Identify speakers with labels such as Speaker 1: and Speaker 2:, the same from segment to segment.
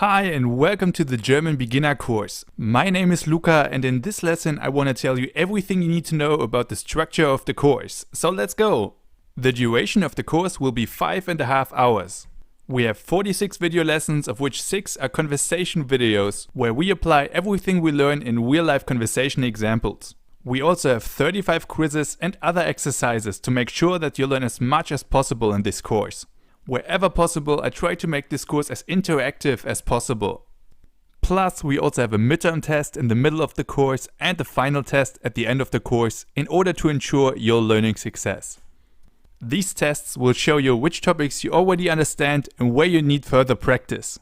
Speaker 1: Hi and welcome to the German beginner course. My name is Luca and in this lesson I want to tell you everything you need to know about the structure of the course. So let's go! The duration of the course will be 5.5 hours. We have 46 video lessons, of which 6 are conversation videos where we apply everything we learn in real-life conversation examples. We also have 35 quizzes and other exercises to make sure that you learn as much as possible in this course. Wherever possible, I try to make this course as interactive as possible. Plus, we also have a midterm test in the middle of the course and the final test at the end of the course in order to ensure your learning success. These tests will show you which topics you already understand and where you need further practice.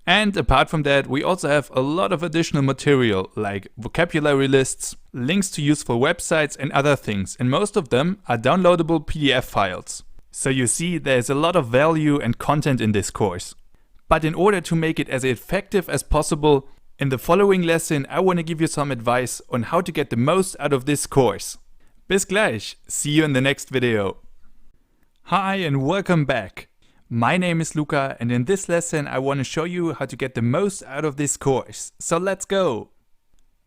Speaker 1: And apart from that, we also have a lot of additional material like vocabulary lists, links to useful websites and other things, and most of them are downloadable PDF files. So you see, there's a lot of value and content in this course. But in order to make it as effective as possible, in the following lesson I want to give you some advice on how to get the most out of this course. Bis gleich! See you in the next video. Hi and welcome back. My name is Luca and in this lesson I want to show you how to get the most out of this course. So let's go!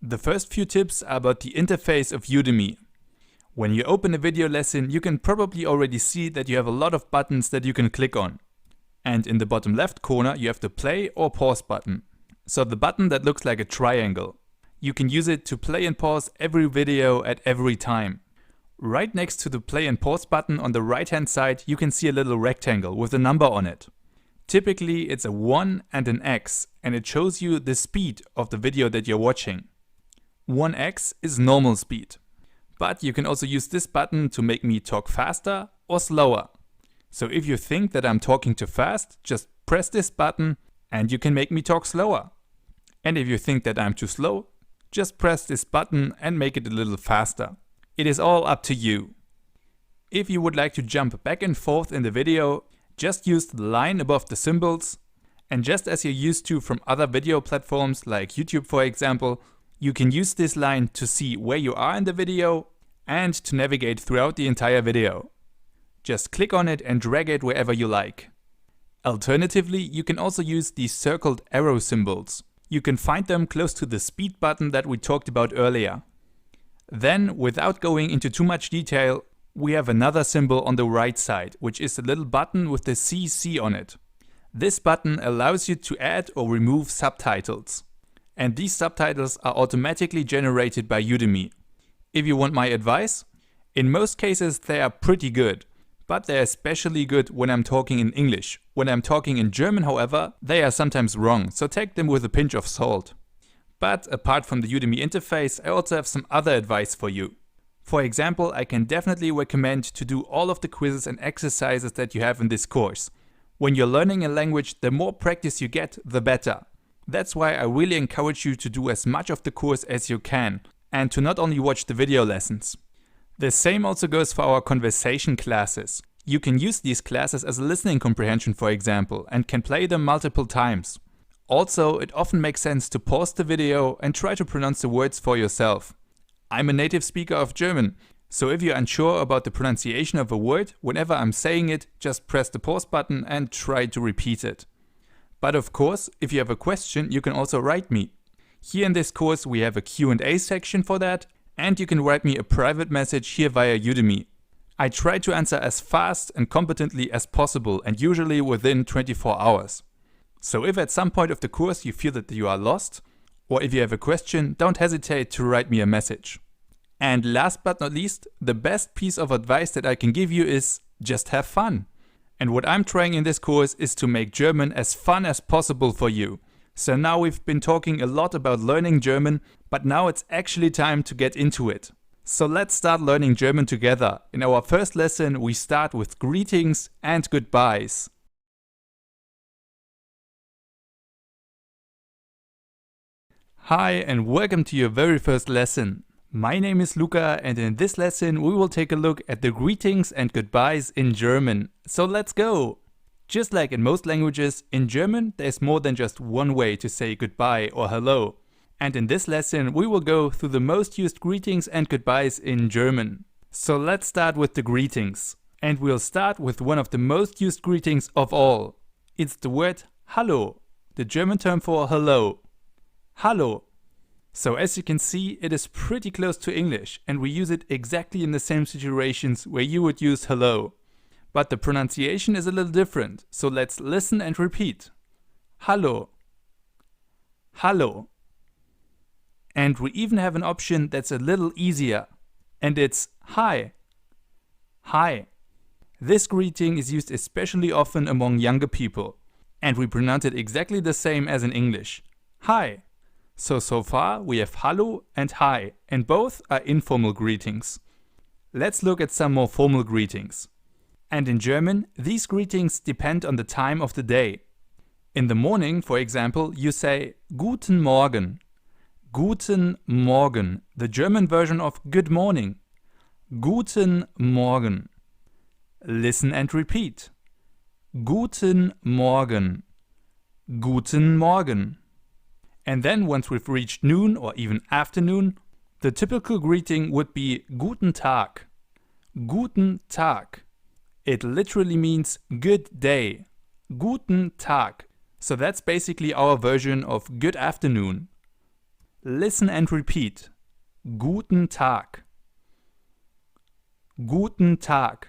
Speaker 1: The first few tips are about the interface of Udemy. When you open a video lesson, you can probably already see that you have a lot of buttons that you can click on. And in the bottom left corner you have the play or pause button. So the button that looks like a triangle. You can use it to play and pause every video at every time. Right next to the play and pause button on the right hand side you can see a little rectangle with a number on it. Typically it's a 1 and an X and it shows you the speed of the video that you're watching. 1x is normal speed. But you can also use this button to make me talk faster or slower. So if you think that I'm talking too fast, just press this button and you can make me talk slower. And if you think that I'm too slow, just press this button and make it a little faster. It is all up to you. If you would like to jump back and forth in the video, just use the line above the symbols. And just as you're used to from other video platforms like YouTube for example, you can use this line to see where you are in the video and to navigate throughout the entire video. Just click on it and drag it wherever you like. Alternatively, you can also use these circled arrow symbols. You can find them close to the speed button that we talked about earlier. Then, without going into too much detail, we have another symbol on the right side, which is a little button with the CC on it. This button allows you to add or remove subtitles. And these subtitles are automatically generated by Udemy. If you want my advice, in most cases they are pretty good, but they are especially good when I'm talking in English. When I'm talking in German, however, they are sometimes wrong, so take them with a pinch of salt. But apart from the Udemy interface, I also have some other advice for you. For example, I can definitely recommend to do all of the quizzes and exercises that you have in this course. When you're learning a language, the more practice you get, the better. That's why I really encourage you to do as much of the course as you can and to not only watch the video lessons. The same also goes for our conversation classes. You can use these classes as a listening comprehension for example and can play them multiple times. Also, it often makes sense to pause the video and try to pronounce the words for yourself. I'm a native speaker of German, so if you're unsure about the pronunciation of a word, whenever I'm saying it, just press the pause button and try to repeat it. But of course, if you have a question, you can also write me. Here in this course we have a Q&A section for that, and you can write me a private message here via Udemy. I try to answer as fast and competently as possible and usually within 24 hours. So if at some point of the course you feel that you are lost, or if you have a question, don't hesitate to write me a message. And last but not least, the best piece of advice that I can give you is just have fun. And what I'm trying in this course is to make German as fun as possible for you. So now we've been talking a lot about learning German, but now it's actually time to get into it. So let's start learning German together. In our first lesson we start with greetings and goodbyes. Hi and welcome to your very first lesson. My name is Luca and in this lesson we will take a look at the greetings and goodbyes in German. So let's go! Just like in most languages, in German there's more than just one way to say goodbye or hello. And in this lesson we will go through the most used greetings and goodbyes in German. So let's start with the greetings. And we'll start with one of the most used greetings of all. It's the word Hallo. the German term for hello. Hallo. So as you can see, it is pretty close to English, and we use it exactly in the same situations where you would use hello. But the pronunciation is a little different, so let's listen and repeat. Hallo. Hallo. And we even have an option that's a little easier, and it's hi. Hi. This greeting is used especially often among younger people, and we pronounce it exactly the same as in English. Hi. So far we have hallo and hi, and both are informal greetings. Let's look at some more formal greetings. And in German, these greetings depend on the time of the day. In the morning, for example, you say Guten Morgen. Guten Morgen, the German version of good morning. Guten Morgen. Listen and repeat. Guten Morgen. Guten Morgen. And then once we've reached noon or even afternoon, the typical greeting would be Guten Tag. Guten Tag. It literally means good day. Guten Tag. So that's basically our version of good afternoon. Listen and repeat. Guten Tag. Guten Tag.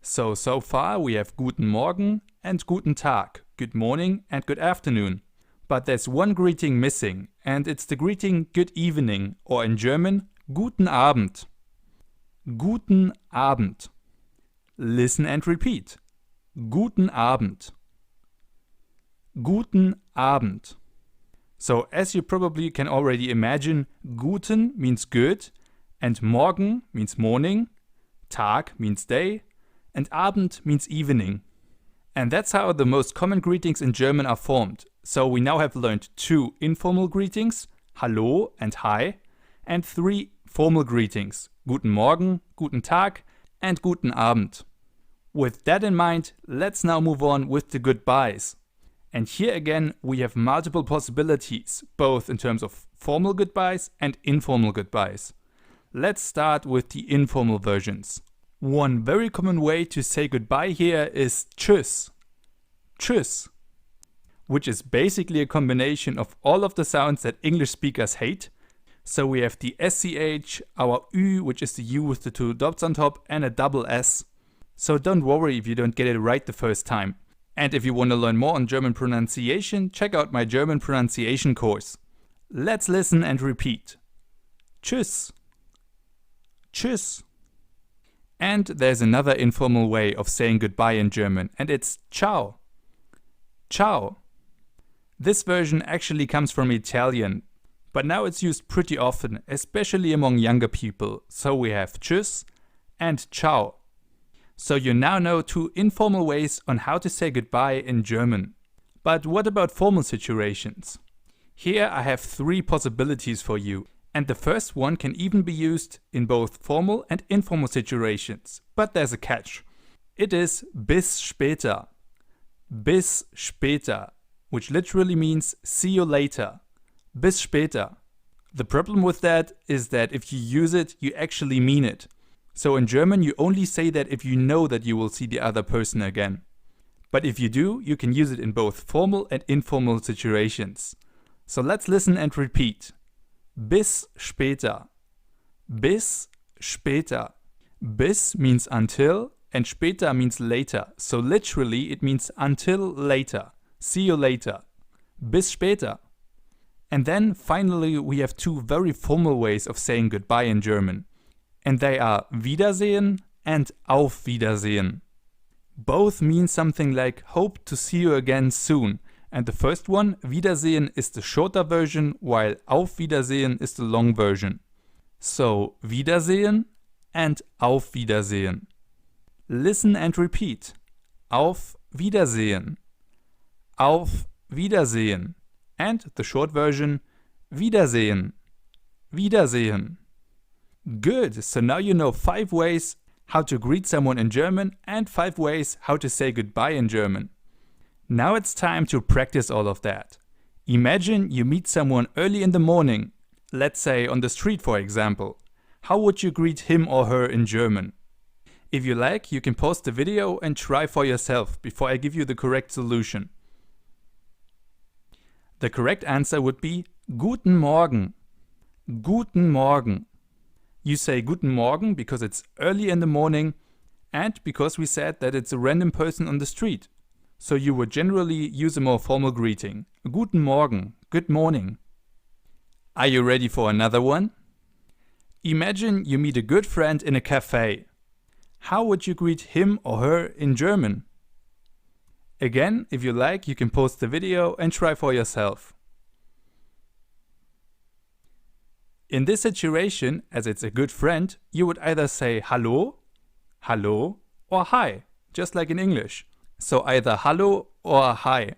Speaker 1: So far we have Guten Morgen and Guten Tag, good morning and good afternoon. But there's one greeting missing, and it's the greeting good evening, or in German, Guten Abend. Guten Abend. Listen and repeat. Guten Abend. Guten Abend. So as you probably can already imagine, Guten means good, and Morgen means morning, Tag means day, and Abend means evening. And that's how the most common greetings in German are formed. So we now have learned 2 informal greetings, Hallo and Hi, and 3 formal greetings, Guten Morgen, Guten Tag, and Guten Abend. With that in mind, let's now move on with the goodbyes. And here again, we have multiple possibilities, both in terms of formal goodbyes and informal goodbyes. Let's start with the informal versions. One very common way to say goodbye here is Tschüss. Tschüss. Which is basically a combination of all of the sounds that English speakers hate. So we have the SCH, our Ü, which is the U with the 2 dots on top, and a double S. So don't worry if you don't get it right the first time. And if you want to learn more on German pronunciation, check out my German pronunciation course. Let's listen and repeat. Tschüss. Tschüss. And there's another informal way of saying goodbye in German, and it's ciao. Ciao. This version actually comes from Italian, but now it's used pretty often, especially among younger people. So we have tschüss and ciao. So you now know 2 informal ways on how to say goodbye in German. But what about formal situations? Here I have 3 possibilities for you, and the first one can even be used in both formal and informal situations. But there's a catch. It is bis später. Bis später, which literally means see you later. Bis später. The problem with that is that if you use it, you actually mean it. So in German, you only say that if you know that you will see the other person again. But if you do, you can use it in both formal and informal situations. So let's listen and repeat. Bis später. Bis später. Bis means until and später means later. So literally it means until later. See you later. Bis später. And then finally we have 2 very formal ways of saying goodbye in German. And they are Wiedersehen and Auf Wiedersehen. Both mean something like hope to see you again soon. And the first one, Wiedersehen, is the shorter version, while Auf Wiedersehen is the long version. So Wiedersehen and Auf Wiedersehen. Listen and repeat. Auf Wiedersehen. Auf Wiedersehen. And the short version, Wiedersehen. Wiedersehen. Good, so now you know 5 ways how to greet someone in German and 5 ways how to say goodbye in German. Now it's time to practice all of that. Imagine you meet someone early in the morning, let's say on the street for example. How would you greet him or her in German? If you like, you can pause the video and try for yourself before I give you the correct solution. The correct answer would be Guten Morgen. Guten Morgen. You say Guten Morgen because it's early in the morning and because we said that it's a random person on the street. So you would generally use a more formal greeting. Guten Morgen. Good morning. Are you ready for another one? Imagine you meet a good friend in a cafe. How would you greet him or her in German? Again, if you like, you can pause the video and try for yourself. In this situation, as it's a good friend, you would either say hallo, hallo, or hi, just like in English. So either hallo or hi.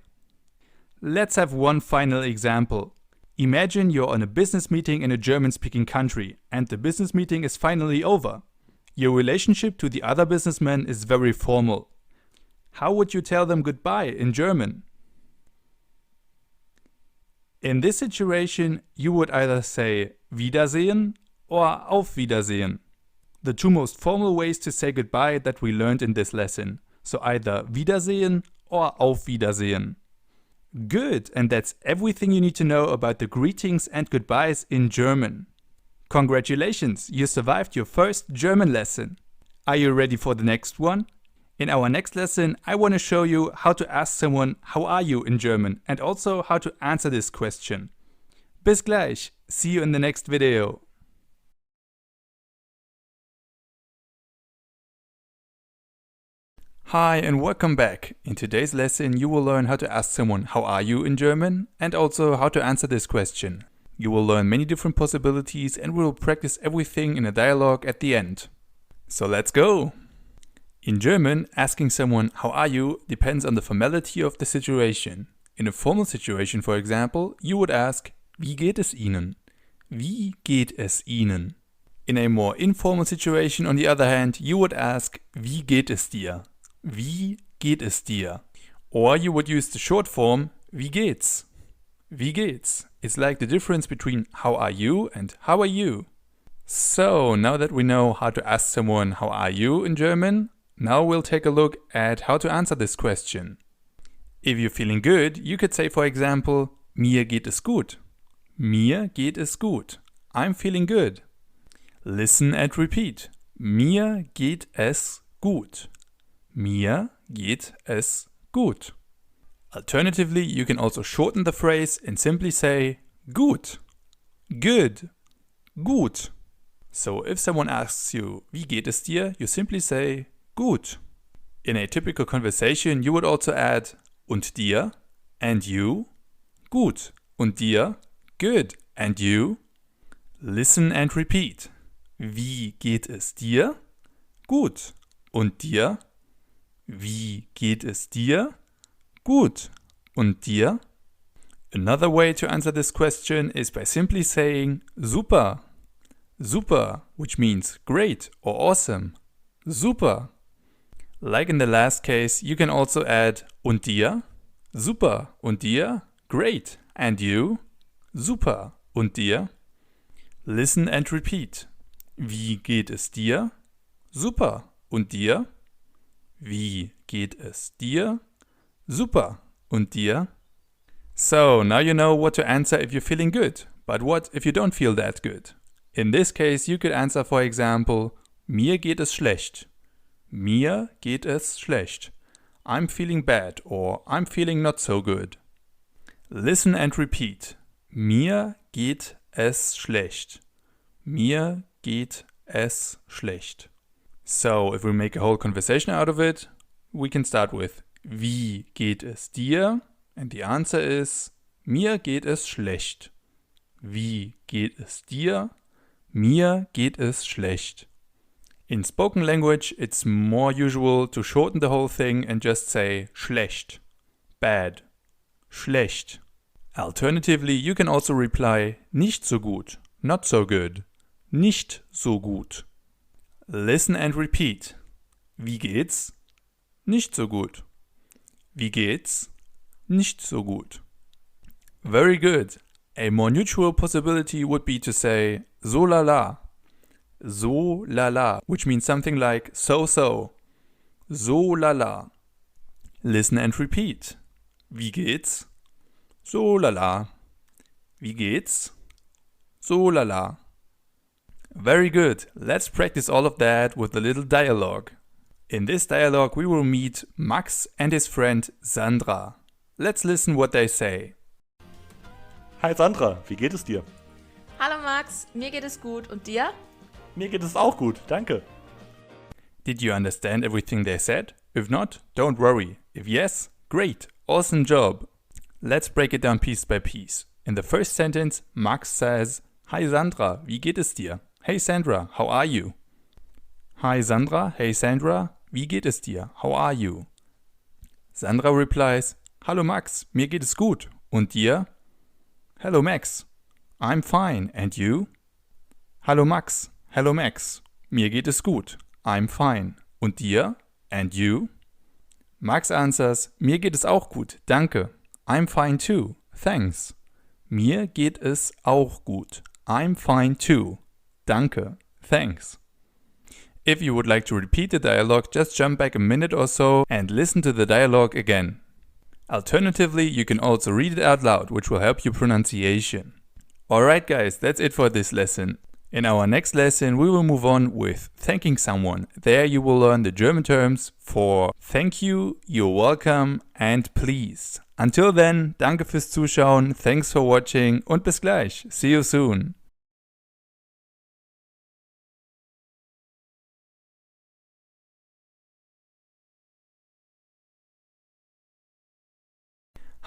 Speaker 1: Let's have one final example. Imagine you're on a business meeting in a German-speaking country and the business meeting is finally over. Your relationship to the other businessmen is very formal. How would you tell them goodbye in German? In this situation, you would either say Wiedersehen or Auf Wiedersehen. The two most formal ways to say goodbye that we learned in this lesson. So either Wiedersehen or Auf Wiedersehen. Good, and that's everything you need to know about the greetings and goodbyes in German. Congratulations, you survived your first German lesson. Are you ready for the next one? In our next lesson, I want to show you how to ask someone how are you in German and also how to answer this question. Bis gleich, see you in the next video. Hi and welcome back. In today's lesson you will learn how to ask someone how are you in German and also how to answer this question. You will learn many different possibilities and we will practice everything in a dialogue at the end. So let's go! In German, asking someone how are you depends on the formality of the situation. In a formal situation, for example, you would ask wie geht es Ihnen? Wie geht es Ihnen? In a more informal situation, on the other hand, you would ask wie geht es dir? Wie geht es dir? Or you would use the short form wie geht's? Wie geht's? It's like the difference between how are you and how are you. So, now that we know how to ask someone how are you in German, now we'll take a look at how to answer this question. If you're feeling good, you could say, for example, mir geht es gut. Mir geht es gut. I'm feeling good. Listen and repeat. Mir geht es gut. Mir geht es gut. Alternatively, you can also shorten the phrase and simply say gut, good, gut. So if someone asks you, wie geht es dir? You simply say gut. In a typical conversation, you would also add und dir, and you, gut, und dir, good, and you. Listen and repeat. Wie geht es dir? Gut, und dir? Wie geht es dir? Gut, und dir? Another way to answer this question is by simply saying super. Super, which means great or awesome. Super. Like in the last case, you can also add und dir? Super, und dir? Great. And you? Super, und dir? Listen and repeat. Wie geht es dir? Super, und dir? Wie geht es dir? Super, und dir? So, now you know what to answer if you're feeling good. But what if you don't feel that good? In this case, you could answer, for example, mir geht es schlecht. Mir geht es schlecht. I'm feeling bad or I'm feeling not so good. Listen and repeat. Mir geht es schlecht. Mir geht es schlecht. So, if we make a whole conversation out of it, we can start with wie geht es dir? And the answer is mir geht es schlecht. Wie geht es dir? Mir geht es schlecht. In spoken language, it's more usual to shorten the whole thing and just say schlecht, bad, schlecht. Alternatively, you can also reply nicht so gut, not so good, nicht so gut. Listen and repeat. Wie geht's? Nicht so gut. Wie geht's? Nicht so gut. Very good. A more neutral possibility would be to say so la la. So la la, which means something like so so. So la la. Listen and repeat. Wie geht's? So lala. Wie geht's? So lala. Very good. Let's practice all of that with a little dialogue. In this dialogue we will meet Max and his friend Sandra. Let's listen what they say.
Speaker 2: Hi Sandra, wie geht es dir?
Speaker 3: Hallo Max, mir geht es gut und dir?
Speaker 2: Mir geht es auch gut, danke.
Speaker 1: Did you understand everything they said? If not, don't worry. If yes, great, awesome job. Let's break it down piece by piece. In the first sentence, Max says, Hi Sandra, wie geht es dir? Hey Sandra, how are you? Hi Sandra, hey Sandra, wie geht es dir? How are you? Sandra replies, Hallo Max, mir geht es gut. Und dir? Hello Max, I'm fine. And you? Hallo Max, hello Max, mir geht es gut. I'm fine. Und dir? And you? Max answers, mir geht es auch gut, danke. I'm fine too, thanks. Mir geht es auch gut. I'm fine too. Danke, thanks. If you would like to repeat the dialogue, just jump back a minute or so and listen to the dialogue again. Alternatively, you can also read it out loud, which will help your pronunciation. Alright guys, that's it for this lesson. In our next lesson, we will move on with thanking someone. There you will learn the German terms for thank you, you're welcome and please. Until then, danke fürs Zuschauen, thanks for watching und bis gleich. See you soon.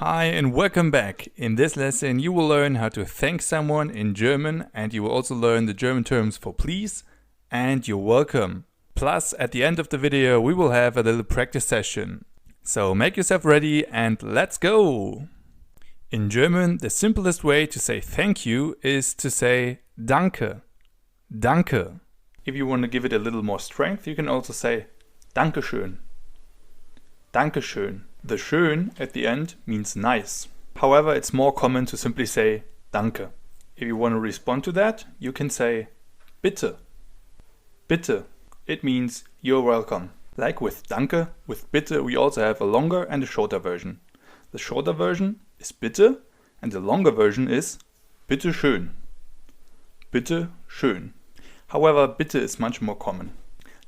Speaker 1: Hi and welcome back. In this lesson you will learn how to thank someone in German and you will also learn the German terms for please and you're welcome. Plus at the end of the video we will have a little practice session. So make yourself ready and let's go! In German the simplest way to say thank you is to say danke. Danke. If you want to give it a little more strength you can also say Dankeschön. Dankeschön. The schön at the end means nice. However, it's more common to simply say danke. If you want to respond to that, you can say bitte. Bitte. It means you're welcome. Like with danke, with bitte we also have a longer and a shorter version. The shorter version is bitte and the longer version is bitte schön. Bitte schön. However, bitte is much more common.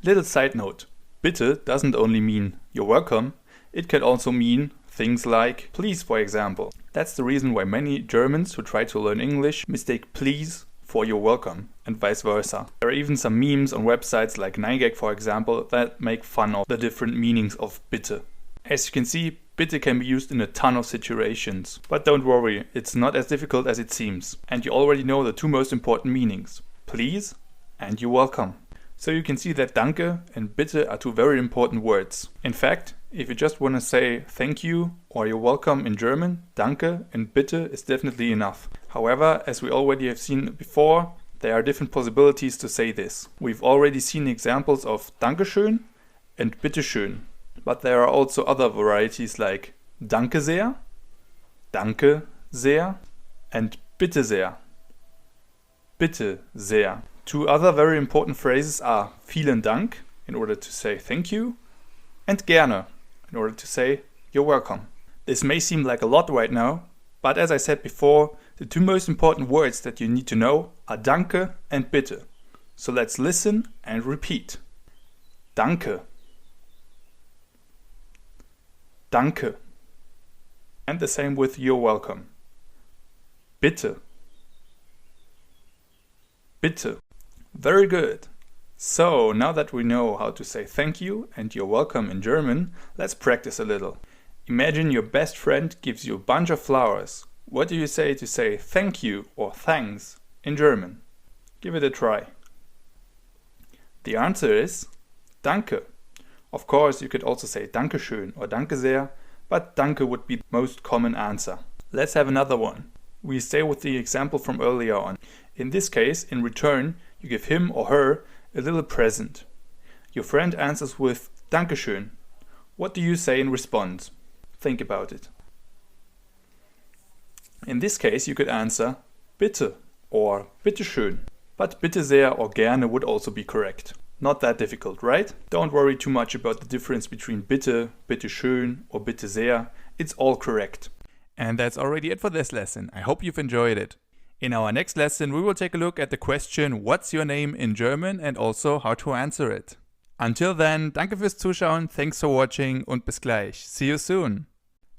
Speaker 1: Little side note. Bitte doesn't only mean you're welcome, it can also mean things like please, for example. That's the reason why many Germans who try to learn English mistake please for you're welcome and vice versa. There are even some memes on websites like 9gag, for example, that make fun of the different meanings of bitte. As you can see, bitte can be used in a ton of situations. But don't worry, it's not as difficult as it seems. And you already know the two most important meanings, please and you're welcome. So you can see that danke and bitte are two very important words. In fact, if you just want to say thank you or you're welcome in German, danke and bitte is definitely enough. However, as we already have seen before, there are different possibilities to say this. We've already seen examples of Dankeschön and bitteschön. But there are also other varieties like danke sehr, danke sehr and bitte sehr. Bitte sehr. Two other very important phrases are vielen Dank, in order to say thank you, and gerne, in order to say you're welcome. This may seem like a lot right now, but as I said before, the two most important words that you need to know are danke and bitte. So let's listen and repeat. Danke. Danke. And the same with you're welcome. Bitte. Bitte. Very good. So, now that we know how to say thank you and you're welcome in German, let's practice a little. Imagine your best friend gives you a bunch of flowers. What do you say to say thank you or thanks in German? Give it a try. The answer is danke. Of course, you could also say Dankeschön or Danke sehr, but danke would be the most common answer. Let's have another one. We stay with the example from earlier on. In this case, in return, you give him or her a little present. Your friend answers with Dankeschön. What do you say in response? Think about it. In this case, you could answer bitte or bitteschön. But bitte sehr or gerne would also be correct. Not that difficult, right? Don't worry too much about the difference between bitte, bitteschön or bitte sehr. It's all correct. And that's already it for this lesson. I hope you've enjoyed it. In our next lesson, we will take a look at the question, what's your name in German, and also how to answer it. Until then, danke fürs Zuschauen, thanks for watching und bis gleich. See you soon.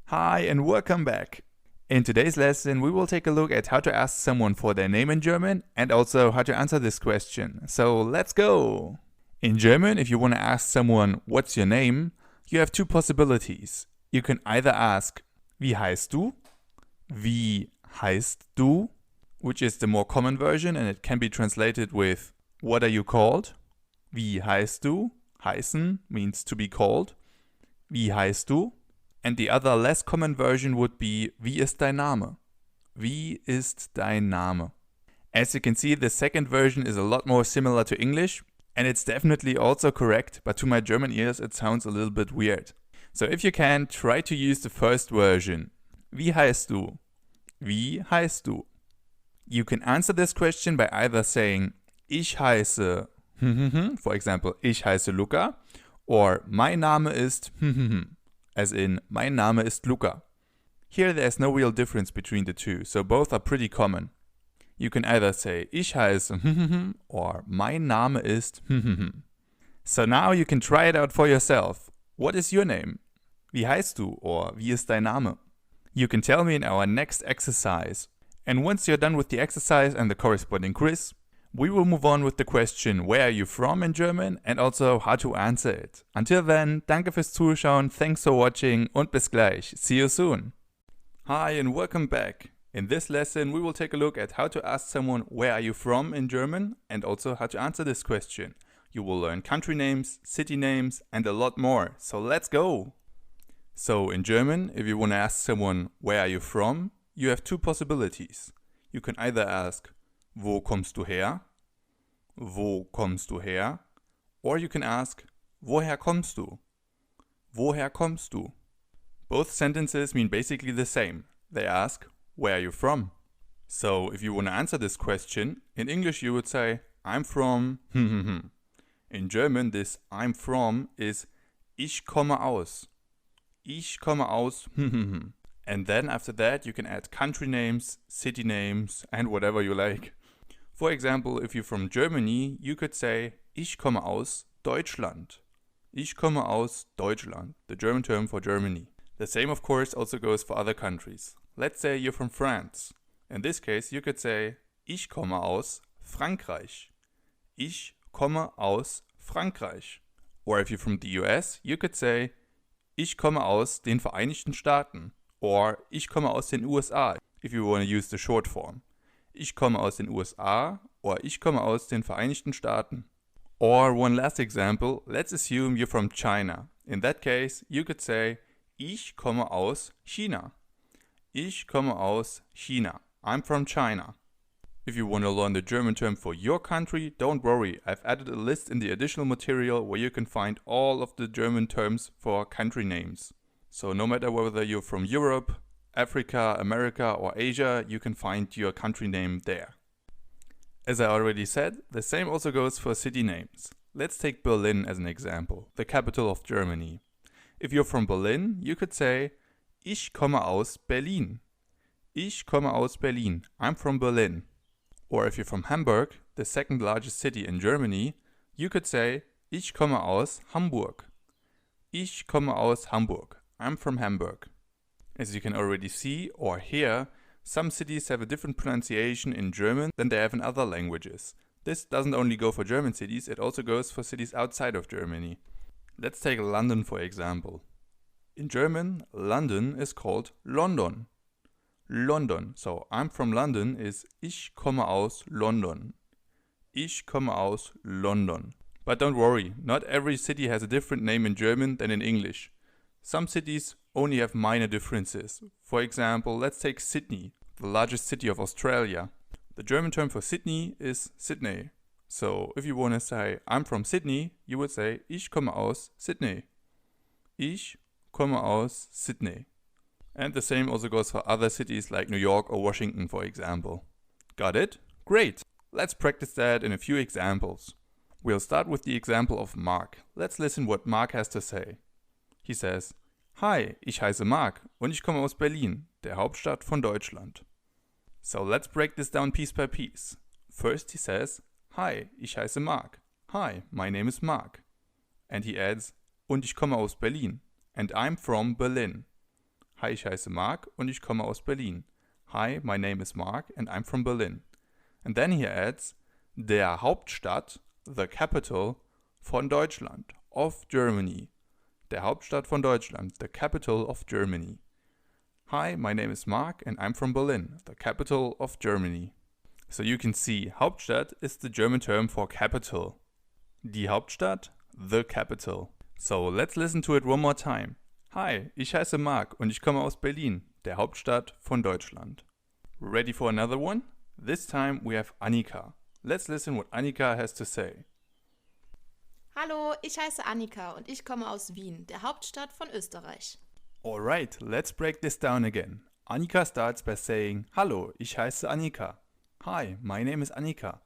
Speaker 1: Hi and welcome back. In today's lesson, we will take a look at how to ask someone for their name in German and also how to answer this question. So let's go! In German, if you want to ask someone, what's your name, you have two possibilities. You can either ask, wie heißt du? Wie heißt du? Which is the more common version and it can be translated with, what are you called? Wie heißt du? Heißen means to be called. Wie heißt du? And the other less common version would be, wie ist dein Name? Wie ist dein Name? As you can see, the second version is a lot more similar to English, and it's definitely also correct, but to my German ears it sounds a little bit weird. So if you can, try to use the first version. Wie heißt du? Wie heißt du? You can answer this question by either saying, ich heiße, for example, ich heiße Luca, or mein Name ist, as in, mein Name ist Luca. Here there's no real difference between the two, so both are pretty common. You can either say, ich heiße, or mein Name ist, So now you can try it out for yourself. What is your name? Wie heißt du, or wie ist dein Name? You can tell me in our next exercise. And once you're done with the exercise and the corresponding quiz, we will move on with the question, where are you from in German, and also how to answer it. Until then, danke fürs Zuschauen, thanks for watching und bis gleich. See you soon. Hi and welcome back. In this lesson, we will take a look at how to ask someone, where are you from in German, and also how to answer this question. You will learn country names, city names, and a lot more. So let's go! So in German, if you want to ask someone, where are you from? You have two possibilities. You can either ask, wo kommst du her? Wo kommst du her? Or you can ask, woher kommst du? Woher kommst du? Both sentences mean basically the same. They ask, where are you from? So if you want to answer this question, in English you would say, I'm from In German, this I'm from is ich komme aus. Ich komme aus And then after that you can add country names, city names and whatever you like. For example, if you're from Germany, you could say ich komme aus Deutschland. Ich komme aus Deutschland, the German term for Germany. The same of course also goes for other countries. Let's say you're from France. In this case you could say ich komme aus Frankreich. Ich komme aus Frankreich. Or if you're from the US, you could say ich komme aus den Vereinigten Staaten. Or ich komme aus den USA, if you want to use the short form. Ich komme aus den USA or ich komme aus den Vereinigten Staaten. Or one last example, let's assume you're from China. In that case, you could say ich komme aus China. Ich komme aus China. I'm from China. If you want to learn the German term for your country, don't worry. I've added a list in the additional material where you can find all of the German terms for country names. So no matter whether you're from Europe, Africa, America or Asia, you can find your country name there. As I already said, the same also goes for city names. Let's take Berlin as an example, the capital of Germany. If you're from Berlin, you could say, ich komme aus Berlin. Ich komme aus Berlin. I'm from Berlin. Or if you're from Hamburg, the second largest city in Germany, you could say, ich komme aus Hamburg. Ich komme aus Hamburg. I'm from Hamburg. As you can already see or hear, some cities have a different pronunciation in German than they have in other languages. This doesn't only go for German cities, it also goes for cities outside of Germany. Let's take London for example. In German, London is called London. London. So I'm from London is ich komme aus London. Ich komme aus London. But don't worry, not every city has a different name in German than in English. Some cities only have minor differences. For example, let's take Sydney, the largest city of Australia. The German term for Sydney is Sydney. So if you want to say I'm from Sydney, you would say ich komme aus Sydney. Ich komme aus Sydney. And the same also goes for other cities like New York or Washington, for example. Got it? Great! Let's practice that in a few examples. We'll start with the example of Mark. Let's listen what Mark has to say. He says, Hi, ich heiße Marc und ich komme aus Berlin, der Hauptstadt von Deutschland. So let's break this down piece by piece. First he says, Hi, ich heiße Marc. Hi, my name is Marc. And he adds, und ich komme aus Berlin. And I'm from Berlin. Hi, ich heiße Marc und ich komme aus Berlin. Hi, my name is Marc and I'm from Berlin. And then he adds, der Hauptstadt, the capital, von Deutschland, of Germany. Der Hauptstadt von Deutschland, the capital of Germany. Hi, my name is Marc and I'm from Berlin, the capital of Germany. So you can see, Hauptstadt is the German term for capital. Die Hauptstadt, the capital. So let's listen to it one more time. Hi, ich heiße Marc und ich komme aus Berlin, der Hauptstadt von Deutschland. Ready for another one? This time we have Annika. Let's listen what Annika has to say.
Speaker 3: Hallo, ich heiße Annika und ich komme aus Wien, der Hauptstadt von Österreich.
Speaker 1: Alright, let's break this down again. Annika starts by saying, Hallo, ich heiße Annika. Hi, my name is Annika.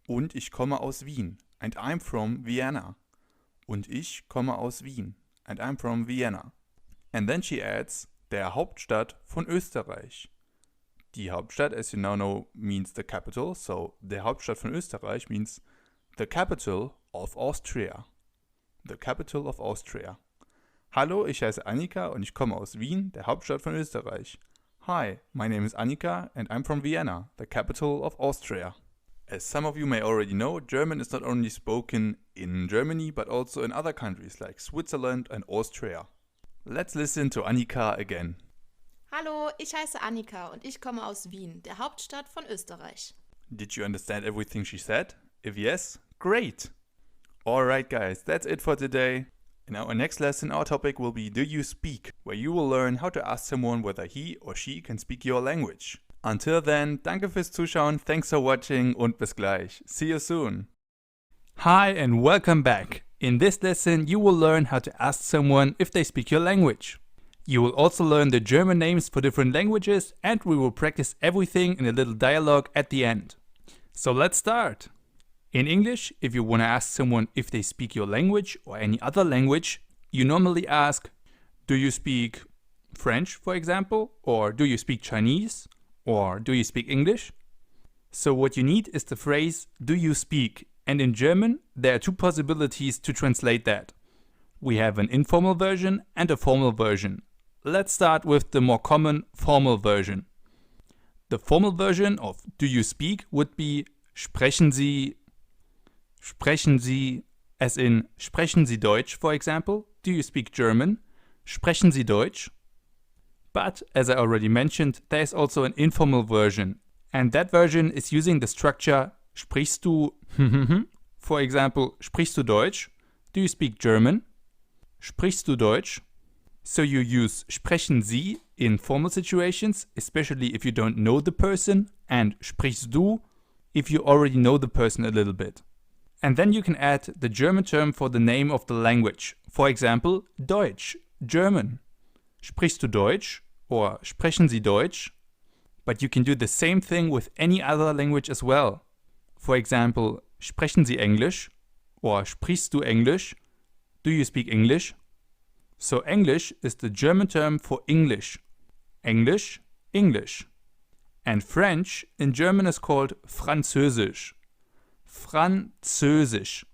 Speaker 1: Und ich komme aus Wien. And I'm from Vienna. Und ich komme aus Wien. And I'm from Vienna. And then she adds, der Hauptstadt von Österreich. Die Hauptstadt, as you now know, means the capital. So, der Hauptstadt von Österreich means the capital of Austria. The capital of Austria. Hallo, ich heiße Annika und ich komme aus Wien, der Hauptstadt von Österreich. Hi, my name is Annika and I'm from Vienna, the capital of Austria. As some of you may already know, German is not only spoken in Germany but also in other countries like Switzerland and Austria. Let's listen to Annika again.
Speaker 3: Hallo, ich heiße Annika und ich komme aus Wien, der Hauptstadt von Österreich.
Speaker 1: Did you understand everything she said? If yes, great! Alright guys, that's it for today. In our next lesson, our topic will be Do You Speak, where you will learn how to ask someone whether he or she can speak your language. Until then, danke fürs Zuschauen, thanks for watching und bis gleich. See you soon. Hi and welcome back. In this lesson, you will learn how to ask someone if they speak your language. You will also learn the German names for different languages and we will practice everything in a little dialogue at the end. So let's start. In English, if you want to ask someone if they speak your language or any other language, you normally ask, do you speak French, for example? Or do you speak Chinese? Or do you speak English? So what you need is the phrase, do you speak? And in German, there are two possibilities to translate that. We have an informal version and a formal version. Let's start with the more common formal version. The formal version of do you speak would be sprechen Sie, as in sprechen Sie Deutsch, for example. Do you speak German? Sprechen Sie Deutsch? But, as I already mentioned, there is also an informal version. And that version is using the structure sprichst du, for example, sprichst du Deutsch? Do you speak German? Sprichst du Deutsch? So you use sprechen Sie in formal situations, especially if you don't know the person, and sprichst du if you already know the person a little bit. And then you can add the German term for the name of the language. For example, Deutsch, German. Sprichst du Deutsch? Or sprechen Sie Deutsch? But you can do the same thing with any other language as well. For example, sprechen Sie Englisch? Or sprichst du Englisch? Do you speak English? So English is the German term for English. English, English. And French in German is called Französisch. Französisch.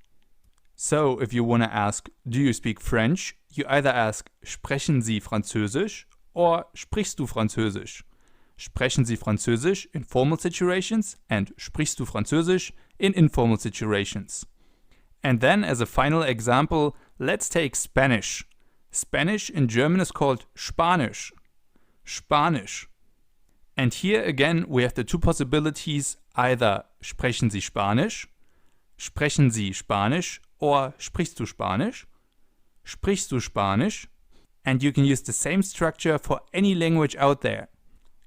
Speaker 1: So if you want to ask, do you speak French? You either ask, sprechen Sie Französisch? Or sprichst du Französisch? Sprechen Sie Französisch in formal situations and sprichst du Französisch in informal situations. And then as a final example, let's take Spanish. Spanish in German is called Spanisch. Spanisch. And here again we have the two possibilities, either sprechen Sie Spanisch, sprechen Sie Spanisch, or sprichst du Spanisch, sprichst du Spanisch, and you can use the same structure for any language out there.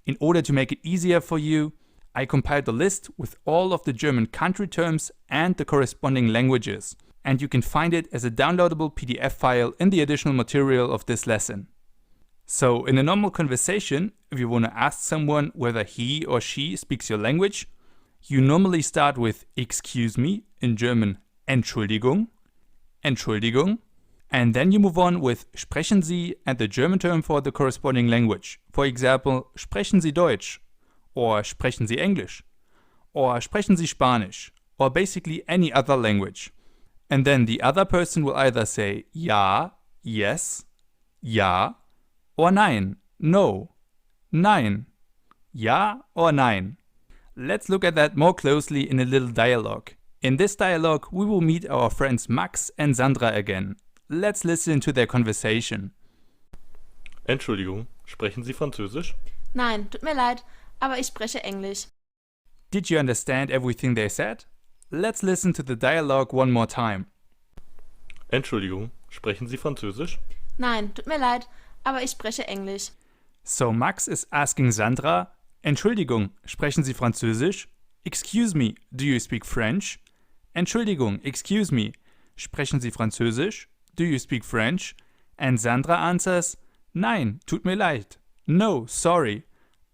Speaker 1: In order to make it easier for you, I compiled a list with all of the German country terms and the corresponding languages, and you can find it as a downloadable PDF file in the additional material of this lesson. So in a normal conversation, if you want to ask someone whether he or she speaks your language, you normally start with excuse me, in German Entschuldigung, Entschuldigung, And then you move on with sprechen Sie and the German term for the corresponding language. For example, sprechen Sie Deutsch, or sprechen Sie English, or sprechen Sie Spanisch, or basically any other language. And then the other person will either say ja, yes, ja, or nein, no, nein, ja or nein. Let's look at that more closely in a little dialogue. In this dialogue, we will meet our friends Max and Sandra again. Let's listen to their conversation.
Speaker 2: Entschuldigung, sprechen Sie Französisch?
Speaker 3: Nein, tut mir leid, aber ich spreche Englisch.
Speaker 1: Did you understand everything they said? Let's listen to the dialogue one more time.
Speaker 2: Entschuldigung, sprechen Sie Französisch?
Speaker 3: Nein, tut mir leid, aber ich spreche Englisch.
Speaker 1: So Max is asking Sandra, Entschuldigung, sprechen Sie Französisch? Excuse me, do you speak French? Entschuldigung, excuse me, sprechen Sie Französisch? Do you speak French? And Sandra answers, Nein, tut mir leid. No, sorry.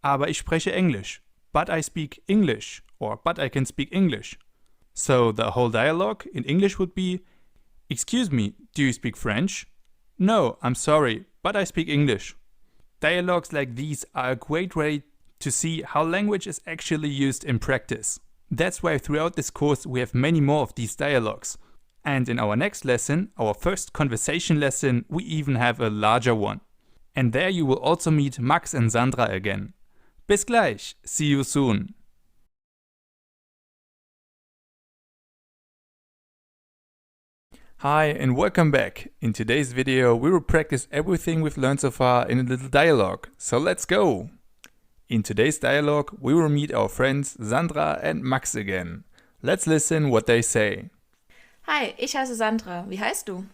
Speaker 1: Aber ich spreche Englisch. But I speak English. Or but I can speak English. So the whole dialogue in English would be, Excuse me, do you speak French? No, I'm sorry, but I speak English. Dialogues like these are a great way to see how language is actually used in practice. That's why throughout this course we have many more of these dialogues. And in our next lesson, our first conversation lesson, we even have a larger one. And there you will also meet Max and Sandra again. Bis gleich, see you soon. Hi and welcome back. In today's video we will practice everything we've learned so far in a little dialogue. So let's go! In today's dialogue we will meet our friends Sandra and Max again. Let's listen what they say.
Speaker 3: Hi, ich heiße Sandra. Wie heißt du?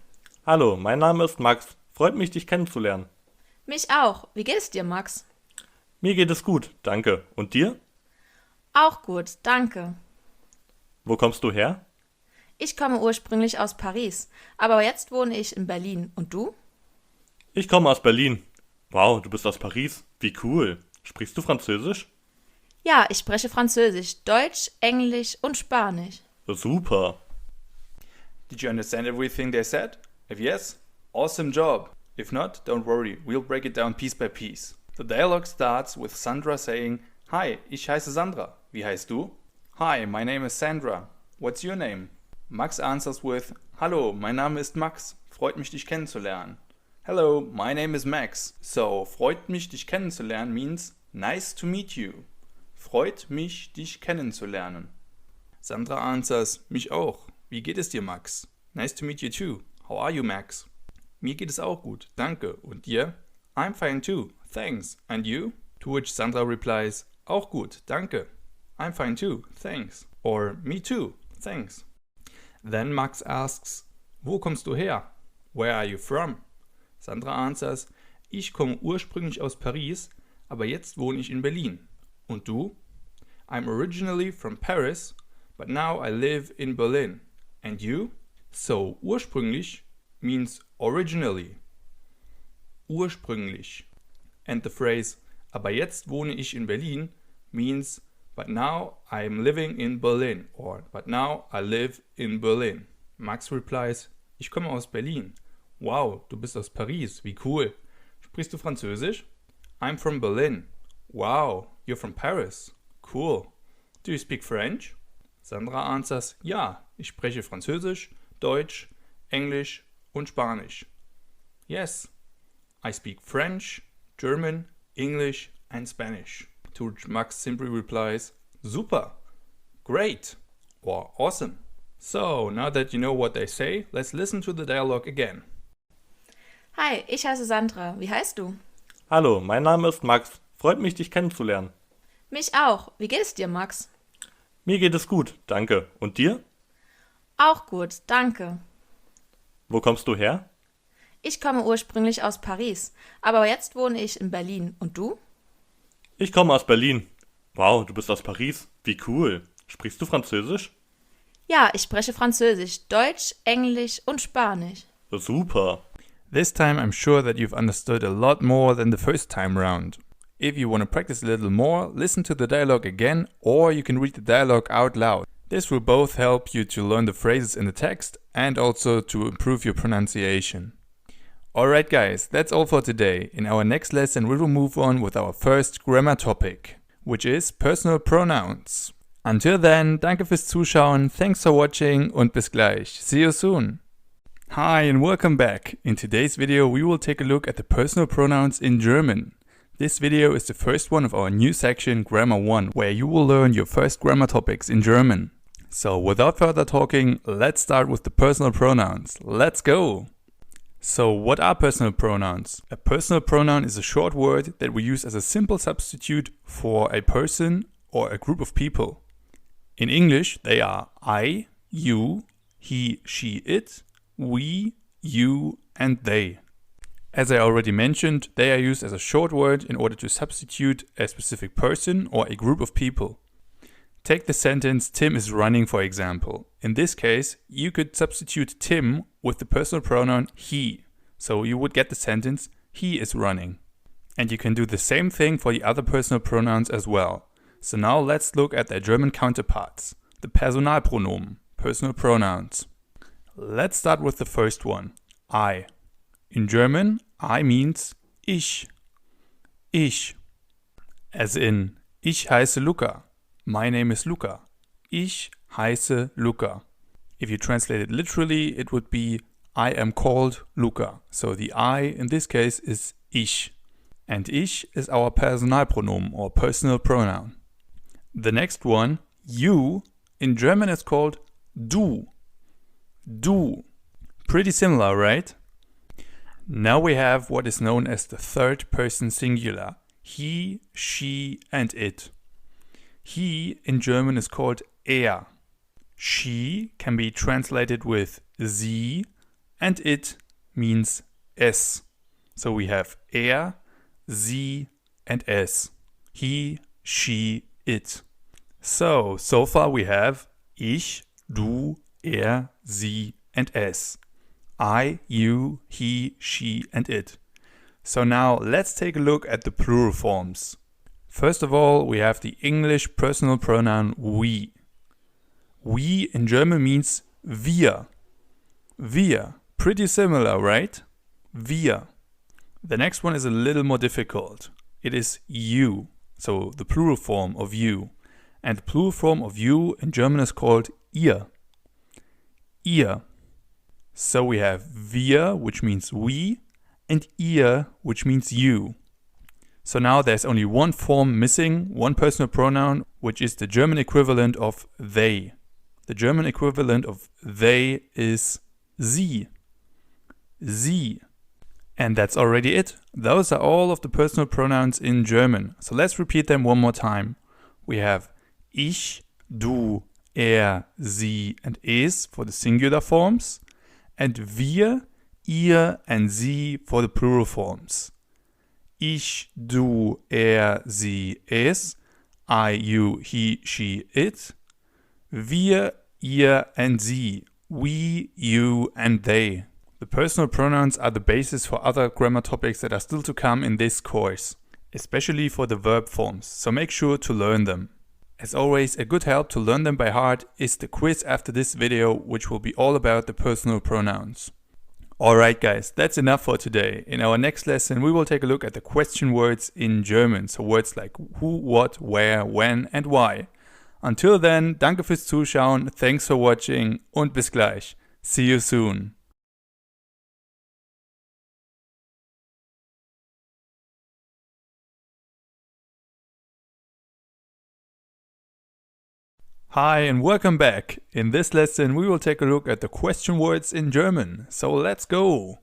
Speaker 2: Hallo, mein Name ist Max. Freut mich, dich kennenzulernen.
Speaker 3: Mich auch. Wie geht es dir, Max?
Speaker 2: Mir geht es gut, danke. Und dir?
Speaker 3: Auch gut, danke.
Speaker 2: Wo kommst du her?
Speaker 3: Ich komme ursprünglich aus Paris, aber jetzt wohne ich in Berlin. Und du?
Speaker 2: Ich komme aus Berlin. Wow, du bist aus Paris. Wie cool. Sprichst du Französisch?
Speaker 3: Ja, ich spreche Französisch, Deutsch, Englisch und Spanisch.
Speaker 2: Super.
Speaker 1: Did you understand everything they said? If yes, awesome job. If not, don't worry, we'll break it down piece by piece. The dialogue starts with Sandra saying, Hi, ich heiße Sandra. Wie heißt du? Hi, my name is Sandra. What's your name? Max answers with, Hallo, mein Name ist Max. Freut mich, dich kennenzulernen. Hello, my name is Max. So, freut mich, dich kennenzulernen means nice to meet you. Freut mich, dich kennenzulernen. Sandra answers, mich auch. Wie geht es dir, Max? Nice to meet you too. How are you, Max? Mir geht es auch gut, danke. Und dir? I'm fine too, thanks. And you? To which Sandra replies, auch gut, danke. I'm fine too, thanks. Or me too, thanks. Then Max asks, wo kommst du her? Where are you from? Sandra answers, ich komme ursprünglich aus Paris, aber jetzt wohne ich in Berlin. Und du? I'm originally from Paris, but now I live in Berlin. And you? So, ursprünglich means originally. Ursprünglich. And the phrase, aber jetzt wohne ich in Berlin means, but now I'm living in Berlin. Or, but now I live in Berlin. Max replies, ich komme aus Berlin. Wow, du bist aus Paris, wie cool. Sprichst du Französisch? I'm from Berlin. Wow, you're from Paris. Cool. Do you speak French? Sandra answers, ja, ich spreche Französisch, Deutsch, Englisch und Spanisch. Yes, I speak French, German, English and Spanish. To which Max simply replies, super, great, or awesome. So, now that you know what they say, let's listen to the dialogue again.
Speaker 3: Hi, ich heiße Sandra. Wie heißt du?
Speaker 2: Hallo, mein Name ist Max. Freut mich, dich kennenzulernen.
Speaker 3: Mich auch. Wie geht es dir, Max?
Speaker 2: Mir geht es gut, danke. Und dir?
Speaker 3: Auch gut, danke.
Speaker 2: Wo kommst du her?
Speaker 3: Ich komme ursprünglich aus Paris, aber jetzt wohne ich in Berlin. Und du?
Speaker 2: Ich komme aus Berlin. Wow, du bist aus Paris. Wie cool. Sprichst du Französisch?
Speaker 3: Ja, ich spreche Französisch, Deutsch, Englisch und Spanisch.
Speaker 2: Super.
Speaker 1: This time I'm sure that you've understood a lot more than the first time round. If you want to practice a little more, listen to the dialogue again, or you can read the dialogue out loud. This will both help you to learn the phrases in the text and also to improve your pronunciation. Alright guys, that's all for today. In our next lesson we will move on with our first grammar topic, which is personal pronouns. Until then, danke fürs Zuschauen, thanks for watching und bis gleich. See you soon! Hi and welcome back. In today's video we will take a look at the personal pronouns in German. This video is the first one of our new section Grammar 1, where you will learn your first grammar topics in German. So without further talking, let's start with the personal pronouns. Let's go! So what are personal pronouns? A personal pronoun is a short word that we use as a simple substitute for a person or a group of people. In English, they are I, you, he, she, it, we, you, and they. As I already mentioned, they are used as a short word in order to substitute a specific person or a group of people. Take the sentence, Tim is running, for example. In this case, you could substitute Tim with the personal pronoun he. So you would get the sentence, he is running. And you can do the same thing for the other personal pronouns as well. So now let's look at their German counterparts, the Personalpronomen, personal pronouns. Let's start with the first one, I. In German, I means ich. Ich. As in, ich heiße Luca. My name is Luca. Ich heiße Luca. If you translate it literally, it would be I am called Luca. So the I in this case is ich. And ich is our Personalpronomen or personal pronoun. The next one, you, in German is called du. Du. Pretty similar, right? Now we have what is known as the third person singular. He, she, and it. He in German is called er. She can be translated with sie, and it means es. So we have er, sie, and es. He, she, it. So far we have ich, du, er, sie, and es. I, you, he, she, and it. So now let's take a look at the plural forms. First of all, we have the English personal pronoun we. We in German means wir. Wir. Pretty similar, right? Wir. The next one is a little more difficult. It is you. So the plural form of you. And the plural form of you in German is called ihr. Ihr. So we have wir, which means we, and ihr, which means you. So now there's only one form missing, one personal pronoun, which is the German equivalent of they. The German equivalent of they is sie. Sie. And that's already it. Those are all of the personal pronouns in German. So let's repeat them one more time. We have ich, du, er, sie, and es for the singular forms, and wir, ihr, and sie for the plural forms. Ich, du, er, sie, es, I, you, he, she, it, wir, ihr, and sie, we, you, and they. The personal pronouns are the basis for other grammar topics that are still to come in this course, especially for the verb forms, so make sure to learn them. As always, a good help to learn them by heart is the quiz after this video, which will be all about the personal pronouns. Alright guys, that's enough for today. In our next lesson we will take a look at the question words in German, so words like who, what, where, when and why. Until then, danke fürs Zuschauen, thanks for watching und bis gleich. See you soon. Hi and welcome back. In this lesson we will take a look at the question words in German. So let's go!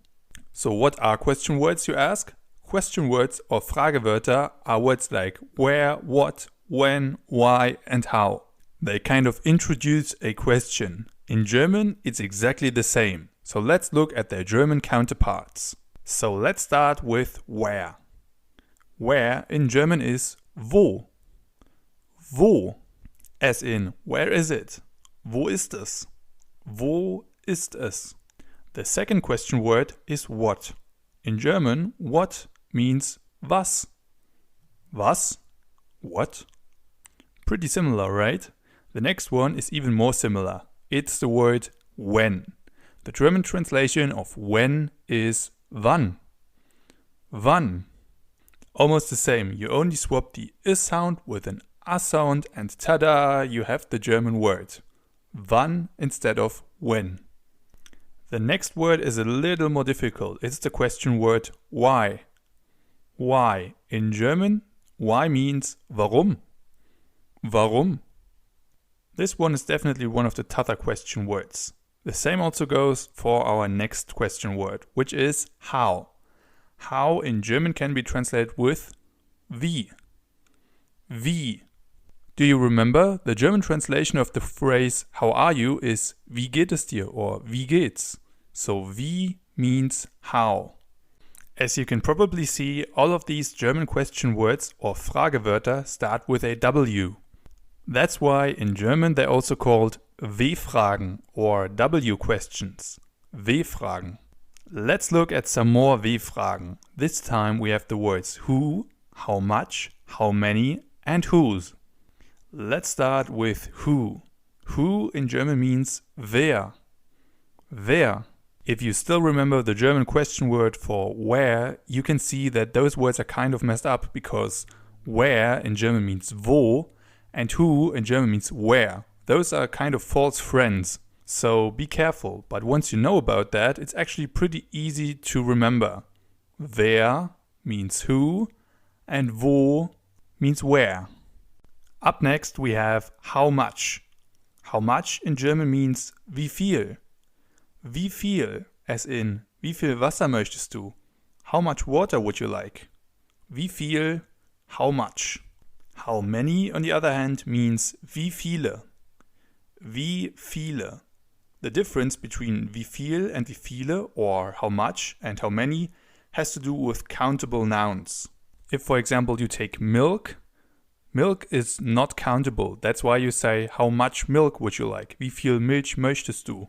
Speaker 1: So what are question words, you ask? Question words or Fragewörter are words like where, what, when, why and how. They kind of introduce a question. In German it's exactly the same. So let's look at their German counterparts. So let's start with where. Where in German is wo. Wo. As in, where is it? Wo ist es? Wo ist es? The second question word is what. In German, what means was. Was? What? Pretty similar, right? The next one is even more similar. It's the word when. The German translation of when is wann. Wann. Almost the same. You only swap the I sound with an A sound and tada, you have the German word. Wann instead of when. The next word is a little more difficult. It's the question word why. Why? In German, why means warum. Warum? This one is definitely one of the tougher question words. The same also goes for our next question word, which is how. How in German can be translated with wie. Wie. Do you remember? The German translation of the phrase how are you is wie geht es dir or wie geht's. So wie means how. As you can probably see, all of these German question words or Fragewörter start with a W. That's why in German they're also called W-Fragen or W questions. W-Fragen. Let's look at some more W-Fragen. This time we have the words who, how much, how many, and whose. Let's start with who. Who in German means wer. Wer. If you still remember the German question word for where, you can see that those words are kind of messed up because where in German means wo and who in German means where. Those are kind of false friends. So be careful, but once you know about that, it's actually pretty easy to remember. Wer means who and wo means where. Up next we have how much. How much in German means wie viel. Wie viel, as in wie viel Wasser möchtest du? How much water would you like? Wie viel, how much. How many, on the other hand, means wie viele. Wie viele. The difference between wie viel and wie viele, or how much and how many, has to do with countable nouns. If, for example, you take milk, milk is not countable. That's why you say, how much milk would you like? Wie viel Milch möchtest du?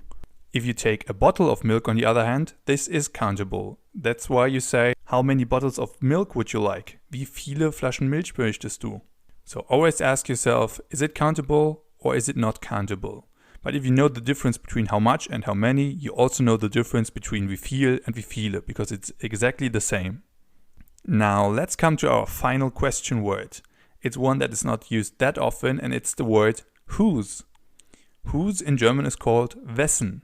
Speaker 1: If you take a bottle of milk, on the other hand, this is countable. That's why you say, how many bottles of milk would you like? Wie viele Flaschen Milch möchtest du? So always ask yourself, is it countable or is it not countable? But if you know the difference between how much and how many, you also know the difference between wie viel and wie viele, because it's exactly the same. Now let's come to our final question word. It's one that is not used that often, and it's the word whose. Whose in German is called wessen.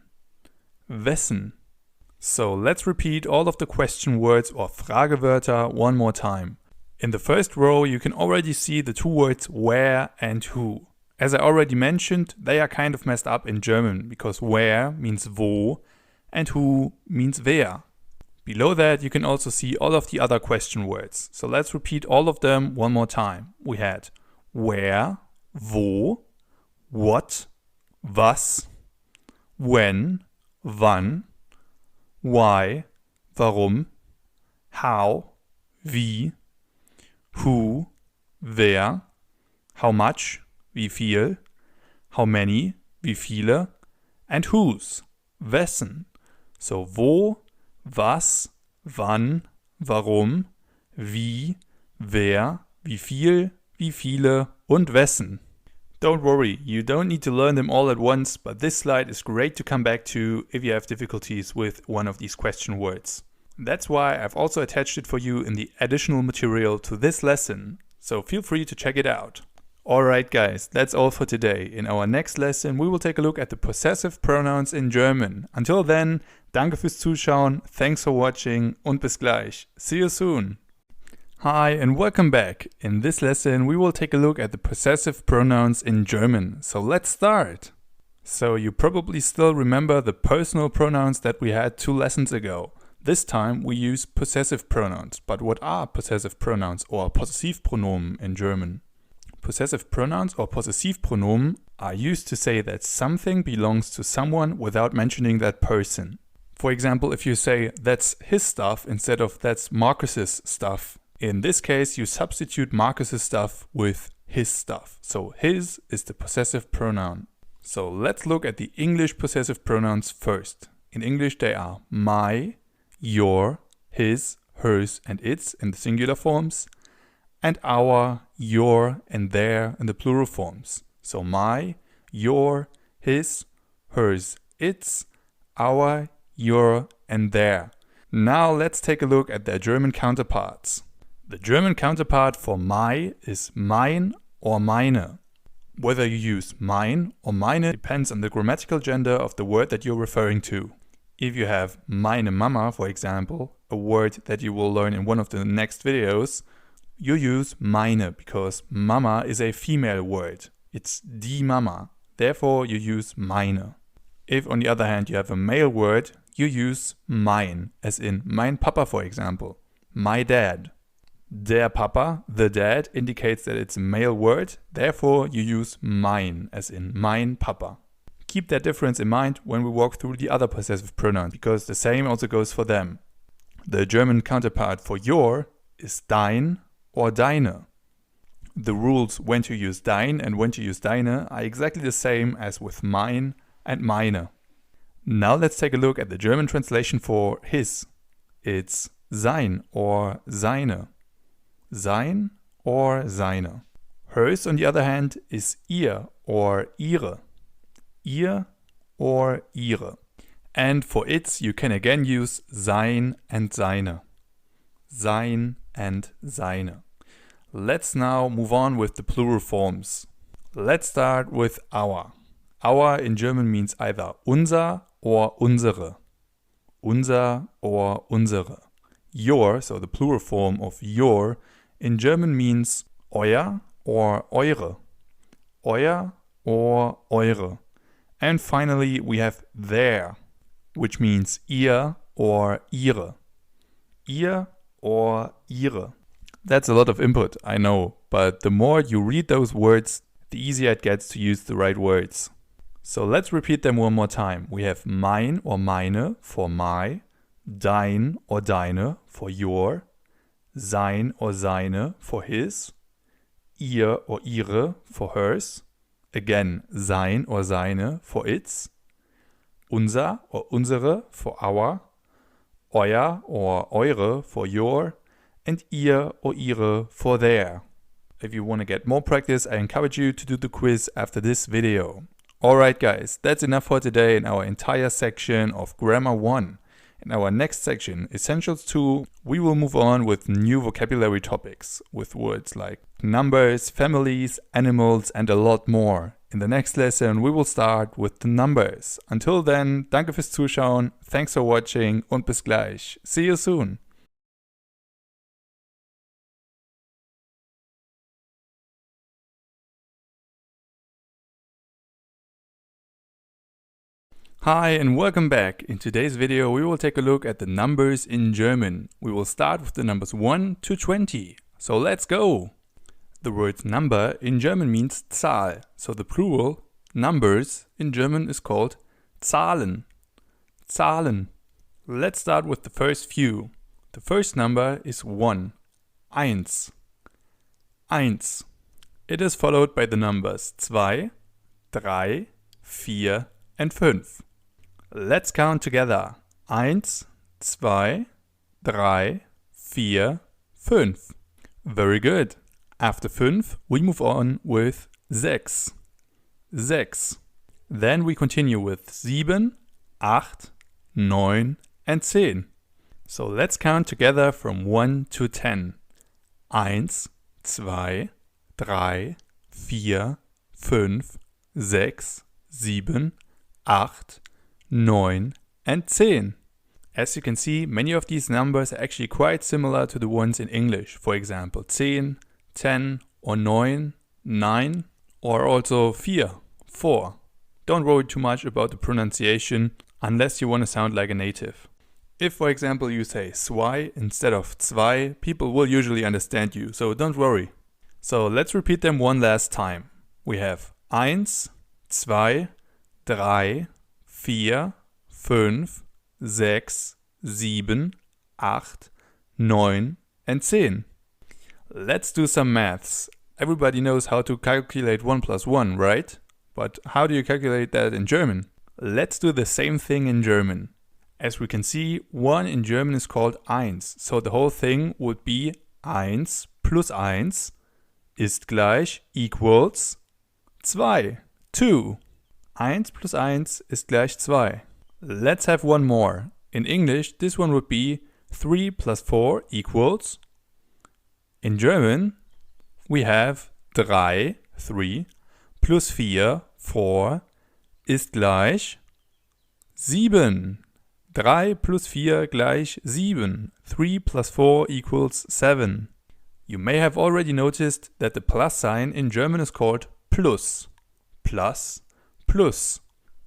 Speaker 1: Wessen. So let's repeat all of the question words or Fragewörter one more time. In the first row you can already see the two words where and who. As I already mentioned, they are kind of messed up in German because where means wo and who means wer. Below that you can also see all of the other question words. So let's repeat all of them one more time. We had where, wo, what, was, when, wann, why, warum, how, wie, who, wer, how much, wie viel, how many, wie viele, and whose, wessen. So wo, was, wann, warum, wie, wer, wie viel, wie viele und wessen. Don't worry, you don't need to learn them all at once, but this slide is great to come back to if you have difficulties with one of these question words. That's why I've also attached it for you in the additional material to this lesson, so feel free to check it out. Alright guys, that's all for today. In our next lesson we will take a look at the possessive pronouns in German. Until then, danke fürs Zuschauen, thanks for watching und bis gleich. See you soon! Hi and welcome back. In this lesson we will take a look at the possessive pronouns in German. So let's start! So you probably still remember the personal pronouns that we had 2 lessons ago. This time we use possessive pronouns. But what are possessive pronouns or Possessivpronomen in German? Possessive pronouns or Possessivpronomen are used to say that something belongs to someone without mentioning that person. For example, if you say that's his stuff instead of that's Marcus's stuff. In this case, you substitute Marcus's stuff with his stuff. So his is the possessive pronoun. So let's look at the English possessive pronouns first. In English they are my, your, his, hers and its in the singular forms, and our, your and their in the plural forms. So my, your, his, hers, its, our, your, and their. Now let's take a look at their German counterparts. The German counterpart for my is mein or meine. Whether you use mein or meine depends on the grammatical gender of the word that you're referring to. If you have meine Mama, for example, a word that you will learn in one of the next videos, you use meine because Mama is a female word. It's die Mama. Therefore, you use meine. If, on the other hand, you have a male word, you use mein, as in mein Papa, for example, my dad. Der Papa, the dad, indicates that it's a male word, therefore you use mein, as in mein Papa. Keep that difference in mind when we walk through the other possessive pronouns, because the same also goes for them. The German counterpart for your is dein or deine. The rules when to use dein and when to use deine are exactly the same as with mein and meine. Now let's take a look at the German translation for his. It's sein or seine. Sein or seine. Hers, on the other hand, is ihr or ihre. Ihr or ihre. And for its, you can again use sein and seine. Sein and seine. Let's now move on with the plural forms. Let's start with our. Our in German means either unser or unsere. Unser or unsere. Your, so the plural form of your, in German means euer or eure. Euer or eure. And finally we have their, which means ihr or ihre. Ihr or ihre. That's a lot of input, I know, but the more you read those words, the easier it gets to use the right words. So let's repeat them one more time. We have mein or meine for my, dein or deine for your, sein or seine for his, ihr or ihre for hers, again sein or seine for its, unser or unsere for our, euer or eure for your, and ihr or ihre for their. If you want to get more practice, I encourage you to do the quiz after this video. Alright guys, that's enough for today in our entire section of Grammar 1. In our next section, Essentials 2, we will move on with new vocabulary topics, with words like numbers, families, animals, and a lot more. In the next lesson, we will start with the numbers. Until then, danke fürs Zuschauen, thanks for watching und bis gleich. See you soon! Hi and welcome back. In today's video we will take a look at the numbers in German. We will start with the numbers 1 to 20. So let's go! The word number in German means Zahl. So the plural, numbers, in German is called Zahlen. Zahlen. Let's start with the first few. The first number is 1. Eins. Eins. It is followed by the numbers 2, 3, 4 and 5. Let's count together. 1, 2, 3, 4, 5. Very good. After 5, we move on with 6. 6. Then we continue with 7, 8, 9 and 10. So let's count together from 1 to 10. 1, 2, 3, 4, 5, 6, 7, 8, 9 and 10. As you can see, many of these numbers are actually quite similar to the ones in English. For example, 10, 10 or 9, 9 or also 4, 4. Don't worry too much about the pronunciation unless you want to sound like a native. If, for example, you say zwei instead of zwei, people will usually understand you, so don't worry. So let's repeat them one last time. We have 1, 2, 3, 4, 5, 6, 7, 8, 9 and 10. Let's do some maths. Everybody knows how to calculate 1 plus 1, right? But how do you calculate that in German? Let's do the same thing in German. As we can see, 1 in German is called eins. So the whole thing would be 1 plus 1 ist gleich equals 2. 2. 1 plus 1 ist gleich 2. Let's have one more. In English, this one would be 3 plus 4 equals. In German, we have 3, 3, plus 4, 4, ist gleich 7. 3 plus 4 gleich 7. 3 plus 4 equals 7. You may have already noticed that the plus sign in German is called plus. Plus, plus.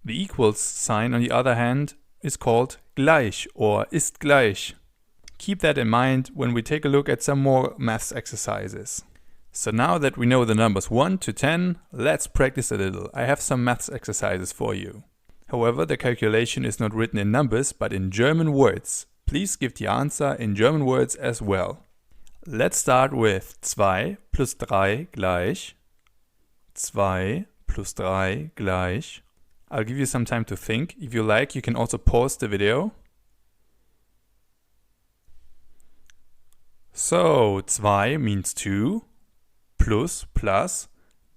Speaker 1: The equals sign, on the other hand, is called gleich or ist gleich. Keep that in mind when we take a look at some more maths exercises. So now that we know the numbers 1 to 10, let's practice a little. I have some maths exercises for you. However, the calculation is not written in numbers, but in German words. Please give the answer in German words as well. Let's start with 2 plus 3 gleich. 2 plus 3 gleich. I'll give you some time to think. If you like, you can also pause the video. So, 2 means 2, plus,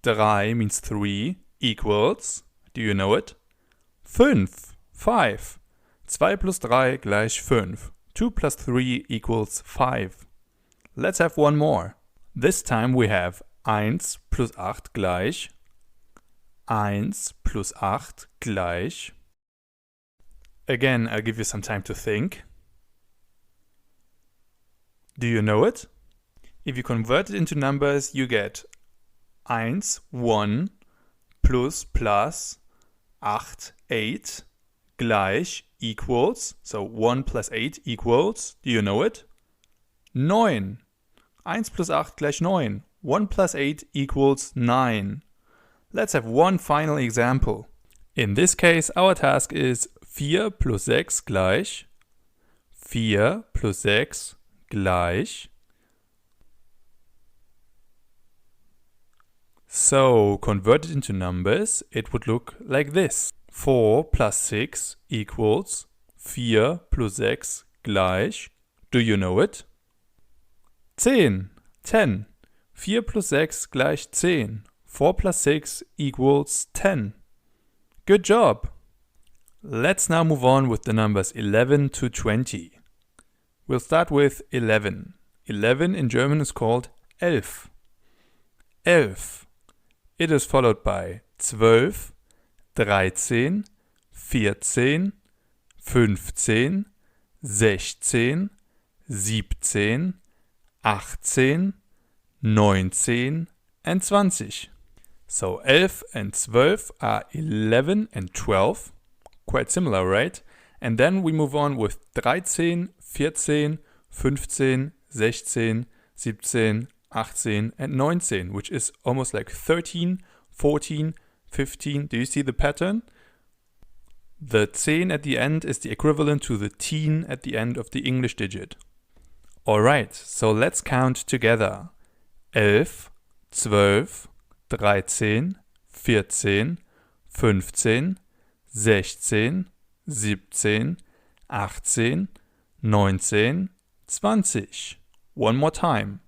Speaker 1: 3 means 3, equals, do you know it? 5, 5. 2 plus 3 gleich 5. 2 plus 3 equals 5. Let's have one more. This time we have 1 plus 8 gleich 1 plus 8 gleich. Again, I'll give you some time to think. Do you know it? If you convert it into numbers, you get 1, 1 plus 8, 8 gleich equals, so 1 plus 8 equals, do you know it? 9. 1 plus 8 gleich 9. 1 plus 8 equals 9. Let's have one final example. In this case, our task is 4 plus 6 gleich 4 plus 6 gleich. So, converted into numbers, it would look like this. 4 plus 6 equals 4 plus 6 gleich. Do you know it? 10. 10. 4 plus 6 gleich 10. 4 plus 6 equals 10. Good job! Let's now move on with the numbers 11 to 20. We'll start with 11. 11 in German is called 11. 11. It is followed by 12, 13, 14, 15, 16, 17, 18, 19 and 20. So 11 and 12 are 11 and 12. Quite similar, right? And then we move on with 13, 14, 15, 16, 17, 18 and 19, which is almost like 13, 14, 15. Do you see the pattern? The 10 at the end is the equivalent to the teen at the end of the English digit. Alright, so let's count together. 11, 12, 13, 14, 15, 16, 17, 18, 19, 20. One more time.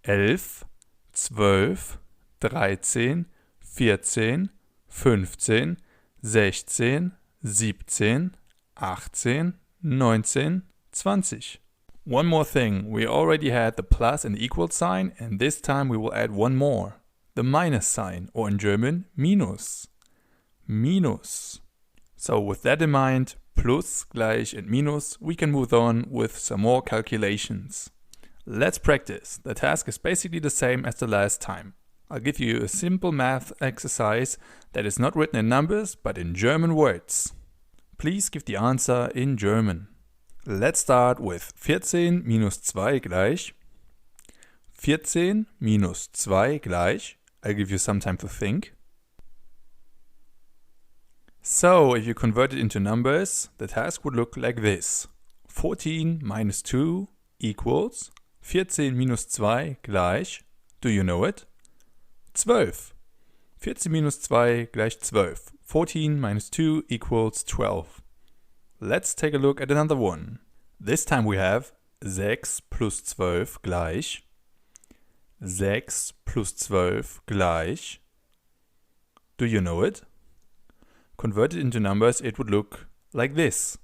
Speaker 1: 11, 12, 13, 14, 15, 16, 17, 18, 19, 20. One more thing, we already had the plus and the equal sign, and this time we will add one more. The minus sign, or in German, minus. Minus. So with that in mind, plus, gleich and minus, we can move on with some more calculations. Let's practice. The task is basically the same as the last time. I'll give you a simple math exercise that is not written in numbers, but in German words. Please give the answer in German. Let's start with 14 minus 2 gleich. 14 minus 2 gleich. I'll give you some time to think. So, if you convert it into numbers, the task would look like this. 14 minus 2 equals 14 minus 2 gleich, do you know it? 12. 14 minus 2 gleich 12. 14 minus 2 equals 12. Let's take a look at another one. This time we have 6 plus 12 gleich. 6 plus 12 gleich. Do Do you know it? Converted into numbers, it would look like this.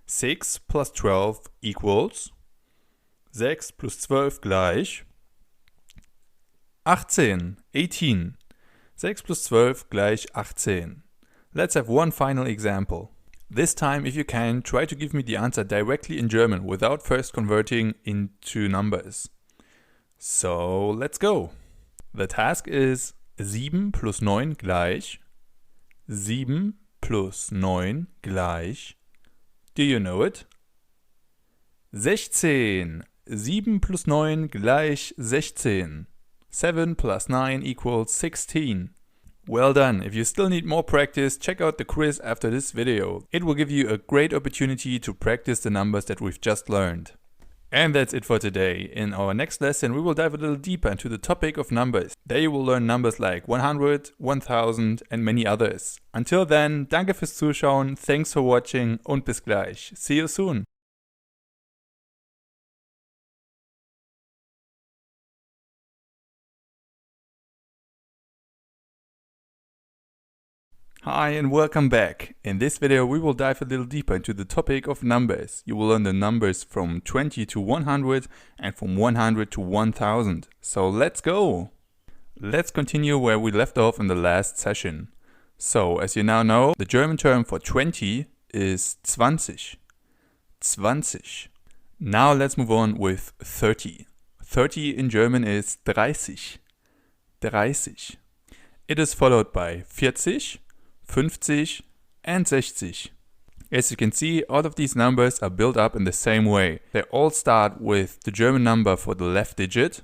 Speaker 1: 6 plus 12 equals 6 plus 12 gleich 18. 18. 6 plus 12 gleich 18. Let's have one final example. This time, if you can, try to give me the answer directly in German without first converting into numbers. So, let's go. The task is 7 plus 9 gleich 7 plus 9 gleich. Do you know it? 16. 7 plus 9 gleich 16. 7 plus 9 equals 16. Well done. If you still need more practice, check out the quiz after this video. It will give you a great opportunity to practice the numbers that we've just learned. And that's it for today. In our next lesson, we will dive a little deeper into the topic of numbers. There you will learn numbers like 100, 1000 and many others. Until then, danke fürs Zuschauen, thanks for watching und bis gleich. See you soon. Hi and welcome back. In this video we will dive a little deeper into the topic of numbers. You will learn the numbers from 20 to 100 and from 100 to 1000. So let's go! Let's continue where we left off in the last session. So as you now know, the German term for 20 is 20. 20. Now let's move on with 30. 30 in German is 30. 30. It is followed by 40, 50 and 60. As you can see, all of these numbers are built up in the same way. They all start with the German number for the left digit.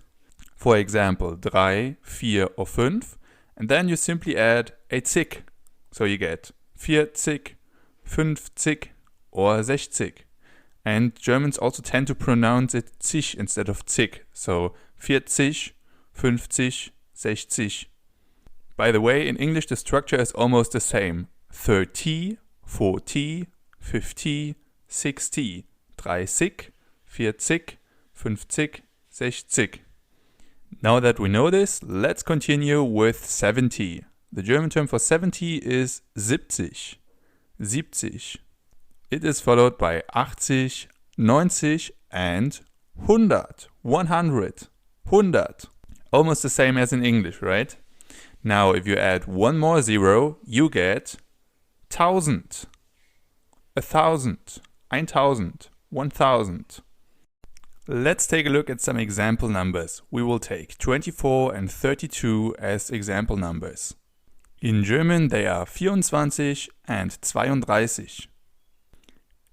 Speaker 1: For example, 3, 4 or 5. And then you simply add a zig. So you get 40, 50 or 60. And Germans also tend to pronounce it zig instead of zig. So 40, 50, 60. By the way, in English the structure is almost the same. 30, 40, 50, 60, 30, 40, 50, 60. Now that we know this, let's continue with 70. The German term for 70 is 70. 70. It is followed by 80, 90 and 100. 100. 100. Almost the same as in English, right? Now, if you add one more zero, you get 1000, 1000, 1000, 1000. Let's take a look at some example numbers. We will take 24 and 32 as example numbers. In German, they are 24 and 32.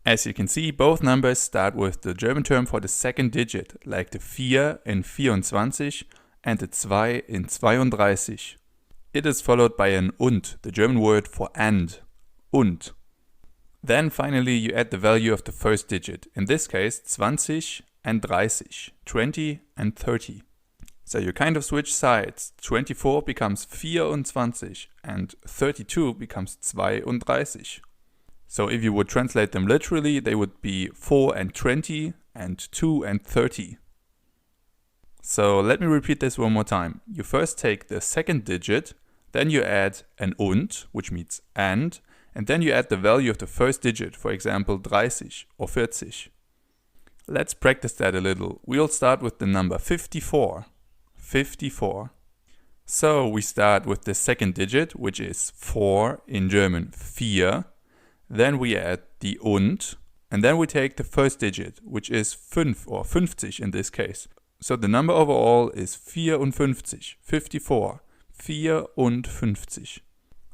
Speaker 1: As you can see, both numbers start with the German term for the second digit, like the 4 in 24 and the 2 in 32. It is followed by an und, the German word for and, und. Then finally you add the value of the first digit, in this case 20 and 30, 20 and 30. So you kind of switch sides, 24 becomes 24 and 32 becomes 32. So if you would translate them literally, they would be 4 and 20 and 2 and 30. So let me repeat this one more time. You first take the second digit, then you add an und, which means and then you add the value of the first digit, for example 30 or 40. Let's practice that a little. We'll start with the number 54. 54. So we start with the second digit, which is 4 in German, 4. Then we add the und then we take the first digit, which is 5 or 50 in this case. So the number overall is 54, 54. 54.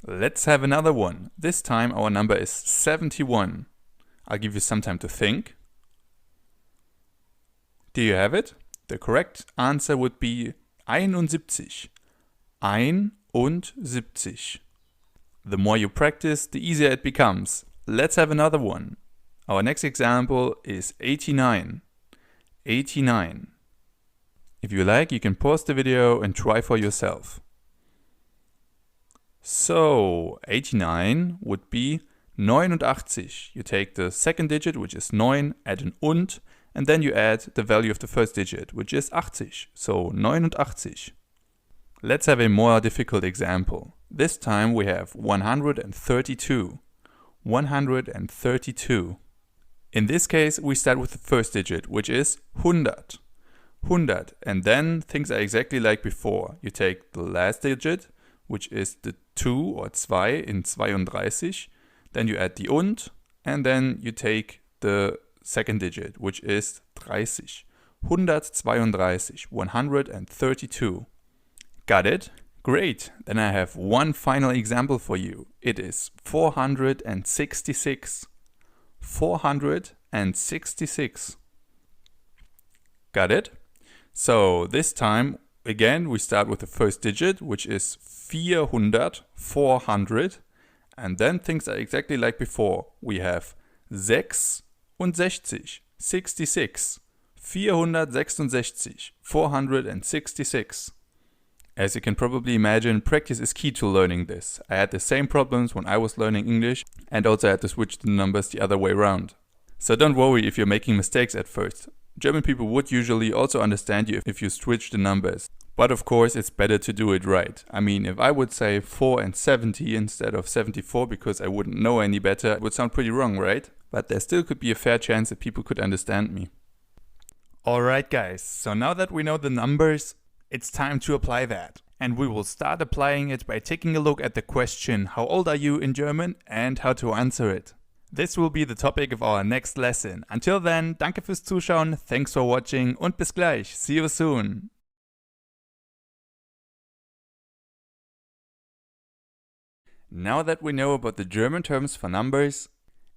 Speaker 1: Let's have another one. This time our number is 71. I'll give you some time to think. Do you have it? The correct answer would be 71. 71. The more you practice, the easier it becomes. Let's have another one. Our next example is 89. 89. If you like, you can pause the video and try for yourself. So 89 would be 89. You take the second digit, which is 9, add an und then you add the value of the first digit, which is 80. So 89. Let's have a more difficult example. This time we have 132. 132. In this case, we start with the first digit, which is 100. 100. And then things are exactly like before. You take the last digit, which is the 2 or 2 in 32. Then you add the and then you take the second digit, which is 30. 132. 132. Got it? Great. Then I have one final example for you. It is 466. 466. Got it? So this time, again, we start with the first digit, which is 400, 400. And then things are exactly like before. We have 6 und 60, 66. 466, 466. As you can probably imagine, practice is key to learning this. I had the same problems when I was learning English and also had to switch the numbers the other way around. So don't worry if you're making mistakes at first. German people would usually also understand you if you switch the numbers. But of course it's better to do it right. I mean, if I would say 4 and 70 instead of 74 because I wouldn't know any better, it would sound pretty wrong, right? But there still could be a fair chance that people could understand me. Alright guys, so now that we know the numbers, it's time to apply that. And we will start applying it by taking a look at the question, how old are you in German, and how to answer it. This will be the topic of our next lesson. Until then, danke fürs Zuschauen, thanks for watching und bis gleich. See you soon. Now that we know about the German terms for numbers,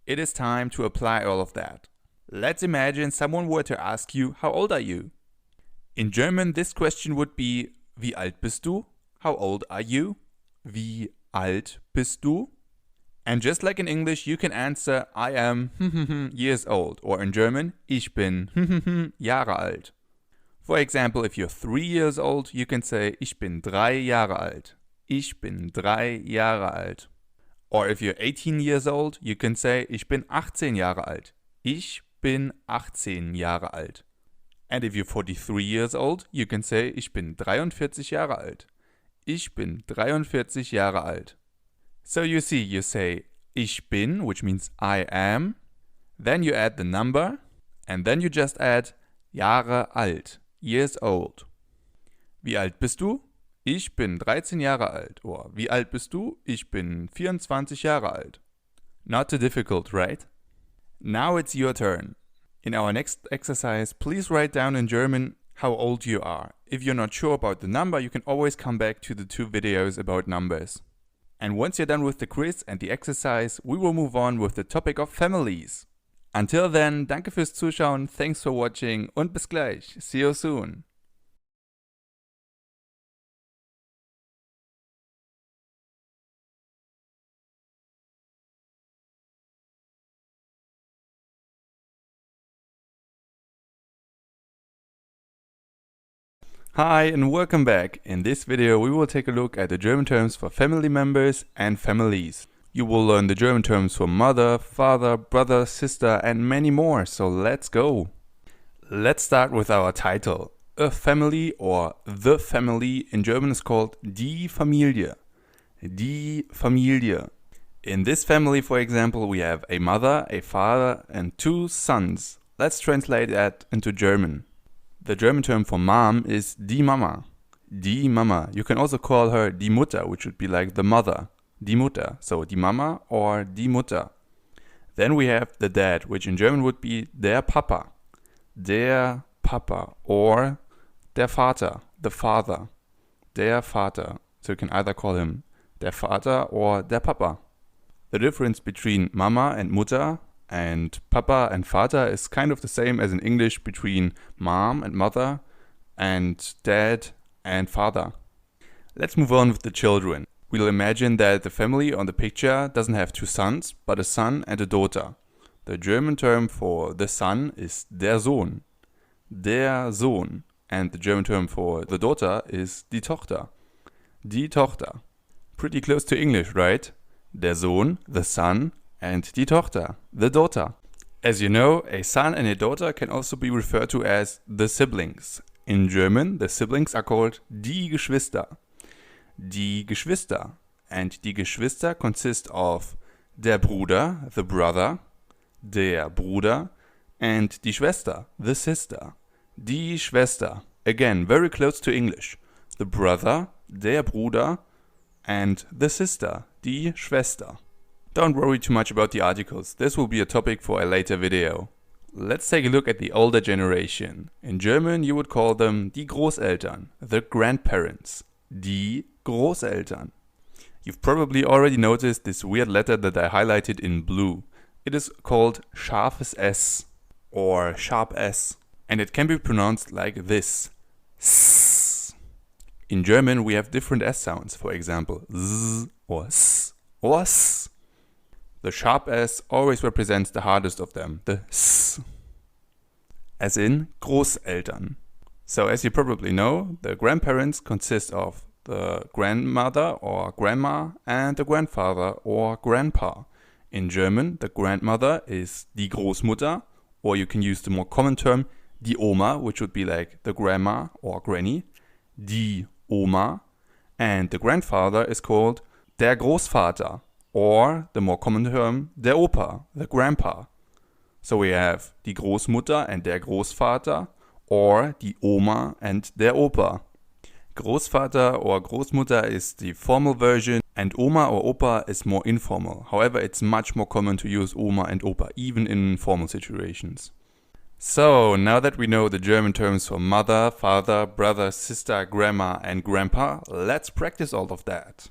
Speaker 1: it is time to apply all of that. Let's imagine someone were to ask you, how old are you? In German, this question would be, wie alt bist du? How old are you? Wie alt bist du? And just like in English, you can answer, I am years old. Or in German, ich bin Jahre alt. For example, if you're 3 years old, you can say, ich bin 3 Jahre alt. Ich bin 3 Jahre alt. Or if you're 18 years old, you can say, ich bin 18 Jahre alt. Ich bin 18 Jahre alt. And if you're 43 years old, you can say, ich bin 43 Jahre alt. Ich bin 43 Jahre alt. So you see, you say, ich bin, which means I am. Then you add the number. And then you just add Jahre alt, years old. Wie alt bist du? Ich bin 13 Jahre alt. Or wie alt bist du? Ich bin 24 Jahre alt. Not too difficult, right? Now it's your turn. In our next exercise, please write down in German how old you are. If you're not sure about the number, you can always come back to the 2 videos about numbers. And once you're done with the quiz and the exercise, we will move on with the topic of families. Until then, danke fürs Zuschauen, thanks for watching und bis gleich. See you soon. Hi and welcome back. In this video we will take a look at the German terms for family members and families. You will learn the German terms for mother, father, brother, sister and many more, so let's go. Let's start with our title. A family or the family in German is called die Familie. Die Familie. In this family, for example, we have a mother, a father and 2 sons. Let's translate that into German. The German term for mom is die Mama. Die Mama. You can also call her die Mutter, which would be like the mother. Die Mutter. So die Mama or die Mutter. Then we have the dad, which in German would be der Papa. Der Papa. Or der Vater. The father. Der Vater. So you can either call him der Vater or der Papa. The difference between Mama and Mutter and Papa and Vater is kind of the same as in English between mom and mother and dad and father. Let's move on with the children. We'll imagine that the family on the picture doesn't have 2 sons, but a son and a daughter. The German term for the son is der Sohn. Der Sohn. And the German term for the daughter is die Tochter. Die Tochter. Pretty close to English, right? Der Sohn, the son, and die Tochter, the daughter. As you know, a son and a daughter can also be referred to as the siblings. In German, the siblings are called die Geschwister. Die Geschwister. and die Geschwister consist of der Bruder, the brother, der Bruder, and die Schwester, the sister, die Schwester. Again, very close to English. The brother, der Bruder, and the sister, die Schwester. Don't worry too much about the articles, this will be a topic for a later video. Let's take a look at the older generation. In German you would call them die Großeltern, the grandparents. Die Großeltern. You've probably already noticed this weird letter that I highlighted in blue. It is called scharfes S or sharp S, and it can be pronounced like this. S. In German we have different S sounds, for example Z or S or S. The sharp S always represents the hardest of them, the S. As in Großeltern. So as you probably know, the grandparents consist of the grandmother or grandma and the grandfather or grandpa. In German, the grandmother is die Großmutter, or you can use the more common term die Oma, which would be like the grandma or granny, die Oma, and the grandfather is called der Großvater, or the more common term der Opa, the grandpa. So we have die Großmutter and der Großvater, or die Oma and der Opa. Großvater or Großmutter is the formal version and Oma or Opa is more informal. However, it's much more common to use Oma and Opa, even in formal situations. So, now that we know the German terms for mother, father, brother, sister, grandma and grandpa, let's practice all of that.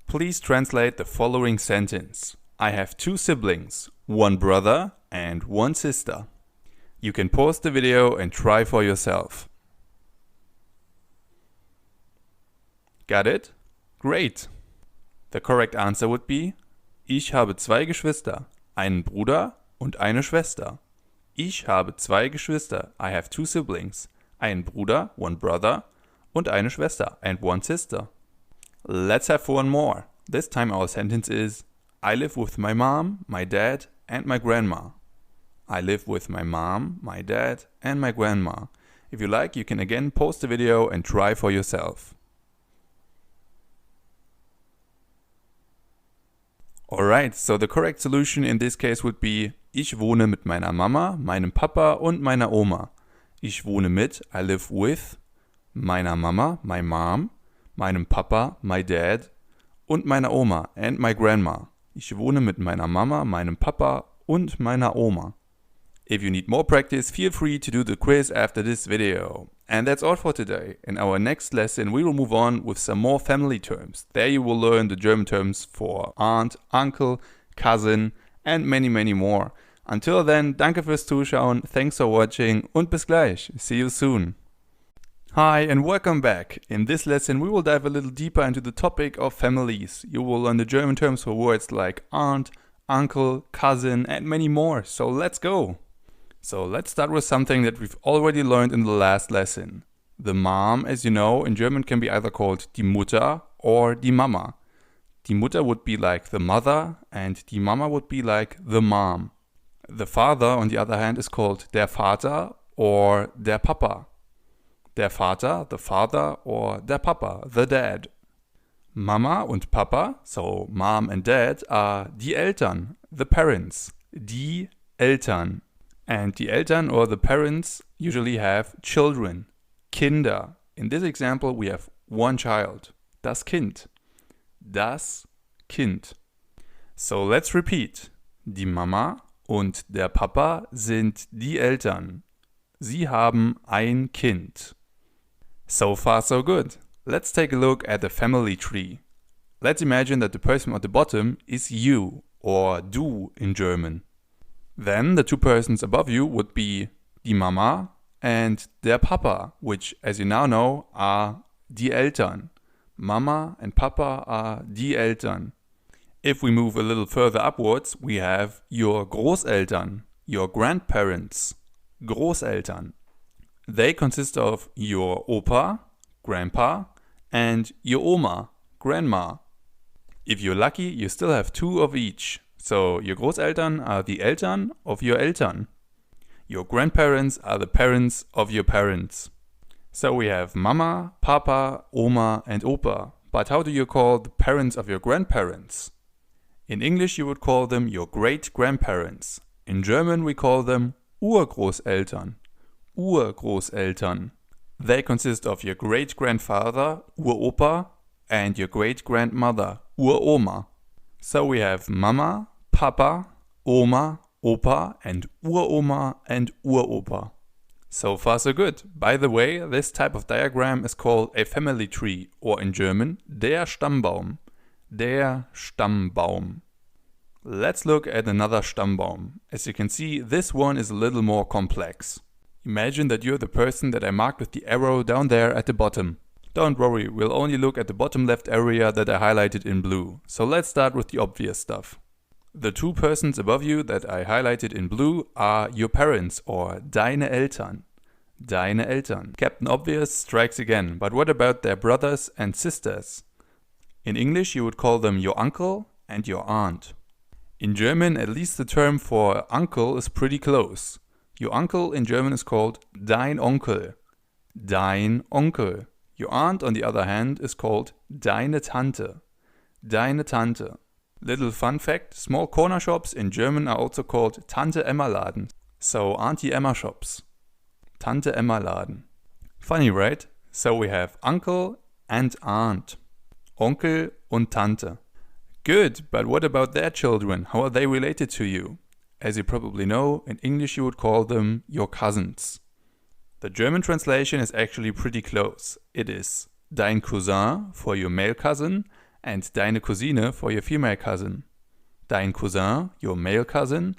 Speaker 1: Please translate the following sentence. I have 2 siblings, 1 brother and 1 sister. You can pause the video and try for yourself. Got it? Great! The correct answer would be Ich habe 2 Geschwister, einen Bruder und eine Schwester. Ich habe 2 Geschwister, I have 2 siblings, einen Bruder, 1 brother, und eine Schwester, and 1 sister. Let's have one more. This time our sentence is I live with my mom, my dad, and my grandma. I live with my mom, my dad, and my grandma. If you like, you can again pause the video and try for yourself. Alright, so the correct solution in this case would be Ich wohne mit meiner Mama, meinem Papa und meiner Oma. Ich wohne mit, I live with, meiner Mama, my mom, meinem Papa, my dad und meiner Oma, and my grandma. Ich wohne mit meiner Mama, meinem Papa und meiner Oma. If you need more practice, feel free to do the quiz after this video. And that's all for today. In our next lesson, we will move on with some more family terms. There you will learn the German terms for aunt, uncle, cousin, and many, many more. Until then, danke fürs Zuschauen, thanks for watching und bis gleich. See you soon. Hi and welcome back. In this lesson, we will dive a little deeper into the topic of families. You will learn the German terms for words like aunt, uncle, cousin, and many more. So let's go. So let's start with something that we've already learned in the last lesson. The mom, as you know, in German can be either called die Mutter or die Mama. Die Mutter would be like the mother and die Mama would be like the mom. The father, on the other hand, is called der Vater or der Papa. Der Vater, the father, or der Papa, the dad. Mama und Papa, so mom and dad, are die Eltern, the parents, die Eltern. And the Eltern or the parents usually have children, Kinder. In this example, we have 1 child, das Kind. Das Kind. So let's repeat. Die Mama und der Papa sind die Eltern. Sie haben ein Kind. So far so good. Let's take a look at the family tree. Let's imagine that the person at the bottom is you, or du in German. Then the 2 persons above you would be die Mama and der Papa, which, as you now know, are die Eltern. Mama and Papa are die Eltern. If we move a little further upwards, we have your Großeltern, your grandparents, Großeltern. They consist of your Opa, Grandpa, and your Oma, Grandma. If you're lucky, you still have 2 of each. So your Großeltern are the Eltern of your Eltern. Your grandparents are the parents of your parents. So we have Mama, Papa, Oma and Opa. But how do you call the parents of your grandparents? In English you would call them your great-grandparents. In German we call them Urgroßeltern. Urgroßeltern. They consist of your great-grandfather, Uropa, and your great-grandmother, Uroma. So we have Mama, Papa, Oma, Opa, and Uroma and Uropa. So far so good. By the way, this type of diagram is called a family tree, or in German, der Stammbaum. Der Stammbaum. Let's look at another Stammbaum. As you can see, this one is a little more complex. Imagine that you're the person that I marked with the arrow down there at the bottom. Don't worry, we'll only look at the bottom left area that I highlighted in blue. So let's start with the obvious stuff. The two persons above you that I highlighted in blue are your parents, or deine Eltern. Deine Eltern. Captain Obvious strikes again, but what about their brothers and sisters? In English you would call them your uncle and your aunt. In German, at least the term for uncle is pretty close. Your uncle in German is called dein Onkel. Dein Onkel. Your aunt, on the other hand, is called deine Tante. Deine Tante. Little fun fact, small corner shops in German are also called Tante Emma Laden. So Auntie Emma shops. Tante Emma Laden. Funny, right? So we have uncle and aunt. Onkel und Tante. Good, but what about their children? How are they related to you? As you probably know, in English you would call them your cousins. The German translation is actually pretty close. It is dein Cousin for your male cousin and deine Cousine for your female cousin. Dein Cousin, your male cousin,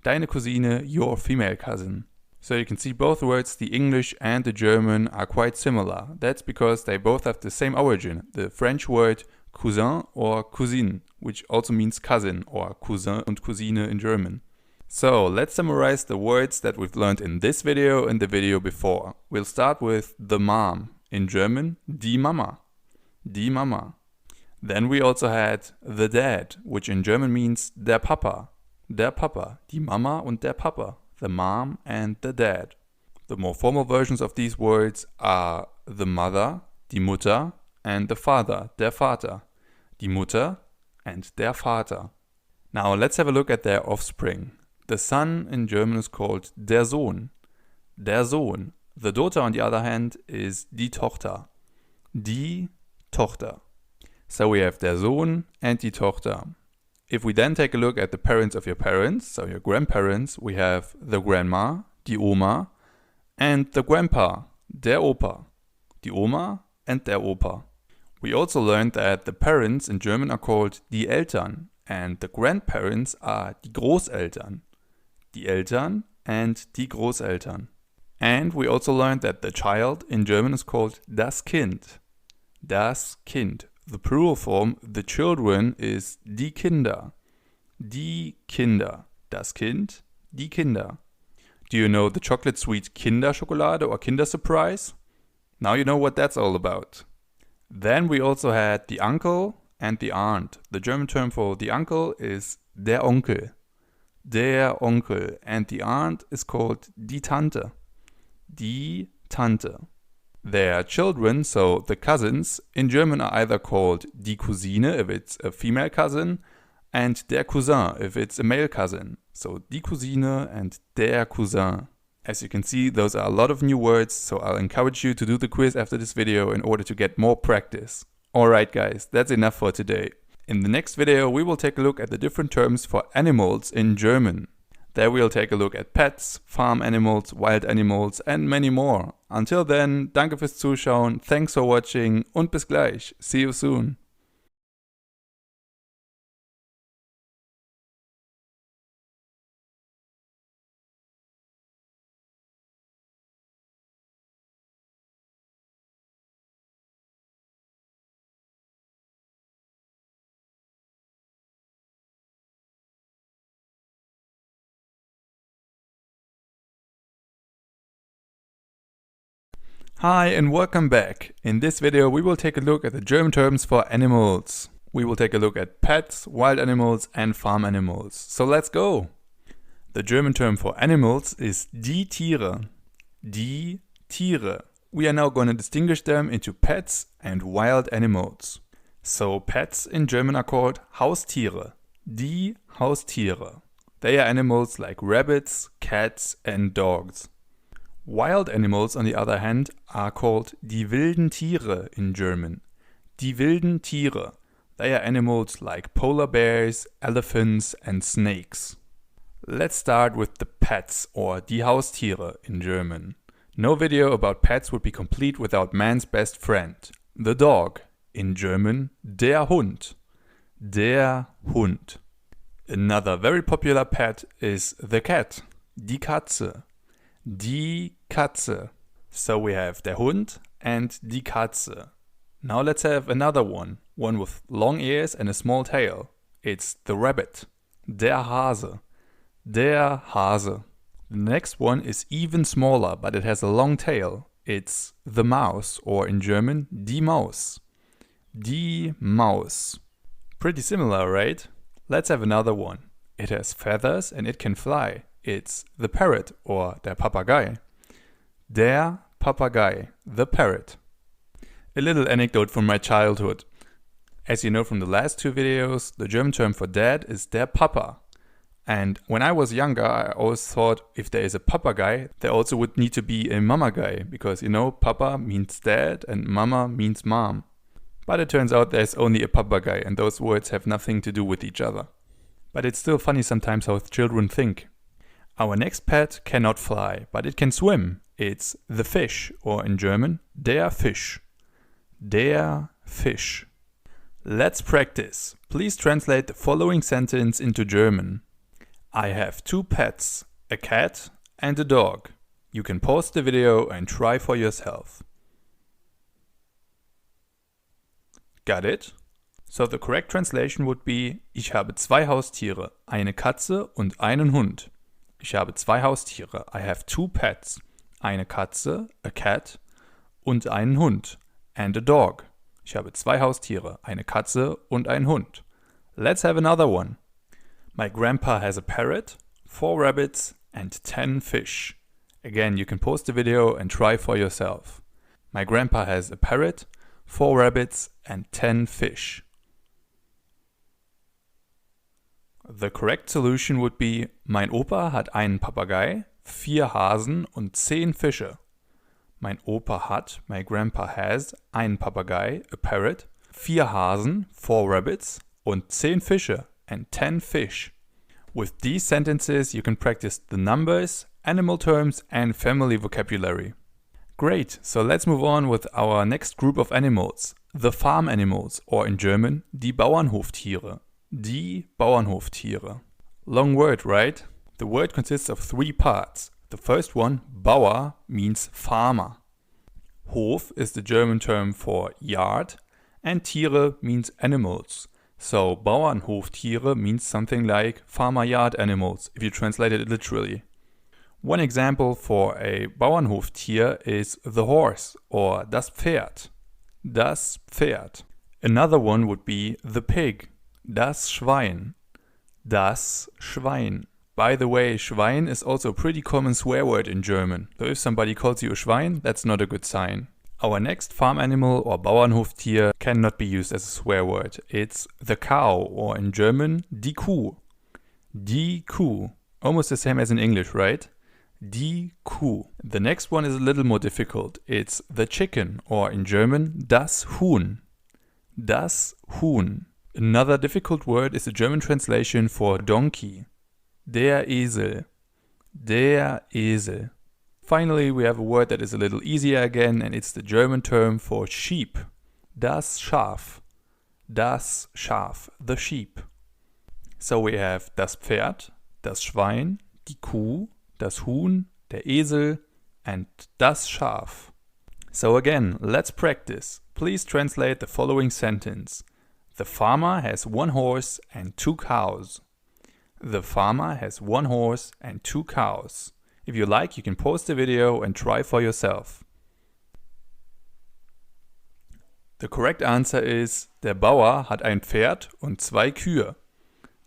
Speaker 1: deine Cousine, your female cousin. So you can see both words, the English and the German, are quite similar. That's because they both have the same origin, the French word cousin or cousine, which also means cousin, or cousin und Cousine in German. So let's summarize the words that we've learned in this video and the video before. We'll start with the mom. In German, die Mama. Die Mama. Then we also had the dad, which in German means der Papa. Der Papa. Die Mama und der Papa. The mom and the dad. The more formal versions of these words are the mother, die Mutter, and the father, der Vater. Die Mutter and der Vater. Now let's have a look at their offspring. The son in German is called der Sohn. Der Sohn. The daughter, on the other hand, is die Tochter. Die Tochter. So we have der Sohn and die Tochter. If we then take a look at the parents of your parents, so your grandparents, we have the grandma, die Oma, and the grandpa, der Opa. Die Oma and der Opa. We also learned that the parents in German are called die Eltern and the grandparents are die Großeltern. Die Eltern and die Großeltern. And we also learned that the child in German is called das Kind. Das Kind. The plural form, the children, is die Kinder. Die Kinder. Das Kind, die Kinder. Do you know the chocolate sweet Kinderschokolade or Kinder Surprise? Now you know what that's all about. Then we also had the uncle and the aunt. The German term for the uncle is der Onkel. Der Onkel. And the aunt is called die Tante. Die Tante. Their children, so the cousins, in German are either called die Cousine if it's a female cousin and der Cousin if it's a male cousin. So die Cousine and der Cousin. As you can see, those are a lot of new words, so I'll encourage you to do the quiz after this video in order to get more practice. Alright guys, that's enough for today. In the next video we will take a look at the different terms for animals in German. There we'll take a look at pets, farm animals, wild animals and many more. Until then, danke fürs Zuschauen, thanks for watching und bis gleich. See you soon. Hi and welcome back. In this video we will take a look at the German terms for animals. We will take a look at pets, wild animals and farm animals. So let's go! The German term for animals is die Tiere. Die Tiere. We are now going to distinguish them into pets and wild animals. So pets in German are called Haustiere. Die Haustiere. They are animals like rabbits, cats and dogs. Wild animals, on the other hand, are called die wilden Tiere in German. Die wilden Tiere. They are animals like polar bears, elephants and snakes. Let's start with the pets, or die Haustiere in German. No video about pets would be complete without man's best friend, the dog. In German, der Hund. Der Hund. Another very popular pet is the cat. Die Katze. Die Katze. So we have der Hund and die Katze. Now let's have another one with long ears and a small tail. It's the rabbit. Der Hase. Der Hase. The next one is even smaller, but it has a long tail. It's the mouse, or in German, die Maus. Die Maus. Pretty similar, right? Let's have another one. It has feathers and it can fly. It's the parrot, or der Papagei. Der Papagei, the parrot. A little anecdote from my childhood. As you know from the last two videos, the German term for dad is der Papa. And when I was younger, I always thought if there is a papa guy, there also would need to be a mama guy. Because, you know, papa means dad and mama means mom. But it turns out there's only a papa guy and those words have nothing to do with each other. But it's still funny sometimes how children think. Our next pet cannot fly, but it can swim. It's the fish, or in German, der Fisch. Der Fisch. Let's practice. Please translate the following sentence into German. I have two pets, a cat and a dog. You can pause the video and try for yourself. Got it? So the correct translation would be: Ich habe zwei Haustiere, eine Katze und einen Hund. Ich habe zwei Haustiere. I have two pets, eine Katze, a cat, und einen Hund, and a dog. Ich habe zwei Haustiere, eine Katze und einen Hund. Let's have another one. My grandpa has a parrot, 4 rabbits, and 10 fish. Again, you can pause the video and try for yourself. My grandpa has a parrot, 4 rabbits, and 10 fish. The correct solution would be: Mein Opa hat einen Papagei, 4 Hasen und 10 Fische. Mein Opa hat, my grandpa has, einen Papagei, a parrot, 4 Hasen, 4 rabbits und 10 Fische, and 10 fish. With these sentences you can practice the numbers, animal terms and family vocabulary. Great, so let's move on with our next group of animals, the farm animals, or in German, die Bauernhoftiere. Die Bauernhoftiere. Long word, right? The word consists of 3 parts. The first one, Bauer, means farmer. Hof is the German term for yard, and Tiere means animals. So Bauernhoftiere means something like farmer yard animals, if you translate it literally. One example for a Bauernhoftier is the horse, or das Pferd. Das Pferd. Another one would be the pig. Das Schwein. Das Schwein. By the way, Schwein is also a pretty common swear word in German. So if somebody calls you a Schwein, that's not a good sign. Our next farm animal or Bauernhoftier cannot be used as a swear word. It's the cow, or in German, die Kuh. Die Kuh. Almost the same as in English, right? Die Kuh. The next one is a little more difficult. It's the chicken, or in German, das Huhn. Das Huhn. Another difficult word is the German translation for donkey. Der Esel. Der Esel. Finally, we have a word that is a little easier again, and it's the German term for sheep. Das Schaf. Das Schaf. The sheep. So we have das Pferd, das Schwein, die Kuh, das Huhn, der Esel, and das Schaf. So again, let's practice. Please translate the following sentence. The farmer has 1 horse and 2 cows. The farmer has 1 horse and 2 cows. If you like, you can pause the video and try for yourself. The correct answer is: Der Bauer hat ein Pferd und 2 Kühe.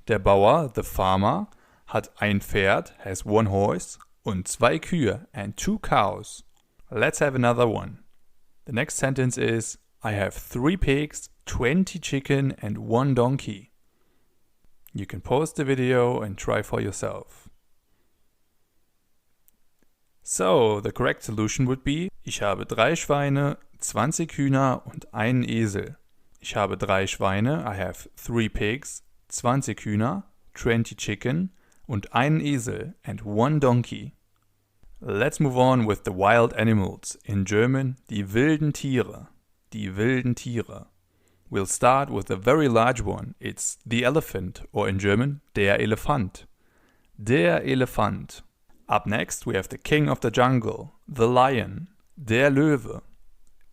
Speaker 1: Der Bauer, the farmer, hat ein Pferd, has 1 horse, und 2 Kühe, and 2 cows. Let's have another one. The next sentence is: I have 3 pigs 20 chicken and 1 donkey. You can pause the video and try for yourself. So, the correct solution would be: Ich habe 3 Schweine, 20 Hühner und einen Esel. Ich habe 3 Schweine, I have 3 pigs, 20 Hühner, 20 chicken und einen Esel and 1 donkey. Let's move on with the wild animals. In German, die wilden Tiere. Die wilden Tiere. We'll start with a very large one. It's the elephant, or in German, der Elefant. Der Elefant. Up next, we have the king of the jungle, the lion, der Löwe.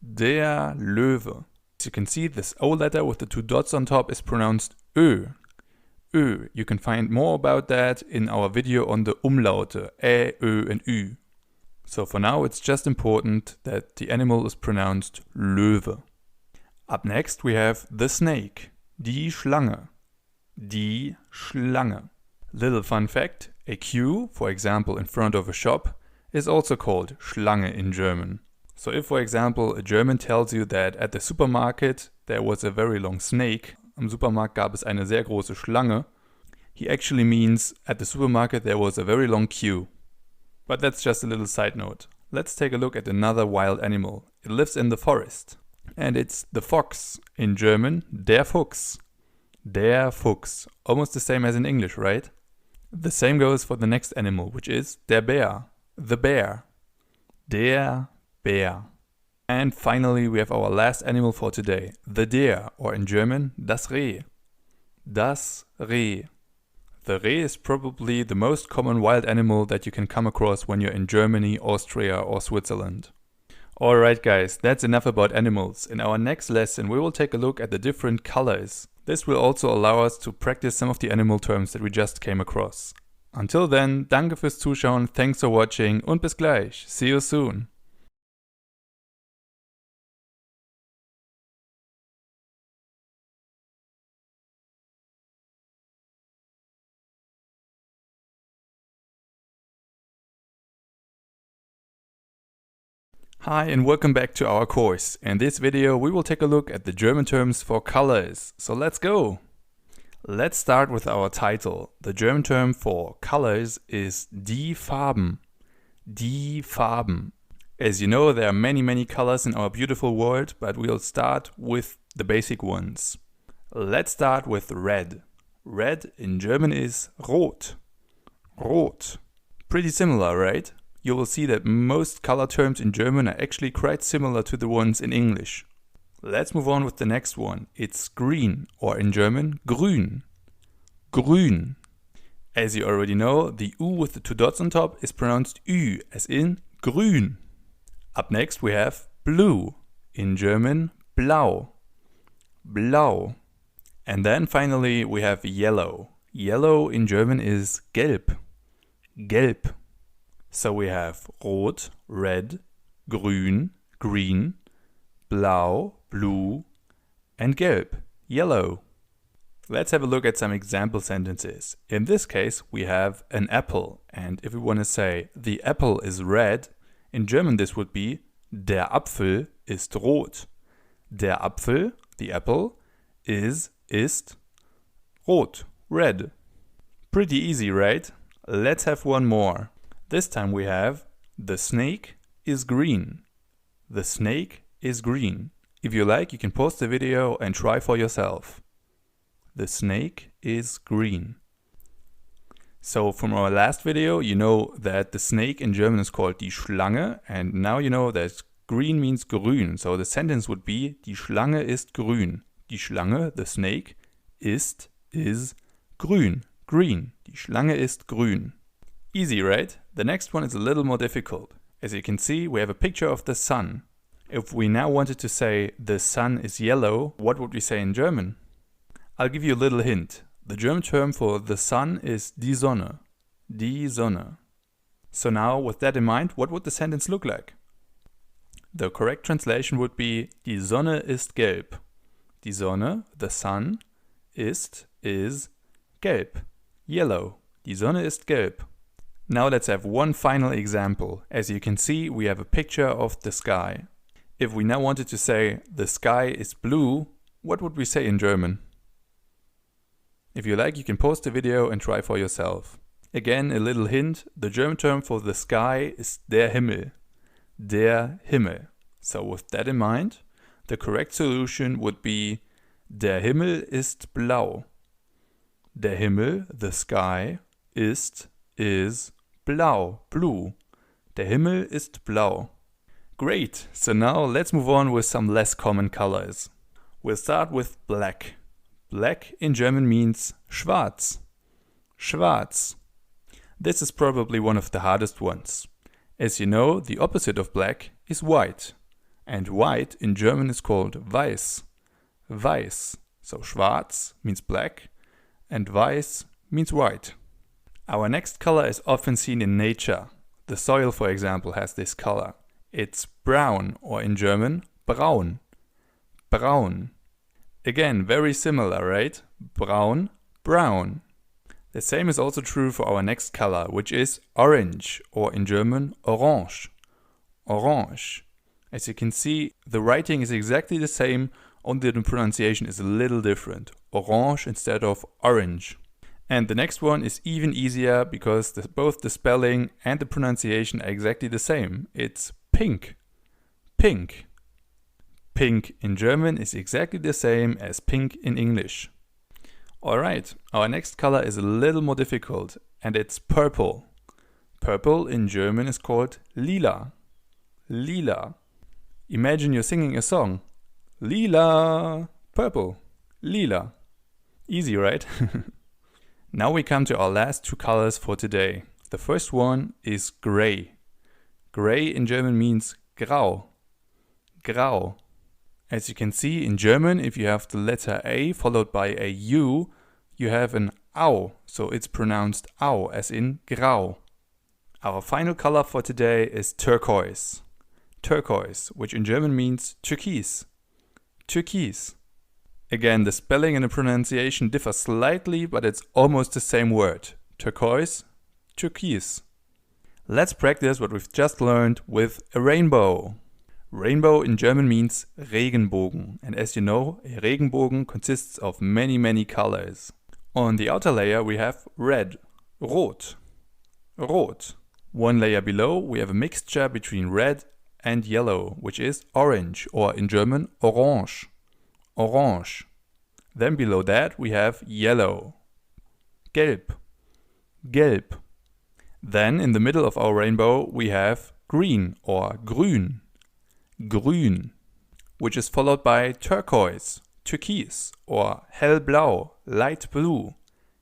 Speaker 1: Der Löwe. As you can see, this O letter with the 2 dots on top is pronounced Ö. Ö. You can find more about that in our video on the umlaute, Ä, Ö and Ü. So for now, it's just important that the animal is pronounced Löwe. Up next, we have the snake, die Schlange. Die Schlange. Little fun fact, a queue, for example in front of a shop, is also called Schlange in German. So if, for example, a German tells you that at the supermarket there was a very long snake, am Supermarkt gab es eine sehr große Schlange, he actually means at the supermarket there was a very long queue. But that's just a little side note. Let's take a look at another wild animal. It lives in the forest. And it's the fox. In German, der Fuchs. Der Fuchs. Almost the same as in English, right? The same goes for the next animal, which is der Bär. The bear. Der Bär. And finally, we have our last animal for today. The deer, or in German, das Reh. Das Reh. The Reh is probably the most common wild animal that you can come across when you're in Germany, Austria or Switzerland. Alright guys, that's enough about animals. In our next lesson we will take a look at the different colors. This will also allow us to practice some of the animal terms that we just came across. Until then, danke fürs Zuschauen, thanks for watching und bis gleich. See you soon. Hi and welcome back to our course. In this video we will take a look at the German terms for colors. So let's go! Let's start with our title. The German term for colors is die Farben. Die Farben. As you know, there are many colors in our beautiful world, but we'll start with the basic ones. Let's start with red. Red in German is rot. Rot. Pretty similar, right? You will see that most color terms in German are actually quite similar to the ones in English. Let's move on with the next one. It's green, or in German, grün. Grün. As you already know, the U with the 2 dots on top is pronounced Ü, as in grün. Up next we have blue, in German, blau. Blau. And then finally we have yellow. Yellow in German is gelb. Gelb. So we have rot, red, grün, green, blau, blue, and gelb, yellow. Let's have a look at some example sentences. In this case, we have an apple, and if we want to say the apple is red, in German this would be der Apfel ist rot. Der Apfel, the apple, ist rot, red. Pretty easy, right? Let's have one more. This time we have the snake is green. The snake is green. If you like, you can pause the video and try for yourself. The snake is green. So from our last video, you know that the snake in German is called die Schlange, and now you know that green means grün. So the sentence would be die Schlange ist grün. Die Schlange, the snake, is grün. Green. Die Schlange ist grün. Easy, right? The next one is a little more difficult. As you can see, we have a picture of the sun. If we now wanted to say the sun is yellow, what would we say in German? I'll give you a little hint. The German term for the sun is die Sonne. Die Sonne. So now, with that in mind, what would the sentence look like? The correct translation would be die Sonne ist gelb. Die Sonne, the sun, is gelb. Yellow. Die Sonne ist gelb. Now let's have one final example. As you can see, we have a picture of the sky. If we now wanted to say the sky is blue, What would we say in German? If you like, you can pause the video and try for yourself. Again, a little hint, the German term for the sky is der Himmel. Der Himmel. So with that in mind, the correct solution would be der Himmel ist blau. Der Himmel, the sky, ist, is, blau, blue. Der Himmel ist blau. Great, so now let's move on with some less common colors. We'll start with black. Black in German means schwarz. Schwarz. This is probably one of the hardest ones. As you know, the opposite of black is white. And white in German is called weiß. Weiß. So schwarz means black and weiß means white. Our next color is often seen in nature. The soil, for example, has this color. It's brown, or in German, braun. Braun. Again, very similar, right? Braun, brown. The same is also true for our next color, which is orange, or in German, orange. Orange. As you can see, the writing is exactly the same, only the pronunciation is a little different. Orange instead of orange. And the next one is even easier because both the spelling and the pronunciation are exactly the same. It's pink. Pink. Pink in German is exactly the same as pink in English. Alright, our next color is a little more difficult and it's purple. Purple in German is called lila. Lila. Imagine you're singing a song. Lila. Purple. Lila. Easy, right? Now we come to our last two colors for today. The first one is gray. Gray in German means grau. Grau. As you can see in German, if you have the letter A followed by a U, you have an Au, so it's pronounced Au, as in grau. Our final color for today is turquoise. Turquoise, which in German means turquoise. Turquoise. Again, the spelling and the pronunciation differ slightly, but it's almost the same word. Turquoise, turquoise. Let's practice what we've just learned with a rainbow. Rainbow in German means Regenbogen, and as you know, a Regenbogen consists of many colors. On the outer layer we have red, rot, rot. One layer below we have a mixture between red and yellow, which is orange, or in German orange, orange. Then below that we have yellow, gelb, gelb. Then in the middle of our rainbow we have green, or grün, grün, which is followed by turquoise, turquoise, or hellblau, light blue,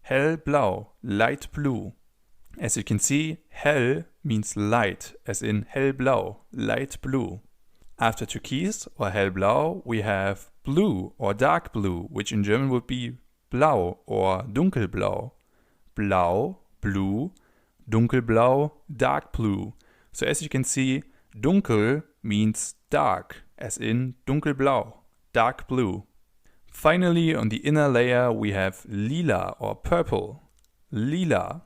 Speaker 1: hellblau, light blue. As you can see, hell means light, as in hellblau, light blue. After turquoise or hellblau, we have blue or dark blue, which in German would be blau or dunkelblau. Blau, blue, dunkelblau, dark blue. So as you can see, dunkel means dark, as in dunkelblau, dark blue. Finally, on the inner layer we have lila or purple. Lila.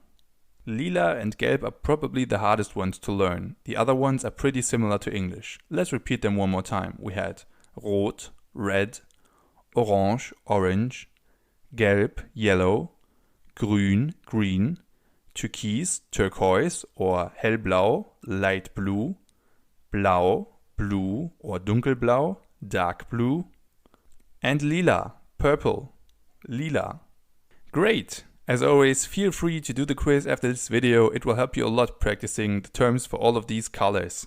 Speaker 1: Lila and gelb are probably the hardest ones to learn. The other ones are pretty similar to English. Let's repeat them one more time. We had rot, red, orange, orange, gelb, yellow, grün, green, türkis, turquoise or hellblau, light blue, blau, blue or dunkelblau, dark blue, and lila, purple, lila. Great! As always, feel free to do the quiz after this video. It will help you a lot practicing the terms for all of these colors.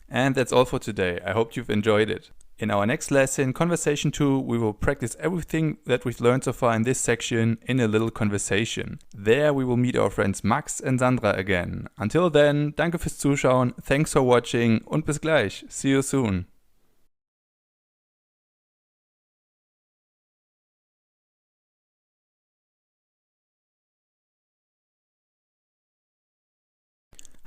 Speaker 1: And that's all for today. I hope you've enjoyed it. In our next lesson, Conversation 2, we will practice everything that we've learned so far in this section in a little conversation. There we will meet our friends Max and Sandra again. Until then, danke fürs Zuschauen, thanks for watching und bis gleich. See you soon.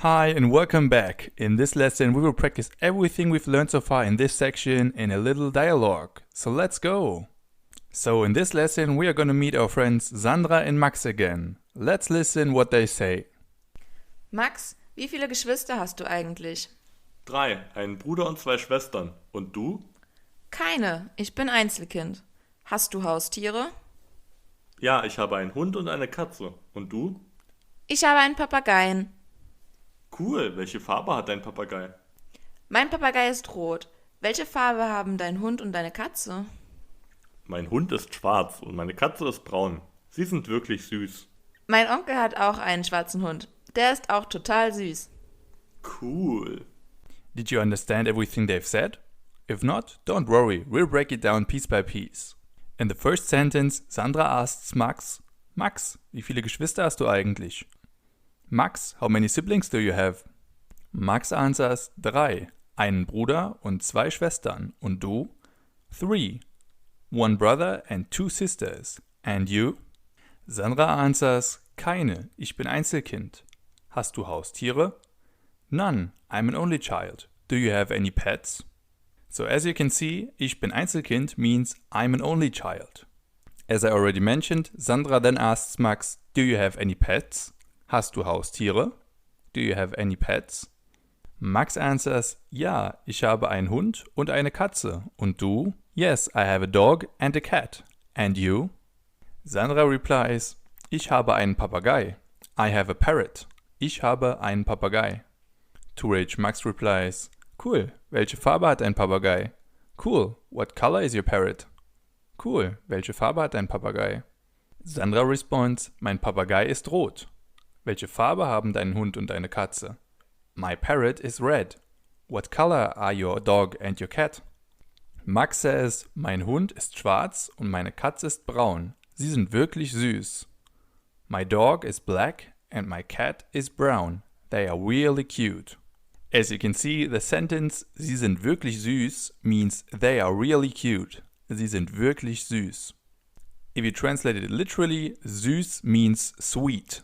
Speaker 1: Hi and welcome back. In this lesson we will practice everything we've learned so far in this section in a little dialogue. So let's go! So in this lesson we are going to meet our friends Sandra and Max again. Let's listen what they say.
Speaker 4: Max, wie viele Geschwister hast du eigentlich?
Speaker 2: 3, einen Bruder und 2 Schwestern. Und du?
Speaker 4: Keine, ich bin Einzelkind. Hast du Haustiere?
Speaker 2: Ja, ich habe einen Hund und eine Katze. Und du?
Speaker 4: Ich habe einen Papageien.
Speaker 2: Cool, welche Farbe hat dein Papagei?
Speaker 4: Mein Papagei ist rot. Welche Farbe haben dein Hund und deine Katze?
Speaker 2: Mein Hund ist schwarz und meine Katze ist braun. Sie sind wirklich süß.
Speaker 4: Mein Onkel hat auch einen schwarzen Hund. Der ist auch total süß.
Speaker 2: Cool.
Speaker 1: Did you understand everything they've said? If not, don't worry, we'll break it down piece by piece. In the first sentence, Sandra asks Max, Max, wie viele Geschwister hast du eigentlich? Max, how many siblings do you have? Max answers, 3, einen Bruder und 2 Schwestern. Und du? 3, one brother and 2 sisters. And you? Sandra answers, keine, ich bin Einzelkind. Hast du Haustiere? None, I'm an only child. Do you have any pets? So as you can see, ich bin Einzelkind means I'm an only child. As I already mentioned, Sandra then asks Max, do you have any pets? Hast du Haustiere? Do you have any pets? Max answers, ja, ich habe einen Hund und eine Katze. Und du? Yes, I have a dog and a cat. And you? Sandra replies, ich habe einen Papagei. I have a parrot. Ich habe einen Papagei. To which Max replies, cool, welche Farbe hat dein Papagei? Cool, what color is your parrot? Cool, welche Farbe hat dein Papagei? Sandra responds, mein Papagei ist rot. Welche Farbe haben dein Hund und deine Katze? My parrot is red. What color are your dog and your cat? Max says, mein Hund ist schwarz und meine Katze ist braun. Sie sind wirklich süß. My dog is black and my cat is brown. They are really cute. As you can see, the sentence Sie sind wirklich süß means they are really cute. Sie sind wirklich süß. If you translate it literally, süß means sweet.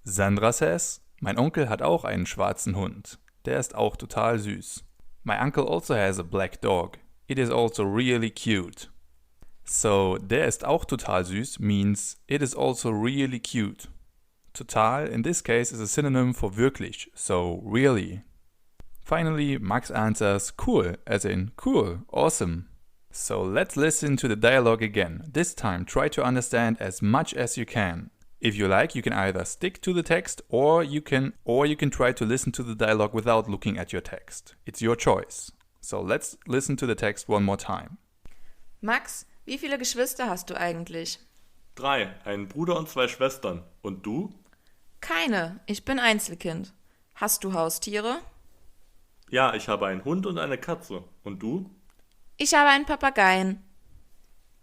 Speaker 1: Sandra says, mein Onkel hat auch einen schwarzen Hund. Der ist auch total süß. My uncle also has a black dog. It is also really cute. So, der ist auch total süß means it is also really cute. Total in this case is a synonym for wirklich, so really. Finally, Max answers cool, as in cool, awesome. So let's listen to the dialogue again. This time try to understand as much as you can. If you like, you can either stick to the text or you can try to listen to the dialogue without looking at your text. It's your choice. So let's listen to the text one more time.
Speaker 4: Max, wie viele Geschwister hast du eigentlich?
Speaker 2: 3, einen Bruder und 2 Schwestern. Und du?
Speaker 4: Keine, ich bin Einzelkind. Hast du Haustiere?
Speaker 2: Ja, ich habe einen Hund und eine Katze. Und du?
Speaker 4: Ich habe einen Papageien.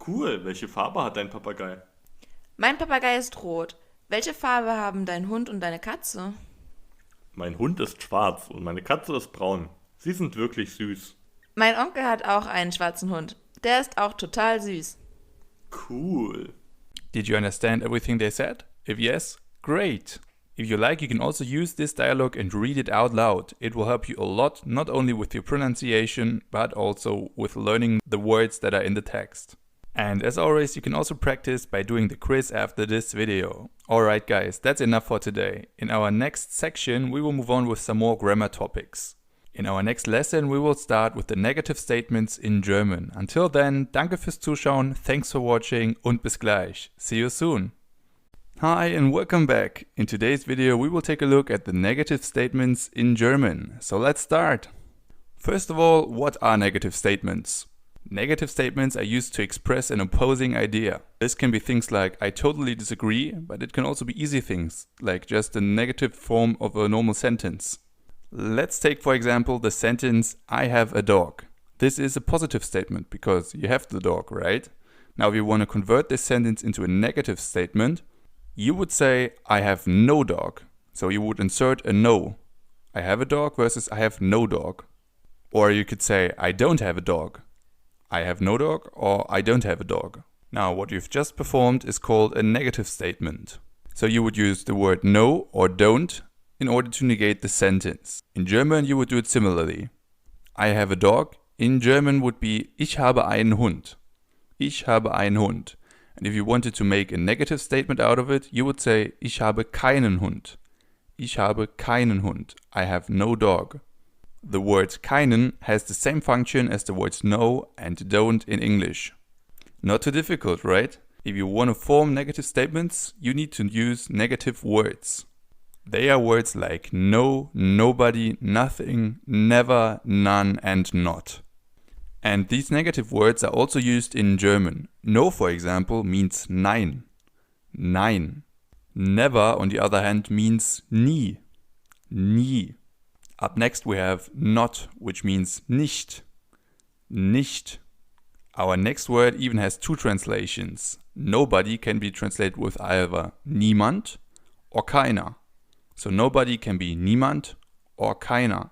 Speaker 2: Cool, welche Farbe hat dein Papagei?
Speaker 4: Mein Papagei ist rot. Welche Farbe haben dein Hund und deine Katze?
Speaker 2: Mein Hund ist schwarz und meine Katze ist braun. Sie sind wirklich süß.
Speaker 4: Mein Onkel hat auch einen schwarzen Hund. Der ist auch total süß.
Speaker 2: Cool.
Speaker 1: Did you understand everything they said? If yes, great. If you like, you can also use this dialogue and read it out loud. It will help you a lot, not only with your pronunciation, but also with learning the words that are in the text. And as always, you can also practice by doing the quiz after this video. Alright guys, that's enough for today. In our next section, we will move on with some more grammar topics. In our next lesson, we will start with the negative statements in German. Until then, danke fürs Zuschauen, thanks for watching und bis gleich. See you soon. Hi and welcome back. In today's video, we will take a look at the negative statements in German. So let's start. First of all, what are negative statements? Negative statements are used to express an opposing idea. This can be things like I totally disagree, but it can also be easy things, like just a negative form of a normal sentence. Let's take, for example, the sentence I have a dog. This is a positive statement because you have the dog, right? Now, if you want to convert this sentence into a negative statement, you would say I have no dog. So you would insert a no. I have a dog versus I have no dog. Or you could say I don't have a dog. I have no dog or I don't have a dog. Now, what you've just performed is called a negative statement. So you would use the word no or don't in order to negate the sentence. In German, you would do it similarly. I have a dog. In German would be Ich habe einen Hund. Ich habe einen Hund. And if you wanted to make a negative statement out of it, you would say Ich habe keinen Hund. Ich habe keinen Hund. I have no dog. The word keinen has the same function as the words no and don't in English. Not too difficult, right? If you want to form negative statements, you need to use negative words. They are words like no, nobody, nothing, never, none, and not. And these negative words are also used in German. No, for example, means nein. Nein. Never, on the other hand, means nie. Nie. Up next we have not, which means nicht. Nicht. Our next word even has two translations. Nobody can be translated with either niemand or keiner. So nobody can be niemand or keiner.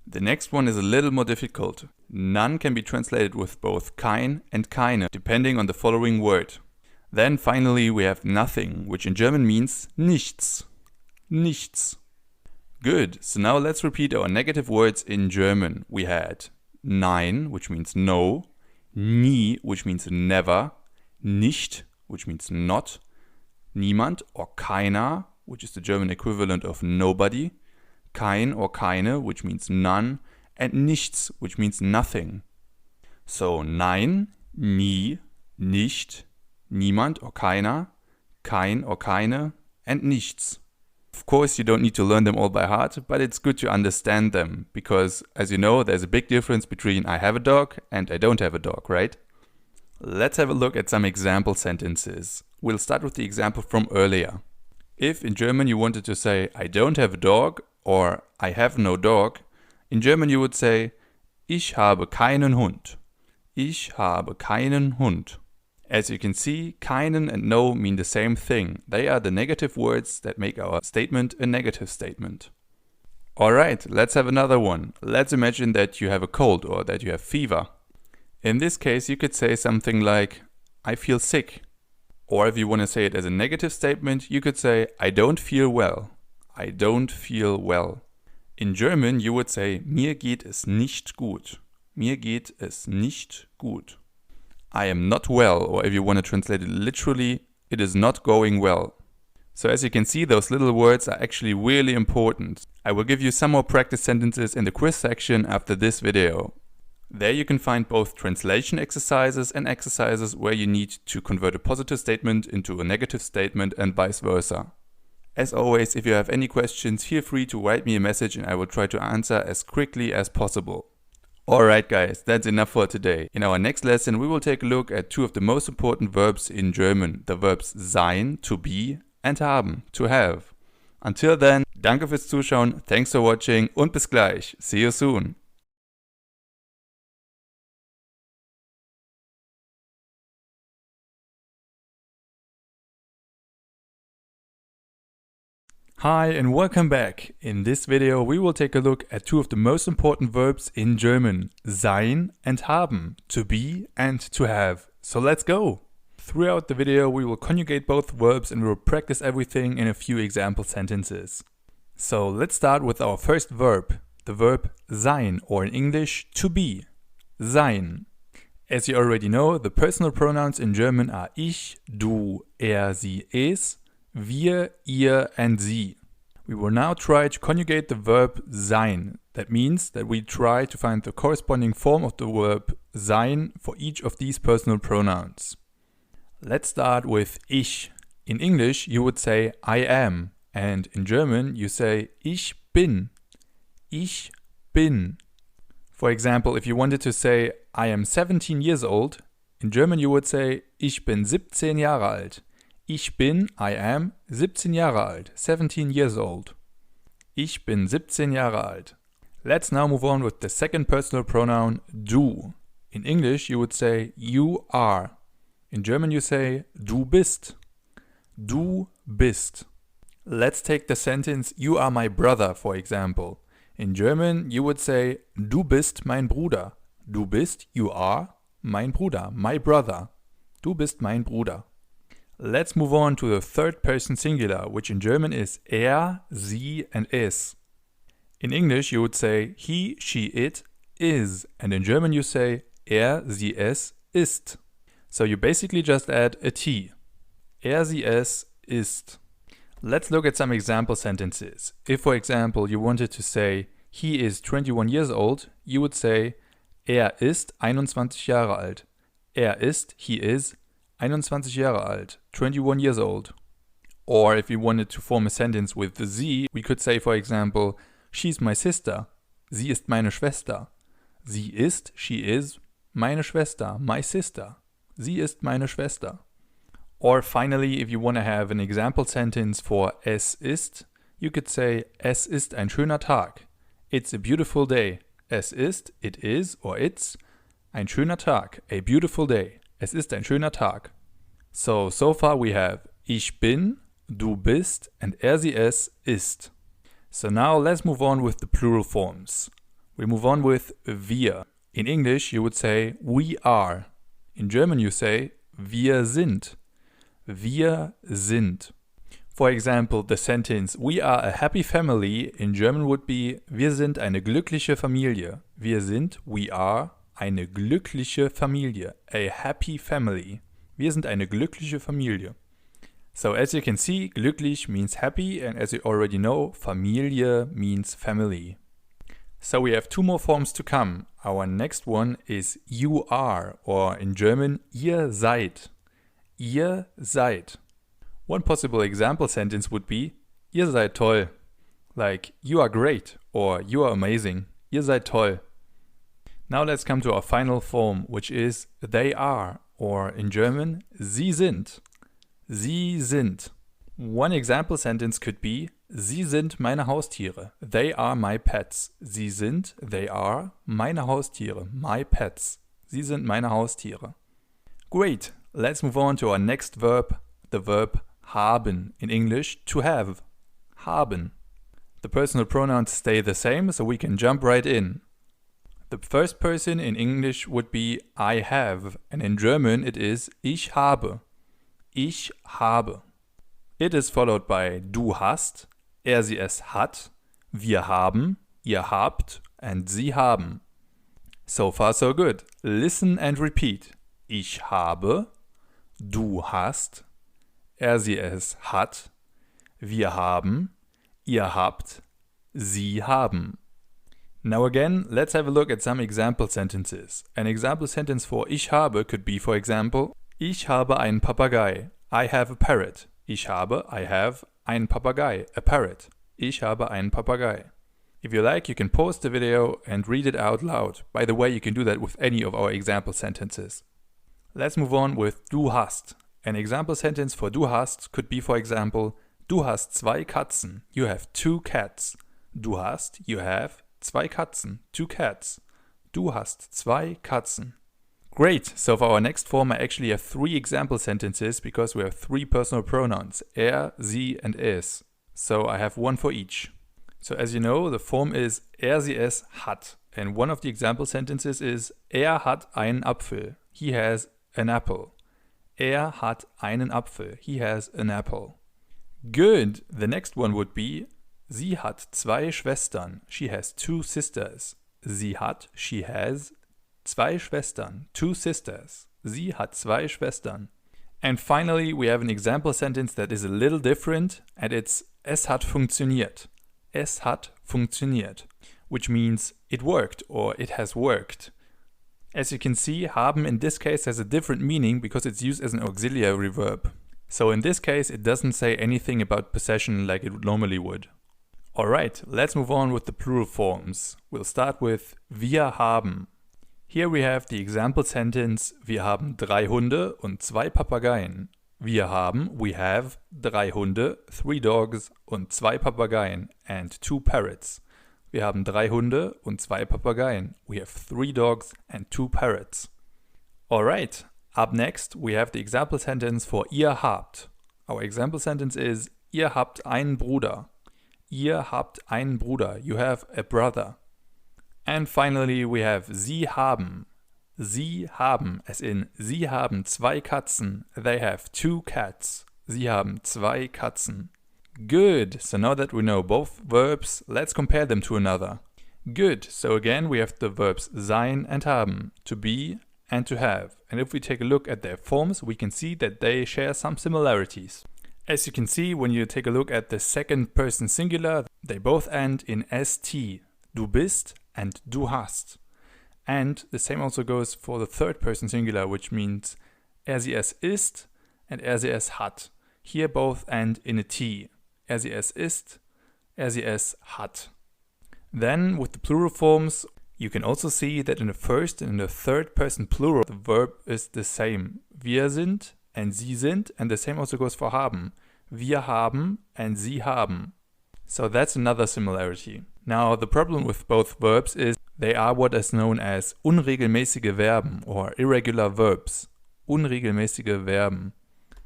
Speaker 1: The next one is a little more difficult. None can be translated with both kein and keine, depending on the following word. Then finally we have nothing, which in German means nichts. Nichts. Good, so now let's repeat our negative words in German. We had nein, which means no, nie, which means never, nicht, which means not, niemand or keiner, which is the German equivalent of nobody, kein or keine, which means none, and nichts, which means nothing. So nein, nie, nicht, niemand or keiner, kein or keine, and nichts. Of course, you don't need to learn them all by heart, but it's good to understand them, because, as you know, there's a big difference between I have a dog and I don't have a dog, right? Let's have a look at some example sentences. We'll start with the example from earlier. If in German you wanted to say I don't have a dog or I have no dog, in German you would say Ich habe keinen Hund. Ich habe keinen Hund. As you can see, keinen and no mean the same thing. They are the negative words that make our statement a negative statement. Alright, let's have another one. Let's imagine that you have a cold or that you have fever. In this case, you could say something like, I feel sick. Or if you want to say it as a negative statement, you could say, I don't feel well. I don't feel well. In German, you would say, mir geht es nicht gut. Mir geht es nicht gut. I am not well, or if you want to translate it literally, it is not going well. So as you can see, those little words are actually really important. I will give you some more practice sentences in the quiz section after this video. There you can find both translation exercises and exercises where you need to convert a positive statement into a negative statement and vice versa. As always, if you have any questions, feel free to write me a message and I will try to answer as quickly as possible. Alright guys, that's enough for today. In our next lesson we will take a look at two of the most important verbs in German. The verbs sein, to be, and haben, to have. Until then, danke fürs Zuschauen, thanks for watching und bis gleich. See you soon. Hi and welcome back. In this video we will take a look at two of the most important verbs in German, sein and haben, to be and to have. So let's go! Throughout the video we will conjugate both verbs and we will practice everything in a few example sentences. So let's start with our first verb, the verb sein, or in English, to be. Sein. As you already know, the personal pronouns in German are ich, du, sie, es, wir, ihr, and sie. We will now try to conjugate the verb sein. That means that we try to find the corresponding form of the verb sein for each of these personal pronouns. Let's start with ich. In English you would say I am, and in German you say ich bin. Ich bin. For example, if you wanted to say I am 17 years old, in German you would say ich bin 17 Jahre alt. Ich bin, I am, 17 Jahre alt, 17 years old. Ich bin 17 Jahre alt. Let's now move on with the second personal pronoun, du. In English you would say you are. In German you say du bist. Du bist. Let's take the sentence you are my brother, for example. In German you would say du bist mein Bruder. Du bist, you are, mein Bruder, my brother. Du bist mein Bruder. Let's move on to the third person singular, which in German is sie, and es. In English you would say he, she, it, is, and in German you say sie, es, ist. So you basically just add a t. Sie, es, ist. Let's look at some example sentences. If, for example, you wanted to say he is 21 years old, you would say ist 21 Jahre alt. ist, he is, 21 Jahre alt, 21 years old. Or if we wanted to form a sentence with the sie, we could say, for example, she's my sister. Sie ist meine Schwester. Sie ist, she is, meine Schwester, my sister. Sie ist meine Schwester. Or finally, if you want to have an example sentence for es ist, you could say, es ist ein schöner Tag. It's a beautiful day. Es ist, it is, or it's, ein schöner Tag, a beautiful day. Es ist ein schöner Tag. So far we have ich bin, du bist, and sie es ist. So now let's move on with the plural forms. We move on with wir. In English you would say we are. In German you say wir sind. Wir sind. For example, the sentence we are a happy family in German would be wir sind eine glückliche Familie. Wir sind, we are, eine glückliche Familie. A happy family. Wir sind eine glückliche Familie. So as you can see, glücklich means happy, and as you already know, Familie means family. So we have two more forms to come. Our next one is you are, or in German, ihr seid. Ihr seid. One possible example sentence would be ihr seid toll. Like you are great, or you are amazing. Ihr seid toll. Now let's come to our final form, which is they are, or in German, sie sind. Sie sind. One example sentence could be sie sind meine Haustiere. They are my pets. Sie sind, they are, meine Haustiere. My pets. Sie sind meine Haustiere. Great. Let's move on to our next verb, the verb haben. In English, to have. Haben. The personal pronouns stay the same, so we can jump right in. The first person in English would be I have, and in German it is ich habe. Ich habe. It is followed by du hast, sie es hat, wir haben, ihr habt, and sie haben. So far so good. Listen and repeat. Ich habe, du hast, sie es hat, wir haben, ihr habt, sie haben. Now again, let's have a look at some example sentences. An example sentence for ich habe could be, for example, ich habe einen Papagei. I have a parrot. Ich habe, I have, einen Papagei, a parrot. Ich habe einen Papagei. If you like, you can pause the video and read it out loud. By the way, you can do that with any of our example sentences. Let's move on with du hast. An example sentence for du hast could be, for example, du hast zwei Katzen. You have two cats. Du hast, you have, zwei Katzen, two cats. Du hast zwei Katzen. Great, so for our next form I actually have three example sentences because we have three personal pronouns, sie, and es. So I have one for each. So as you know, the form is sie es hat. And one of the example sentences is hat einen Apfel. He has an apple. Hat einen Apfel. He has an apple. Good. The next one would be sie hat zwei Schwestern. She has two sisters. Sie hat, she has, zwei Schwestern. Two sisters. Sie hat zwei Schwestern. And finally, we have an example sentence that is a little different, and it's es hat funktioniert. Es hat funktioniert, which means it worked or it has worked. As you can see, haben in this case has a different meaning because it's used as an auxiliary verb. So in this case, it doesn't say anything about possession like it normally would. Alright, let's move on with the plural forms. We'll start with wir haben. Here we have the example sentence, wir haben 3 Hunde und 2 Papageien. Wir haben, we have, 3 Hunde, 3 dogs und 2 Papageien and 2 parrots. Wir haben 3 Hunde und 2 Papageien. We have 3 dogs and 2 parrots. Alright, up next we have the example sentence for ihr habt. Our example sentence is, ihr habt einen Bruder. Ihr habt einen Bruder. You have a brother. And finally we have sie haben. Sie haben, as in, sie haben 2 Katzen. They have 2 cats. Sie haben 2 Katzen. Good. So now that we know both verbs, let's compare them to another. Good. So again we have the verbs sein and haben, to be and to have. And if we take a look at their forms, we can see that they share some similarities. As you can see, when you take a look at the second person singular, they both end in st. Du bist and du hast. And the same also goes for the third person singular, which means sie es ist and sie es hat. Here both end in a T. Sie es ist, sie es hat. Then with the plural forms, you can also see that in the first and in the third person plural, the verb is the same. Wir sind and sie sind, and the same also goes for haben. Wir haben and sie haben. So that's another similarity. Now the problem with both verbs is they are what is known as unregelmäßige Verben or irregular verbs. Unregelmäßige Verben.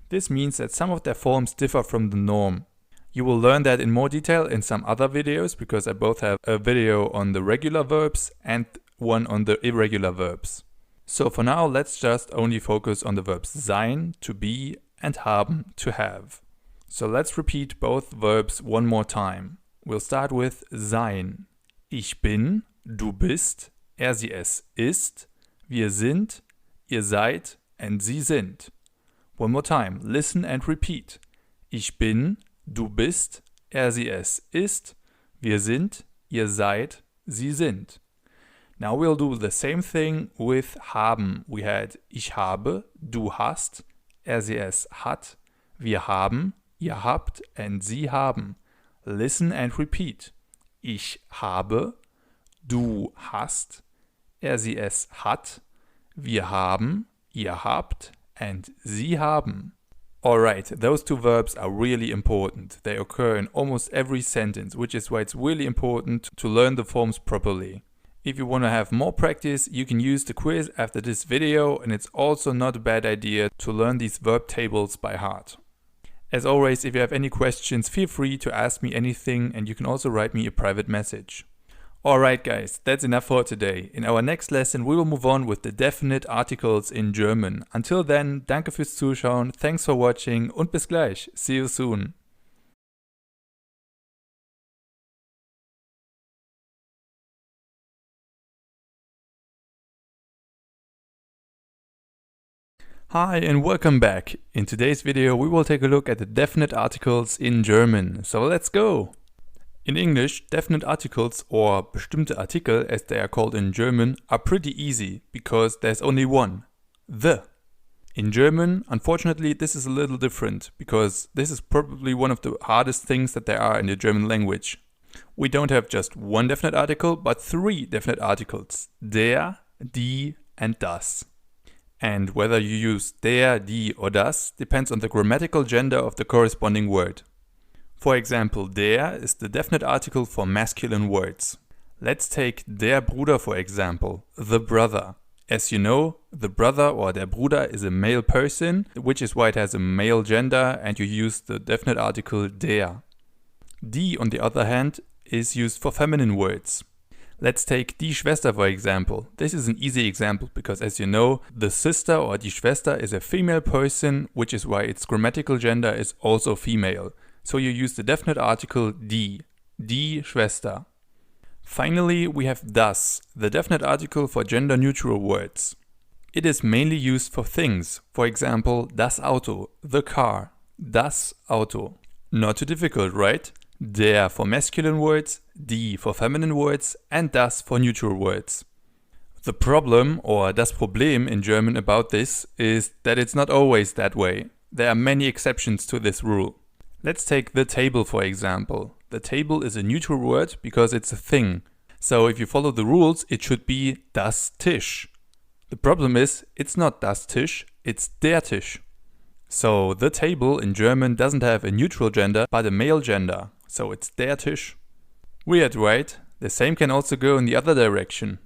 Speaker 1: This means that some of their forms differ from the norm. You will learn that in more detail in some other videos because I both have a video on the regular verbs and one on the irregular verbs. So for now, let's just only focus on the verbs sein, to be, and haben, to have. So let's repeat both verbs one more time. We'll start with sein. Ich bin, du bist, sie es ist, wir sind, ihr seid, and sie sind. One more time, listen and repeat. Ich bin, du bist, sie es ist, wir sind, ihr seid, sie sind. Now we'll do the same thing with haben. We had ich habe, du hast, sie es hat, wir haben, ihr habt, and sie haben. Listen and repeat. Ich habe, du hast, sie es hat, wir haben, ihr habt, and sie haben. Alright, those two verbs are really important. They occur in almost every sentence, which is why it's really important to learn the forms properly. If you want to have more practice, you can use the quiz after this video, and it's also not a bad idea to learn these verb tables by heart. As always, if you have any questions, feel free to ask me anything, and you can also write me a private message. Alright guys, that's enough for today. In our next lesson we will move on with the definite articles in German. Until then, danke fürs Zuschauen, thanks for watching und bis gleich. See you soon. Hi and welcome back. In today's video we will take a look at the definite articles in German. So let's go! In English, definite articles or bestimmte Artikel as they are called in German are pretty easy because there's only one, the. In German, unfortunately, this is a little different because this is probably one of the hardest things that there are in the German language. We don't have just one definite article, but three definite articles, der, die, and das. And whether you use der, die, or das depends on the grammatical gender of the corresponding word. For example, der is the definite article for masculine words. Let's take der Bruder for example, the brother. As you know, the brother or der Bruder is a male person, which is why it has a male gender and you use the definite article der. Die, on the other hand, is used for feminine words. Let's take die Schwester for example. This is an easy example because as you know, the sister or die Schwester is a female person, which is why its grammatical gender is also female. So you use the definite article die Schwester. Finally, we have das, the definite article for gender-neutral words. It is mainly used for things, for example, das Auto, the car, das Auto. Not too difficult, right? Der for masculine words, die for feminine words, and das for neutral words. The problem, or das Problem in German about this, is that it's not always that way. There are many exceptions to this rule. Let's take the table for example. The table is a neutral word because it's a thing. So if you follow the rules, it should be das Tisch. The problem is, it's not das Tisch, it's der Tisch. So the table in German doesn't have a neutral gender, but a male gender. So it's der Tisch. Weird, right? The same can also go in the other direction.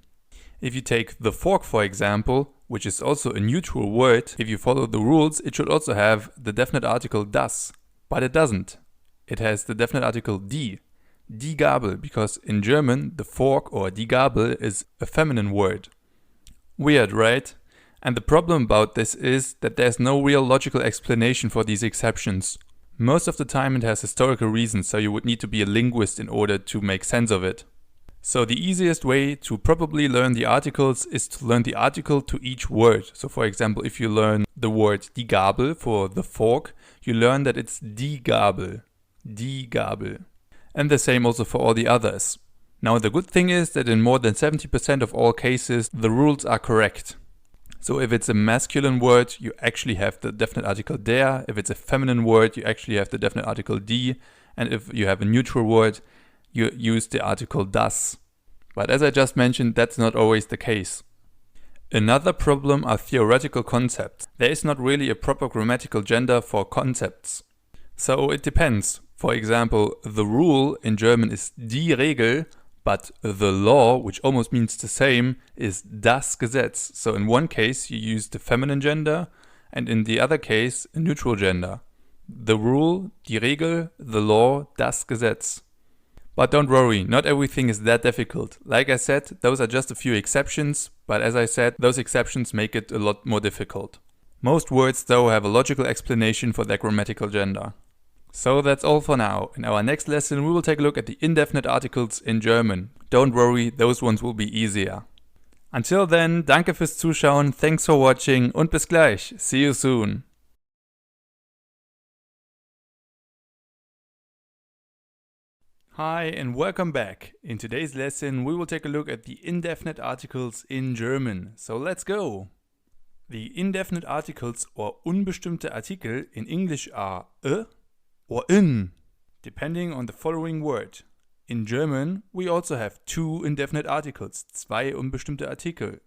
Speaker 1: If you take the fork for example, which is also a neutral word, if you follow the rules, it should also have the definite article das. But it doesn't. It has the definite article die Gabel, because in German the fork or die Gabel is a feminine word. Weird, right? And the problem about this is that there's no real logical explanation for these exceptions. Most of the time it has historical reasons, so you would need to be a linguist in order to make sense of it. So the easiest way to probably learn the articles is to learn the article to each word. So for example, if you learn the word die Gabel for the fork, you learn that it's die Gabel. And the same also for all the others. Now the good thing is that in more than 70% of all cases the rules are correct. So if it's a masculine word, you actually have the definite article der. If it's a feminine word, you actually have the definite article die. And if you have a neutral word, you use the article das. But as I just mentioned, that's not always the case. Another problem are theoretical concepts. There is not really a proper grammatical gender for concepts. So it depends. For example, the rule in German is die Regel, but the law, which almost means the same, is das Gesetz. So in one case you use the feminine gender and in the other case a neutral gender. The rule, die Regel, the law, das Gesetz. But don't worry, not everything is that difficult. Like I said, those are just a few exceptions, but as I said, those exceptions make it a lot more difficult. Most words though have a logical explanation for their grammatical gender. So that's all for now. In our next lesson we will take a look at the indefinite articles in German. Don't worry, those ones will be easier. Until then, danke fürs Zuschauen, thanks for watching und bis gleich. See you soon. Hi and welcome back. In today's lesson we will take a look at the indefinite articles in German. So let's go. The indefinite articles or unbestimmte Artikel in English are or in, depending on the following word. In German we also have two indefinite articles, zwei unbestimmte Artikel.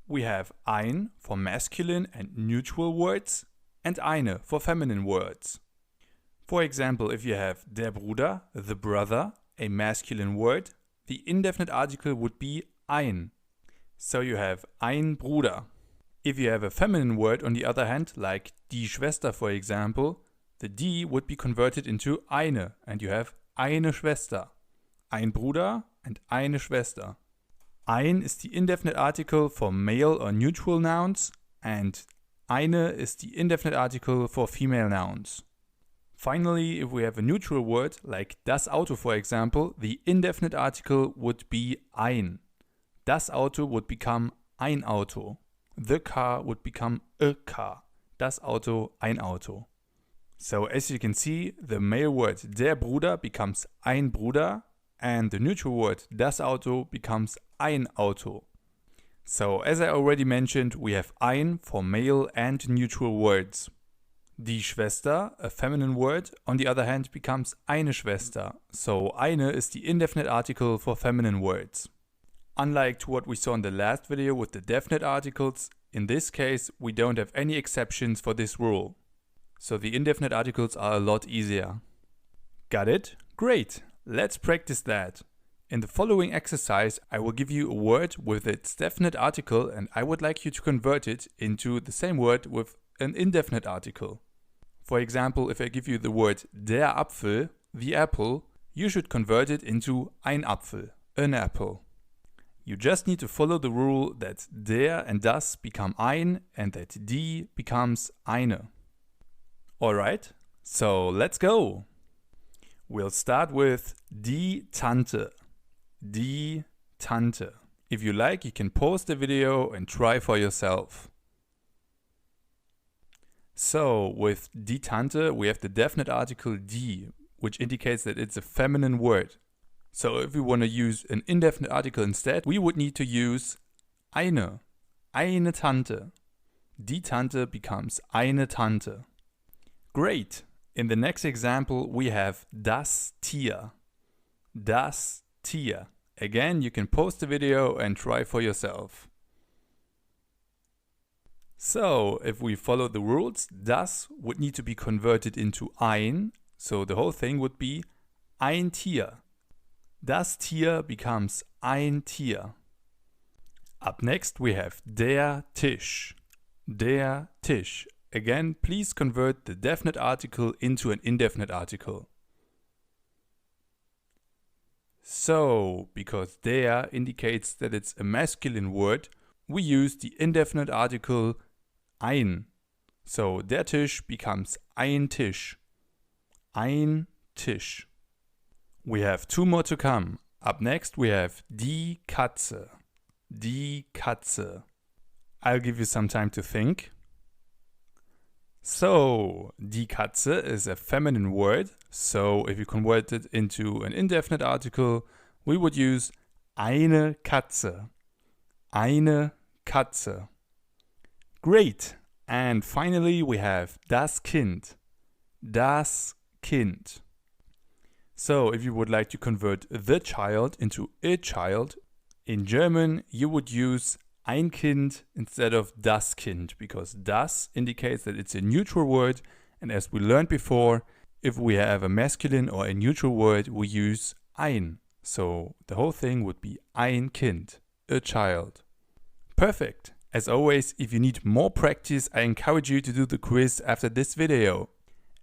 Speaker 1: We have ein for masculine and neutral words and eine for feminine words. For example, if you have der Bruder, the brother, a masculine word, the indefinite article would be ein. So you have ein Bruder. If you have a feminine word on the other hand, like die Schwester for example, the die would be converted into eine and you have eine Schwester. Ein Bruder and eine Schwester. Ein is the indefinite article for male or neutral nouns and eine is the indefinite article for female nouns. Finally, if we have a neutral word, like das Auto for example, the indefinite article would be ein. Das Auto would become ein Auto. The car would become a car. Das Auto, ein Auto. So as you can see, the male word der Bruder becomes ein Bruder and the neutral word das Auto becomes ein Auto. So as I already mentioned, we have ein for male and neutral words. Die Schwester, a feminine word, on the other hand becomes eine Schwester. So eine is the indefinite article for feminine words. Unlike to what we saw in the last video with the definite articles, in this case we don't have any exceptions for this rule. So the indefinite articles are a lot easier. Got it? Great! Let's practice that. In the following exercise I will give you a word with its definite article and I would like you to convert it into the same word with an indefinite article. For example, if I give you the word der Apfel, the apple, you should convert it into ein Apfel, an apple. You just need to follow the rule that der and das become ein and that die becomes eine. Alright, so let's go! We'll start with die Tante. Die Tante. If you like, you can pause the video and try for yourself. So, with die Tante, we have the definite article die, which indicates that it's a feminine word. So if we want to use an indefinite article instead, we would need to use eine. Eine Tante. Die Tante becomes eine Tante. Great! In the next example, we have das Tier. Das Tier. Again, you can pause the video and try for yourself. So, if we follow the rules, das would need to be converted into ein, so the whole thing would be ein Tier. Das Tier becomes ein Tier. Up next we have der Tisch. Der Tisch. Again, please convert the definite article into an indefinite article. So, because der indicates that it's a masculine word, we use the indefinite article ein. So, der Tisch becomes ein Tisch. Ein Tisch. We have two more to come. Up next we have die Katze. Die Katze. I'll give you some time to think. So, die Katze is a feminine word, so if you convert it into an indefinite article, we would use eine Katze. Eine Katze. Great. And finally we have das Kind. Das Kind. So if you would like to convert the child into a child, in German you would use ein Kind instead of das Kind, because das indicates that it's a neutral word, and as we learned before, if we have a masculine or a neutral word, we use ein. So the whole thing would be ein Kind, a child. Perfect. As always, if you need more practice, I encourage you to do the quiz after this video.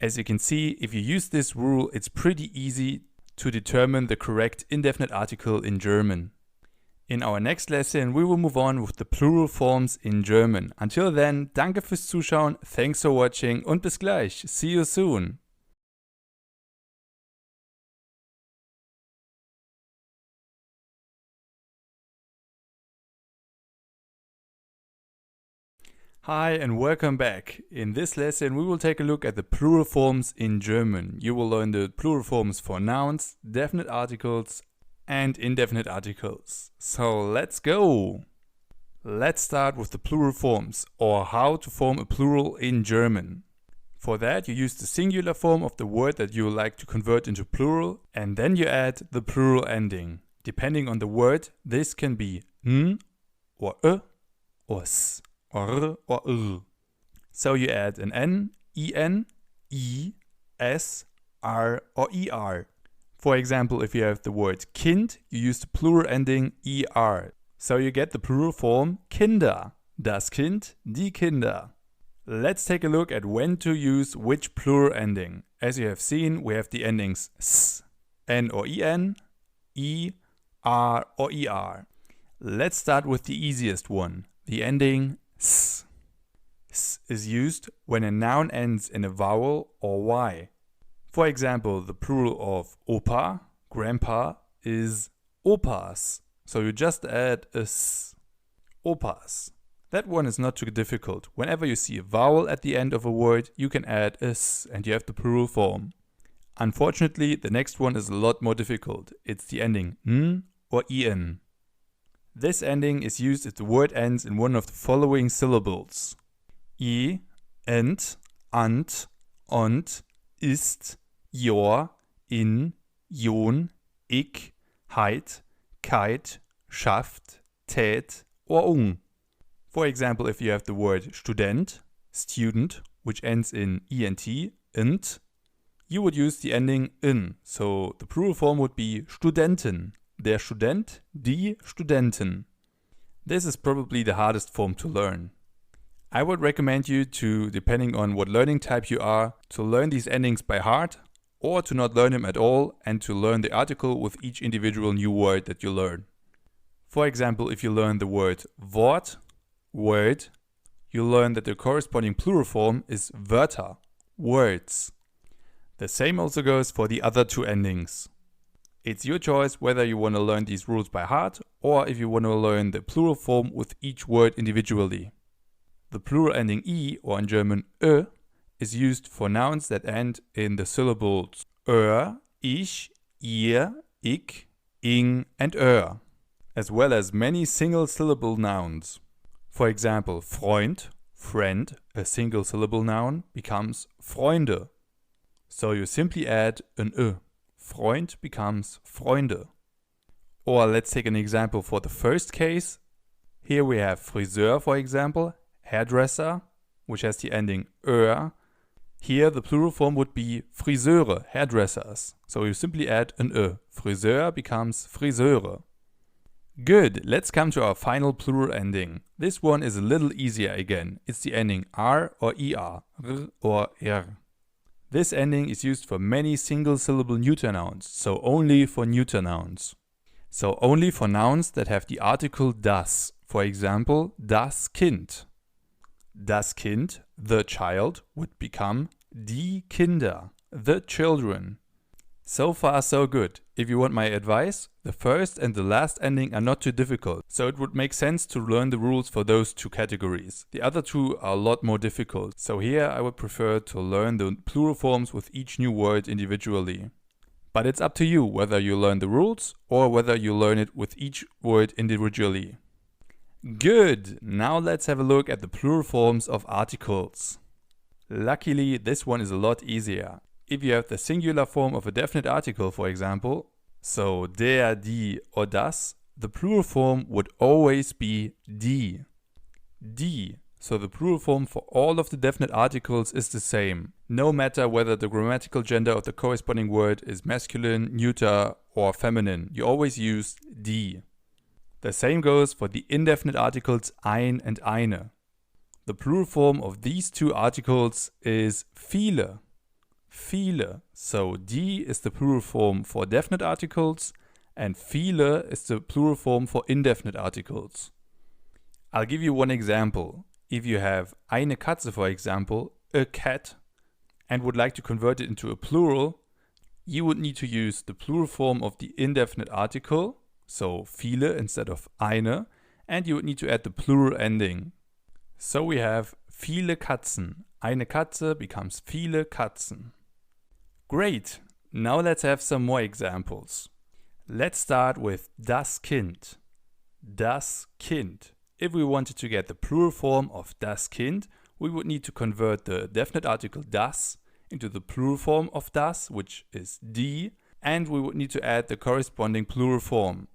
Speaker 1: As you can see, if you use this rule, it's pretty easy to determine the correct indefinite article in German. In our next lesson, we will move on with the plural forms in German. Until then, danke fürs Zuschauen, thanks for watching und bis gleich. See you soon. Hi and welcome back. In this lesson we will take a look at the plural forms in German. You will learn the plural forms for nouns, definite articles and indefinite articles. So let's go! Let's start with the plural forms, or how to form a plural in German. For that you use the singular form of the word that you would like to convert into plural, and then you add the plural ending. Depending on the word, this can be n or or s. Or r. So you add an n, en, I, s, r or er. For example, if you have the word Kind, you use the plural ending er. So you get the plural form Kinder. Das Kind, die Kinder. Let's take a look at when to use which plural ending. As you have seen, we have the endings s, n or en, I, r or er. Let's start with the easiest one, the ending s. S is used when a noun ends in a vowel or y. For example, the plural of Opa, grandpa, is Opas. So you just add a s. Opas. That one is not too difficult. Whenever you see a vowel at the end of a word, you can add a s and you have the plural form. Unfortunately, the next one is a lot more difficult. It's the ending n or en. This ending is used if the word ends in one of the following syllables. I, ent, ant, ont, ist, jor, in, jon, ich, heit, keit, schafft, tät, or ung. For example, if you have the word Student, student, which ends in ent, you would use the ending in, so the plural form would be Studenten. Der Student, die Studenten. This is probably the hardest form to learn. I would recommend you to, depending on what learning type you are, to learn these endings by heart or to not learn them at all and to learn the article with each individual new word that you learn. For example, if you learn the word Wort, word, you learn that the corresponding plural form is Wörter, words. The same also goes for the other two endings. It's your choice whether you want to learn these rules by heart or if you want to learn the plural form with each word individually. The plural ending I, or in German is used for nouns that end in the syllables ich, ihr, ich, ing and as well as many single syllable nouns. For example, Freund, friend, a single syllable noun, becomes Freunde. So you simply add an Freund becomes Freunde. Or let's take an example for the first case. Here we have Friseur, for example, hairdresser, which has the ending Here the plural form would be Friseure, hairdressers. So you simply add an Friseur becomes Friseure. Good, let's come to our final plural ending. This one is a little easier again. It's the ending r or er, r or er. This ending is used for many single syllable neuter nouns, so only for neuter nouns. So only for nouns that have the article das. For example, das Kind. Das Kind, the child, would become die Kinder, the children. So far so good. If you want my advice, the first and the last ending are not too difficult, so it would make sense to learn the rules for those two categories. The other two are a lot more difficult, so here I would prefer to learn the plural forms with each new word individually. But it's up to you whether you learn the rules or whether you learn it with each word individually. Good! Now let's have a look at the plural forms of articles. Luckily, this one is a lot easier. If you have the singular form of a definite article, for example, so der, die, or das, the plural form would always be die. Die. So the plural form for all of the definite articles is the same, no matter whether the grammatical gender of the corresponding word is masculine, neuter, or feminine. You always use die. The same goes for the indefinite articles ein and eine. The plural form of these two articles is viele. Viele. So die is the plural form for definite articles and viele is the plural form for indefinite articles. I'll give you one example. If you have eine Katze, for example, a cat, and would like to convert it into a plural, you would need to use the plural form of the indefinite article, so viele instead of eine, and you would need to add the plural ending. So we have viele Katzen. Eine Katze becomes viele Katzen. Great! Now let's have some more examples. Let's start with das Kind. Das Kind. If we wanted to get the plural form of das Kind, we would need to convert the definite article das into the plural form of das, which is die, and we would need to add the corresponding plural form.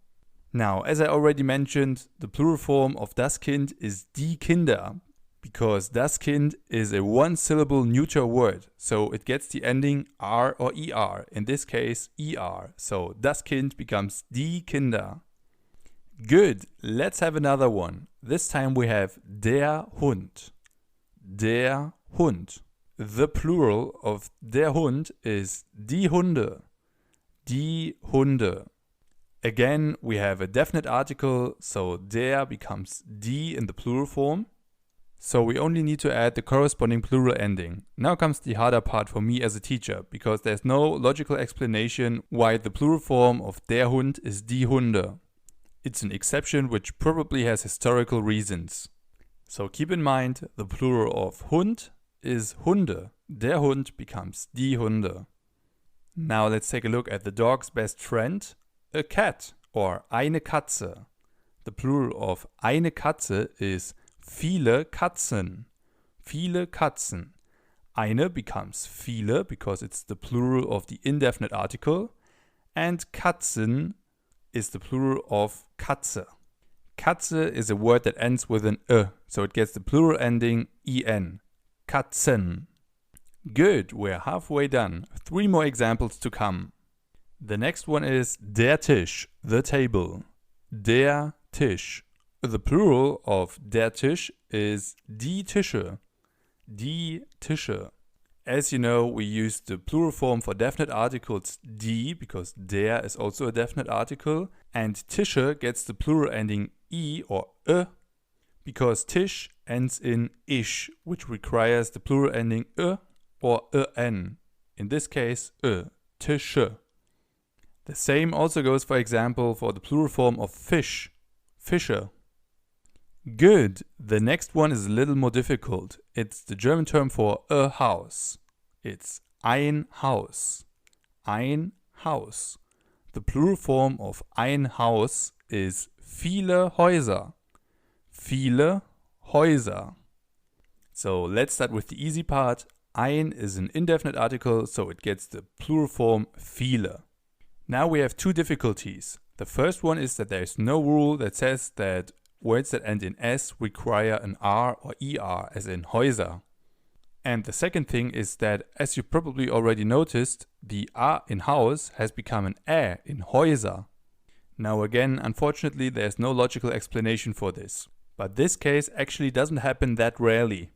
Speaker 1: Now, as I already mentioned, the plural form of das Kind is die Kinder, because das Kind is a one-syllable neuter word, so it gets the ending r or er, in this case er, so das Kind becomes die Kinder. Good, let's have another one. This time we have der Hund. Der Hund. The plural of der Hund is die Hunde. Die Hunde. Again, we have a definite article, so der becomes die in the plural form. So we only need to add the corresponding plural ending. Now comes the harder part for me as a teacher, because there's no logical explanation why the plural form of der Hund is die Hunde. It's an exception which probably has historical reasons. So keep in mind, the plural of Hund is Hunde. Der Hund becomes die Hunde. Now let's take a look at the dog's best friend, a cat, or eine Katze. The plural of eine Katze is viele Katzen. Viele Katzen. Eine becomes viele because it's the plural of the indefinite article, and Katzen is the plural of Katze. Katze is a word that ends with an so it gets the plural ending en. Katzen. Good, we're halfway done. 3 more examples to come. The next one is der Tisch, the table. Der Tisch. The plural of der Tisch is die Tische. Die Tische. As you know, we use the plural form for definite articles die because der is also a definite article, and Tische gets the plural ending I or because Tisch ends in ish, which requires the plural ending or en. In this case, Tische. The same also goes, for example, for the plural form of fish, Fische. Good. The next one is a little more difficult. It's the German term for a house. It's ein Haus. Ein Haus. The plural form of ein Haus is viele Häuser. Viele Häuser. So let's start with the easy part. Ein is an indefinite article, so it gets the plural form viele. Now we have 2 difficulties. The first one is that there is no rule that says that words that end in s require an r or er, as in Häuser. And the second thing is that, as you probably already noticed, the a in Haus has become an ä in Häuser. Now again, unfortunately, there's no logical explanation for this. But this case actually doesn't happen that rarely.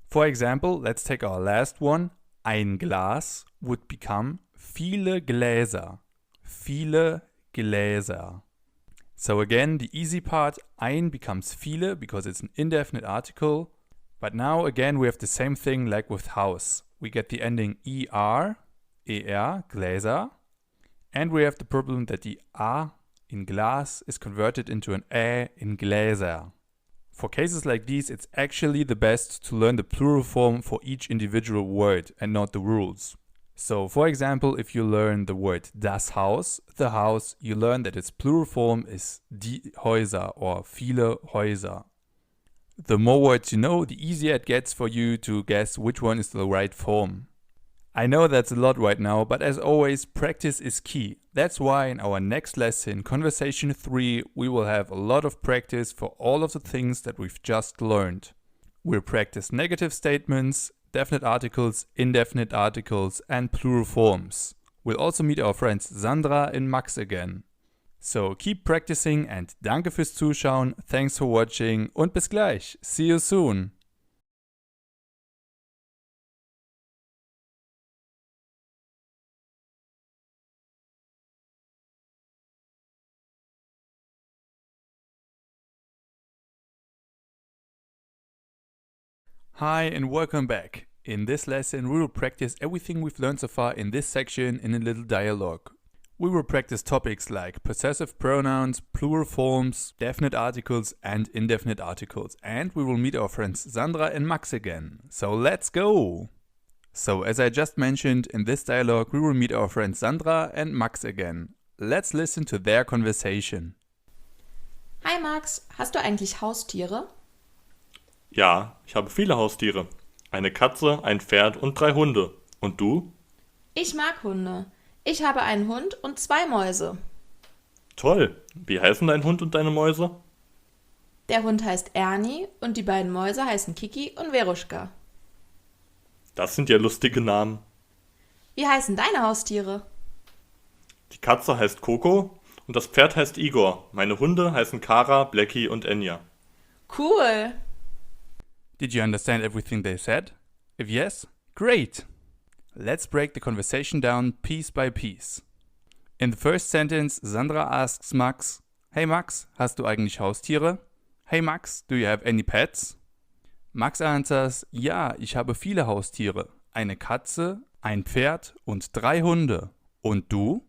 Speaker 1: For example, let's take our last one. Ein Glas would become viele Gläser. Viele Gläser. So again, the easy part, ein becomes viele because it's an indefinite article. But now again we have the same thing like with house. We get the ending er, Gläser. And we have the problem that the a in Glas is converted into an ä in Gläser. For cases like these, it's actually the best to learn the plural form for each individual word and not the rules. So, for example, if you learn the word das Haus, the house, you learn that its plural form is die Häuser or viele Häuser. The more words you know, the easier it gets for you to guess which one is the right form. I know that's a lot right now, but as always, practice is key. That's why in our next lesson, Conversation 3, we will have a lot of practice for all of the things that we've just learned. We'll practice negative statements, definite articles, indefinite articles, and plural forms. We'll also meet our friends Sandra and Max again. So keep practicing and danke fürs Zuschauen, thanks for watching und bis gleich. See you soon. Hi and welcome back. In this lesson we will practice everything we've learned so far in this section in a little dialogue. We will practice topics like possessive pronouns, plural forms, definite articles and indefinite articles. And we will meet our friends Sandra and Max again. So let's go! So as I just mentioned, in this dialogue we will meet our friends Sandra and Max again. Let's listen to their conversation.
Speaker 4: Hi Max, hast du eigentlich Haustiere?
Speaker 2: Ja, ich habe viele Haustiere. Eine Katze, ein Pferd und 3 Hunde. Und du?
Speaker 4: Ich mag Hunde. Ich habe einen Hund und 2 Mäuse.
Speaker 2: Toll! Wie heißen dein Hund und deine Mäuse?
Speaker 4: Der Hund heißt Ernie und die beiden Mäuse heißen Kiki und Veruschka.
Speaker 2: Das sind ja lustige Namen.
Speaker 4: Wie heißen deine Haustiere?
Speaker 2: Die Katze heißt Coco und das Pferd heißt Igor. Meine Hunde heißen Kara, Blackie und Enya.
Speaker 4: Cool!
Speaker 1: Did you understand everything they said? If yes, great! Let's break the conversation down piece by piece. In the first sentence, Sandra asks Max, Hey Max, hast du eigentlich Haustiere? Hey Max, do you have any pets? Max answers, ja, ich habe viele Haustiere. Eine Katze, ein Pferd und 3 Hunde. Und du?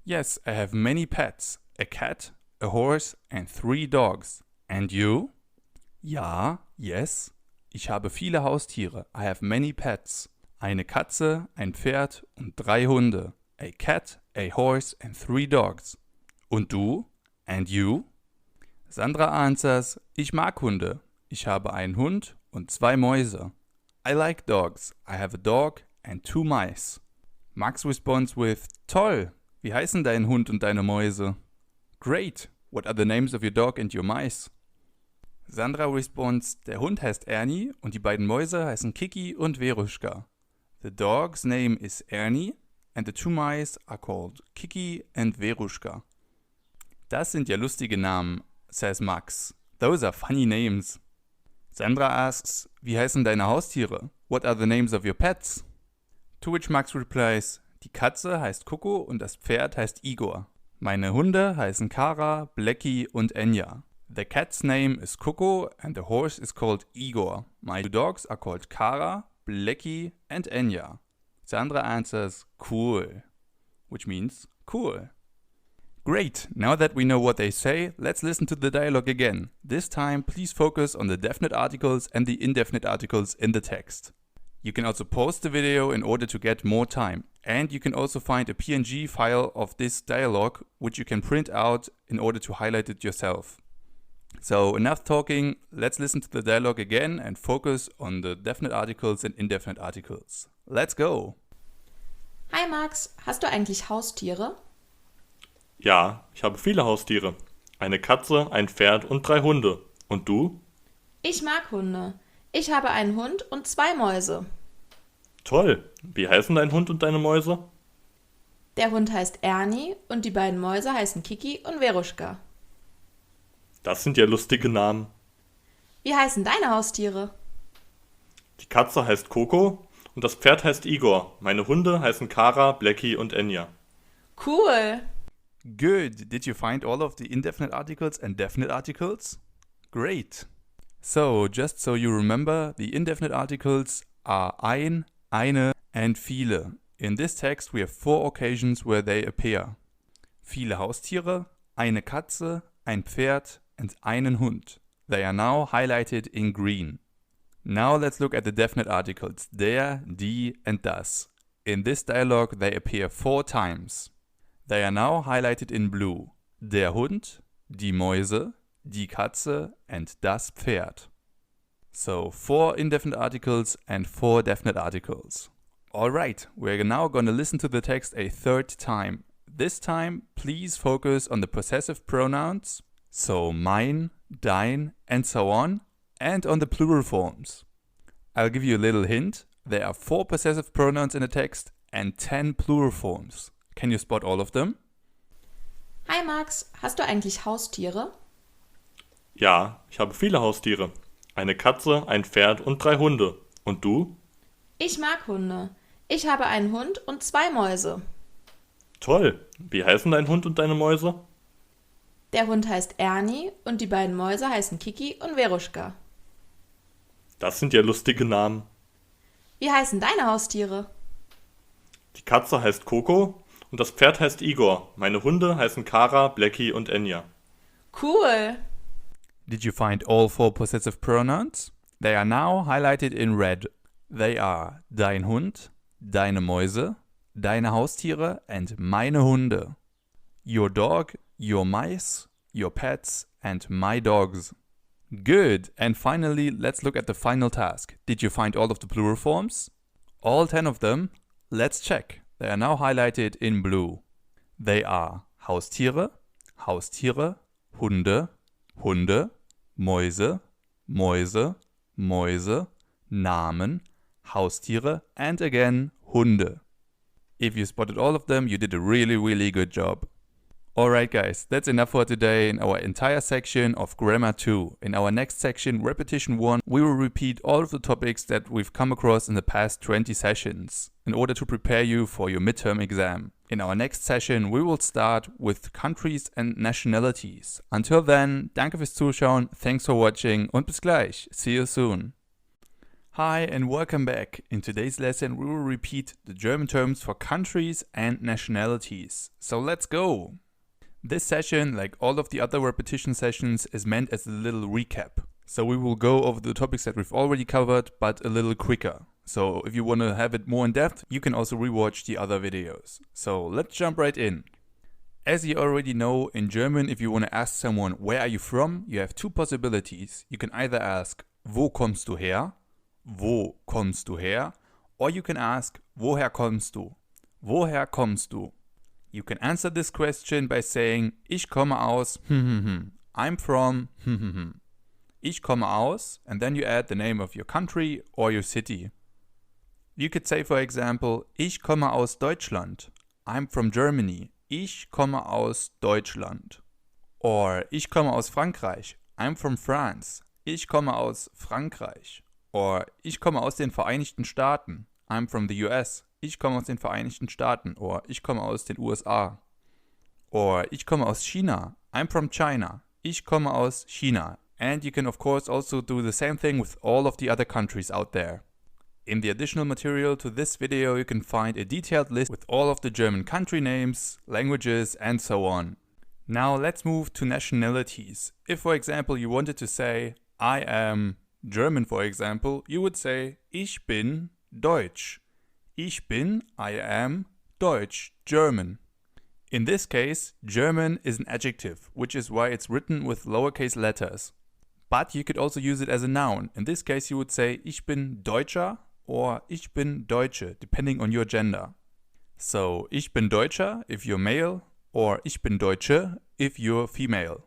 Speaker 1: Yes, I have many pets. A cat, a horse and 3 dogs. And you? Ja, yes. Ich habe viele Haustiere. I have many pets. Eine Katze, ein Pferd und 3 Hunde. A cat, a horse and 3 dogs. Und du? And you? Sandra answers, ich mag Hunde. Ich habe einen Hund und 2 Mäuse. I like dogs. I have a dog and 2 mice. Max responds with, toll. Wie heißen dein Hund und deine Mäuse? Great. What are the names of your dog and your mice? Sandra responds, der Hund heißt Ernie und die beiden Mäuse heißen Kiki und Veruschka. The dog's name is Ernie and the 2 mice are called Kiki and Veruschka. Das sind ja lustige Namen, says Max. Those are funny names. Sandra asks, wie heißen deine Haustiere? What are the names of your pets? To which Max replies, die Katze heißt Coco und das Pferd heißt Igor. Meine Hunde heißen Kara, Blackie und Enya. The cat's name is Coco and the horse is called Igor. My 2 dogs are called Kara, Blackie and Enya. Sandra answers, cool, which means cool. Great, now that we know what they say, let's listen to the dialogue again. This time, please focus on the definite articles and the indefinite articles in the text. You can also pause the video in order to get more time. And you can also find a PNG file of this dialogue, which you can print out in order to highlight it yourself. So enough talking, let's listen to the dialogue again and focus on the definite articles and indefinite articles. Let's go!
Speaker 4: Hi Max, hast du eigentlich Haustiere?
Speaker 2: Ja, ich habe viele Haustiere. Eine Katze, ein Pferd und 3 Hunde. Und du?
Speaker 4: Ich mag Hunde. Ich habe einen Hund und 2 Mäuse.
Speaker 2: Toll! Wie heißen dein Hund und deine Mäuse?
Speaker 4: Der Hund heißt Ernie und die beiden Mäuse heißen Kiki und Veruschka.
Speaker 2: Das sind ja lustige Namen.
Speaker 4: Wie heißen deine Haustiere?
Speaker 2: Die Katze heißt Coco und das Pferd heißt Igor. Meine Hunde heißen Kara, Blackie und Enya.
Speaker 4: Cool!
Speaker 1: Good! Did you find all of the indefinite articles and definite articles? Great! So, just so you remember, the indefinite articles are ein, eine and viele. In this text we have 4 occasions where they appear. Viele Haustiere, eine Katze, ein Pferd and einen Hund. They are now highlighted in green. Now let's look at the definite articles der, die and das. In this dialogue they appear 4 times. They are now highlighted in blue. Der Hund, die Mäuse, die Katze and das Pferd. So 4 indefinite articles and 4 definite articles. Alright, we're now going to listen to the text a 3rd time. This time, please focus on the possessive pronouns, so mein, dein, and so on, and on the plural forms. I'll give you a little hint. There are 4 possessive pronouns in the text and 10 plural forms. Can you spot all of them?
Speaker 4: Hi Max, hast du eigentlich Haustiere?
Speaker 2: Ja, ich habe viele Haustiere. Eine Katze, ein Pferd und 3 Hunde. Und du?
Speaker 4: Ich mag Hunde. Ich habe einen Hund und 2 Mäuse.
Speaker 2: Toll. Wie heißen dein Hund und deine Mäuse?
Speaker 4: Der Hund heißt Ernie und die beiden Mäuse heißen Kiki und Veruschka.
Speaker 2: Das sind ja lustige Namen.
Speaker 4: Wie heißen deine Haustiere?
Speaker 2: Die Katze heißt Coco und das Pferd heißt Igor. Meine Hunde heißen Kara, Blackie und Enya.
Speaker 4: Cool!
Speaker 1: Did you find all 4 possessive pronouns? They are now highlighted in red. They are dein Hund, deine Mäuse, deine Haustiere and meine Hunde. Your dog, your mice, your pets and my dogs. Good! And finally, let's look at the final task. Did you find all of the plural forms? All 10 of them? Let's check. They are now highlighted in blue. They are Haustiere, Haustiere, Hunde, Hunde, Mäuse, Mäuse, Mäuse, Namen, Haustiere and again Hunde. If you spotted all of them, you did a really good job. Alright guys, that's enough for today in our entire section of Grammar 2. In our next section, Repetition 1, we will repeat all of the topics that we've come across in the past 20 sessions in order to prepare you for your midterm exam. In our next session, we will start with countries and nationalities. Until then, danke fürs Zuschauen, thanks for watching und bis gleich. See you soon. Hi and welcome back. In today's lesson, we will repeat the German terms for countries and nationalities. So let's go! This session, like all of the other repetition sessions, is meant as a little recap. So we will go over the topics that we've already covered, but a little quicker. So if you want to have it more in depth, you can also rewatch the other videos. So let's jump right in. As you already know, in German, if you want to ask someone, where are you from? You have 2 possibilities. You can either ask, wo kommst du her? Wo kommst du her? Or you can ask, woher kommst du? Woher kommst du? You can answer this question by saying, ich komme aus, I'm from, Ich komme aus, and then you add the name of your country or your city. You could say, for example, ich komme aus Deutschland. I'm from Germany. Ich komme aus Deutschland. Or ich komme aus Frankreich. I'm from France. Ich komme aus Frankreich. Or ich komme aus den Vereinigten Staaten. I'm from the US. Ich komme aus den Vereinigten Staaten. Or ich komme aus den USA. Or ich komme aus China. I'm from China. Ich komme aus China. And you can of course also do the same thing with all of the other countries out there. In the additional material to this video you can find a detailed list with all of the German country names, languages and so on. Now let's move to nationalities. If for example you wanted to say I am German, for example, you would say ich bin Deutsch. Ich bin, I am, Deutsch, German. In this case, German is an adjective, which is why it's written with lowercase letters. But you could also use it as a noun. In this case, you would say ich bin Deutscher or ich bin Deutsche, depending on your gender. So, ich bin Deutscher if you're male, or ich bin Deutsche if you're female.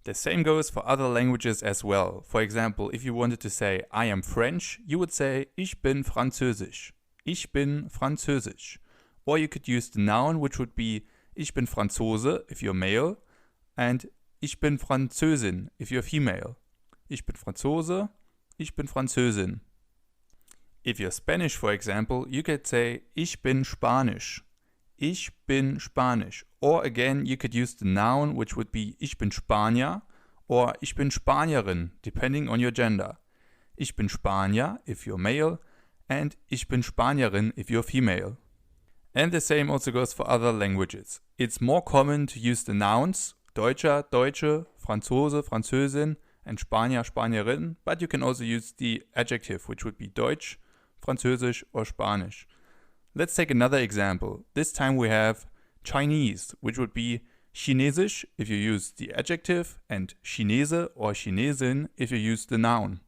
Speaker 1: The same goes for other languages as well. For example, if you wanted to say I am French, you would say ich bin Französisch. Ich bin Französisch. Or you could use the noun, which would be ich bin Franzose if you're male, and ich bin Französin if you're female. Ich bin Franzose, ich bin Französin. If you're Spanish, for example, you could say ich bin Spanisch. Ich bin Spanisch. Or again, you could use the noun, which would be ich bin Spanier or ich bin Spanierin, depending on your gender. Ich bin Spanier if you're male and ich bin Spanierin if you're female. And the same also goes for other languages. It's more common to use the nouns Deutscher, Deutsche, Franzose, Französin and Spanier, Spanierin, but you can also use the adjective, which would be Deutsch, Französisch or Spanisch. Let's take another example. This time we have Chinese, which would be Chinesisch if you use the adjective, and Chinese or Chinesin if you use the noun.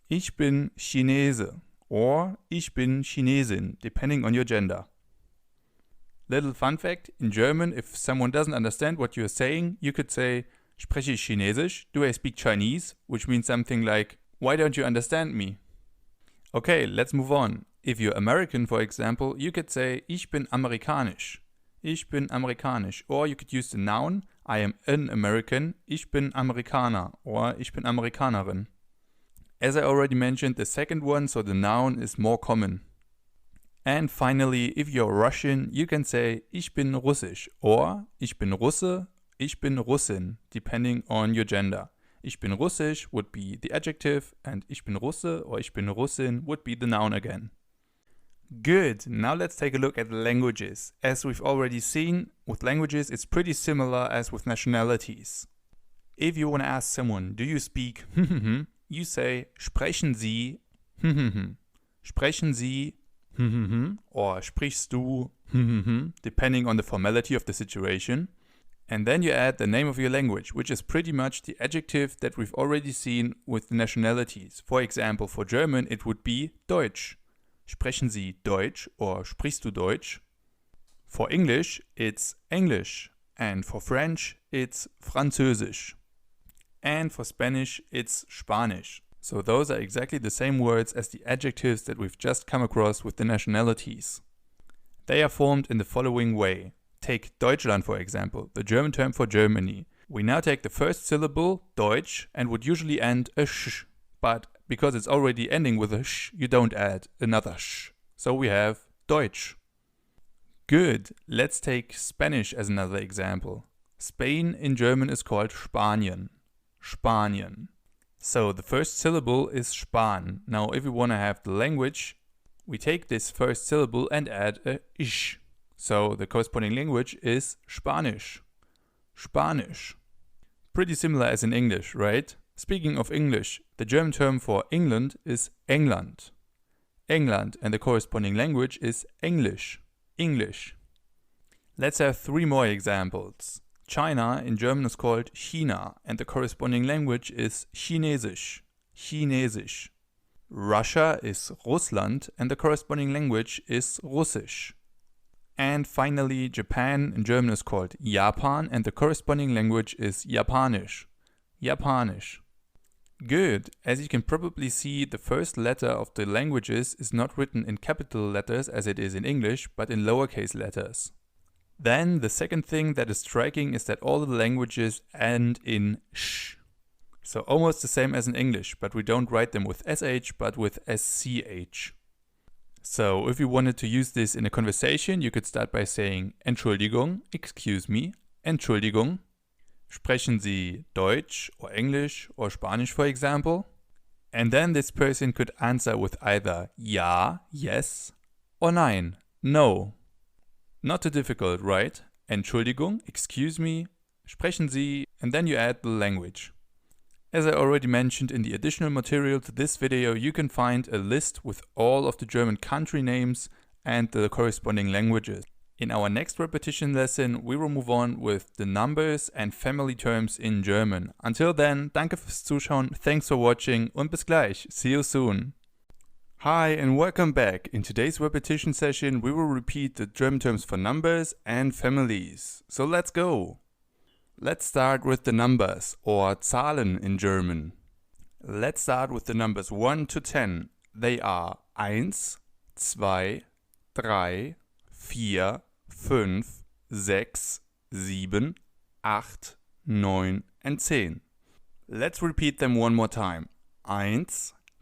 Speaker 1: Ich bin Chinese or Ich bin Chinesin, depending on your gender. Little fun fact, in German, if someone doesn't understand what you're saying, you could say, spreche ich Chinesisch? Do I speak Chinese? Which means something like, why don't you understand me? Okay, let's move on. If you're American, for example, you could say, ich bin amerikanisch. Ich bin amerikanisch. Or you could use the noun, I am an American, ich bin Amerikaner, or ich bin Amerikanerin. As I already mentioned, the second one, so the noun, is more common. And finally, if you're Russian, you can say, ich bin Russisch, or ich bin Russe, ich bin Russin, depending on your gender. Ich bin Russisch would be the adjective, and ich bin Russe or ich bin Russin would be the noun again. Good, now let's take a look at languages. As we've already seen, with languages it's pretty similar as with nationalities. If you want to ask someone, do you speak, you say, sprechen Sie, sprechen Sie, or sprichst du, depending on the formality of the situation. And then you add the name of your language, which is pretty much the adjective that we've already seen with the nationalities. For example, for German it would be Deutsch. Sprechen Sie Deutsch or sprichst du Deutsch? For English it's English, and for French it's Französisch. And for Spanish it's Spanish. So those are exactly the same words as the adjectives that we've just come across with the nationalities. They are formed in the following way. Take Deutschland for example, the German term for Germany. We now take the first syllable, Deutsch, and would usually end a sh, but because it's already ending with a sh, you don't add another sh. So we have Deutsch. Good, let's take Spanish as another example. Spain in German is called Spanien. Spanien. So the first syllable is Span. Now if we want to have the language, we take this first syllable and add a ish. So the corresponding language is Spanish. Spanish. Pretty similar as in English, right? Speaking of English, the German term for England is England. England, and the corresponding language is English. English. Let's have 3 more examples. China in German is called China, and the corresponding language is Chinesisch. Chinesisch. Russia is Russland, and the corresponding language is Russisch. And finally, Japan in German is called Japan, and the corresponding language is Japanisch. Japanisch. Good. As you can probably see, the first letter of the languages is not written in capital letters as it is in English, but in lowercase letters. Then the second thing that is striking is that all the languages end in sh. So almost the same as in English, but we don't write them with sh, but with sch. So if you wanted to use this in a conversation, you could start by saying Entschuldigung, excuse me, Entschuldigung. Sprechen Sie Deutsch or English or Spanish, for example? And then this person could answer with either ja, yes, or nein, no. Not too difficult, right? Entschuldigung, excuse me, sprechen Sie, and then you add the language. As I already mentioned in the additional material to this video, you can find a list with all of the German country names and the corresponding languages. In our next repetition lesson, we will move on with the numbers and family terms in German. Until then, danke fürs Zuschauen, thanks for watching und bis gleich. See you soon. Hi and welcome back. In today's repetition session, we will repeat the German terms for numbers and families. So let's go. Let's start with the numbers, or Zahlen in German. Let's start with the numbers 1 to 10. They are 1, 2, 3, 4, 5, 6, 7, 8, 9 and 10. Let's repeat them one more time. 1,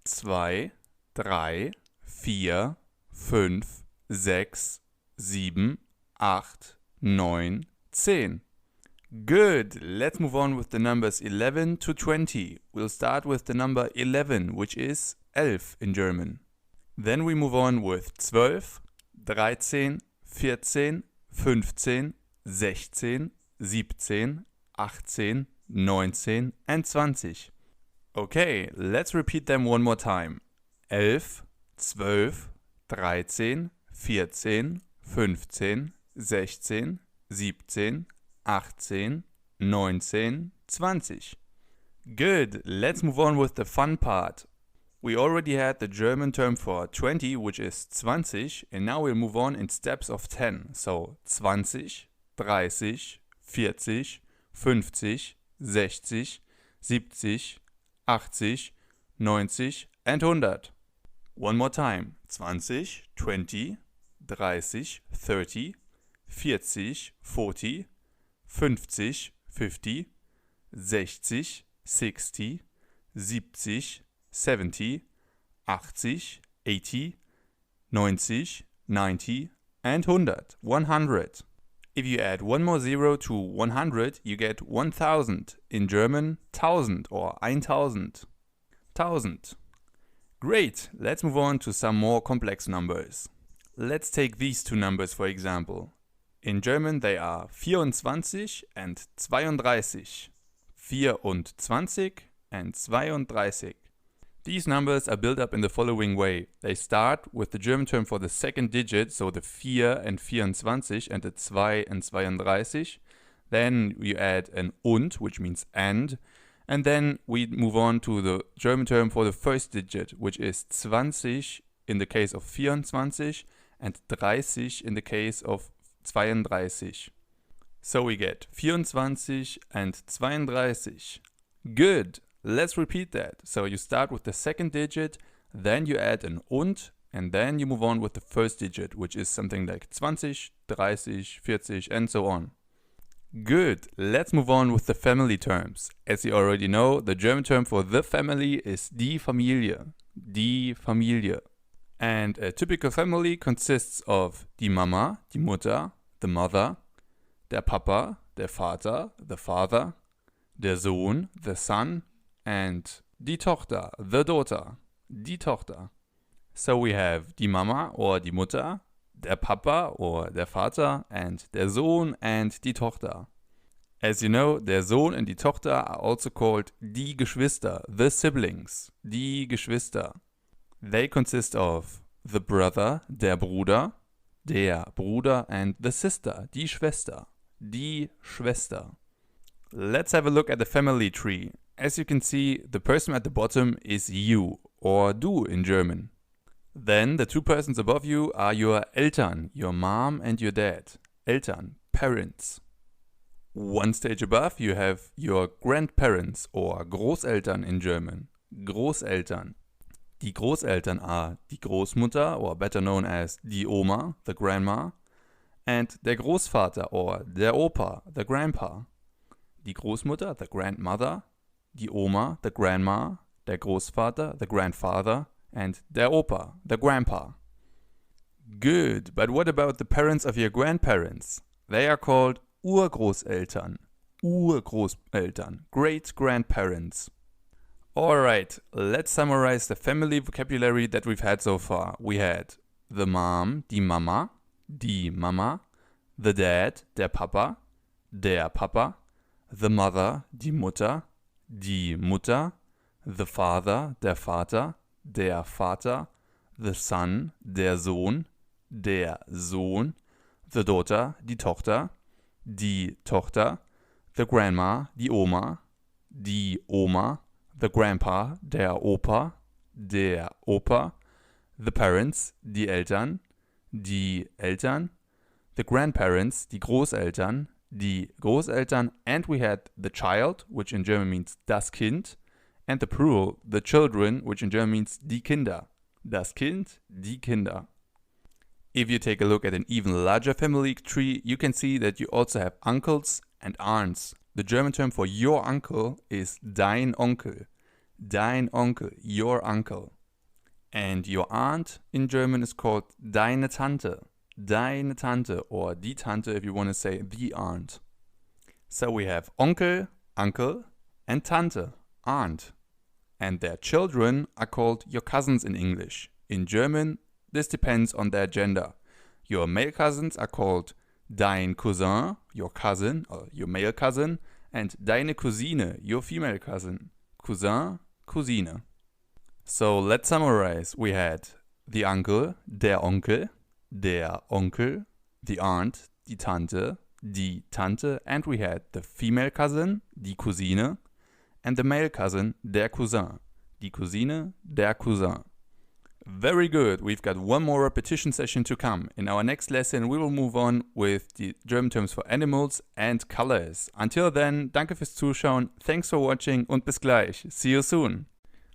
Speaker 1: 2, 3, 4, 5, 6, 7, 8, 9, 10. Good. Let's move on with the numbers 11 to 20. We'll start with the number 11, which is 11 in German. Then we move on with 12, 13, 14, 15, 16, 17, 18, 19 and 20. Okay, let's repeat them one more time. 11, 12, 13, 14, 15, 16, 17, 18, 19, 20. Good, let's move on with the fun part. We already had the German term for 20, which is 20, and now we'll move on in steps of 10. So 20, 30, 40, 50, 60, 70, 80, 90 and 100. One more time. 20, 20, 30, 30, 40, 40, 50, 50, 60, 60, 70, 70, 80, 80, 90, 90 and 100, 100. If you add one more zero to 100, you get 1000. In German, 1000 or 1000. 1000. Great, let's move on to some more complex numbers. Let's take these two numbers for example. In German they are 24 and 32. 24 and 32. These numbers are built up in the following way. They start with the German term for the second digit, so the 4 and 24 and the 2 and 32. Then you add an und, which means and then we move on to the German term for the first digit, which is 20 in the case of 24 and 30 in the case of 32. So we get 24 and 32. Good. Let's repeat that. So you start with the second digit, then you add an und, and then you move on with the first digit, which is something like 20, 30, 40, and so on. Good. Let's move on with the family terms. As you already know, the German term for the family is die Familie. Die Familie. And a typical family consists of die Mama, die Mutter, the mother, der Papa, der Vater, the father, der Sohn, the son, and die Tochter, the daughter, die Tochter. So we have die Mama or die Mutter, der Papa or der Vater, and der Sohn and die Tochter. As you know, der Sohn and die Tochter are also called die Geschwister, the siblings, die Geschwister. They consist of the brother, der Bruder, and the sister, die Schwester, die Schwester. Let's have a look at the family tree. As you can see, the person at the bottom is you, or du in German. Then the two persons above you are your Eltern, your mom and your dad. Eltern, parents. One stage above you have your grandparents, or Großeltern in German. Großeltern. Die Großeltern are die Großmutter, or better known as die Oma, the grandma, and der Großvater, or der Opa, the grandpa. Die Großmutter, the grandmother, die Oma, the grandma, der Großvater, the grandfather, and der Opa, the grandpa. Good, but what about the parents of your grandparents? They are called Urgroßeltern. Urgroßeltern, great-grandparents. Alright, let's summarize the family vocabulary that we've had so far. We had the mom, die Mama, the dad, der Papa, the mother, die Mutter, the father, der Vater, the son, der Sohn, the daughter, die Tochter, the grandma, die Oma, the grandpa, der Opa, the parents, die Eltern, the grandparents, die Großeltern, and we had the child, which in German means das Kind, and the plural, the children, which in German means die Kinder. Das Kind, die Kinder. If you take a look at an even larger family tree, you can see that you also have uncles and aunts. The German term for your uncle is dein Onkel. Dein Onkel, your uncle. And your aunt in German is called deine Tante. Deine Tante, or die Tante if you want to say the aunt. So we have Onkel, uncle, and Tante, aunt. And their children are called your cousins in English. In German, this depends on their gender. Your male cousins are called dein Cousin, your cousin, or your male cousin, and deine Cousine, your female cousin. Cousin, Cousine. So let's summarize. We had the uncle, der Onkel, der Onkel, the aunt, die Tante, and we had the female cousin, die Cousine, and the male cousin, der Cousin, die Cousine, der Cousin. Very good, we've got one more repetition session to come. In our next lesson we will move on with the German terms for animals and colors. Until then, danke fürs Zuschauen, thanks for watching und bis gleich. See you soon.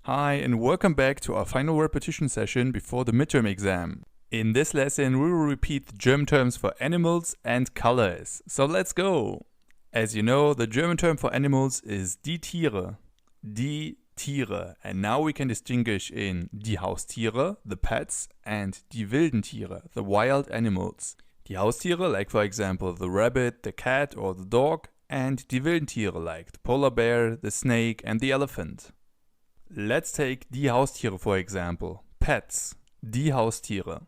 Speaker 1: Hi and welcome back to our final repetition session before the midterm exam. In this lesson we will repeat the German terms for animals and colors. So let's go! As you know, the German term for animals is die Tiere. Die Tiere. And now we can distinguish in die Haustiere, the pets, and die wilden Tiere, the wild animals. Die Haustiere, like for example the rabbit, the cat or the dog, and die wilden Tiere like the polar bear, the snake and the elephant. Let's take die Haustiere for example. Pets, die Haustiere.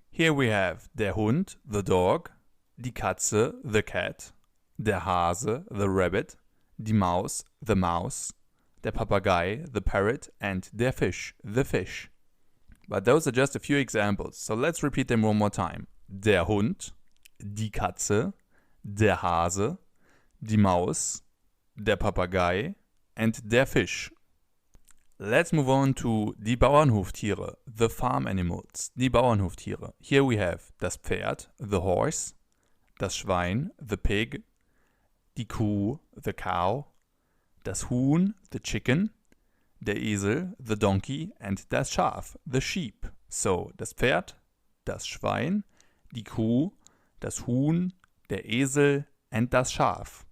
Speaker 1: Here we have der Hund, the dog, die Katze, the cat, der Hase, the rabbit, die Maus, the mouse, der Papagei, the parrot, and der Fisch, the fish. But those are just a few examples, so let's repeat them one more time. Der Hund, die Katze, der Hase, die Maus, der Papagei, and der Fisch. Let's move on to die Bauernhoftiere, the farm animals, die Bauernhoftiere. Here we have das Pferd, the horse, das Schwein, the pig, die Kuh, the cow, das Huhn, the chicken, der Esel, the donkey, and das Schaf, the sheep. So, das Pferd, das Schwein, die Kuh, das Huhn, der Esel, and das Schaf.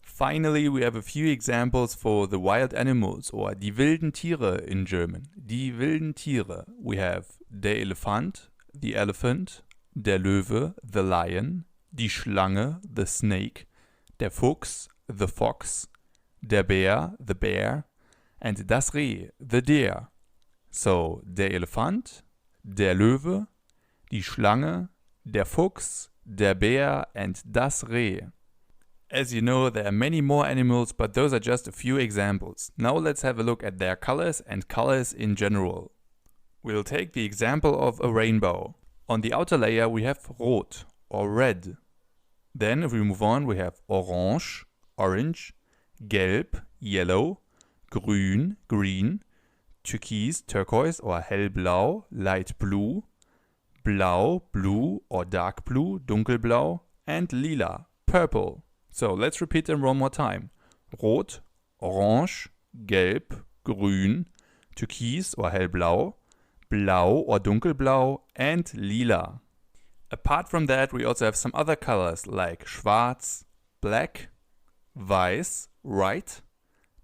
Speaker 1: Finally, we have a few examples for the wild animals, or die wilden Tiere in German. Die wilden Tiere. We have der Elefant, the elephant, der Löwe, the lion, die Schlange, the snake, der Fuchs, the fox, der Bär, the bear, and das Reh, the deer. So, der Elefant, der Löwe, die Schlange, der Fuchs, der Bär, and das Reh. As you know, there are many more animals, but those are just a few examples. Now let's have a look at their colors and colors in general. We'll take the example of a rainbow. On the outer layer we have rot, or red. Then if we move on we have orange, orange, gelb, yellow, grün, green, türkis, turquoise or hellblau, light blue, blau, blue or dark blue, dunkelblau, and lila, purple. So let's repeat them one more time. Rot, orange, gelb, grün, türkis or hellblau, blau or dunkelblau, and lila. Apart from that, we also have some other colors like schwarz, black, weiß, white,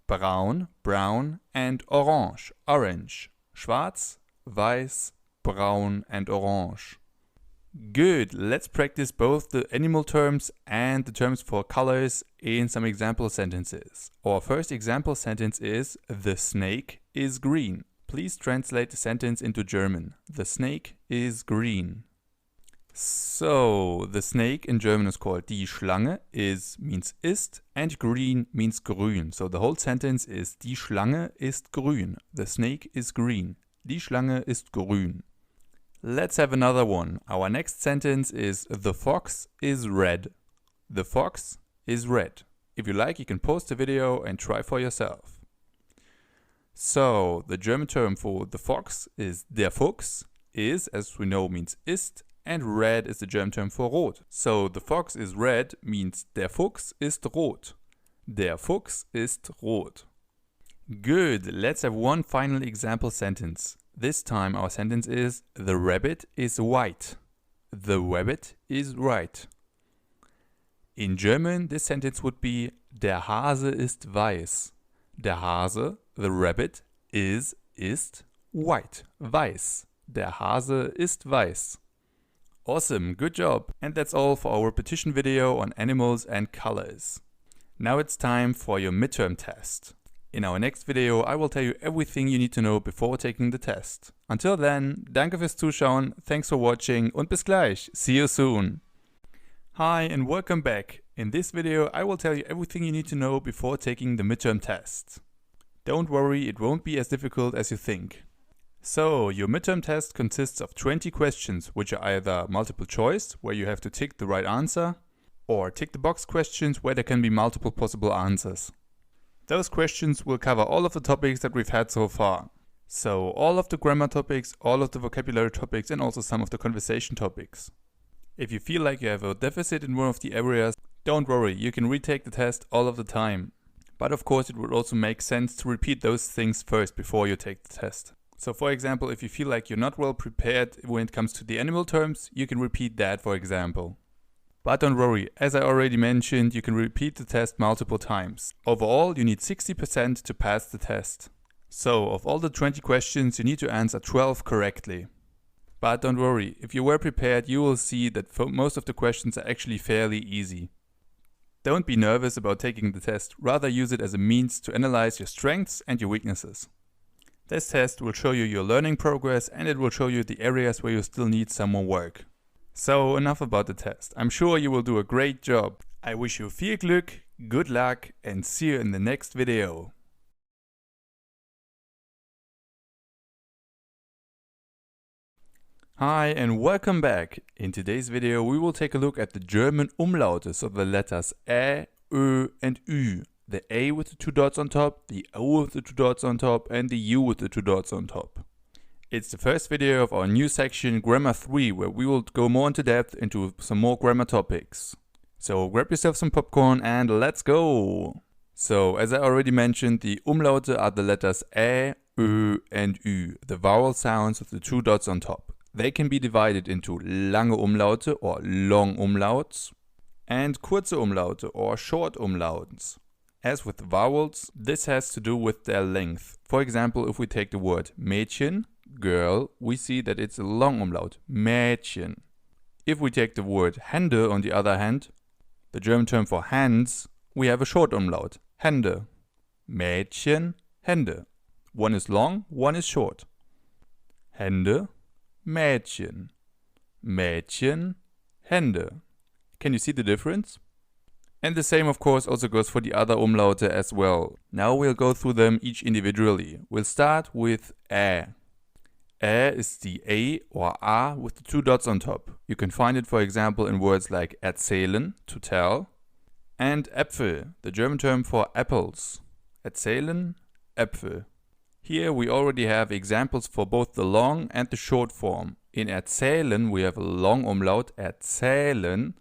Speaker 1: braun, brown, and orange, orange. Schwarz, weiß, braun, and orange. Good, let's practice both the animal terms and the terms for colors in some example sentences. Our first example sentence is, the snake is green. Please translate the sentence into German. The snake is green. So, the snake in German is called die Schlange, means ist, and green means grün. So the whole sentence is, die Schlange ist grün. The snake is green. Die Schlange ist grün. Let's have another one. Our next sentence is, the fox is red. The fox is red. If you like, you can pause the video and try for yourself. So, the German term for the fox is der Fuchs, as we know, means ist, and red is the German term for rot. So, the fox is red means der Fuchs ist rot. Der Fuchs ist rot. Good, let's have one final example sentence. This time our sentence is, the rabbit is white. The rabbit is white. In German, this sentence would be, der Hase ist weiß. Der Hase, the rabbit, ist white. Weiß. Der Hase ist weiß. Awesome, good job. And that's all for our repetition video on animals and colors. Now it's time for your midterm test. In our next video, I will tell you everything you need to know before taking the test. Until then, danke fürs Zuschauen, thanks for watching und bis gleich. See you soon. Hi and welcome back. In this video, I will tell you everything you need to know before taking the midterm test. Don't worry, it won't be as difficult as you think. So, your midterm test consists of 20 questions, which are either multiple choice, where you have to tick the right answer, or tick the box questions, where there can be multiple possible answers. Those questions will cover all of the topics that we've had so far. So, all of the grammar topics, all of the vocabulary topics, and also some of the conversation topics. If you feel like you have a deficit in one of the areas, don't worry, you can retake the test all of the time. But of course, it would also make sense to repeat those things first before you take the test. So for example, if you feel like you're not well prepared when it comes to the animal terms, you can repeat that, for example. But don't worry, as I already mentioned, you can repeat the test multiple times. Overall, you need 60% to pass the test. So, of all the 20 questions, you need to answer 12 correctly. But don't worry, if you were prepared, you will see that most of the questions are actually fairly easy. Don't be nervous about taking the test, rather use it as a means to analyze your strengths and your weaknesses. This test will show you your learning progress and it will show you the areas where you still need some more work. So enough about the test. I'm sure you will do a great job. I wish you viel Glück, good luck and see you in the next video. Hi and welcome back. In today's video we will take a look at the German umlautes of the letters Ä, Ö and Ü. The A with the 2 dots on top, the O with the 2 dots on top and the U with the 2 dots on top. It's the first video of our new section Grammar 3 where we will go more into depth into some more grammar topics. So grab yourself some popcorn and let's go! So as I already mentioned, the umlaute are the letters Ä, Ö and Ü, the vowel sounds with the 2 dots on top. They can be divided into lange Umlaute or long umlauts and kurze Umlaute or short umlauts. As with the vowels, this has to do with their length. For example, if we take the word Mädchen, girl, we see that it's a long umlaut, Mädchen. If we take the word Hände on the other hand, the German term for hands, we have a short umlaut, Hände. Mädchen, Hände. One is long, one is short. Hände, Mädchen. Mädchen, Hände. Can you see the difference? And the same of course also goes for the other umlaute as well. Now we'll go through them each individually. We'll start with Ä. Ä is the A or A with the 2 dots on top. You can find it for example in words like erzählen, to tell, and Äpfel, the German term for apples. Erzählen, Äpfel. Here we already have examples for both the long and the short form. In erzählen we have a long umlaut, erzählen,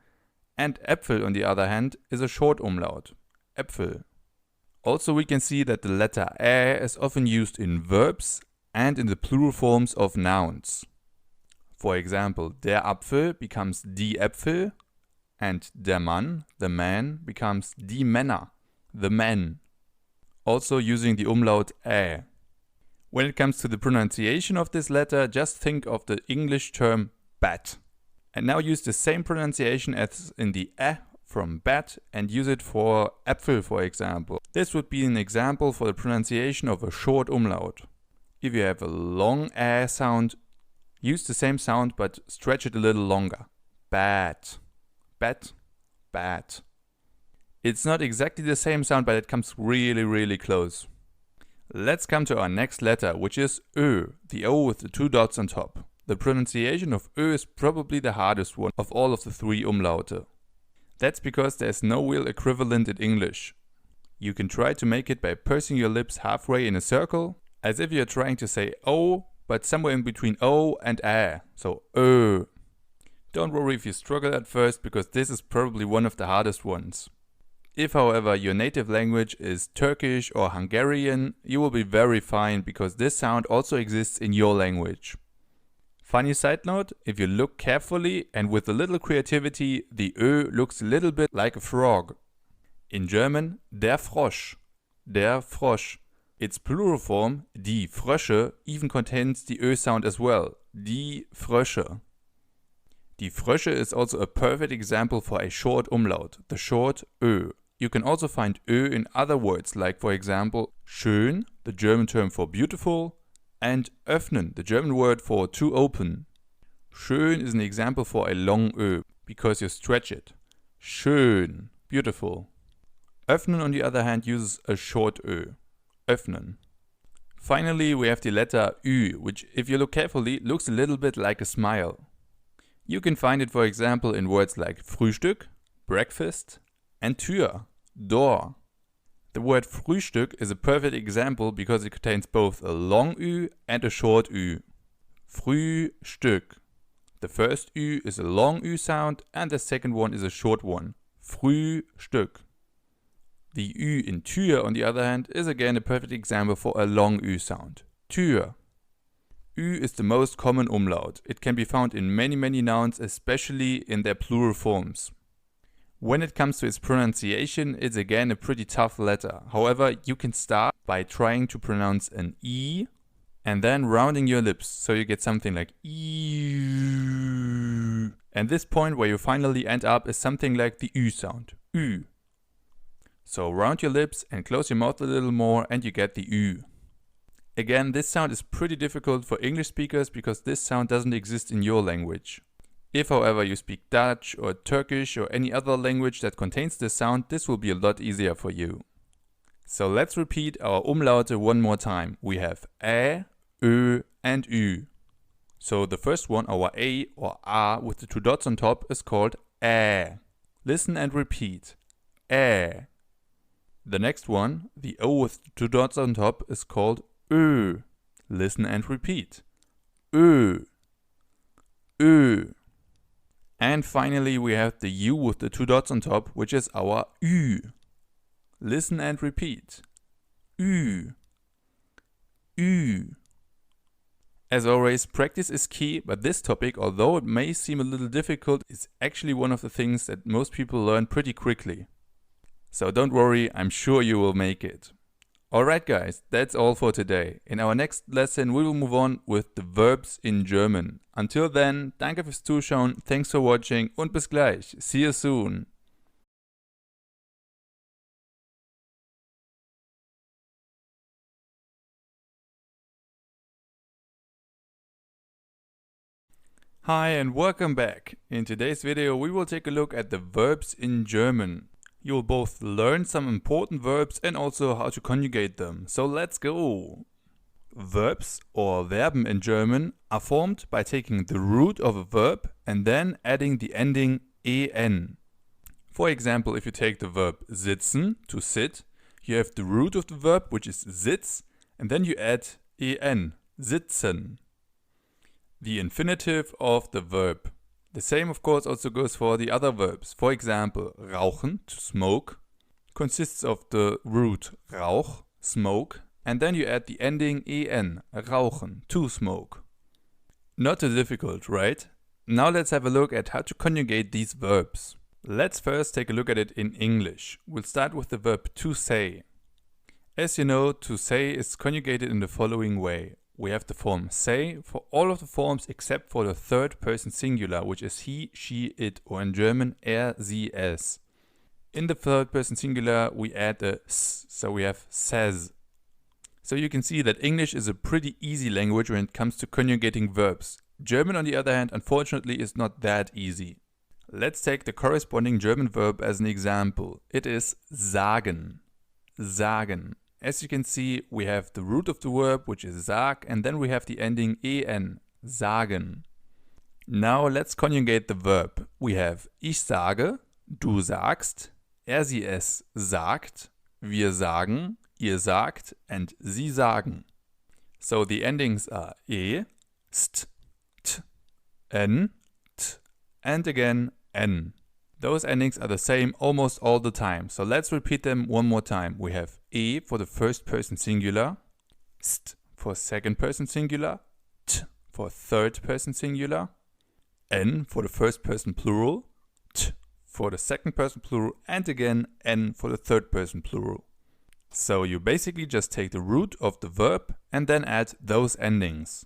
Speaker 1: and Äpfel on the other hand is a short umlaut, Äpfel. Also we can see that the letter Ä is often used in verbs and in the plural forms of nouns. For example, der Apfel becomes die Äpfel and der Mann, the man, becomes die Männer, the men. Also using the umlaut Ä. When it comes to the pronunciation of this letter, just think of the English term bat. And now use the same pronunciation as in the Ä from bat and use it for Äpfel, for example. This would be an example for the pronunciation of a short umlaut. If you have a long Ä sound, use the same sound but stretch it a little longer. Bat, bat, bat. It's not exactly the same sound, but it comes really close. Let's come to our next letter, which is Ö, the O with the 2 dots on top. The pronunciation of Ö is probably the hardest one of all of the 3 umlaute. That's because there's no real equivalent in English. You can try to make it by pursing your lips halfway in a circle, as if you're trying to say O, but somewhere in between O and Ä, so Ö. Don't worry if you struggle at first, because this is probably one of the hardest ones. If however your native language is Turkish or Hungarian, you will be very fine, because this sound also exists in your language. Funny side note, if you look carefully and with a little creativity, the Ö looks a little bit like a frog. In German, der Frosch, der Frosch. Its plural form, die Frösche, even contains the Ö sound as well, die Frösche. Die Frösche is also a perfect example for a short umlaut, the short Ö. You can also find Ö in other words, like for example, schön, the German term for beautiful, and öffnen, the German word for to open. Schön is an example for a long Ö, because you stretch it. Schön, beautiful. Öffnen on the other hand uses a short Ö. Öffnen. Finally, we have the letter Ü, which, if you look carefully, looks a little bit like a smile. You can find it, for example, in words like Frühstück, breakfast, and Tür, door. The word Frühstück is a perfect example because it contains both a long Ü and a short Ü. Frühstück. The first Ü is a long Ü sound and the second one is a short one. Frühstück. The Ü in Tür, on the other hand, is again a perfect example for a long Ü sound. Tür. Ü is the most common umlaut. It can be found in many nouns, especially in their plural forms. When it comes to its pronunciation, it's again a pretty tough letter. However, you can start by trying to pronounce an E and then rounding your lips, so you get something like E. And this point where you finally end up is something like the Ü sound. Ü. So round your lips and close your mouth a little more and you get the Ü. Again, this sound is pretty difficult for English speakers because this sound doesn't exist in your language. If, however, you speak Dutch or Turkish or any other language that contains this sound, this will be a lot easier for you. So let's repeat our umlaute one more time. We have Ä, Ö and Ü. So the first one, our A or A with the two dots on top, is called Ä. Listen and repeat. Ä. The next one, the O with the two dots on top, is called Ö. Listen and repeat. Ö. Ö. And finally we have the U with the two dots on top, which is our Ü. Listen and repeat. Ü. Ü. As always, practice is key, but this topic, although it may seem a little difficult, is actually one of the things that most people learn pretty quickly. So don't worry, I'm sure you will make it. Alright guys, that's all for today. In our next lesson we will move on with the verbs in German. Until then, danke fürs Zuschauen, thanks for watching und bis gleich. See you soon. Hi and welcome back. In today's video we will take a look at the verbs in German. You will both learn some important verbs and also how to conjugate them. So let's go! Verbs or Verben in German are formed by taking the root of a verb and then adding the ending en. For example, if you take the verb sitzen, to sit, you have the root of the verb, which is sitz, and then you add en, sitzen. The infinitive of the verb. The same of course also goes for the other verbs. For example, rauchen, to smoke, consists of the root rauch, smoke, and then you add the ending en, rauchen, to smoke. Not too difficult, right? Now let's have a look at how to conjugate these verbs. Let's first take a look at it in English. We'll start with the verb to say. As you know, to say is conjugated in the following way. We have the form say for all of the forms except for the third person singular, which is he, she, it, or in German sie, es. In the third person singular we add a s, so we have says. So you can see that English is a pretty easy language when it comes to conjugating verbs. German, on the other hand, unfortunately is not that easy. Let's take the corresponding German verb as an example. It is sagen. Sagen. As you can see, we have the root of the verb, which is sag, and then we have the ending en, sagen. Now let's conjugate the verb. We have ich sage, du sagst, sie es sagt, wir sagen, ihr sagt, and sie sagen. So the endings are e, st, t, n, t, and again n. Those endings are the same almost all the time, so let's repeat them one more time. We have e for the first person singular, st for second person singular, t for third person singular, n for the first person plural, t for the second person plural, and again n for the third person plural. So you basically just take the root of the verb and then add those endings.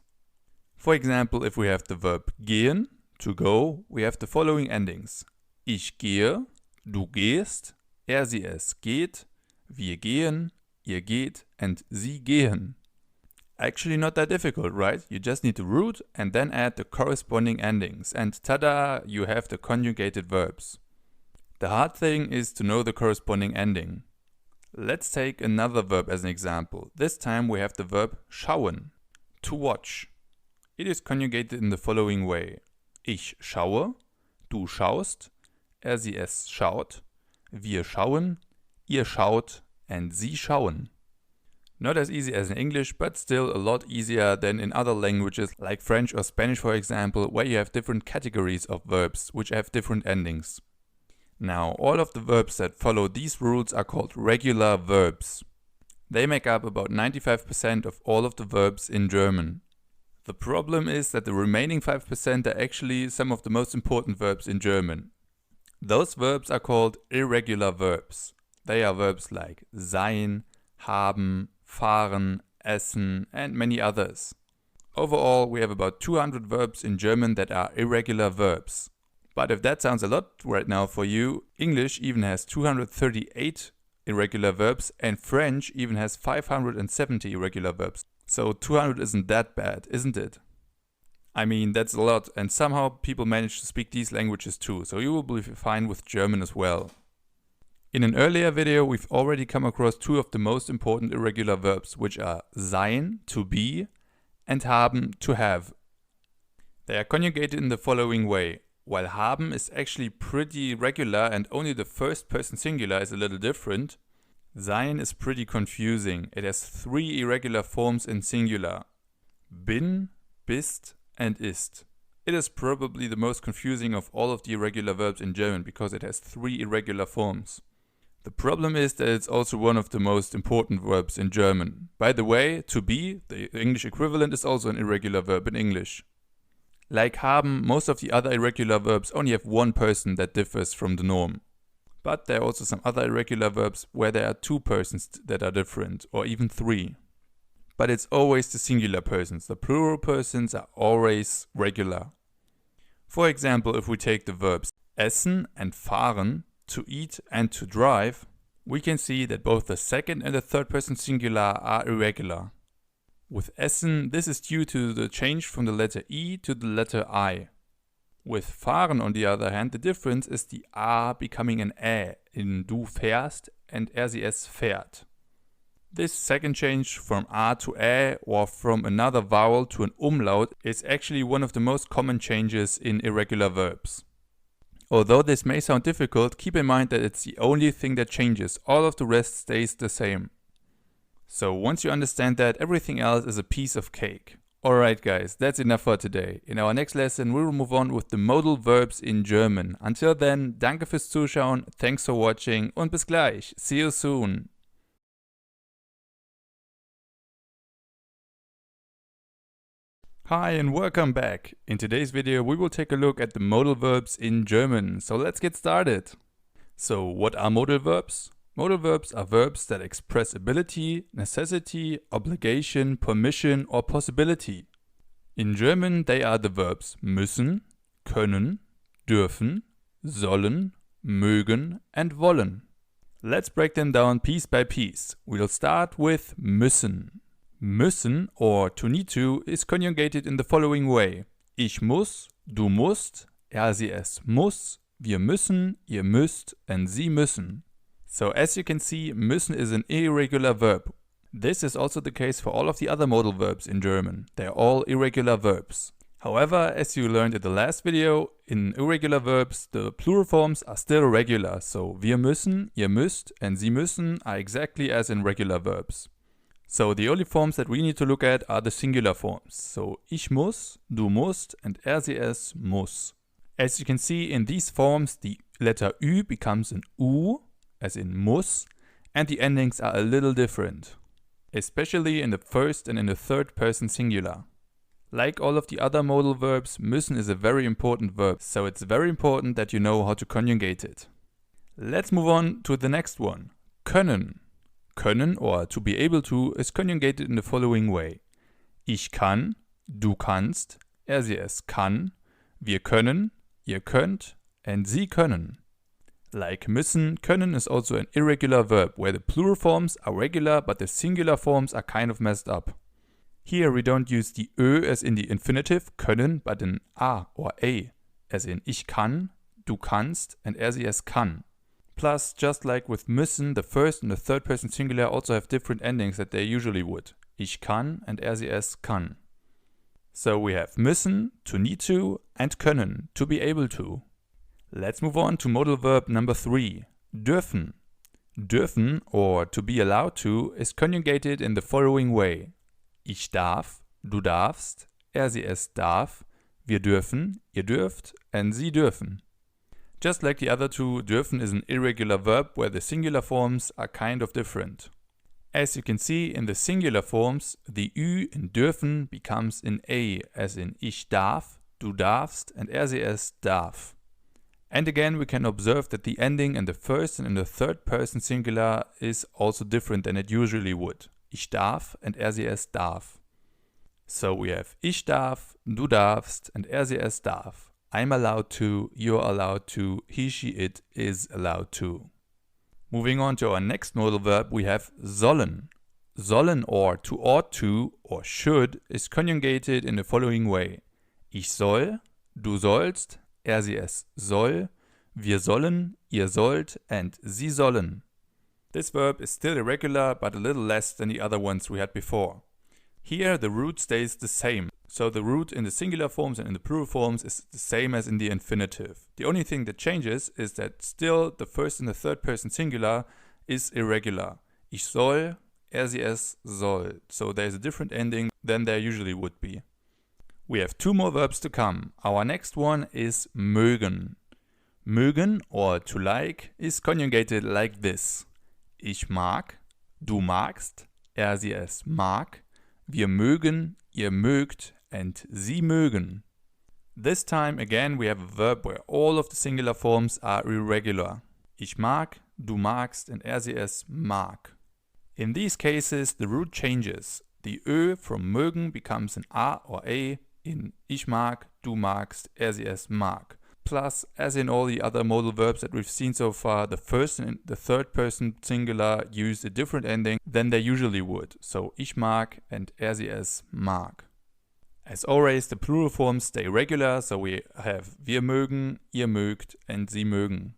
Speaker 1: For example, if we have the verb gehen, to go, we have the following endings. Ich gehe, du gehst, sie es geht, wir gehen, ihr geht, and sie gehen. Actually not that difficult, right? You just need the root and then add the corresponding endings, and tada, you have the conjugated verbs. The hard thing is to know the corresponding ending. Let's take another verb as an example. This time we have the verb schauen, to watch. It is conjugated in the following way. Ich schaue, du schaust, sie es schaut, wir schauen, ihr schaut, and sie schauen. Not as easy as in English, but still a lot easier than in other languages like French or Spanish, for example, where you have different categories of verbs which have different endings. Now, all of the verbs that follow these rules are called regular verbs. They make up about 95% of all of the verbs in German. The problem is that the remaining 5% are actually some of the most important verbs in German. Those verbs are called irregular verbs. They are verbs like sein, haben, fahren, essen, and many others. Overall, we have about 200 verbs in German that are irregular verbs. But if that sounds a lot right now for you, English even has 238 irregular verbs and French even has 570 irregular verbs. So 200 isn't that bad, isn't it? I mean, that's a lot, and somehow people manage to speak these languages too, so you will be fine with German as well. In an earlier video, we've already come across two of the most important irregular verbs, which are sein, to be, and haben, to have. They are conjugated in the following way. While haben is actually pretty regular and only the first person singular is a little different, sein is pretty confusing. It has three irregular forms in singular. Bin, bist, and ist. It is probably the most confusing of all of the irregular verbs in German because it has three irregular forms. The problem is that it's also one of the most important verbs in German. By the way, to be, the English equivalent, is also an irregular verb in English. Like haben, most of the other irregular verbs only have one person that differs from the norm. But there are also some other irregular verbs where there are two persons that are different, or even three. But it's always the singular persons. The plural persons are always regular. For example, if we take the verbs essen and fahren, to eat and to drive, we can see that both the second and the third person singular are irregular. With essen, this is due to the change from the letter E to the letter I. With fahren, on the other hand, the difference is the A becoming an Ä in du fährst and sie es fährt. This second change from A to Ä or from another vowel to an umlaut is actually one of the most common changes in irregular verbs. Although this may sound difficult, keep in mind that it's the only thing that changes. All of the rest stays the same. So once you understand that, everything else is a piece of cake. Alright guys, that's enough for today. In our next lesson we will move on with the modal verbs in German. Until then, danke fürs Zuschauen, thanks for watching und bis gleich. See you soon. Hi and welcome back. In today's video we will take a look at the modal verbs in German. So let's get started. So what are modal verbs? Modal verbs are verbs that express ability, necessity, obligation, permission or possibility. In German they are the verbs müssen, können, dürfen, sollen, mögen and wollen. Let's break them down piece by piece. We'll start with müssen. Müssen or to need to is conjugated in the following way. Ich muss, du musst, sie es muss, wir müssen, ihr müsst and sie müssen. So as you can see, müssen is an irregular verb. This is also the case for all of the other modal verbs in German. They're all irregular verbs. However, as you learned in the last video, in irregular verbs the plural forms are still regular. So wir müssen, ihr müsst and sie müssen are exactly as in regular verbs. So the only forms that we need to look at are the singular forms. So ich muss, du musst and sie es muss. As you can see in these forms, the letter Ü becomes an U, as in muss, and the endings are a little different, especially in the first and in the third person singular. Like all of the other modal verbs, müssen is a very important verb, so it's very important that you know how to conjugate it. Let's move on to the next one. Können. Können, or to be able to, is conjugated in the following way. Ich kann, du kannst, sie es kann, wir können, ihr könnt, and sie können. Like müssen, können is also an irregular verb where the plural forms are regular but the singular forms are kind of messed up. Here we don't use the Ö as in the infinitive können but an A or A as in ich kann, du kannst and sie es kann. Plus, just like with müssen, the first and the third person singular also have different endings that they usually would. Ich kann and RCS kann. So we have müssen, to need to, and können, to be able to. Let's move on to modal verb number 3, dürfen. Dürfen, or to be allowed to, is conjugated in the following way. Ich darf, du darfst, RCS darf, wir dürfen, ihr dürft, and Sie dürfen. Just like the other two, dürfen is an irregular verb where the singular forms are kind of different. As you can see, in the singular forms, the Ü in dürfen becomes an A, as in ich darf, du darfst, and RCS darf. And again, we can observe that the ending in the first and in the third person singular is also different than it usually would. Ich darf and RCS darf. So we have ich darf, du darfst, and RCS darf. I'm allowed to, you're allowed to, he, she, it is allowed to. Moving on to our next modal verb, we have sollen. Sollen, or to ought to or should, is conjugated in the following way. Ich soll, du sollst, RCS soll, wir sollen, ihr sollt, and Sie sollen. This verb is still irregular, but a little less than the other ones we had before. Here the root stays the same, so the root in the singular forms and in the plural forms is the same as in the infinitive. The only thing that changes is that still the first and the third person singular is irregular. Ich soll, RCS soll, so there is a different ending than there usually would be. We have 2 more verbs to come. Our next one is mögen. Mögen, or to like, is conjugated like this. Ich mag, du magst, RCS mag, wir mögen, ihr mögt, and Sie mögen. This time again we have a verb where all of the singular forms are irregular. Ich mag, du magst, and RCS mag. In these cases the root changes. The Ö from mögen becomes an A or A in ich mag, du magst, RCS mag. Plus, as in all the other modal verbs that we've seen so far, the first and the third person singular use a different ending than they usually would. So ich mag and RCS mag. As always, the plural forms stay regular, so we have wir mögen, ihr mögt, and Sie mögen.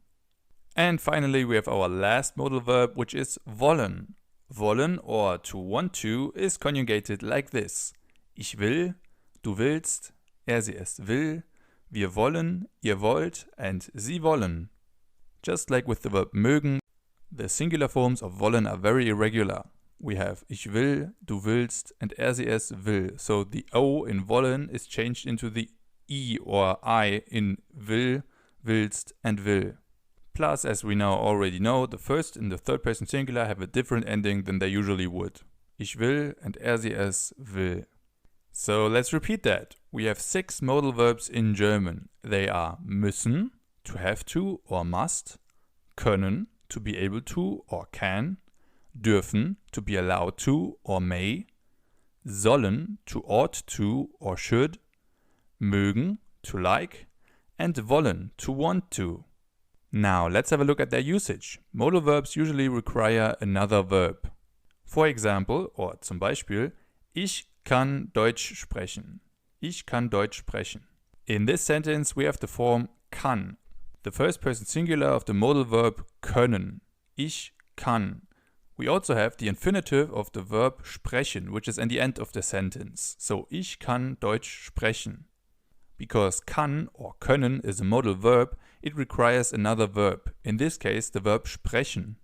Speaker 1: And finally, we have our last modal verb, which is wollen. Wollen, or to want to, is conjugated like this. Ich will, du willst, RCS will, wir wollen, ihr wollt, and Sie wollen. Just like with the verb mögen, the singular forms of wollen are very irregular. We have ich will, du willst, and RCS will. So the O in wollen is changed into the I or I in will, willst, and will. Plus, as we now already know, the first and the third person singular have a different ending than they usually would. Ich will and RCS will. So let's repeat that. We have 6 modal verbs in German. They are müssen, to have to or must, können, to be able to or can, dürfen, to be allowed to or may, sollen, to ought to or should, mögen, to like, and wollen, to want to. Now let's have a look at their usage. Modal verbs usually require another verb. For example, or zum Beispiel, ich kann Deutsch sprechen. Ich kann Deutsch sprechen. In this sentence we have the form kann, the first person singular of the modal verb können. Ich kann. We also have the infinitive of the verb sprechen, which is at the end of the sentence. So ich kann Deutsch sprechen. Because kann or können is a modal verb, it requires another verb. In this case, the verb sprechen.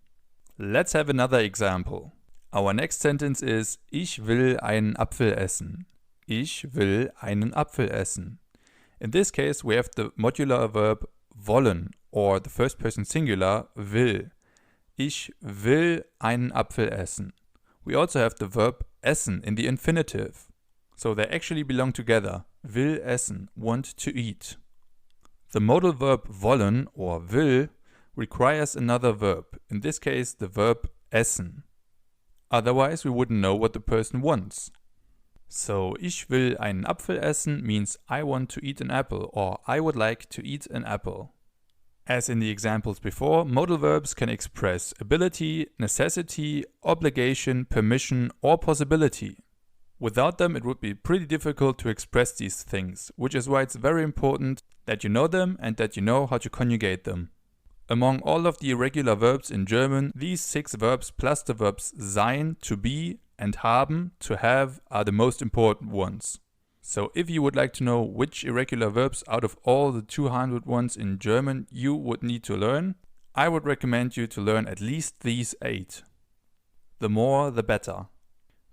Speaker 1: Let's have another example. Our next sentence is ich will einen Apfel essen. Ich will einen Apfel essen. In this case, we have the modular verb wollen, or the first person singular will. Ich will einen Apfel essen. We also have the verb essen in the infinitive. So they actually belong together. Will essen, want to eat. The modal verb wollen or will requires another verb. In this case, the verb essen. Otherwise, we wouldn't know what the person wants. So, ich will einen Apfel essen means I want to eat an apple or I would like to eat an apple. As in the examples before, modal verbs can express ability, necessity, obligation, permission, or possibility. Without them, it would be pretty difficult to express these things, which is why it's very important that you know them and that you know how to conjugate them. Among all of the irregular verbs in German, these 6 verbs plus the verbs sein, to be, and haben, to have, are the most important ones. So if you would like to know which irregular verbs out of all the 200 ones in German you would need to learn, I would recommend you to learn at least these 8. The more, the better.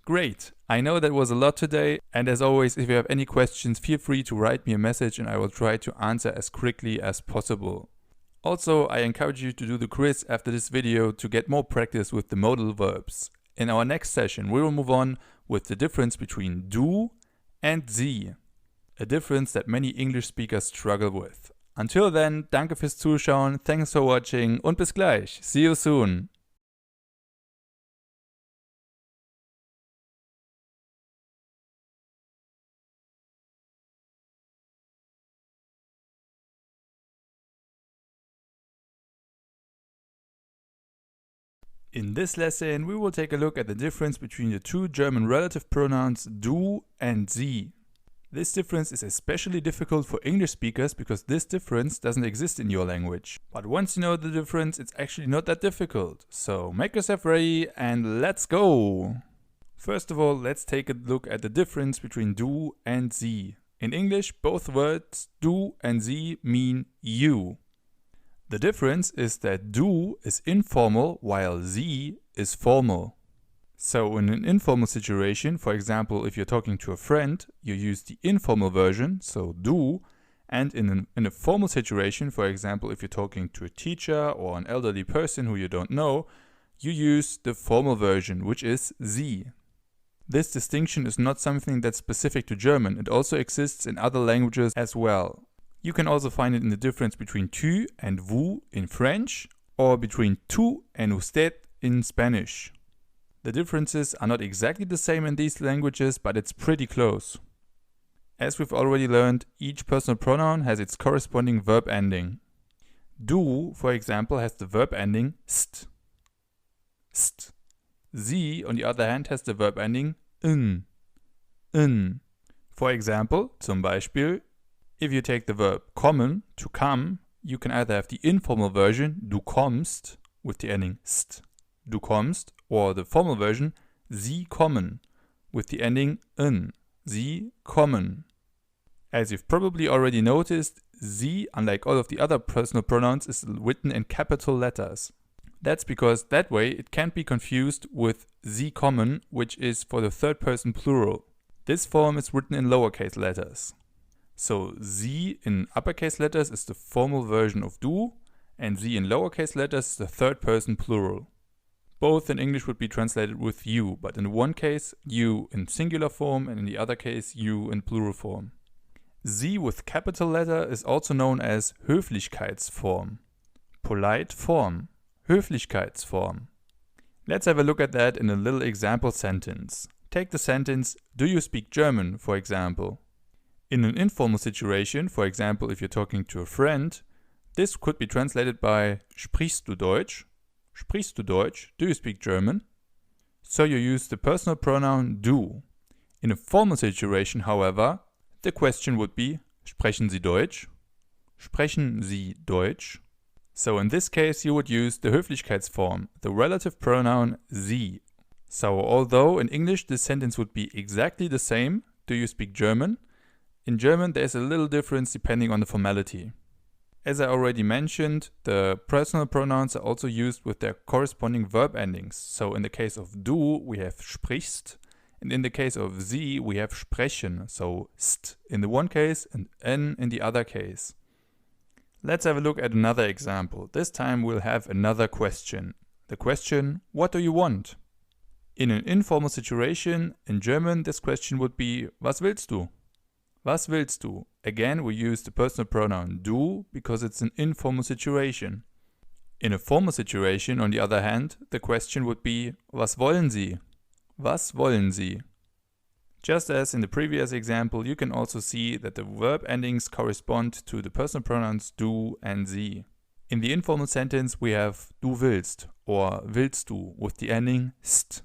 Speaker 1: Great! I know that was a lot today, and as always, if you have any questions, feel free to write me a message and I will try to answer as quickly as possible. Also, I encourage you to do the quiz after this video to get more practice with the modal verbs. In our next session, we will move on with the difference between du and sie, a difference that many English speakers struggle with. Until then, danke fürs Zuschauen, thanks for watching und bis gleich. See you soon. In this lesson, we will take a look at the difference between the 2 German relative pronouns du and sie. This difference is especially difficult for English speakers because this difference doesn't exist in your language. But once you know the difference, it's actually not that difficult. So make yourself ready and let's go! First of all, let's take a look at the difference between du and sie. In English, both words du and sie mean you. The difference is that du is informal while sie is formal. So in an informal situation, for example if you're talking to a friend, you use the informal version, so du, and in a formal situation, for example if you're talking to a teacher or an elderly person who you don't know, you use the formal version, which is sie. This distinction is not something that's specific to German, it also exists in other languages as well. You can also find it in the difference between tu and vous in French, or between tú and usted in Spanish. The differences are not exactly the same in these languages, but it's pretty close. As we've already learned, each personal pronoun has its corresponding verb ending. Du, for example, has the verb ending st. St. Sie, on the other hand, has the verb ending in. In. For example, zum Beispiel, if you take the verb kommen, to come, you can either have the informal version, du kommst, with the ending st, du kommst, or the formal version, sie kommen, with the ending in, sie kommen. As you've probably already noticed, sie, unlike all of the other personal pronouns, is written in capital letters. That's because that way it can't be confused with sie kommen, which is for the third person plural. This form is written in lowercase letters. So sie in uppercase letters is the formal version of du, and sie in lowercase letters is the third person plural. Both in English would be translated with you, but in one case you in singular form and in the other case you in plural form. Sie with capital letter is also known as Höflichkeitsform. Polite form. Höflichkeitsform. Let's have a look at that in a little example sentence. Take the sentence, do you speak German, for example. In an informal situation, for example if you're talking to a friend, this could be translated by Sprichst du Deutsch? Sprichst du Deutsch? Do you speak German? So you use the personal pronoun du. In a formal situation, however, the question would be Sprechen Sie Deutsch? Sprechen Sie Deutsch? So in this case you would use the Höflichkeitsform, the relative pronoun sie. So although in English this sentence would be exactly the same, do you speak German? In German there is a little difference depending on the formality. As I already mentioned, the personal pronouns are also used with their corresponding verb endings. So in the case of du we have sprichst, and in the case of sie we have sprechen, so st in the one case and n in the other case. Let's have a look at another example. This time we'll have another question. The question, what do you want? In an informal situation, in German this question would be, was willst du? Was willst du? Again, we use the personal pronoun du because it's an informal situation. In a formal situation, on the other hand, the question would be, was wollen Sie? Was wollen Sie? Just as in the previous example, you can also see that the verb endings correspond to the personal pronouns du and sie. In the informal sentence, we have du willst or willst du with the ending st.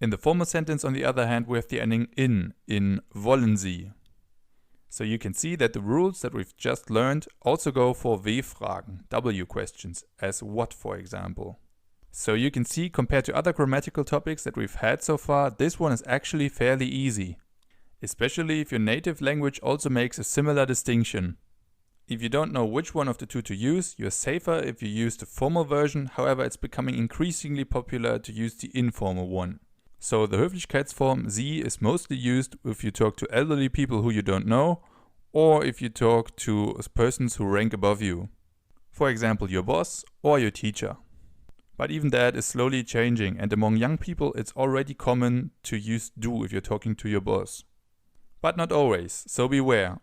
Speaker 1: In the formal sentence, on the other hand, we have the ending in wollen Sie. So you can see that the rules that we've just learned also go for W-Fragen, W questions, as what, for example. So you can see, compared to other grammatical topics that we've had so far, this one is actually fairly easy. Especially if your native language also makes a similar distinction. If you don't know which one of the two to use, you're safer if you use the formal version. However, it's becoming increasingly popular to use the informal one. So the Höflichkeitsform Sie is mostly used if you talk to elderly people who you don't know, or if you talk to persons who rank above you. For example, your boss or your teacher. But even that is slowly changing, and among young people it's already common to use du if you're talking to your boss. But not always, so beware.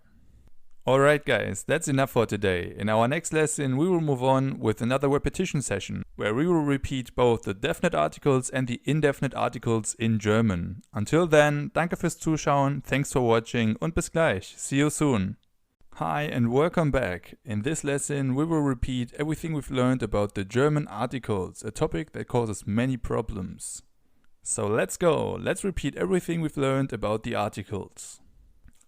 Speaker 1: Alright guys, that's enough for today. In our next lesson we will move on with another repetition session, where we will repeat both the definite articles and the indefinite articles in German. Until then, danke fürs Zuschauen, thanks for watching und bis gleich. See you soon. Hi and welcome back. In this lesson we will repeat everything we've learned about the German articles, a topic that causes many problems. So let's go. Let's repeat everything we've learned about the articles.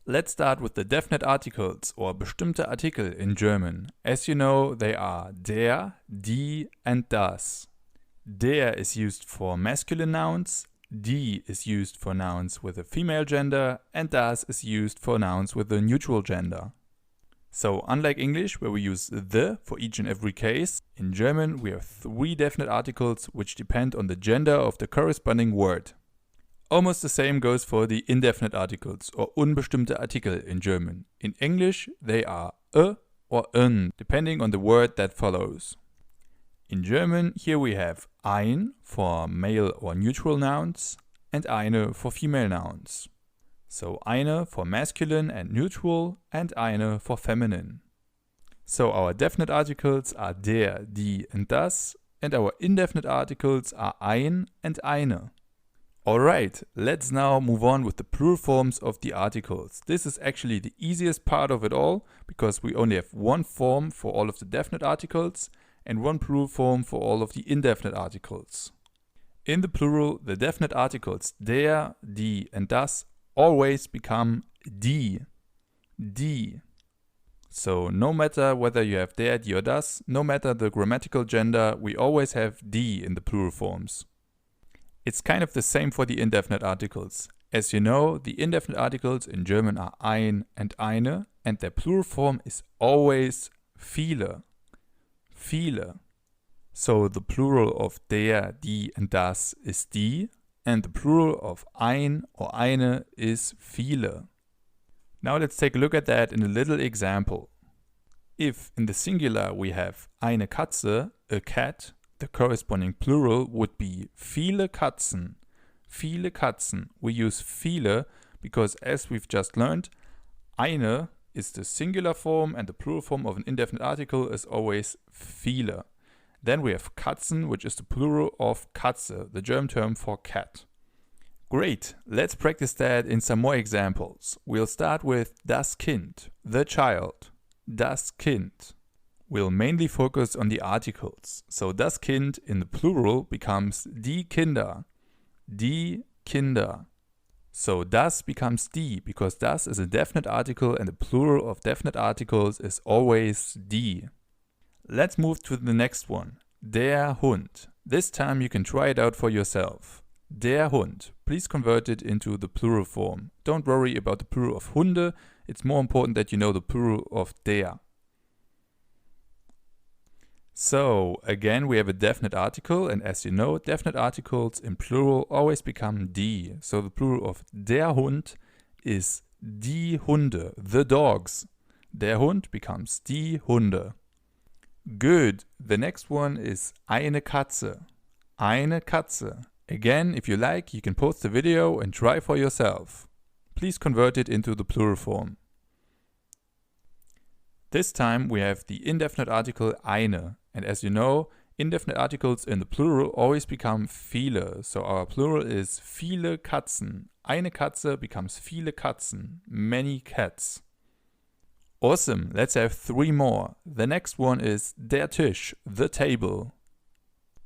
Speaker 1: Let's start with the definite articles, or bestimmte Artikel in German. As you know, they are der, die and das. Der is used for masculine nouns, die is used for nouns with a female gender, and das is used for nouns with a neutral gender. So unlike English, where we use the for each and every case, in German we have 3 definite articles which depend on the gender of the corresponding word. Almost the same goes for the indefinite articles, or unbestimmte Artikel in German. In English, they are a or n, depending on the word that follows. In German, here we have ein for male or neutral nouns, and eine for female nouns. So eine for masculine and neutral, and eine for feminine. So our definite articles are der, die and das, and our indefinite articles are ein and eine. Alright, let's now move on with the plural forms of the articles. This is actually the easiest part of it all, because we only have one form for all of the definite articles and one plural form for all of the indefinite articles. In the plural, the definite articles der, die and das always become die. Die. So no matter whether you have der, die or das, no matter the grammatical gender, we always have die in the plural forms. It's kind of the same for the indefinite articles. As you know, the indefinite articles in German are ein and eine, and their plural form is always viele. Viele. So the plural of der, die and das is die, and the plural of ein or eine is viele. Now let's take a look at that in a little example. If in the singular we have eine Katze, a cat, the corresponding plural would be viele Katzen. Viele Katzen. We use viele because, as we've just learned, eine is the singular form and the plural form of an indefinite article is always viele. Then we have Katzen, which is the plural of Katze, the German term for cat. Great, let's practice that in some more examples. We'll start with das Kind, the child. Das Kind. We'll mainly focus on the articles. So das Kind in the plural becomes die Kinder. Die Kinder. So das becomes die because das is a definite article and the plural of definite articles is always die. Let's move to the next one. Der Hund. This time you can try it out for yourself. Der Hund. Please convert it into the plural form. Don't worry about the plural of Hunde. It's more important that you know the plural of der. So, again, we have a definite article, and as you know, definite articles in plural always become die. So the plural of der Hund is die Hunde, the dogs. Der Hund becomes die Hunde. Good. The next one is eine Katze. Eine Katze. Again, if you like, you can pause the video and try for yourself. Please convert it into the plural form. This time we have the indefinite article eine. And as you know, indefinite articles in the plural always become viele. So our plural is viele Katzen. Eine Katze becomes viele Katzen. Many cats. Awesome. Let's have 3 more. The next one is der Tisch, the table.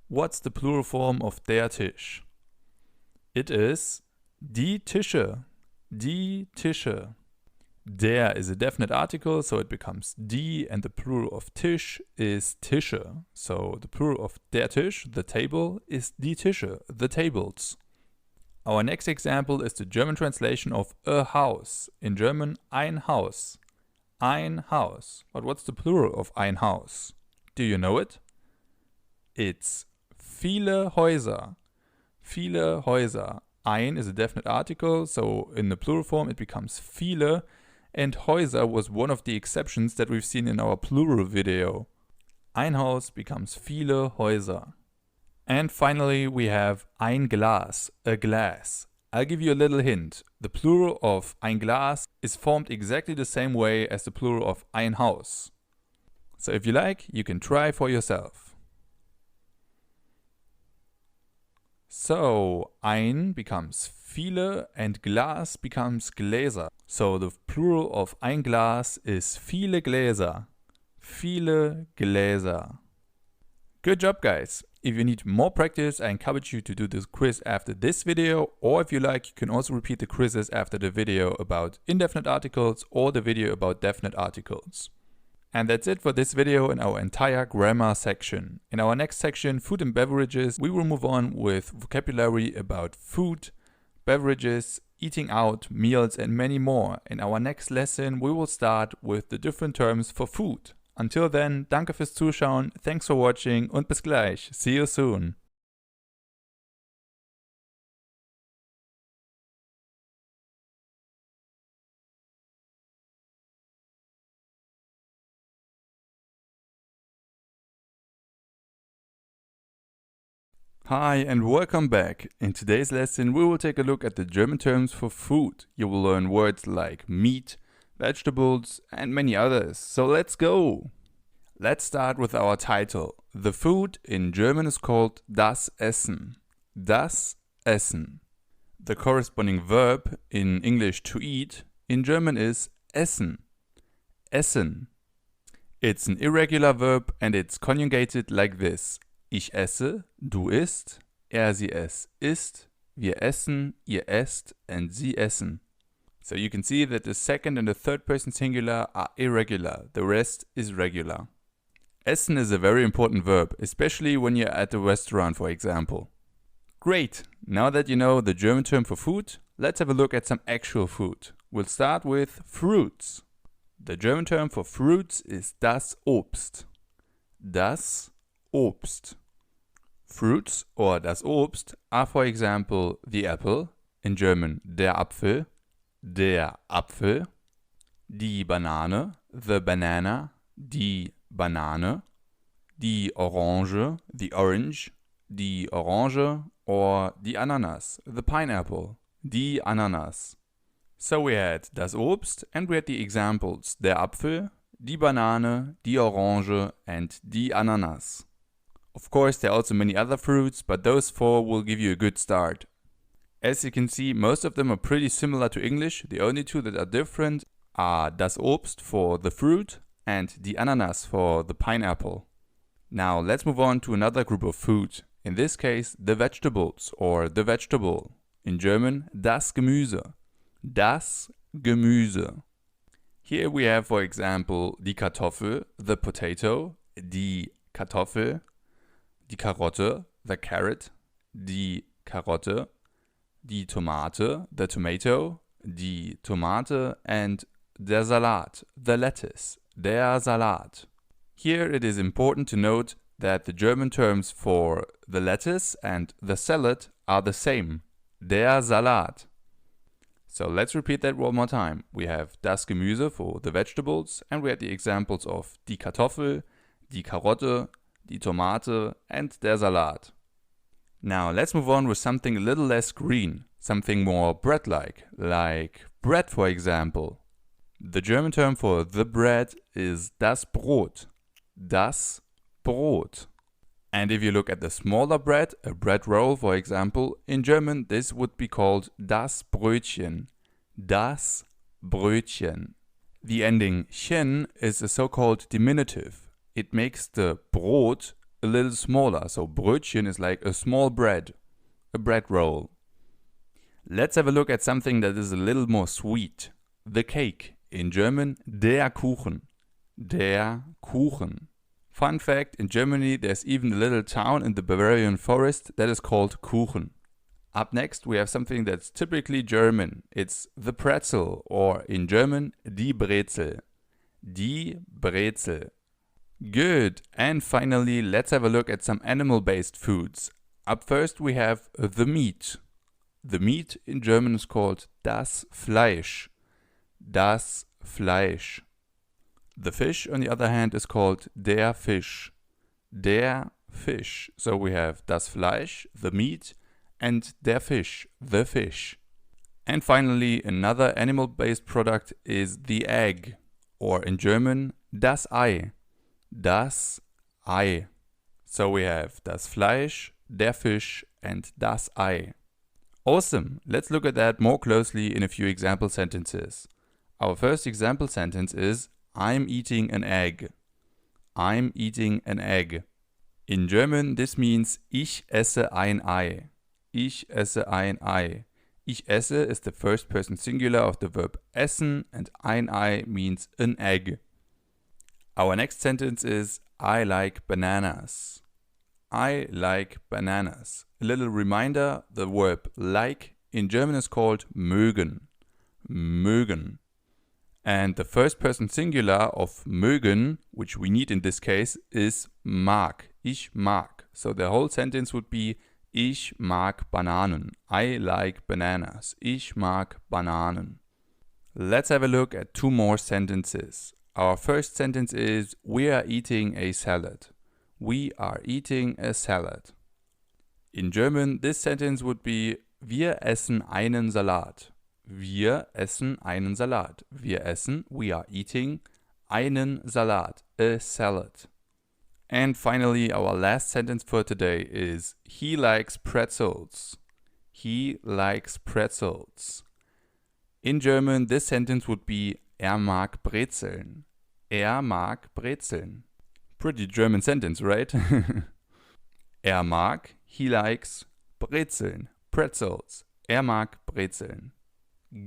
Speaker 1: What's the plural form of der Tisch? It is die Tische. Die Tische. Der is a definite article, so it becomes die, and the plural of Tisch is Tische. So the plural of der Tisch, the table, is die Tische, the tables. Our next example is the German translation of a house. In German, ein Haus. Ein Haus. But what's the plural of ein Haus? Do you know it? It's viele Häuser. Viele Häuser. Ein is a definite article, so in the plural form it becomes viele, and Häuser was one of the exceptions that we've seen in our plural video. Ein Haus becomes viele Häuser. And finally we have ein Glas, a glass. I'll give you a little hint. The plural of ein Glas is formed exactly the same way as the plural of ein Haus. So if you like, you can try for yourself. So, ein becomes viele and Glas becomes Gläser. So the plural of ein Glas is viele Gläser. Viele Gläser. Good job, guys. If you need more practice, I encourage you to do this quiz after this video, or if you like, you can also repeat the quizzes after the video about indefinite articles or the video about definite articles. And that's it for this video in our entire grammar section. In our next section, food and beverages, we will move on with vocabulary about food, beverages, eating out, meals, and many more. In our next lesson, we will start with the different terms for food. Until then, danke fürs Zuschauen, thanks for watching und bis gleich. See you soon. Hi and welcome back. In today's lesson we will take a look at the German terms for food. You will learn words like meat, vegetables and many others. So let's go! Let's start with our title. The food in German is called das Essen. Das Essen. The corresponding verb, in English to eat, in German is essen. Essen. It's an irregular verb and it's conjugated like this. Ich esse, du isst, sie es isst, wir essen, ihr esst, and sie essen. So you can see that the second and the third person singular are irregular, the rest is regular. Essen is a very important verb, especially when you're at a restaurant, for example. Great! Now that you know the German term for food, let's have a look at some actual food. We'll start with fruits. The German term for fruits is das Obst. Das Obst. Fruits or das Obst are, for example, the apple, in German der Apfel, die Banane, the banana, die Banane, die Orange, the orange, die Orange, or die Ananas, the pineapple, die Ananas. So we had das Obst and we had the examples der Apfel, die Banane, die Orange, and die Ananas. Of course, there are also many other fruits, but those four will give you a good start. As you can see, most of them are pretty similar to English. The only two that are different are das Obst for the fruit and die Ananas for the pineapple. Now let's move on to another group of food. In this case, the vegetables or the vegetable. In German, das Gemüse. Das Gemüse. Here we have, for example, die Kartoffel, the potato, die Kartoffel, die Karotte, the carrot, die Karotte, die Tomate, the tomato, die Tomate, and der Salat, the lettuce, der Salat. Here it is important to note that the German terms for the lettuce and the salad are the same, der Salat. So let's repeat that one more time. We have das Gemüse for the vegetables and we have the examples of die Kartoffel, die Karotte, die Tomate, and der Salat. Now let's move on with something a little less green, something more bread-like, like bread for example. The German term for the bread is das Brot. Das Brot. And if you look at the smaller bread, a bread roll for example, in German this would be called das Brötchen. Das Brötchen. The ending chen is a so-called diminutive. It makes the Brot a little smaller, so Brötchen is like a small bread, a bread roll. Let's have a look at something that is a little more sweet. The cake. In German, der Kuchen. Der Kuchen. Fun fact, in Germany there's even a little town in the Bavarian forest that is called Kuchen. Up next we have something that's typically German. It's the pretzel, or in German, die Brezel. Die Brezel. Good. And finally, let's have a look at some animal-based foods. Up first we have the meat. The meat in German is called das Fleisch. Das Fleisch. The fish, on the other hand, is called der Fisch. Der Fisch. So we have das Fleisch, the meat, and der Fisch, the fish. And finally, another animal-based product is the egg, or in German, das Ei. Das Ei. So we have das Fleisch, der Fisch, and das Ei. Awesome! Let's look at that more closely in a few example sentences. Our first example sentence is I'm eating an egg. I'm eating an egg. In German, this means ich esse ein Ei. Ich esse ein Ei. Ich esse is the first person singular of the verb essen, and ein Ei means an egg. Our next sentence is I like bananas. I like bananas. A little reminder, the verb like in German is called mögen. Mögen. And the first person singular of mögen, which we need in this case, is mag. Ich mag. So the whole sentence would be ich mag Bananen. I like bananas. Ich mag Bananen. Let's have a look at two more sentences. Our first sentence is we are eating a salad. We are eating a salad. In German, this sentence would be wir essen einen Salat. Wir essen einen Salat. Wir essen, we are eating, einen Salat, a salad. And finally, our last sentence for today is he likes pretzels. He likes pretzels. In German, this sentence would be mag Brezeln. Mag Brezeln. Pretty German sentence, right? Mag, he likes Brezeln, pretzels. Mag Brezeln.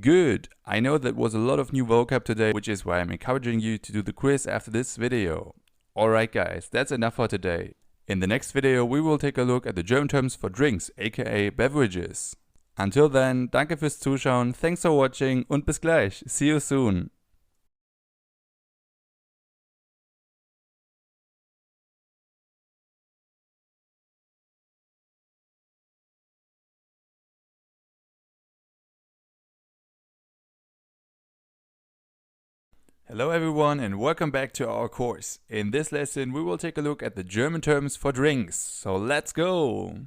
Speaker 1: Good! I know that was a lot of new vocab today, which is why I'm encouraging you to do the quiz after this video. Alright guys, that's enough for today. In the next video we will take a look at the German terms for drinks, aka beverages. Until then, danke fürs Zuschauen, thanks for watching und bis gleich. See you soon. Hello everyone and welcome back to our course. In this lesson we will take a look at the German terms for drinks. So let's go!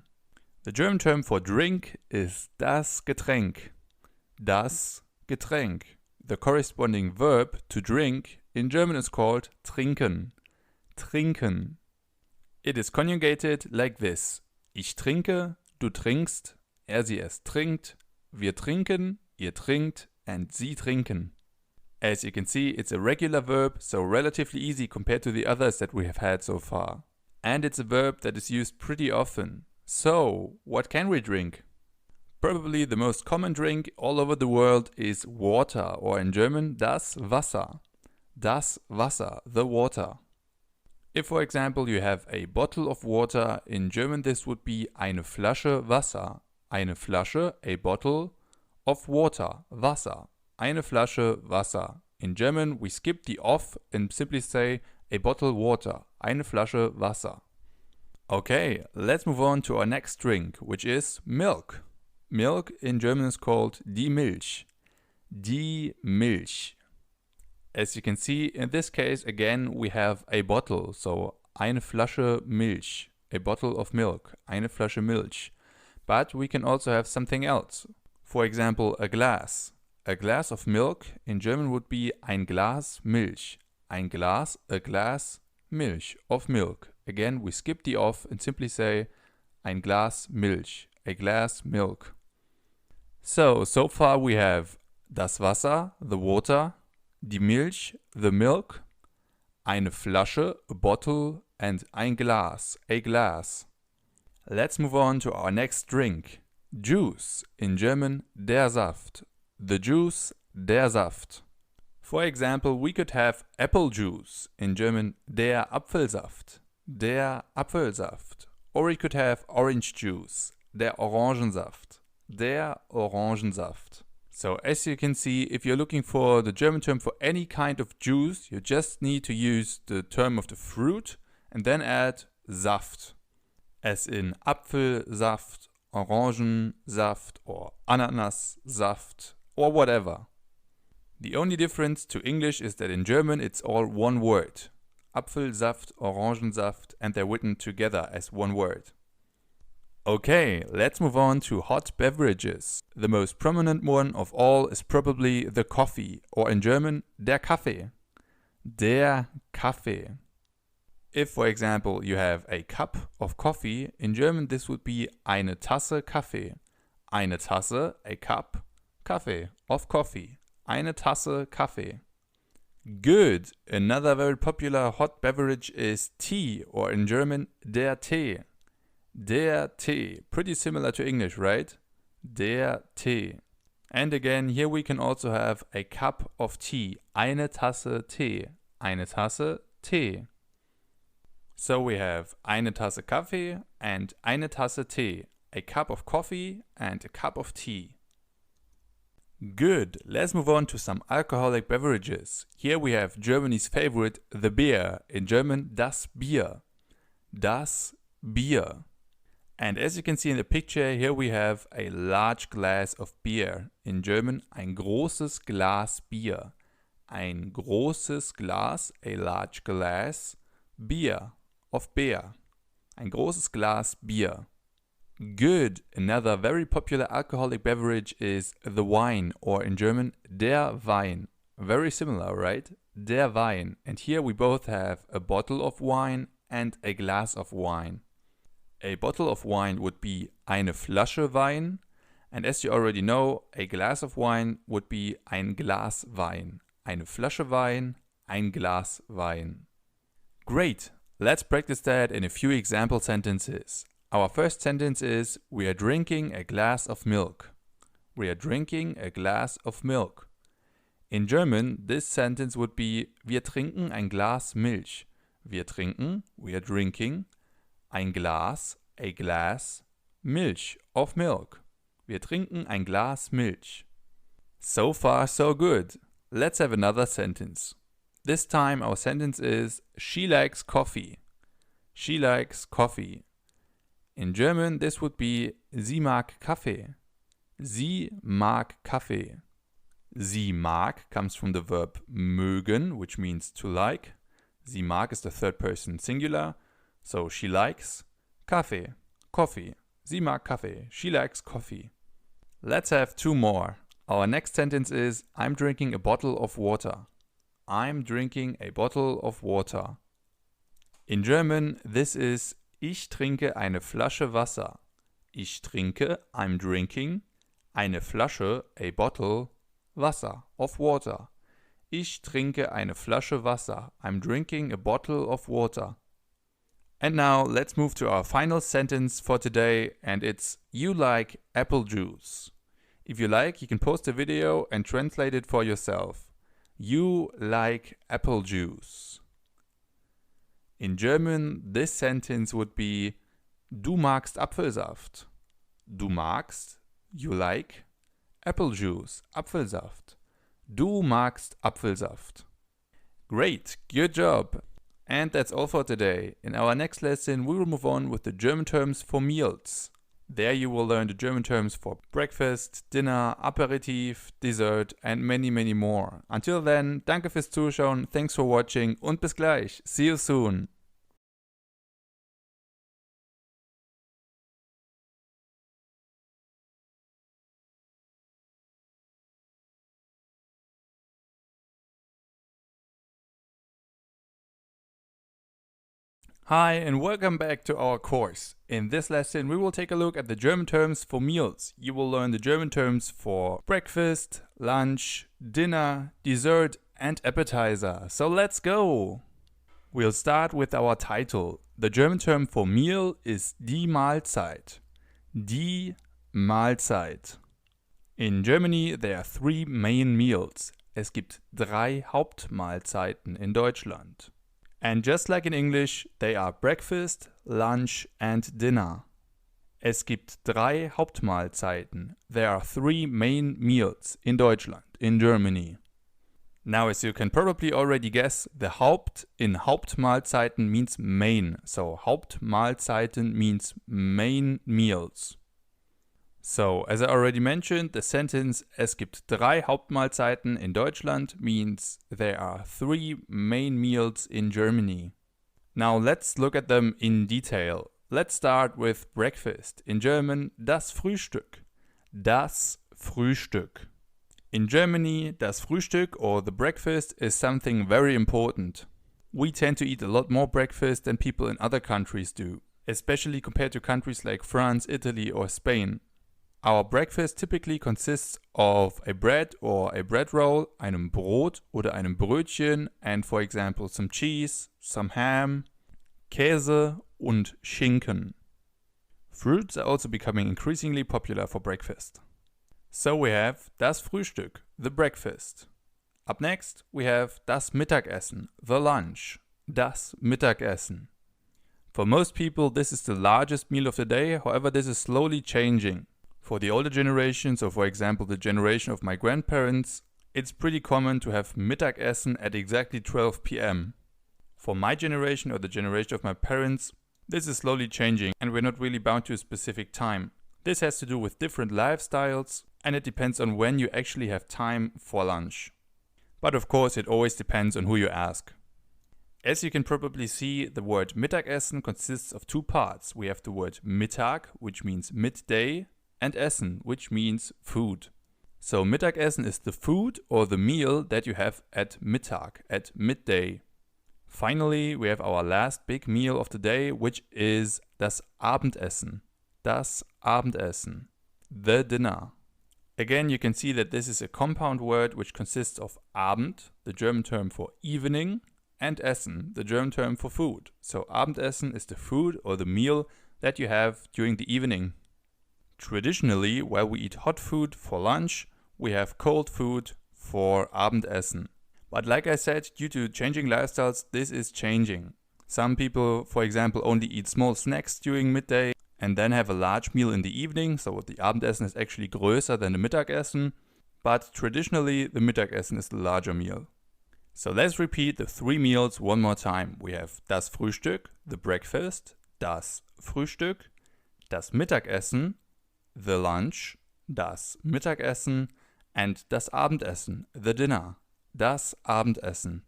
Speaker 1: The German term for drink is das Getränk. Das Getränk. The corresponding verb to drink in German is called trinken. Trinken. It is conjugated like this. Ich trinke, du trinkst, sie es trinkt, wir trinken, ihr trinkt, and sie trinken. As you can see, it's a regular verb, so relatively easy compared to the others that we have had so far. And it's a verb that is used pretty often. So, what can we drink? Probably the most common drink all over the world is water, or in German, das Wasser. Das Wasser, the water. If, for example, you have a bottle of water, in German this would be eine Flasche Wasser. Eine Flasche, a bottle of water, Wasser. Eine Flasche Wasser. In German, we skip the of and simply say a bottle water. Eine Flasche Wasser. Okay, let's move on to our next drink, which is milk. Milk in German is called die Milch. Die Milch. As you can see, in this case, again, we have a bottle. So, eine Flasche Milch. A bottle of milk. Eine Flasche Milch. But we can also have something else. For example, a glass. A glass of milk in German would be ein Glas Milch. Ein Glas, a glass, Milch, of milk. Again, we skip the of and simply say ein Glas Milch, a glass milk. So far we have das Wasser, the water, die Milch, the milk, eine Flasche, a bottle, and ein Glas, a glass. Let's move on to our next drink. Juice, in German der Saft. The juice, der Saft. For example, we could have apple juice, in German der Apfelsaft, der Apfelsaft. Or we could have orange juice, der Orangensaft, der Orangensaft. So as you can see, if you're looking for the German term for any kind of juice, you just need to use the term of the fruit and then add Saft, as in Apfelsaft, Orangensaft or Ananassaft or whatever. The only difference to English is that in German it's all one word. Apfelsaft, Orangensaft, and they're written together as one word. Okay, let's move on to hot beverages. The most prominent one of all is probably the coffee, or in German, der Kaffee. Der Kaffee. If, for example, you have a cup of coffee, in German this would be eine Tasse Kaffee. Eine Tasse, a cup, Kaffee, of coffee. Eine Tasse Kaffee. Good! Another very popular hot beverage is tea, or in German, der Tee. Der Tee. Pretty similar to English, right? Der Tee. And again, here we can also have a cup of tea. Eine Tasse Tee. Eine Tasse Tee. So we have eine Tasse Kaffee and eine Tasse Tee. A cup of coffee and a cup of tea. Good. Let's move on to some alcoholic beverages. Here we have Germany's favorite, the beer. In German, das Bier. Das Bier. And as you can see in the picture, here we have a large glass of beer. In German, ein großes Glas Bier. Ein großes Glas, a large glass, Bier, of beer. Ein großes Glas Bier. Good. Another very popular alcoholic beverage is the wine, or in German, der Wein. Very similar, right? Der Wein. And here we both have a bottle of wine and a glass of wine. A bottle of wine would be eine Flasche Wein, and as you already know, a glass of wine would be ein Glas Wein. Eine Flasche Wein, ein Glas Wein. Great! Let's practice that in a few example sentences. Our first sentence is, we are drinking a glass of milk. We are drinking a glass of milk. In German, this sentence would be, wir trinken ein Glas Milch. Wir trinken, we are drinking, ein Glas, a glass, Milch, of milk. Wir trinken ein Glas Milch. So far, so good. Let's have another sentence. This time our sentence is, she likes coffee. She likes coffee. In German, this would be, sie mag Kaffee. Sie mag Kaffee. Sie mag comes from the verb mögen, which means to like. Sie mag is the third person singular. So she likes Kaffee, coffee. Sie mag Kaffee. She likes coffee. Let's have two more. Our next sentence is, I'm drinking a bottle of water. I'm drinking a bottle of water. In German, this is, ich trinke eine Flasche Wasser. Ich trinke, I'm drinking, eine Flasche, a bottle, Wasser, of water. Ich trinke eine Flasche Wasser. I'm drinking a bottle of water. And now let's move to our final sentence for today, and it's, you like apple juice. If you like, you can post a video and translate it for yourself. You like apple juice. In German, this sentence would be, du magst Apfelsaft. Du magst, you like, apple juice, Apfelsaft. Du magst Apfelsaft. Great, good job. And that's all for today. In our next lesson, we will move on with the German terms for meals. There you will learn the German terms for breakfast, dinner, aperitif, dessert and many, many more. Until then, danke fürs Zuschauen, thanks for watching und bis gleich. See you soon. Hi and welcome back to our course. In this lesson we will take a look at the German terms for meals. You will learn the German terms for breakfast, lunch, dinner, dessert and appetizer. So let's go! We'll start with our title. The German term for meal is die Mahlzeit. Die Mahlzeit. In Germany there are three main meals: es gibt 3 Hauptmahlzeiten in Deutschland. And just like in English, they are breakfast, lunch and dinner. Es gibt 3 Hauptmahlzeiten. There are 3 main meals in Deutschland, in Germany. Now, as you can probably already guess, the Haupt in Hauptmahlzeiten means main. So Hauptmahlzeiten means main meals. So, as I already mentioned, the sentence es gibt 3 Hauptmahlzeiten in Deutschland means there are 3 main meals in Germany. Now let's look at them in detail. Let's start with breakfast. In German, das Frühstück. Das Frühstück. In Germany, das Frühstück or the breakfast is something very important. We tend to eat a lot more breakfast than people in other countries do, especially compared to countries like France, Italy or Spain. Our breakfast typically consists of a bread or a bread roll, einem Brot oder einem Brötchen, and for example some cheese, some ham, Käse und Schinken. Fruits are also becoming increasingly popular for breakfast. So we have das Frühstück, the breakfast. Up next we have das Mittagessen, the lunch, das Mittagessen. For most people this is the largest meal of the day, however this is slowly changing. For the older generations, or for example the generation of my grandparents, it's pretty common to have Mittagessen at exactly 12 p.m. For my generation or the generation of my parents, this is slowly changing and we're not really bound to a specific time. This has to do with different lifestyles and it depends on when you actually have time for lunch. But of course it always depends on who you ask. As you can probably see, the word Mittagessen consists of 2 parts. We have the word Mittag, which means midday, and Essen, which means food. So Mittagessen is the food or the meal that you have at Mittag, at midday. Finally, we have our last big meal of the day, which is das Abendessen. Das Abendessen. The dinner. Again, you can see that this is a compound word which consists of Abend, the German term for evening, and Essen, the German term for food. So Abendessen is the food or the meal that you have during the evening. Traditionally, while we eat hot food for lunch, we have cold food for Abendessen. But like I said, due to changing lifestyles, this is changing. Some people, for example, only eat small snacks during midday and then have a large meal in the evening, so the Abendessen is actually größer than the Mittagessen. But traditionally, the Mittagessen is the larger meal. So let's repeat the 3 meals one more time. We have das Frühstück, the breakfast, das Frühstück, das Mittagessen, the lunch, das Mittagessen, and das Abendessen, the dinner, das Abendessen.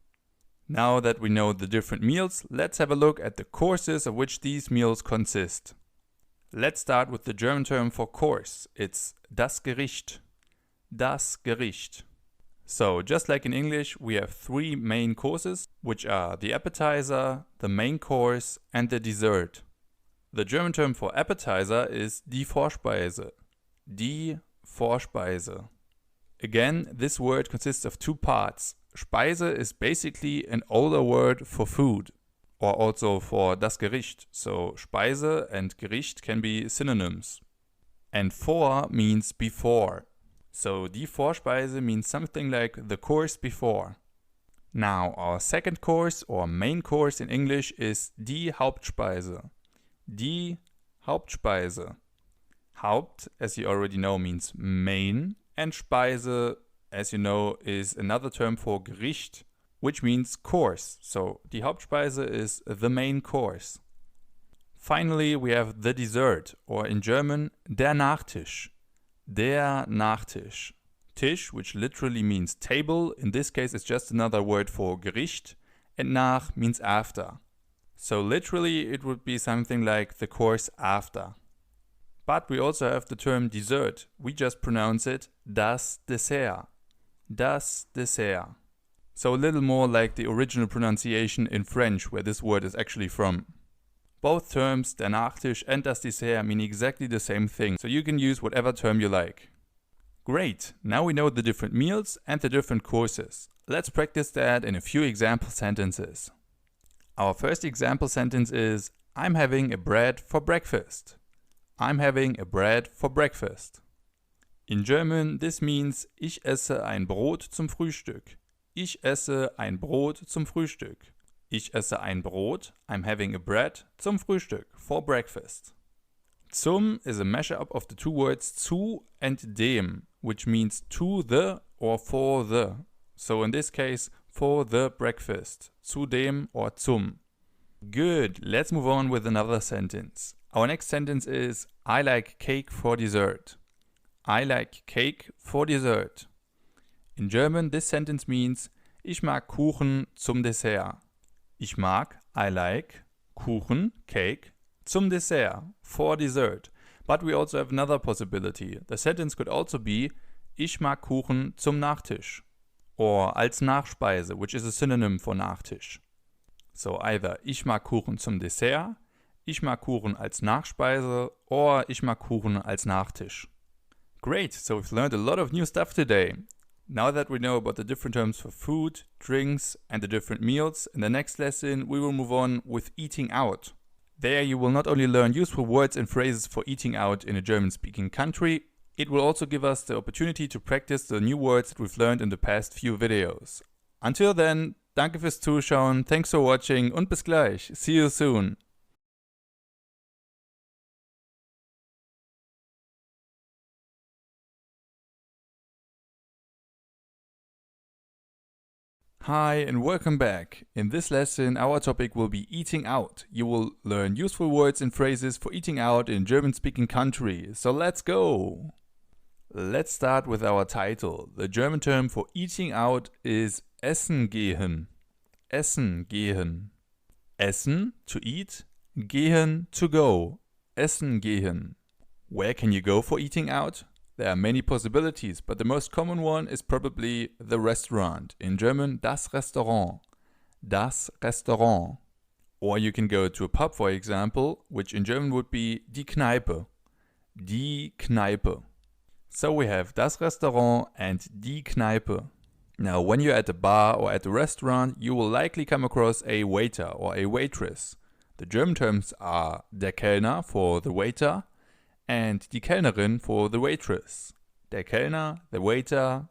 Speaker 1: Now that we know the different meals, let's have a look at the courses of which these meals consist. Let's start with the German term for course. It's das Gericht. Das Gericht. So, just like in English, we have 3 main courses, which are the appetizer, the main course, and the dessert. The German term for appetizer is die Vorspeise. Die Vorspeise. Again, this word consists of 2 parts. Speise is basically an older word for food, or also for das Gericht. So Speise and Gericht can be synonyms. And vor means before. So die Vorspeise means something like the course before. Now, our second course or main course in English is die Hauptspeise. Die Hauptspeise. Haupt, as you already know, means main, and Speise, as you know, is another term for Gericht, which means course. So die Hauptspeise is the main course. Finally, we have the dessert, or in German, der Nachtisch. Der Nachtisch. Tisch, which literally means table, in this case it's just another word for Gericht, and nach means after. So literally it would be something like the course after. But we also have the term dessert. We just pronounce it das Dessert. Das Dessert. So a little more like the original pronunciation in French, where this word is actually from. Both terms, der Nachtisch and das Dessert, mean exactly the same thing, so you can use whatever term you like. Great, now we know the different meals and the different courses. Let's practice that in a few example sentences. Our first example sentence is, I'm having a bread for breakfast. I'm having a bread for breakfast. In German, this means ich esse ein Brot zum Frühstück. Ich esse ein Brot zum Frühstück. Ich esse ein Brot, I'm having a bread, zum Frühstück, for breakfast. Zum is a mashup of the two words zu and dem, which means to the or for the. So in this case, for the breakfast. Zu dem or zum. Good, let's move on with another sentence. Our next sentence is I like cake for dessert. I like cake for dessert. In German, this sentence means ich mag Kuchen zum Dessert. Ich mag, I like, Kuchen, cake, zum Dessert, for dessert. But we also have another possibility. The sentence could also be ich mag Kuchen zum Nachtisch. Or als Nachspeise, which is a synonym for Nachtisch. So either ich mag Kuchen zum Dessert, ich mag Kuchen als Nachspeise, or ich mag Kuchen als Nachtisch. Great, so we've learned a lot of new stuff today. Now that we know about the different terms for food, drinks, and the different meals, in the next lesson we will move on with eating out. There you will not only learn useful words and phrases for eating out in a German-speaking country, it will also give us the opportunity to practice the new words that we've learned in the past few videos. Until then, danke fürs Zuschauen, thanks for watching und bis gleich. See you soon. Hi and welcome back. In this lesson our topic will be eating out. You will learn useful words and phrases for eating out in German-speaking countries. So let's go! Let's start with our title. The German term for eating out is essen gehen. Essen gehen. Essen, to eat. Gehen, to go. Essen gehen. Where can you go for eating out? There are many possibilities, but the most common one is probably the restaurant. In German, das Restaurant. Das Restaurant. Or you can go to a pub, for example, which in German would be die Kneipe. Die Kneipe. So we have das Restaurant and die Kneipe. Now, when you're at a bar or at a restaurant, you will likely come across a waiter or a waitress. The German terms are der Kellner for the waiter and die Kellnerin for the waitress. Der Kellner, the waiter,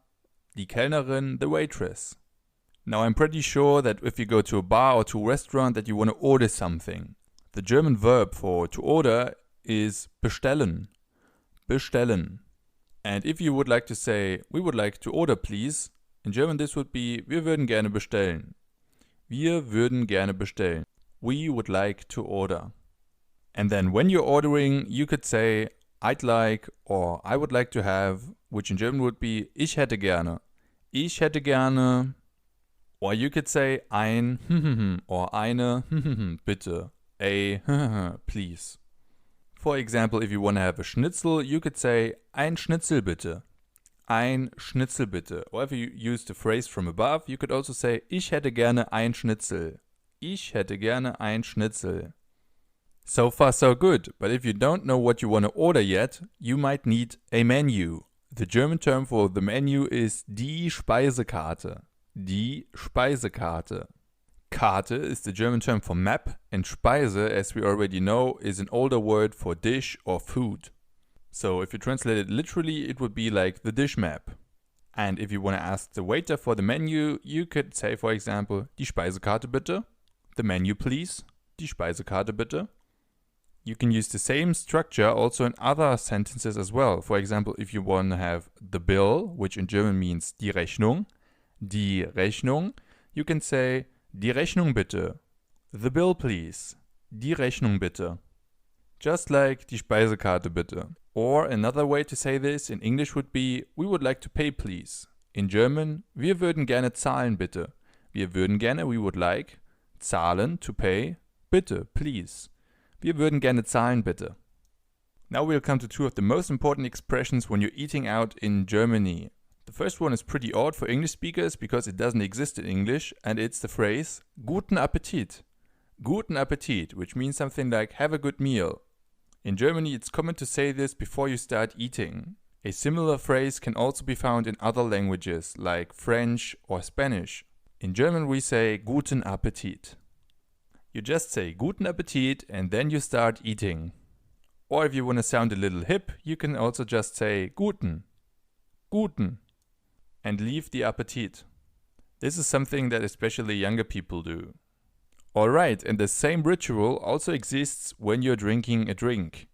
Speaker 1: die Kellnerin, the waitress. Now I'm pretty sure that if you go to a bar or to a restaurant that you want to order something. The German verb for to order is bestellen. Bestellen. And if you would like to say, we would like to order please, in German this would be, wir würden gerne bestellen. Wir würden gerne bestellen. We would like to order. And then when you're ordering, you could say, I'd like or I would like to have, which in German would be, ich hätte gerne. Ich hätte gerne. Or you could say, ein or eine bitte. A please. For example, if you want to have a schnitzel, you could say, ein Schnitzel bitte. Ein Schnitzel bitte. Or if you use the phrase from above, you could also say, ich hätte gerne ein Schnitzel. Ich hätte gerne ein Schnitzel. So far so good, but if you don't know what you want to order yet, you might need a menu. The German term for the menu is die Speisekarte. Die Speisekarte. Karte is the German term for map, and Speise, as we already know, is an older word for dish or food. So if you translate it literally, it would be like the dish map. And if you want to ask the waiter for the menu, you could say, for example, die Speisekarte bitte. The menu please. Die Speisekarte bitte. You can use the same structure also in other sentences as well. For example, if you want to have the bill, which in German means die Rechnung, you can say die Rechnung bitte. The bill please. Die Rechnung bitte. Just like die Speisekarte bitte. Or another way to say this in English would be, we would like to pay please. In German, wir würden gerne zahlen bitte. Wir würden gerne, we would like, zahlen, to pay, bitte, please. Wir würden gerne zahlen bitte. Now we'll come to two of the most important expressions when you're eating out in Germany. The first one is pretty odd for English speakers because it doesn't exist in English, and it's the phrase guten Appetit. Guten Appetit, which means something like have a good meal. In Germany, it's common to say this before you start eating. A similar phrase can also be found in other languages like French or Spanish. In German, we say guten Appetit. You just say guten Appetit and then you start eating. Or if you want to sound a little hip, you can also just say guten. guten, and leave the Appetit. This is something that especially younger people do. Alright, and the same ritual also exists when you're drinking a drink.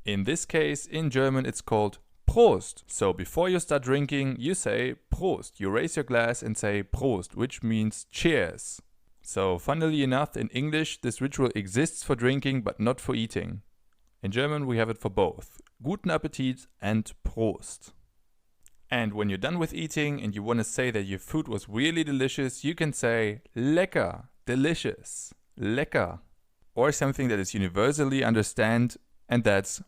Speaker 1: In this case, in German it's called Prost. So before you start drinking, you say Prost. You raise your glass and say Prost, which means cheers. So funnily enough, in English this ritual exists for drinking but not for eating. In German we have it for both. Guten Appetit and Prost. And when you're done with eating and you want to say that your food was really delicious, you can say lecker, delicious, lecker. Or something that is universally understood, and that's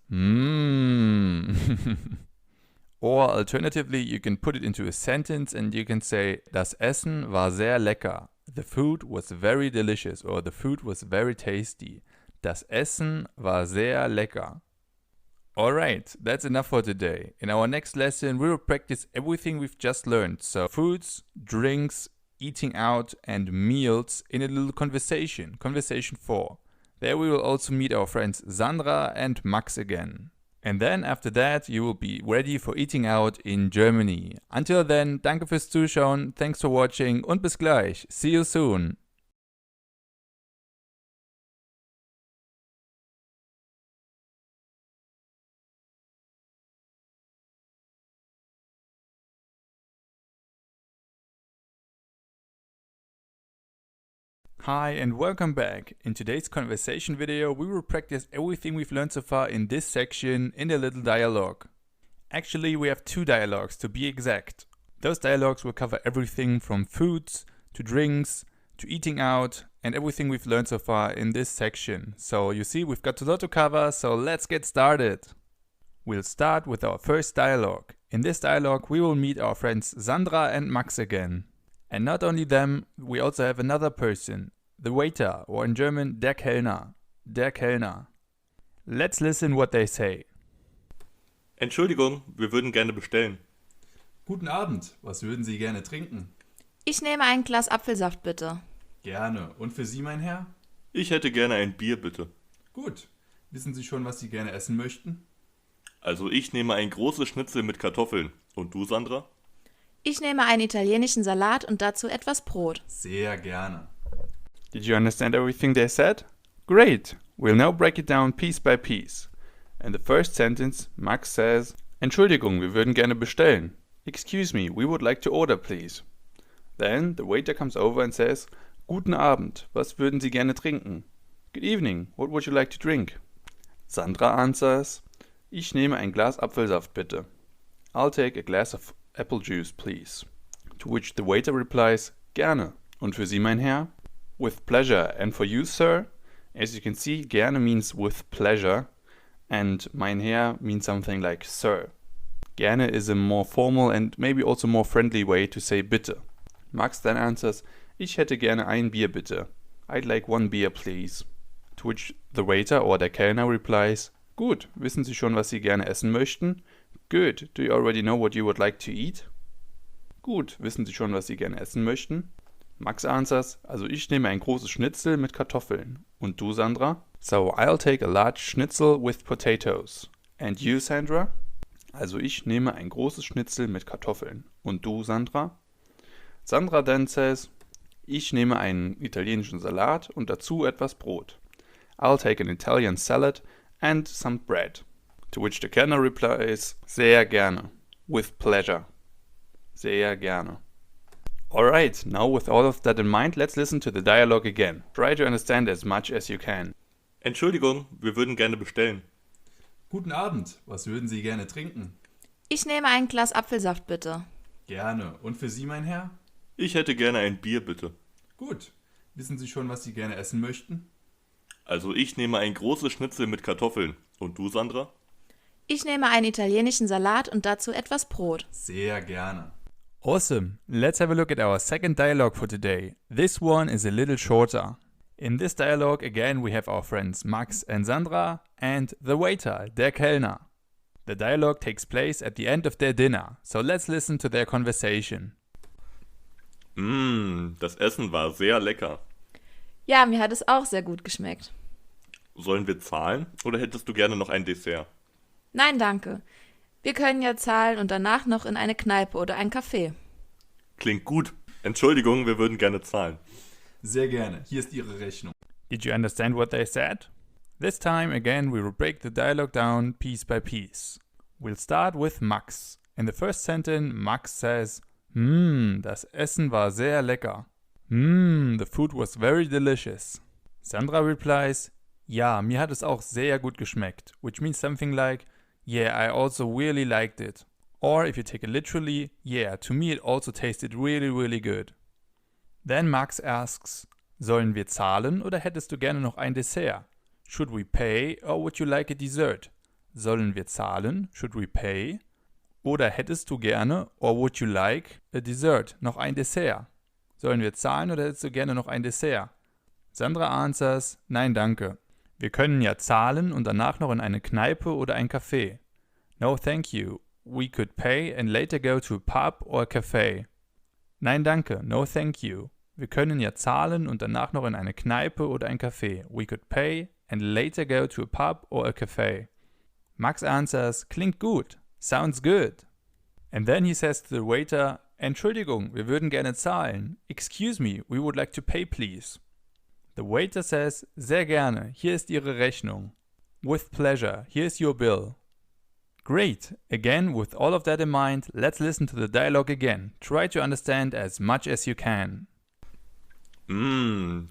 Speaker 1: Or alternatively, you can put it into a sentence and you can say das Essen war sehr lecker. The food was very delicious, or the food was very tasty. Das Essen war sehr lecker. Alright, that's enough for today. In our next lesson, we will practice everything we've just learned. So foods, drinks, eating out, and meals in a little conversation. Conversation 4. There we will also meet our friends Sandra and Max again. And then after that, you will be ready for eating out in Germany. Until then, danke fürs Zuschauen, thanks for watching und bis gleich. See you soon. Hi and welcome back. In today's conversation video, we will practice everything we've learned so far in this section in a little dialogue. Actually, we have 2 dialogues to be exact. Those dialogues will cover everything from foods, to drinks, to eating out, and everything we've learned so far in this section. So you see, we've got a lot to cover, so let's get started. We'll start with our first dialogue. In this dialogue, we will meet our friends Sandra and Max again. And not only them, we also have another person, the waiter, or in German, der Kellner. Der Kellner. Let's listen what they say.
Speaker 2: Entschuldigung, wir würden gerne bestellen.
Speaker 1: Guten Abend, was würden Sie gerne trinken?
Speaker 4: Ich nehme ein Glas Apfelsaft, bitte.
Speaker 1: Gerne. Und für Sie, mein Herr?
Speaker 2: Ich hätte gerne ein Bier, bitte.
Speaker 1: Gut. Wissen Sie schon, was Sie gerne essen möchten?
Speaker 2: Also ich nehme ein großes Schnitzel mit Kartoffeln. Und du, Sandra?
Speaker 4: Ich nehme einen italienischen Salat und dazu etwas Brot.
Speaker 1: Sehr gerne. Did you understand everything they said? Great! We'll now break it down piece by piece. In the first sentence, Max says, Entschuldigung, wir würden gerne bestellen. Excuse me, we would like to order, please. Then the waiter comes over and says, Guten Abend, was würden Sie gerne trinken? Good evening, what would you like to drink? Sandra answers, Ich nehme ein Glas Apfelsaft, bitte. I'll take a glass of apple juice, please. To which the waiter replies, Gerne. Und für Sie, mein Herr? With pleasure. And for you, sir? As you can see, gerne means with pleasure, and mein Herr means something like sir. Gerne is a more formal and maybe also more friendly way to say bitte. Max then answers, Ich hätte gerne ein Bier, bitte. I'd like 1 beer, please. To which the waiter or der Kellner replies, Gut, wissen Sie schon, was Sie gerne essen möchten? Good, do you already know what you would like to eat? Gut, wissen Sie schon, was Sie gerne essen möchten? Max answers, also ich nehme ein großes Schnitzel mit Kartoffeln. Und du, Sandra? So I'll take a large schnitzel with potatoes. And you, Sandra? Also ich nehme ein großes Schnitzel mit Kartoffeln. Und du, Sandra? Sandra then says, ich nehme einen italienischen Salat und dazu etwas Brot. I'll take an Italian salad and some bread. To which the Kellner replies, sehr gerne, with pleasure. Sehr gerne. Alright, now with all of that in mind, let's listen to the dialogue again. Try to understand as much as you can.
Speaker 2: Entschuldigung, wir würden gerne bestellen.
Speaker 1: Guten Abend, was würden Sie gerne trinken?
Speaker 4: Ich nehme ein Glas Apfelsaft, bitte.
Speaker 1: Gerne. Und für Sie, mein Herr?
Speaker 2: Ich hätte gerne ein Bier, bitte.
Speaker 1: Gut. Wissen Sie schon, was Sie gerne essen möchten?
Speaker 2: Also ich nehme ein großes Schnitzel mit Kartoffeln. Und du, Sandra?
Speaker 4: Ich nehme einen italienischen Salat und dazu etwas Brot.
Speaker 1: Sehr gerne. Awesome. Let's have a look at our second dialogue for today. This one is a little shorter. In this dialogue, again, we have our friends Max and Sandra and the waiter, der Kellner. The dialogue takes place at the end of their dinner, so let's listen to their conversation.
Speaker 2: Das Essen war sehr lecker.
Speaker 4: Ja, mir hat es auch sehr gut geschmeckt.
Speaker 2: Sollen wir zahlen oder hättest du gerne noch ein Dessert?
Speaker 4: Nein, danke. Wir können ja zahlen und danach noch in eine Kneipe oder ein Café.
Speaker 2: Klingt gut. Entschuldigung, wir würden gerne zahlen.
Speaker 1: Sehr gerne. Hier ist Ihre Rechnung. Did you understand what they said? This time again we will break the dialogue down piece by piece. We'll start with Max. In the first sentence, Max says, das Essen war sehr lecker. The food was very delicious. Sandra replies, ja, mir hat es auch sehr gut geschmeckt, which means something like, yeah, I also really liked it. Or if you take it literally, yeah, to me it also tasted really, really good. Then Max asks, sollen wir zahlen oder hättest du gerne noch ein Dessert? Should we pay or would you like a dessert? Sollen wir zahlen? Should we pay? Oder hättest du gerne or would you like a dessert? Noch ein Dessert. Sollen wir zahlen oder hättest du gerne noch ein Dessert? Sandra answers, nein danke. Wir können ja zahlen und danach noch in eine Kneipe oder ein Café. No thank you. We could pay and later go to a pub or a café. Nein danke, no thank you. Wir können ja zahlen und danach noch in eine Kneipe oder ein Café. We could pay and later go to a pub or a café. Max answers, klingt gut. Sounds good. And then he says to the waiter, Entschuldigung, wir würden gerne zahlen. Excuse me, we would like to pay please. The waiter says, sehr gerne, hier ist Ihre Rechnung. With pleasure, here's your bill. Great! Again, with all of that in mind, let's listen to the dialogue again. Try to understand as much as you can.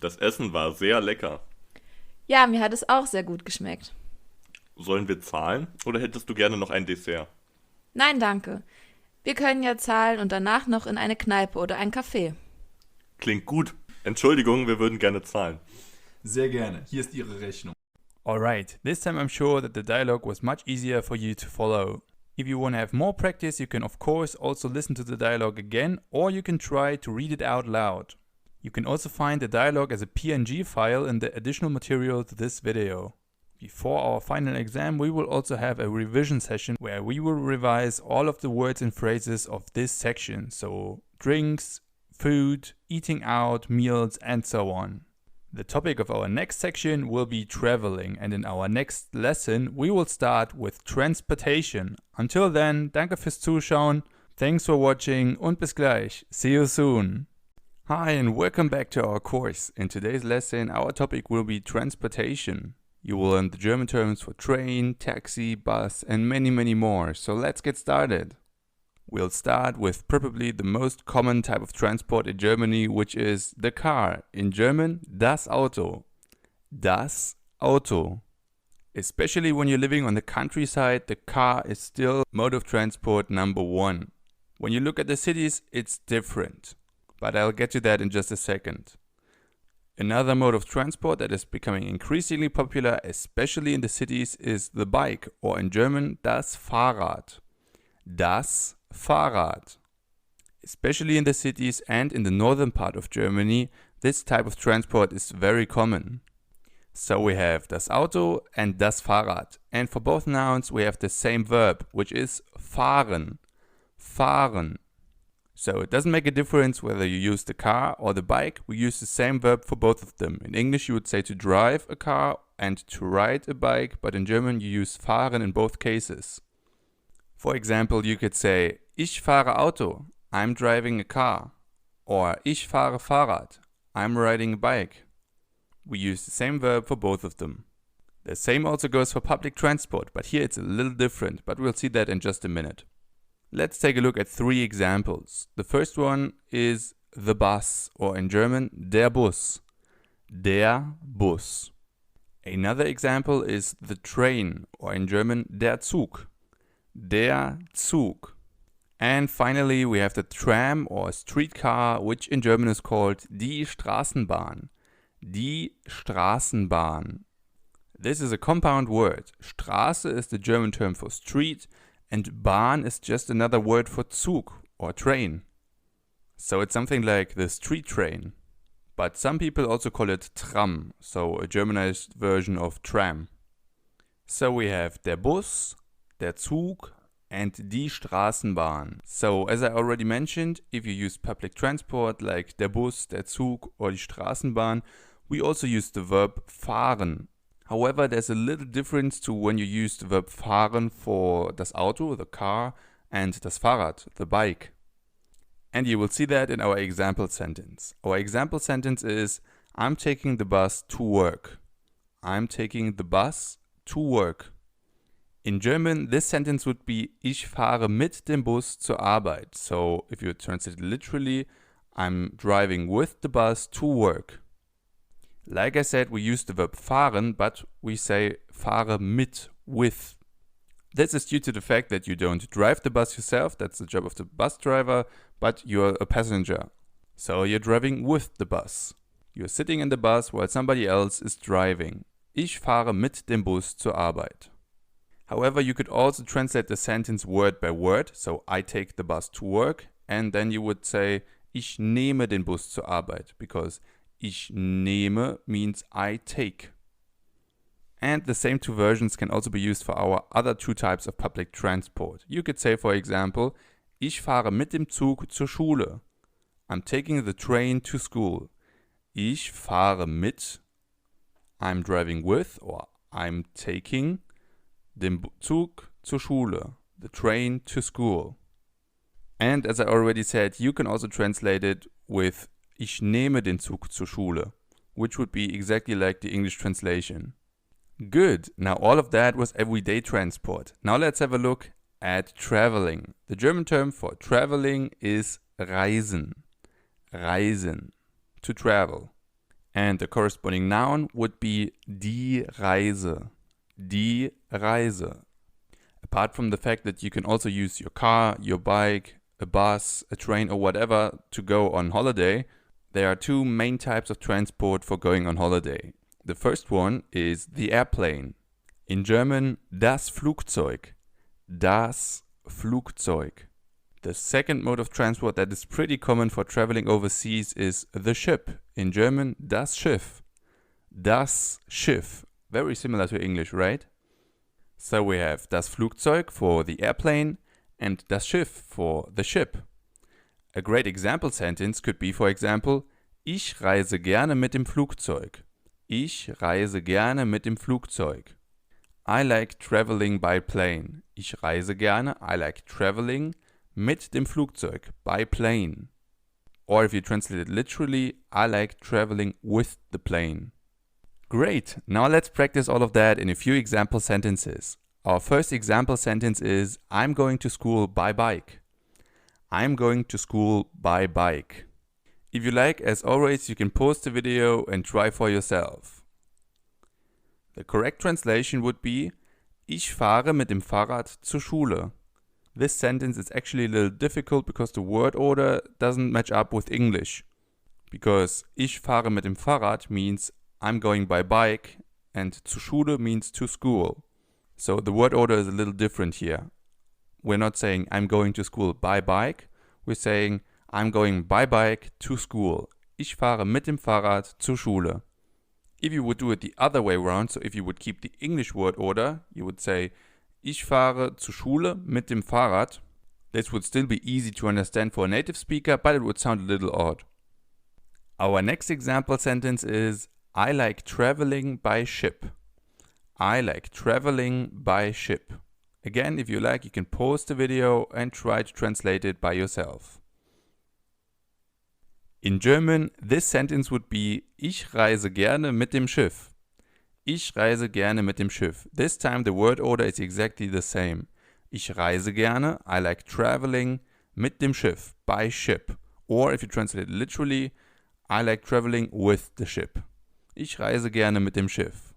Speaker 2: Das Essen war sehr lecker.
Speaker 4: Ja, mir hat es auch sehr gut geschmeckt.
Speaker 2: Sollen wir zahlen oder hättest du gerne noch ein Dessert?
Speaker 4: Nein, danke. Wir können ja zahlen und danach noch in eine Kneipe oder ein Café.
Speaker 2: Klingt gut. Entschuldigung, wir würden gerne zahlen.
Speaker 1: Sehr gerne. Hier ist Ihre Rechnung. Alright, this time I'm sure that the dialogue was much easier for you to follow. If you want to have more practice, you can of course also listen to the dialogue again, or you can try to read it out loud. You can also find the dialogue as a PNG file in the additional material to this video. Before our final exam, we will also have a revision session where we will revise all of the words and phrases of this section, so drinks, food, eating out, meals, and so on. The topic of our next section will be traveling, and in our next lesson we will start with transportation. Until then, danke fürs Zuschauen, thanks for watching und bis gleich. See you soon. Hi and welcome back to our course. In today's lesson our topic will be transportation. You will learn the German terms for train, taxi, bus and many more. So let's get started. We'll start with probably the most common type of transport in Germany, which is the car. In German, das Auto. Das Auto. Especially when you're living on the countryside, the car is still mode of transport number one. When you look at the cities, it's different. But I'll get to that in just a second. Another mode of transport that is becoming increasingly popular, especially in the cities, is the bike, or in German, das Fahrrad. Das Fahrrad. Especially in the cities and in the northern part of Germany, this type of transport is very common. So we have das Auto and das Fahrrad. And for both nouns we have the same verb, which is fahren. Fahren. So it doesn't make a difference whether you use the car or the bike, we use the same verb for both of them. In English you would say to drive a car and to ride a bike, but in German you use fahren in both cases. For example, you could say, ich fahre Auto, I'm driving a car. Or ich fahre Fahrrad, I'm riding a bike. We use the same verb for both of them. The same also goes for public transport, but here it's a little different, but we'll see that in just a minute. Let's take a look at 3 examples. The first one is the bus, or in German, der Bus. Der Bus. Another example is the train, or in German, der Zug. Der Zug. And finally we have the tram or streetcar, which in German is called die Straßenbahn. Die Straßenbahn. This is a compound word. Straße is the German term for street and Bahn is just another word for Zug or train. So it's something like the street train. But some people also call it Tram, so a Germanized version of tram. So we have der Bus, der Zug and die Straßenbahn. So as I already mentioned, if you use public transport like der Bus, der Zug or die Straßenbahn, we also use the verb fahren. However, there's a little difference to when you use the verb fahren for das Auto, the car, and das Fahrrad, the bike. And you will see that in our example sentence. Our example sentence is, I'm taking the bus to work. I'm taking the bus to work. In German, this sentence would be, ich fahre mit dem Bus zur Arbeit. So if you translate it literally, I'm driving with the bus to work. Like I said, we use the verb fahren, but we say fahre mit, with. This is due to the fact that you don't drive the bus yourself, that's the job of the bus driver, but you're a passenger. So you're driving with the bus. You're sitting in the bus while somebody else is driving. Ich fahre mit dem Bus zur Arbeit. However, you could also translate the sentence word by word, so I take the bus to work, and then you would say ich nehme den Bus zur Arbeit, because ich nehme means I take. And the same two versions can also be used for our other two types of public transport. You could say, for example, ich fahre mit dem Zug zur Schule. I'm taking the train to school. Ich fahre mit, I'm driving with, or I'm taking den Zug zur Schule, the train to school. And as I already said, you can also translate it with ich nehme den Zug zur Schule, which would be exactly like the English translation. Good, now all of that was everyday transport. Now let's have a look at traveling. The German term for traveling is reisen. Reisen, to travel. And the corresponding noun would be die Reise. Die Reise. Apart from the fact that you can also use your car, your bike, a bus, a train or whatever to go on holiday, there are two main types of transport for going on holiday. The first one is the airplane. In German, das Flugzeug. Das Flugzeug. The second mode of transport that is pretty common for traveling overseas is the ship. In German, das Schiff. Das Schiff. Very similar to English, right? So we have das Flugzeug for the airplane and das Schiff for the ship. A great example sentence could be, for example, ich reise gerne mit dem Flugzeug. Ich reise gerne mit dem Flugzeug. I like traveling by plane. Ich reise gerne, I like traveling mit dem Flugzeug, by plane. Or if you translate it literally, I like traveling with the plane. Great, now let's practice all of that in a few example sentences. Our first example sentence is, I'm going to school by bike. I'm going to school by bike. If you like, as always, you can pause the video and try for yourself. The correct translation would be, ich fahre mit dem Fahrrad zur Schule. This sentence is actually a little difficult because the word order doesn't match up with English. Because ich fahre mit dem Fahrrad means I'm going by bike and zur Schule means to school. So the word order is a little different here. We're not saying I'm going to school by bike, we're saying I'm going by bike to school. Ich fahre mit dem Fahrrad zur Schule. If you would do it the other way around, so if you would keep the English word order, you would say ich fahre zur Schule mit dem Fahrrad. This would still be easy to understand for a native speaker, but it would sound a little odd. Our next example sentence is, I like traveling by ship. I like traveling by ship. Again, if you like, you can pause the video and try to translate it by yourself. In German, this sentence would be, ich reise gerne mit dem Schiff. Ich reise gerne mit dem Schiff. This time the word order is exactly the same. Ich reise gerne, I like traveling, mit dem Schiff, by ship. Or if you translate it literally, I like traveling with the ship. Ich reise gerne mit dem Schiff.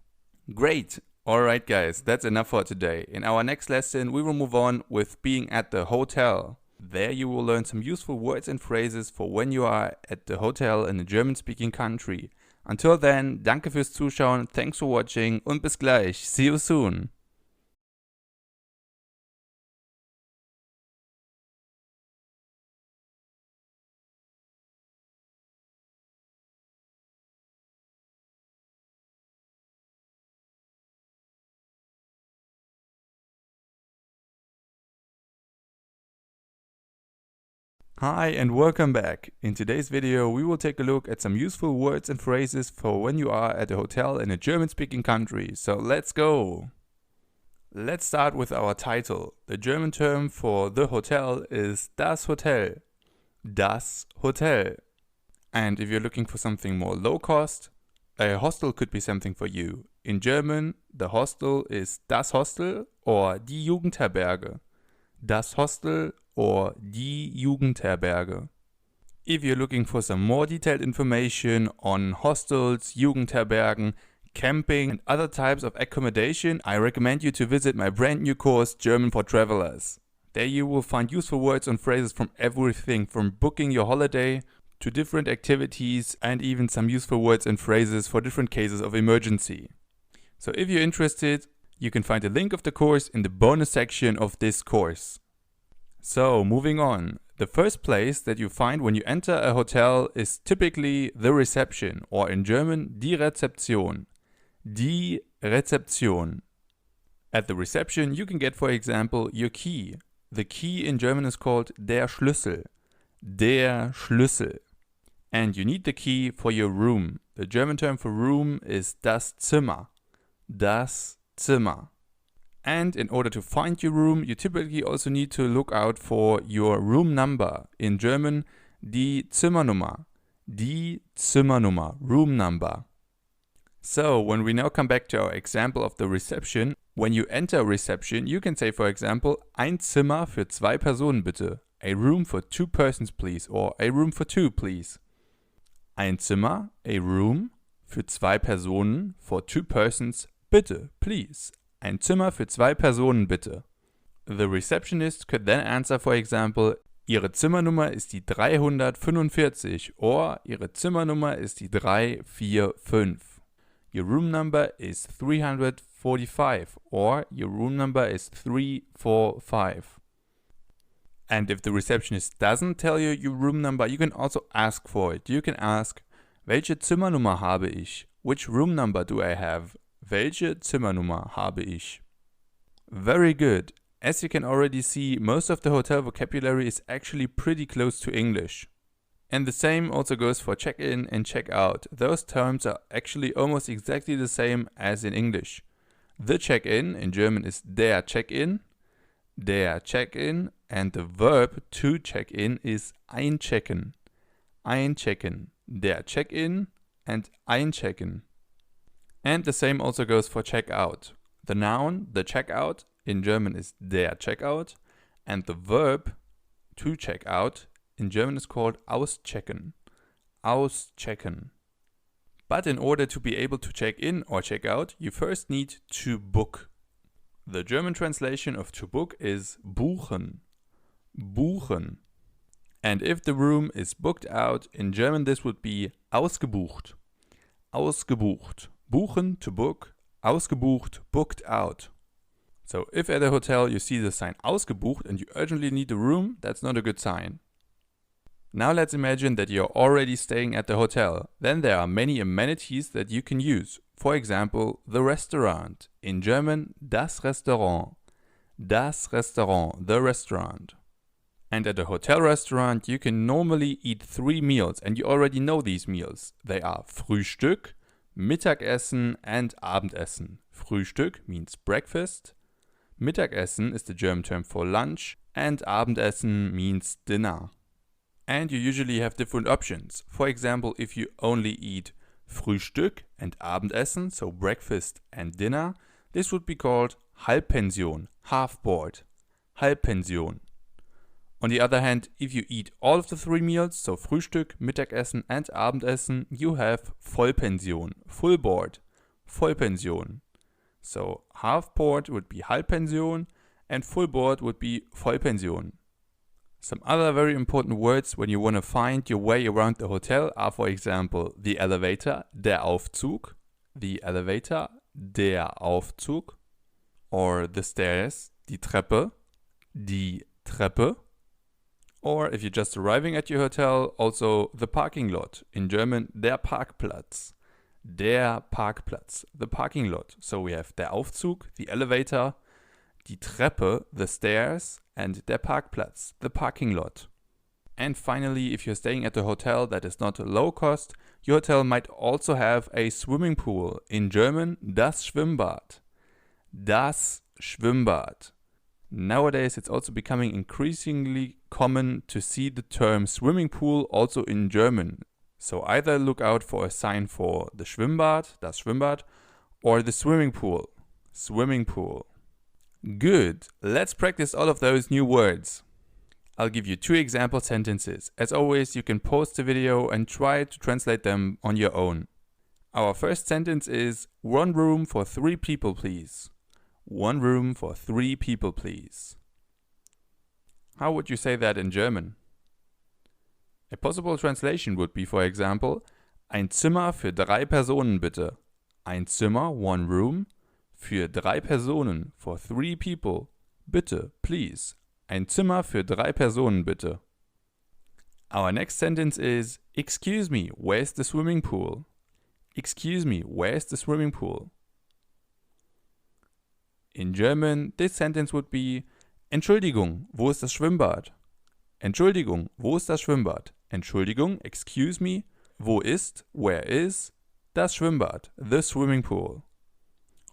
Speaker 1: Great! Alright guys, that's enough for today. In our next lesson, we will move on with being at the hotel. There you will learn some useful words and phrases for when you are at the hotel in a German-speaking country. Until then, danke fürs Zuschauen, thanks for watching und bis gleich. See you soon. Hi and welcome back. In today's video we will take a look at some useful words and phrases for when you are at a hotel in a German-speaking country. So let's go! Let's start with our title. The German term for the hotel is das Hotel. Das Hotel. And if you're looking for something more low cost, a hostel could be something for you. In German, the hostel is das Hostel or die Jugendherberge. Das Hostel or die Jugendherberge. If you're looking for some more detailed information on hostels, Jugendherbergen, camping and other types of accommodation, I recommend you to visit my brand new course German for Travelers. There you will find useful words and phrases from everything from booking your holiday to different activities and even some useful words and phrases for different cases of emergency. So if you're interested, you can find a link of the course in the bonus section of this course. So moving on, the first place that you find when you enter a hotel is typically the reception, or in German die Rezeption. Die Rezeption. At the reception you can get, for example, your key. The key in German is called der Schlüssel. Der Schlüssel. And you need the key for your room. The German term for room is das Zimmer. Das Zimmer. And in order to find your room, you typically also need to look out for your room number. In German, die Zimmernummer. Die Zimmernummer, room number. So, when we now come back to our example of the reception, when you enter a reception, you can say, for example, ein Zimmer für 2 Personen bitte. A room for 2 persons, please. Or a room for 2, please. Ein Zimmer, a room, für 2 Personen, for 2 persons, bitte, please. Ein Zimmer für 2 Personen, bitte. The receptionist could then answer, for example, Ihre Zimmernummer ist die 345 or Ihre Zimmernummer ist die 345. Your room number is 345 or your room number is 345. And if the receptionist doesn't tell you your room number, you can also ask for it. You can ask, welche Zimmernummer habe ich? Which room number do I have? Welche Zimmernummer habe ich? Very good. As you can already see, most of the hotel vocabulary is actually pretty close to English. And the same also goes for check-in and check-out. Those terms are actually almost exactly the same as in English. The check-in in German is der Check-in. Der Check-in, and the verb to check-in is einchecken. Einchecken. Der Check-in and einchecken. And the same also goes for check-out. The noun, the check-out, in German is der Checkout, and the verb to check out in German is called auschecken. Auschecken. But in order to be able to check in or check out, you first need to book. The German translation of to book is buchen. Buchen. And if the room is booked out, in German this would be ausgebucht. Ausgebucht. Buchen, to book. Ausgebucht, booked out. So if at a hotel you see the sign ausgebucht and you urgently need a room, that's not a good sign. Now let's imagine that you're already staying at the hotel. Then there are many amenities that you can use. For example, the restaurant. In German, das Restaurant. Das Restaurant, the restaurant. And at a hotel restaurant, you can normally eat 3 meals, and you already know these meals. They are Frühstück, Mittagessen, and Abendessen. Frühstück means breakfast. Mittagessen is the German term for lunch, and Abendessen means dinner. And you usually have different options. For example, if you only eat Frühstück and Abendessen, so breakfast and dinner, this would be called Halbpension, half board. Halbpension. On the other hand, if you eat all of the 3 meals, so Frühstück, Mittagessen and Abendessen, you have Vollpension, full board, Vollpension. So half board would be Halbpension and full board would be Vollpension. Some other very important words when you want to find your way around the hotel are, for example, the elevator, der Aufzug, the elevator, der Aufzug, or the stairs, die Treppe, die Treppe, or if you're just arriving at your hotel, also the parking lot, in German, der Parkplatz, der Parkplatz, the parking lot. So we have der Aufzug, the elevator, die Treppe, the stairs, and der Parkplatz, the parking lot. And finally, if you're staying at a hotel that is not low cost, your hotel might also have a swimming pool. In German, das Schwimmbad. Das Schwimmbad. Nowadays, it's also becoming increasingly common to see the term swimming pool also in German. So either look out for a sign for the Schwimmbad, das Schwimmbad, or the swimming pool, swimming pool. Good, let's practice all of those new words. I'll give you 2 example sentences. As always, you can pause the video and try to translate them on your own. Our first sentence is, 1 room for 3 people, please. 1 room for 3 people, please. How would you say that in German? A possible translation would be, for example, ein Zimmer für 3 Personen bitte. Ein Zimmer, 1 room, für 3 Personen, for 3 people. Bitte, please. Ein Zimmer für 3 Personen bitte. Our next sentence is, excuse me, where's the swimming pool? Excuse me, where's the swimming pool? In German, this sentence would be, Entschuldigung, wo ist das Schwimmbad? Entschuldigung, wo ist das Schwimmbad? Entschuldigung, excuse me, wo ist, where is, das Schwimmbad, the swimming pool.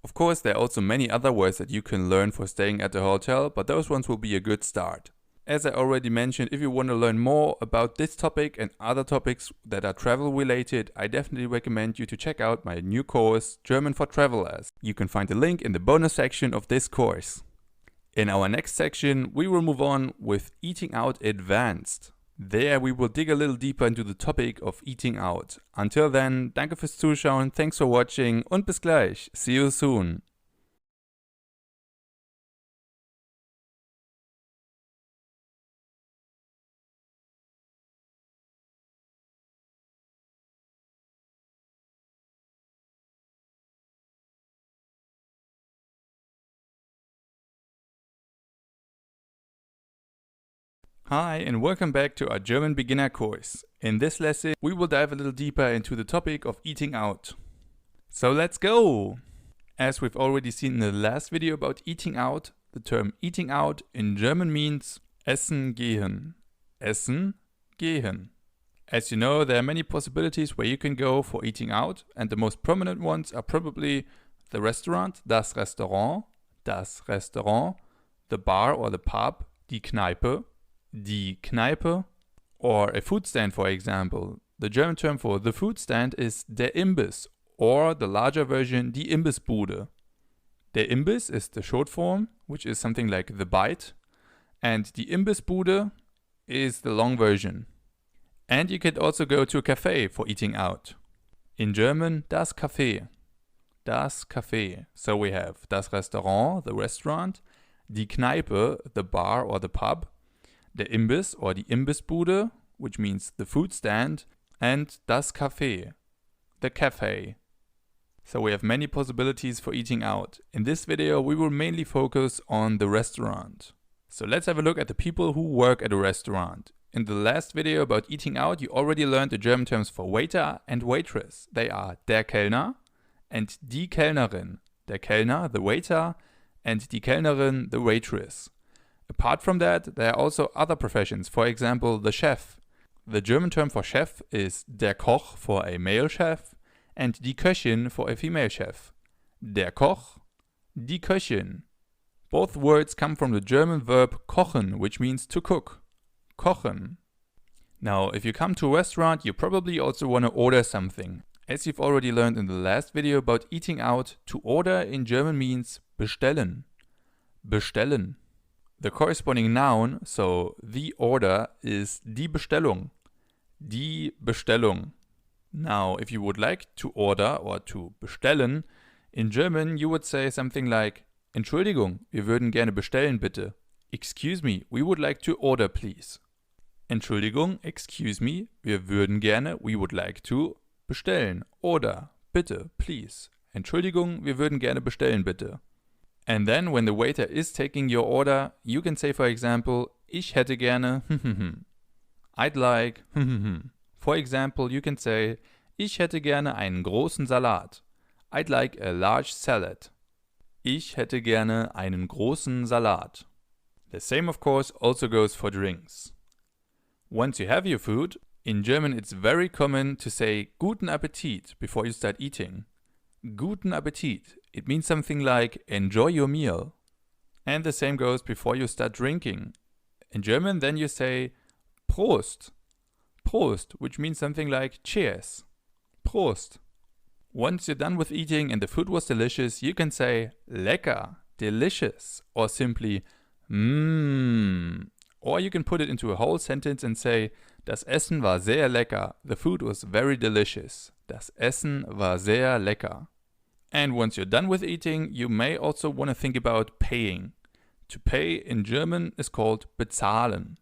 Speaker 1: Of course, there are also many other words that you can learn for staying at a hotel, but those ones will be a good start. As I already mentioned, if you want to learn more about this topic and other topics that are travel related, I definitely recommend you to check out my new course, German for Travelers. You can find the link in the bonus section of this course. In our next section, we will move on with Eating Out Advanced. There we will dig a little deeper into the topic of eating out. Until then, danke fürs Zuschauen, thanks for watching und bis gleich. See you soon. Hi and welcome back to our German beginner course. In this lesson we will dive a little deeper into the topic of eating out. So let's go! As we've already seen in the last video about eating out, the term eating out in German means essen gehen. Essen gehen. As you know, there are many possibilities where you can go for eating out, and the most prominent ones are probably the restaurant, das Restaurant, the bar or the pub, die Kneipe, die Kneipe, or a food stand, for example. The German term for the food stand is der Imbiss, or the larger version, die Imbissbude. Der Imbiss is the short form, which is something like the bite, and die Imbissbude is the long version. And you could also go to a cafe for eating out. In German, das Café. Das Café. So we have das Restaurant, the restaurant, die Kneipe, the bar or the pub, der Imbiss or die Imbissbude, which means the food stand, and das Café, the cafe. So we have many possibilities for eating out. In this video we will mainly focus on the restaurant. So let's have a look at the people who work at a restaurant. In the last video about eating out you already learned the German terms for waiter and waitress. They are der Kellner and die Kellnerin. Der Kellner, the waiter, and die Kellnerin, the waitress. Apart from that, there are also other professions, for example, the chef. The German term for chef is der Koch for a male chef and die Köchin for a female chef. Der Koch, die Köchin. Both words come from the German verb kochen, which means to cook. Kochen. Now, if you come to a restaurant, you probably also want to order something. As you've already learned in the last video about eating out, to order in German means bestellen. Bestellen. The corresponding noun, so the order, is die Bestellung. Die Bestellung. Now, if you would like to order or to bestellen, in German you would say something like Entschuldigung, wir würden gerne bestellen bitte. Excuse me, we would like to order please. Entschuldigung, excuse me, wir würden gerne, we would like to, bestellen, order, bitte, please. Entschuldigung, wir würden gerne bestellen bitte. And then when the waiter is taking your order, you can say, for example, ich hätte gerne, I'd like, For example, you can say, ich hätte gerne einen großen Salat. I'd like a large salad. Ich hätte gerne einen großen Salat. The same, of course, also goes for drinks. Once you have your food, in German it's very common to say Guten Appetit before you start eating. Guten Appetit. It means something like enjoy your meal. And the same goes before you start drinking. In German then you say Prost. Prost, which means something like cheers. Prost. Once you're done with eating and the food was delicious, you can say lecker, delicious, or simply mmm. Or you can put it into a whole sentence and say das Essen war sehr lecker. The food was very delicious. Das Essen war sehr lecker. And once you're done with eating, you may also want to think about paying. To pay in German is called bezahlen.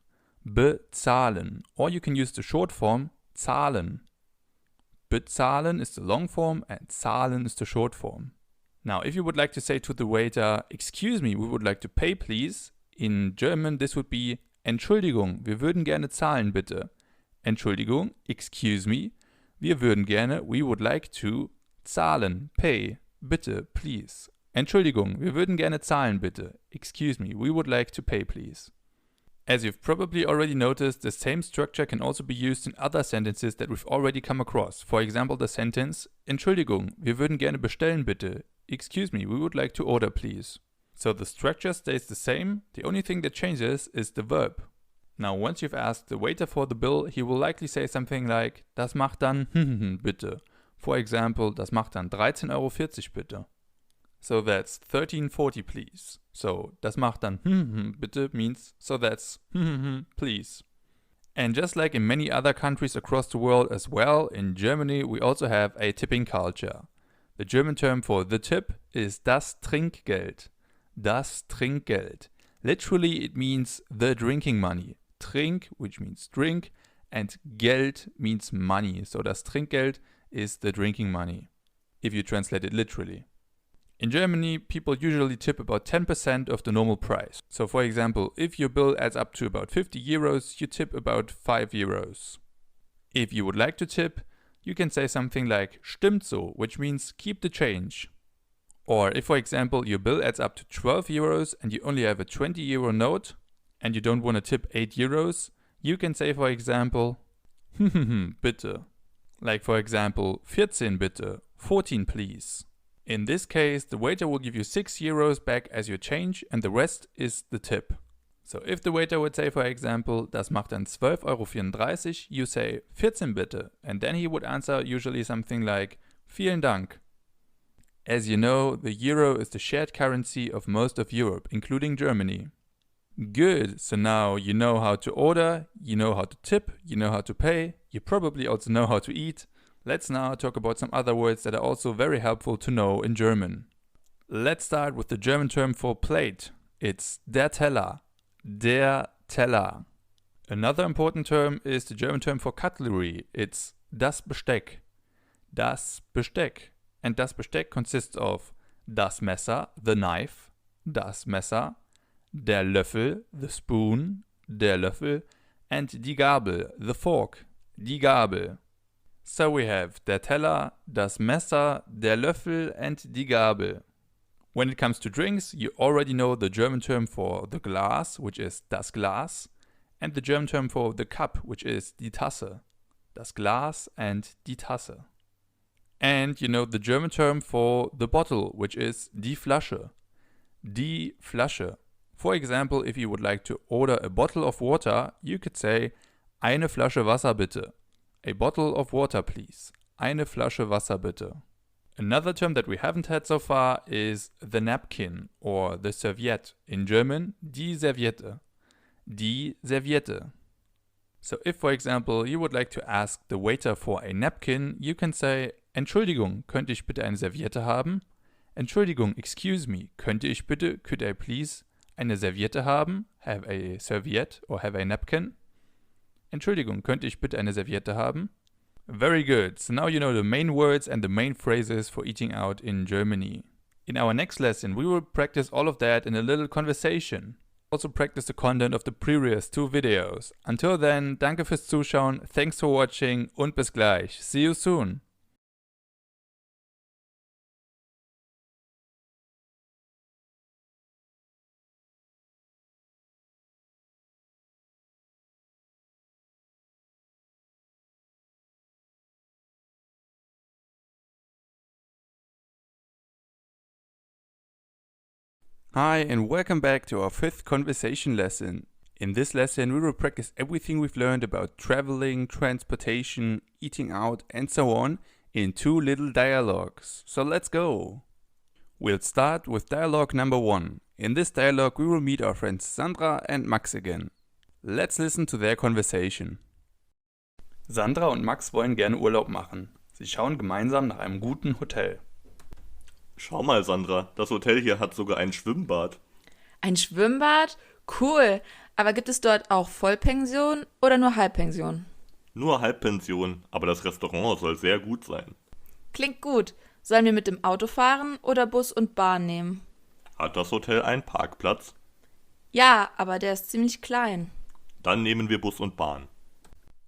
Speaker 1: Bezahlen. Or you can use the short form zahlen. Bezahlen is the long form and zahlen is the short form. Now, if you would like to say to the waiter, excuse me, we would like to pay please, in German this would be Entschuldigung, wir würden gerne zahlen bitte. Entschuldigung, excuse me, wir würden gerne, we would like to, zahlen, pay, bitte, please. Entschuldigung, wir würden gerne zahlen bitte. Excuse me, we would like to pay please. As you've probably already noticed, the same structure can also be used in other sentences that we've already come across. For example, the sentence, Entschuldigung, wir würden gerne bestellen bitte. Excuse me, we would like to order please. So the structure stays the same, the only thing that changes is the verb. Now once you've asked the waiter for the bill, he will likely say something like, das macht dann bitte. For example, das macht dann 13,40 Euro bitte. So that's 13.40 please. So das macht dann bitte means so that's please. And just like in many other countries across the world as well, in Germany we also have a tipping culture. The German term for the tip is das Trinkgeld. Das Trinkgeld. Literally it means the drinking money. Trink, which means drink, and Geld means money. So das Trinkgeld is the drinking money, if you translate it literally. In Germany, people usually tip about 10% of the normal price. So for example, if your bill adds up to about 50 euros, you tip about 5 euros. If you would like to tip, you can say something like stimmt so, which means keep the change. Or if, for example, your bill adds up to 12 euros and you only have a 20 euro note and you don't want to tip 8 euros, you can say, for example, bitte. Like for example, 14 bitte, 14 please. In this case, the waiter will give you 6 euros back as your change and the rest is the tip. So if the waiter would say, for example, das macht dann 12,34 Euro, you say 14 bitte, and then he would answer usually something like vielen Dank. As you know, the euro is the shared currency of most of Europe, including Germany. Good, so now you know how to order, you know how to tip, you know how to pay, you probably also know how to eat. Let's now talk about some other words that are also very helpful to know in German. Let's start with the German term for plate. It's der Teller. Der Teller. Another important term is the German term for cutlery. It's das Besteck. Das Besteck. And das Besteck consists of das Messer, the knife, das Messer, der Löffel, the spoon, der Löffel, and die Gabel, the fork, die Gabel. So we have der Teller, das Messer, der Löffel, and die Gabel. When it comes to drinks, you already know the German term for the glass, which is das Glas, and the German term for the cup, which is die Tasse. Das Glas and die Tasse. And you know the German term for the bottle, which is die Flasche. Die Flasche. For example, if you would like to order a bottle of water, you could say eine Flasche Wasser bitte. A bottle of water, please. Eine Flasche Wasser bitte. Another term that we haven't had so far is the napkin or the serviette. In German, die Serviette. Die Serviette. So if, for example, you would like to ask the waiter for a napkin, you can say Entschuldigung, könnte ich bitte eine Serviette haben? Entschuldigung, excuse me, könnte ich bitte, could I please, eine Serviette haben? Have a serviette or have a napkin? Entschuldigung, könnte ich bitte eine Serviette haben? Very good, so now you know the main words and the main phrases for eating out in Germany. In our next lesson, we will practice all of that in a little conversation. Also practice the content of the previous 2 videos. Until then, danke fürs Zuschauen, thanks for watching und bis gleich. See you soon. Hi and welcome back to our 5th conversation lesson. In this lesson we will practice everything we've learned about traveling, transportation, eating out and so on in 2 little dialogues. So let's go! We'll start with dialogue number 1. In this dialogue we will meet our friends Sandra and Max again. Let's listen to their conversation. Sandra und Max wollen gerne Urlaub machen. Sie schauen gemeinsam nach einem guten Hotel.
Speaker 2: Schau mal, Sandra, das Hotel hier hat sogar ein Schwimmbad.
Speaker 4: Ein Schwimmbad? Cool. Aber gibt es dort auch Vollpension oder nur Halbpension?
Speaker 2: Nur Halbpension, aber das Restaurant soll sehr gut sein.
Speaker 4: Klingt gut. Sollen wir mit dem Auto fahren oder Bus und Bahn nehmen?
Speaker 2: Hat das Hotel einen Parkplatz?
Speaker 4: Ja, aber der ist ziemlich klein.
Speaker 2: Dann nehmen wir Bus und Bahn.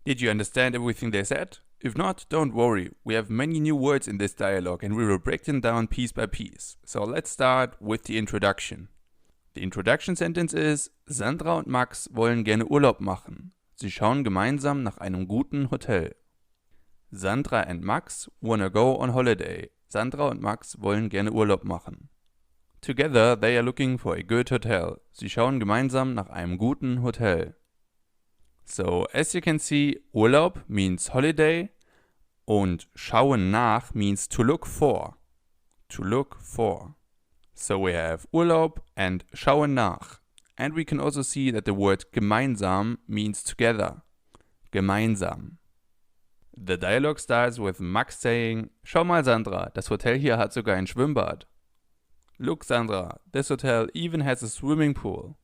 Speaker 1: Did you understand everything they said? If not, don't worry. We have many new words in this dialogue and we will break them down piece by piece. So let's start with the introduction. The introduction sentence is: Sandra und Max wollen gerne Urlaub machen. Sie schauen gemeinsam nach einem guten Hotel. Sandra and Max wanna go on holiday. Sandra und Max wollen gerne Urlaub machen. Together they are looking for a good hotel. Sie schauen gemeinsam nach einem guten Hotel. So, as you can see, Urlaub means holiday und schauen nach means to look for. To look for. So we have Urlaub and schauen nach. And we can also see that the word gemeinsam means together. Gemeinsam. The dialogue starts with Max saying: Schau mal, Sandra, das Hotel hier hat sogar ein Schwimmbad. Look, Sandra, this hotel even has a swimming pool.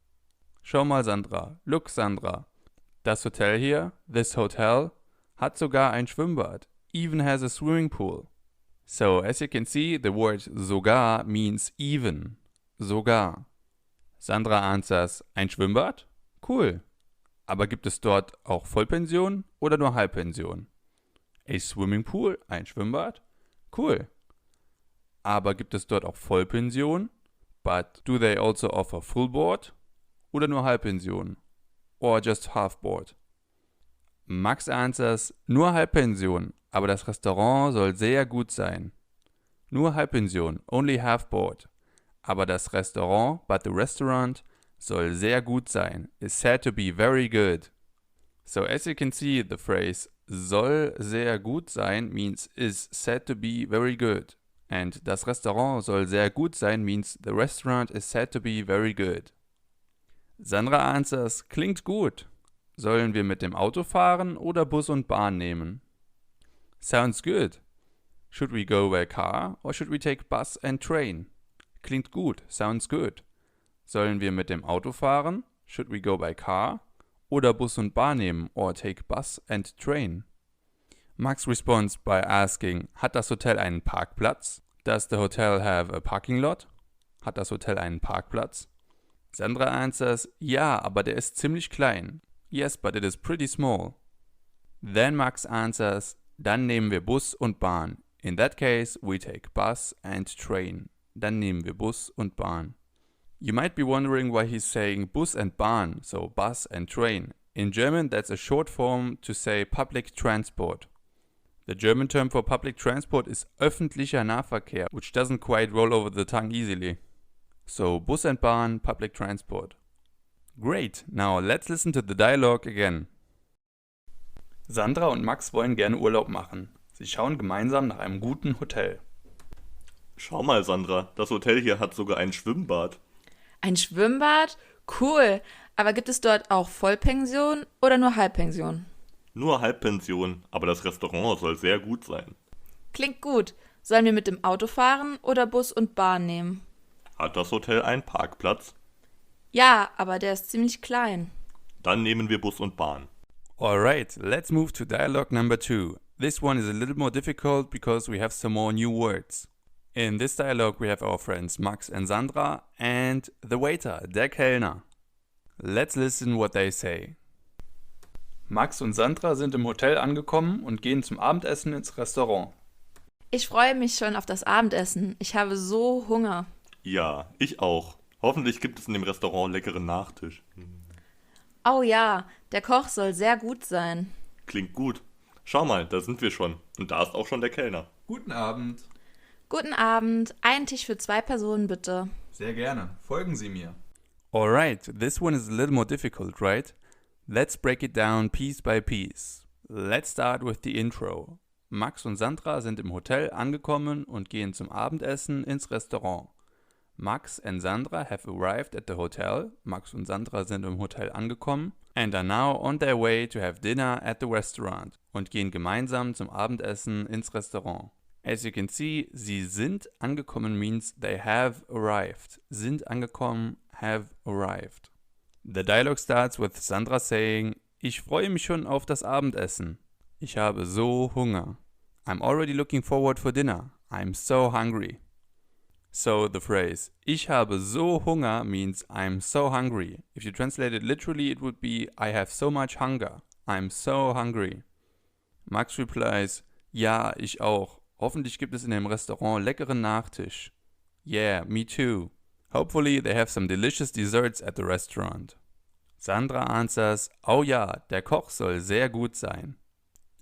Speaker 1: Schau mal, Sandra. Look, Sandra. Das Hotel hier, this hotel, hat sogar ein Schwimmbad, even has a swimming pool. So, as you can see, the word sogar means even. Sogar. Sandra answers: Ein Schwimmbad? Cool. Aber gibt es dort auch Vollpension oder nur Halbpension? A swimming pool, ein Schwimmbad? Cool. Aber gibt es dort auch Vollpension? But do they also offer full board? Oder nur Halbpension? Or just half board? Max answers: Nur Halbpension, aber das Restaurant soll sehr gut sein. Nur Halbpension, only half board. Aber das Restaurant, but the restaurant, soll sehr gut sein, is said to be very good. So as you can see, the phrase soll sehr gut sein means is said to be very good. And das Restaurant soll sehr gut sein means the restaurant is said to be very good. Sandra answers: Klingt gut. Sollen wir mit dem Auto fahren oder Bus und Bahn nehmen? Sounds good. Should we go by car or should we take bus and train? Klingt gut. Sounds good. Sollen wir mit dem Auto fahren? Should we go by car? Oder Bus und Bahn nehmen or take bus and train? Max responds by asking: Hat das Hotel einen Parkplatz? Does the hotel have a parking lot? Hat das Hotel einen Parkplatz? Sandra answers: Ja, aber der ist ziemlich klein. Yes, but it is pretty small. Then Max answers: Dann nehmen wir Bus und Bahn. In that case, we take bus and train. Dann nehmen wir Bus und Bahn. You might be wondering why he's saying Bus and Bahn, so bus and train. In German, that's a short form to say public transport. The German term for public transport is öffentlicher Nahverkehr, which doesn't quite roll over the tongue easily. So, Bus and Bahn, public transport. Great, now let's listen to the dialogue again. Sandra und Max wollen gerne Urlaub machen. Sie schauen gemeinsam nach einem guten Hotel.
Speaker 2: Schau mal, Sandra, das Hotel hier hat sogar ein Schwimmbad.
Speaker 4: Ein Schwimmbad? Cool. Aber gibt es dort auch Vollpension oder nur Halbpension?
Speaker 2: Nur Halbpension, aber das Restaurant soll sehr gut sein.
Speaker 4: Klingt gut. Sollen wir mit dem Auto fahren oder Bus und Bahn nehmen?
Speaker 2: Hat das Hotel einen Parkplatz?
Speaker 4: Ja, aber der ist ziemlich klein.
Speaker 2: Dann nehmen wir Bus und Bahn.
Speaker 1: Alright, let's move to dialogue number 2. This one is a little more difficult because we have some more new words. In this dialogue we have our friends Max and Sandra and the waiter, der Kellner. Let's listen what they say. Max und Sandra sind im Hotel angekommen und gehen zum Abendessen ins Restaurant.
Speaker 4: Ich freue mich schon auf das Abendessen. Ich habe so Hunger.
Speaker 2: Ja, ich auch. Hoffentlich gibt es in dem Restaurant leckeren Nachtisch.
Speaker 4: Oh ja, der Koch soll sehr gut sein.
Speaker 2: Klingt gut. Schau mal, da sind wir schon. Und da ist auch schon der Kellner.
Speaker 1: Guten Abend.
Speaker 4: Guten Abend. Einen Tisch für 2 Personen, bitte.
Speaker 1: Sehr gerne. Folgen Sie mir. Alright, this one is a little more difficult, right? Let's break it down piece by piece. Let's start with the intro. Max und Sandra sind im Hotel angekommen und gehen zum Abendessen ins Restaurant. Max and Sandra have arrived at the hotel. Max und Sandra sind im Hotel angekommen and are now on their way to have dinner at the restaurant und gehen gemeinsam zum Abendessen ins Restaurant. As you can see, sie sind angekommen means they have arrived. Sind angekommen, have arrived. The dialogue starts with Sandra saying, ich freue mich schon auf das Abendessen. Ich habe so Hunger. I'm already looking forward for dinner. I'm so hungry. So the phrase, ich habe so Hunger means I'm so hungry. If you translate it literally, it would be, I have so much hunger. I'm so hungry. Max replies, ja, ich auch. Hoffentlich gibt es in dem Restaurant leckeren Nachtisch. Yeah, me too. Hopefully they have some delicious desserts at the restaurant. Sandra answers, oh ja, der Koch soll sehr gut sein.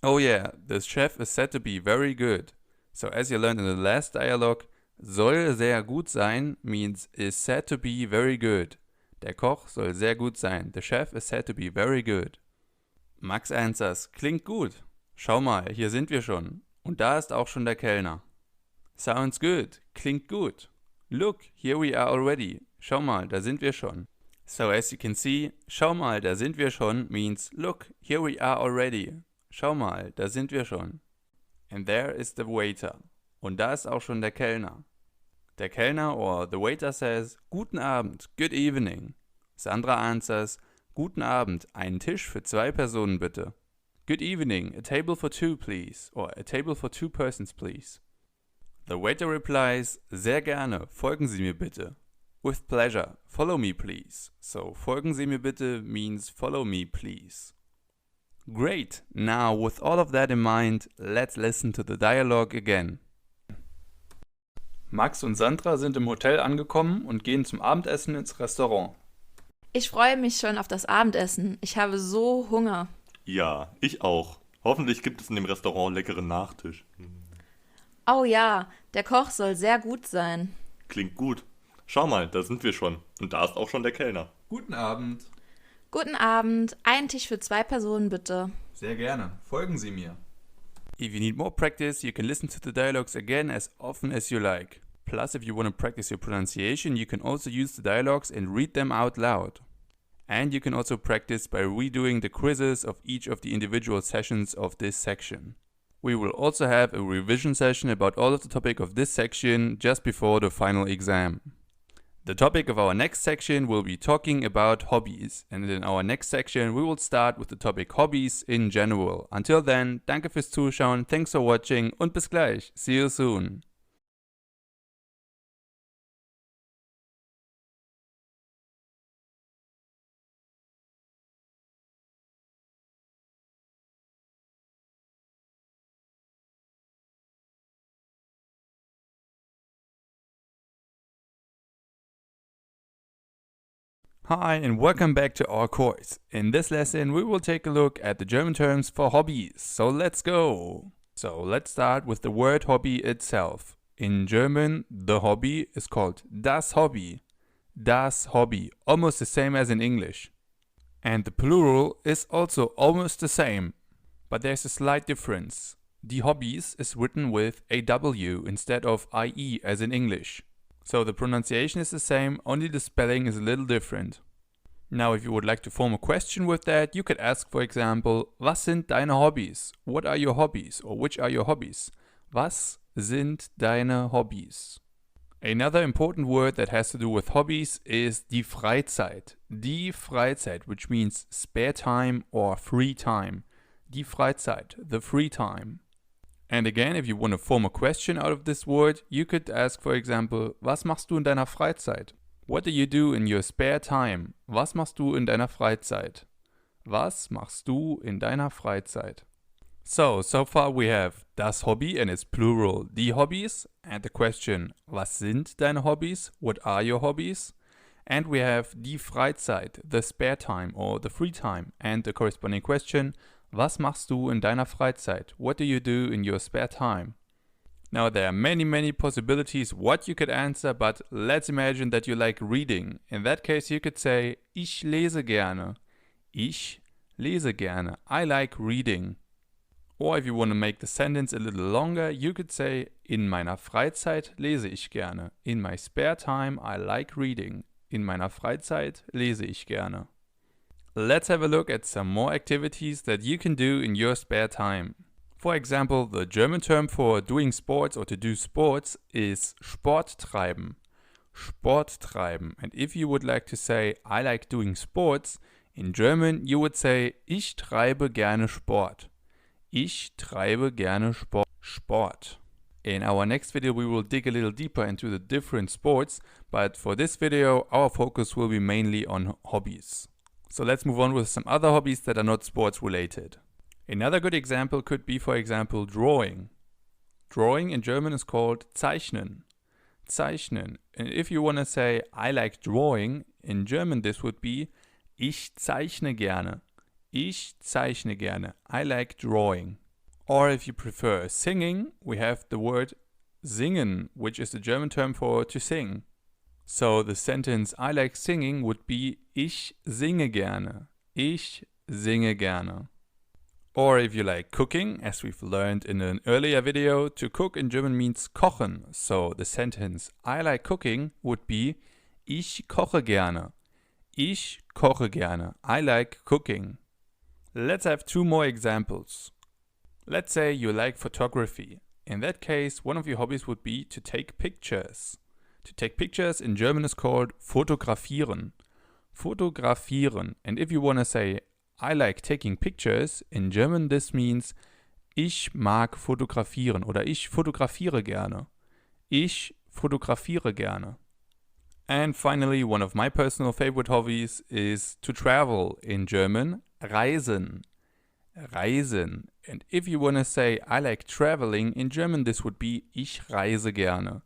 Speaker 1: Oh yeah, the chef is said to be very good. So as you learned in the last dialogue, soll sehr gut sein means is said to be very good. Der Koch soll sehr gut sein. The chef is said to be very good. Max answers, klingt gut. Schau mal, hier sind wir schon. Und da ist auch schon der Kellner. Sounds good. Klingt gut. Look, here we are already. Schau mal, da sind wir schon. So as you can see, schau mal, da sind wir schon means look, here we are already. Schau mal, da sind wir schon. And there is the waiter. Und da ist auch schon der Kellner. Der Kellner or the waiter says, guten Abend, good evening. Sandra answers, guten Abend, einen Tisch für 2 Personen bitte. Good evening, a table for 2 please. Or a table for 2 persons please. The waiter replies, sehr gerne, folgen Sie mir bitte. With pleasure, follow me please. So, folgen Sie mir bitte means follow me please. Great, now with all of that in mind, let's listen to the dialogue again. Max und Sandra sind im Hotel angekommen und gehen zum Abendessen ins Restaurant.
Speaker 4: Ich freue mich schon auf das Abendessen. Ich habe so Hunger.
Speaker 2: Ja, ich auch. Hoffentlich gibt es in dem Restaurant leckeren Nachtisch.
Speaker 4: Oh ja, der Koch soll sehr gut sein.
Speaker 2: Klingt gut. Schau mal, da sind wir schon. Und da ist auch schon der Kellner.
Speaker 1: Guten Abend.
Speaker 4: Guten Abend, einen Tisch für 2 Personen bitte.
Speaker 1: Sehr gerne. Folgen Sie mir. If you need more practice, you can listen to the dialogues again as often as you like. Plus, if you want to practice your pronunciation, you can also use the dialogues and read them out loud. And you can also practice by redoing the quizzes of each of the individual sessions of this section. We will also have a revision session about all of the topic of this section just before the final exam. The topic of our next section will be talking about hobbies, and in our next section we will start with the topic hobbies in general. Until then, danke fürs Zuschauen, thanks for watching und bis gleich. See you soon. Hi and welcome back to our course. In this lesson we will take a look at the German terms for hobbies. So let's go! So let's start with the word hobby itself. In German, the hobby is called das Hobby. Das Hobby, almost the same as in English. And the plural is also almost the same, but there's a slight difference. Die Hobbies is written with a W instead of IE as in English. So the pronunciation is the same, only the spelling is a little different. Now if you would like to form a question with that, you could ask, for example, was sind deine Hobbys? What are your hobbies? Or which are your hobbies? Was sind deine Hobbys? Another important word that has to do with hobbies is die Freizeit. Die Freizeit, which means spare time or free time. Die Freizeit, the free time. And again, if you want to form a question out of this word, you could ask, for example, was machst du in deiner Freizeit? What do you do in your spare time? Was machst du in deiner Freizeit? Was machst du in deiner Freizeit? So far we have das Hobby and its plural, die Hobbys, and the question, was sind deine Hobbys? What are your hobbies? And we have die Freizeit, the spare time or the free time, and the corresponding question, was machst du in deiner Freizeit? What do you do in your spare time? Now there are many possibilities what you could answer, but let's imagine that you like reading. In that case you could say ich lese gerne. Ich lese gerne. I like reading. Or if you want to make the sentence a little longer, you could say in meiner Freizeit lese ich gerne. In my spare time I like reading. In meiner Freizeit lese ich gerne. Let's have a look at some more activities that you can do in your spare time. For example, the German term for doing sports or to do sports is Sport treiben. Sport treiben. And if you would like to say I like doing sports, in German you would say ich treibe gerne Sport. Ich treibe gerne Sport. In our next video we will dig a little deeper into the different sports, but for this video our focus will be mainly on hobbies. So let's move on with some other hobbies that are not sports related. Another good example could be, for example, drawing. Drawing in German is called zeichnen. Zeichnen. And if you want to say I like drawing, in German this would be ich zeichne gerne. Ich zeichne gerne. I like drawing. Or if you prefer singing, we have the word singen, which is the German term for to sing. So the sentence I like singing would be ich singe gerne. Ich singe gerne. Or if you like cooking, as we've learned in an earlier video, to cook in German means kochen. So the sentence I like cooking would be ich koche gerne. Ich koche gerne. I like cooking. Let's have two more examples. Let's say you like photography. In that case, one of your hobbies would be to take pictures. To take pictures in German is called fotografieren. Fotografieren. And if you want to say I like taking pictures, in German this means ich mag fotografieren oder ich fotografiere gerne. Ich fotografiere gerne. And finally, one of my personal favorite hobbies is to travel. In German, reisen. Reisen. And if you want to say I like traveling, in German this would be ich reise gerne.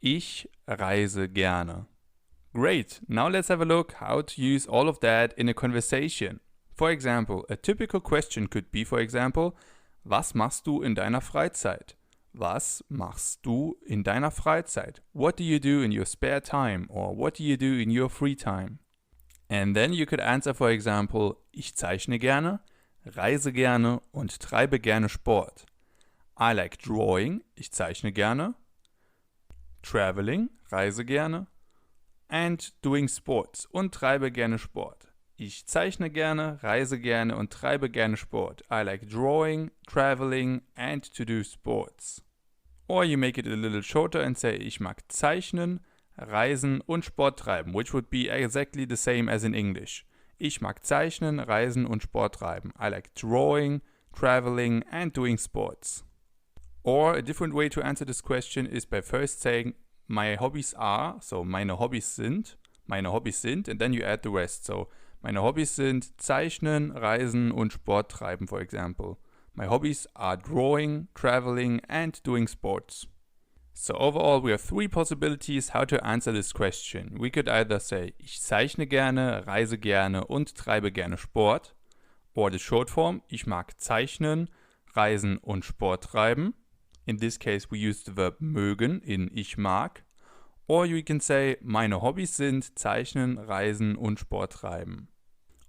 Speaker 1: Ich reise gerne. Great, now let's have a look how to use all of that in a conversation. For example, a typical question could be, for example, was machst du in deiner Freizeit? Was machst du in deiner Freizeit? What do you do in your spare time? Or what do you do in your free time? And then you could answer, for example, ich zeichne gerne, reise gerne und treibe gerne Sport. I like drawing, ich zeichne gerne, traveling, reise gerne, and doing sports und treibe gerne Sport. Ich zeichne gerne, reise gerne und treibe gerne Sport. I like drawing, traveling and to do sports. Or you make it a little shorter and say ich mag zeichnen, reisen und Sport treiben, which would be exactly the same as in English. Ich mag zeichnen, reisen und Sport treiben. I like drawing, traveling and doing sports. Or a different way to answer this question is by first saying my hobbies are, so meine Hobbys sind, and then you add the rest. So meine Hobbys sind zeichnen, reisen und Sport treiben, for example. My hobbies are drawing, traveling and doing sports. So overall we have three possibilities how to answer this question. We could either say ich zeichne gerne, reise gerne und treibe gerne Sport. Or the short form, ich mag zeichnen, reisen und Sport treiben. In this case we use the verb mögen in ich mag. Or you can say meine Hobbys sind zeichnen, reisen und Sport treiben.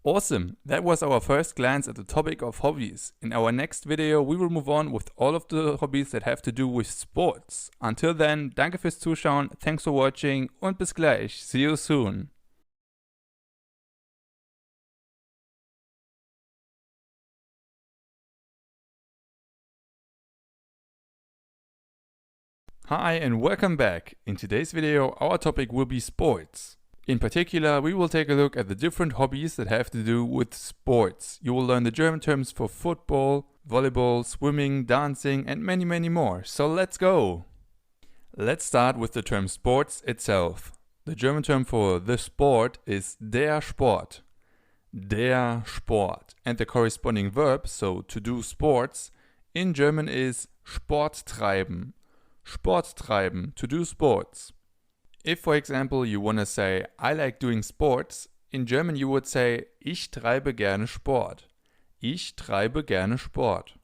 Speaker 1: Awesome! That was our first glance at the topic of hobbies. In our next video we will move on with all of the hobbies that have to do with sports. Until then, danke fürs Zuschauen, thanks for watching und bis gleich. See you soon! Hi and welcome back. In today's video our topic will be sports. In particular, we will take a look at the different hobbies that have to do with sports. You will learn the German terms for football, volleyball, swimming, dancing and many more. So let's go! Let's start with the term sports itself. The German term for the sport is der Sport. Der Sport. And the corresponding verb, so to do sports, in German is Sport treiben. Sport treiben, to do sports. If, for example, you want to say, I like doing sports, in German you would say, ich treibe gerne Sport. Ich treibe gerne Sport.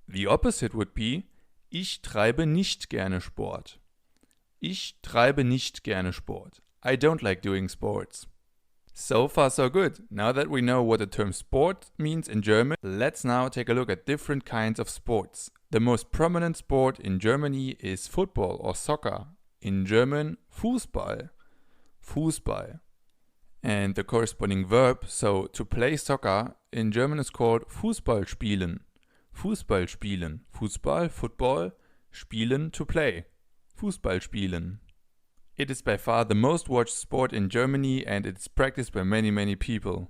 Speaker 1: The opposite would be, Ich treibe nicht gerne Sport. Ich treibe nicht gerne Sport. I don't like doing sports. So far so good. Now that we know what the term sport means in German, let's now take a look at different kinds of sports. The most prominent sport in Germany is football or soccer. In German, Fußball. Fußball. And the corresponding verb, so to play soccer, in German is called Fußball spielen. Fußball spielen. Fußball, football, spielen, to play. Fußball spielen. It is by far the most watched sport in Germany and it's practiced by many people.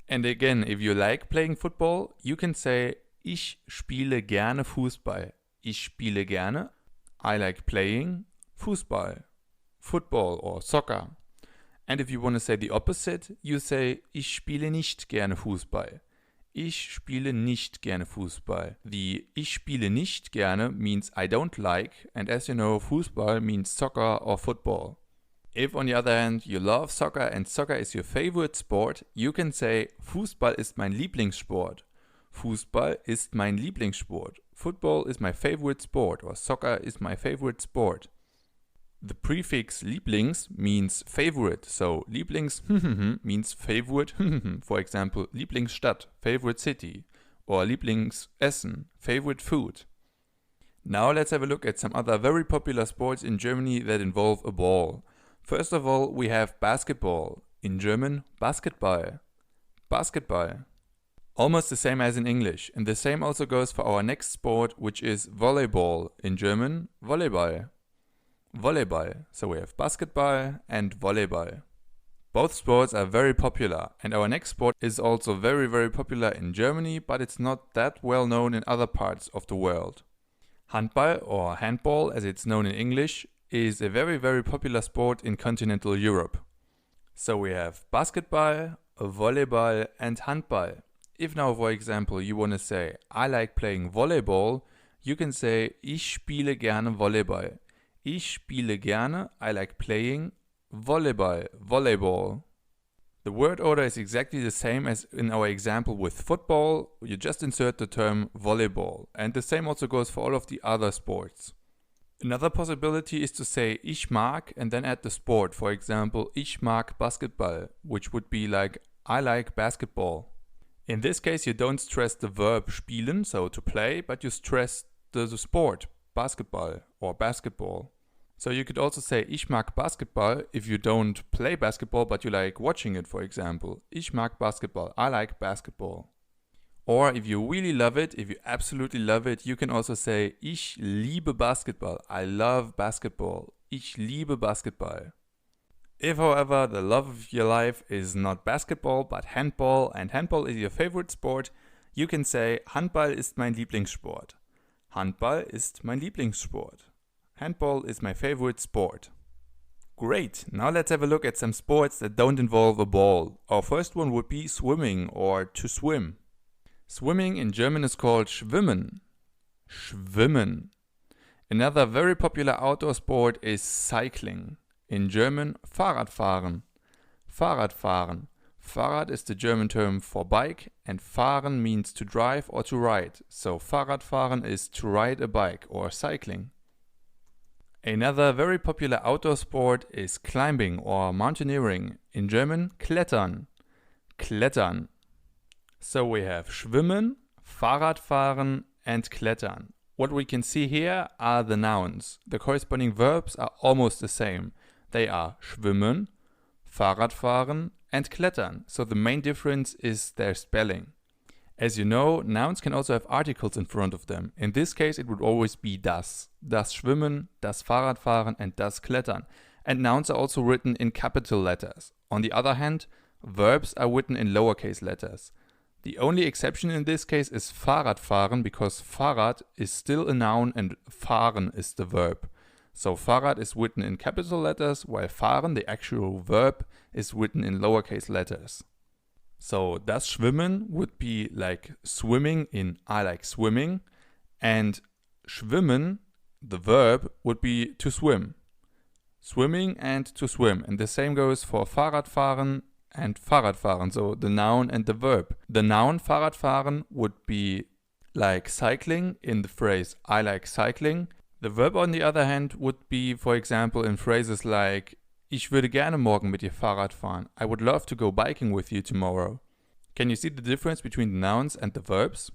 Speaker 1: And again, if you like playing football, you can say Ich spiele gerne Fußball. Ich spiele gerne, I like playing, Fußball, football or soccer. And if you want to say the opposite, you say Ich spiele nicht gerne Fußball. Ich spiele nicht gerne Fußball. The Ich spiele nicht gerne means I don't like, and as you know, Fußball means soccer or football. If on the other hand you love soccer and soccer is your favorite sport, you can say Fußball ist mein Lieblingssport. Fußball ist mein Lieblingssport. Football is my favorite sport or soccer is my favorite sport. The prefix Lieblings means favorite, so Lieblings means favorite, for example, Lieblingsstadt, favorite city, or Lieblingsessen, favorite food. Now let's have a look at some other very popular sports in Germany that involve a ball. First of all, we have basketball. In German, Basketball. Basketball. Almost the same as in English, and the same also goes for our next sport, which is volleyball. In German, Volleyball. Volleyball. So we have basketball and volleyball. Both sports are very popular, and our next sport is also very popular in Germany, but it's not that well known in other parts of the world. Handball, or handball as it's known in English, is a very popular sport in continental Europe. So we have basketball, volleyball and handball. If now, for example, you want to say, I like playing volleyball, you can say, Ich spiele gerne Volleyball. Ich spiele gerne, I like playing, Volleyball, volleyball. The word order is exactly the same as in our example with football, you just insert the term volleyball. And the same also goes for all of the other sports. Another possibility is to say Ich mag and then add the sport. For example, Ich mag Basketball, which would be like I like basketball. In this case, you don't stress the verb spielen, so to play, but you stress the sport, basketball or basketball. So you could also say Ich mag Basketball if you don't play basketball but you like watching it, for example. Ich mag Basketball, I like basketball. Or if you really love it, if you absolutely love it, you can also say Ich liebe Basketball, I love basketball. Ich liebe Basketball. If, however, the love of your life is not basketball but handball and handball is your favorite sport, you can say Handball ist mein Lieblingssport. Handball ist mein Lieblingssport. Handball is my favorite sport. Great, now let's have a look at some sports that don't involve a ball. Our first one would be swimming or to swim. Swimming in German is called Schwimmen. Schwimmen. Another very popular outdoor sport is cycling. In German, Fahrradfahren. Fahrradfahren. Fahrrad is the German term for bike and fahren means to drive or to ride. So Fahrradfahren is to ride a bike or cycling. Another very popular outdoor sport is climbing or mountaineering. In German, Klettern. Klettern. So we have Schwimmen, Fahrradfahren and Klettern. What we can see here are the nouns. The corresponding verbs are almost the same. They are schwimmen, Fahrradfahren and Klettern. So the main difference is their spelling. As you know, nouns can also have articles in front of them. In this case, it would always be das. Das Schwimmen, das Fahrradfahren and das Klettern. And nouns are also written in capital letters. On the other hand, verbs are written in lowercase letters. The only exception in this case is Fahrradfahren because Fahrrad is still a noun and fahren is the verb. So Fahrrad is written in capital letters while fahren, the actual verb, is written in lowercase letters. So das Schwimmen would be like swimming in I like swimming, and schwimmen, the verb, would be to swim. Swimming and to swim. And the same goes for Fahrradfahren and Fahrradfahren, so the noun and the verb. The noun Fahrradfahren would be like cycling in the phrase I like cycling. The verb on the other hand would be, for example, in phrases like Ich würde gerne morgen mit dir Fahrrad fahren. I would love to go biking with you tomorrow. Can you see the difference between the nouns and the verbs?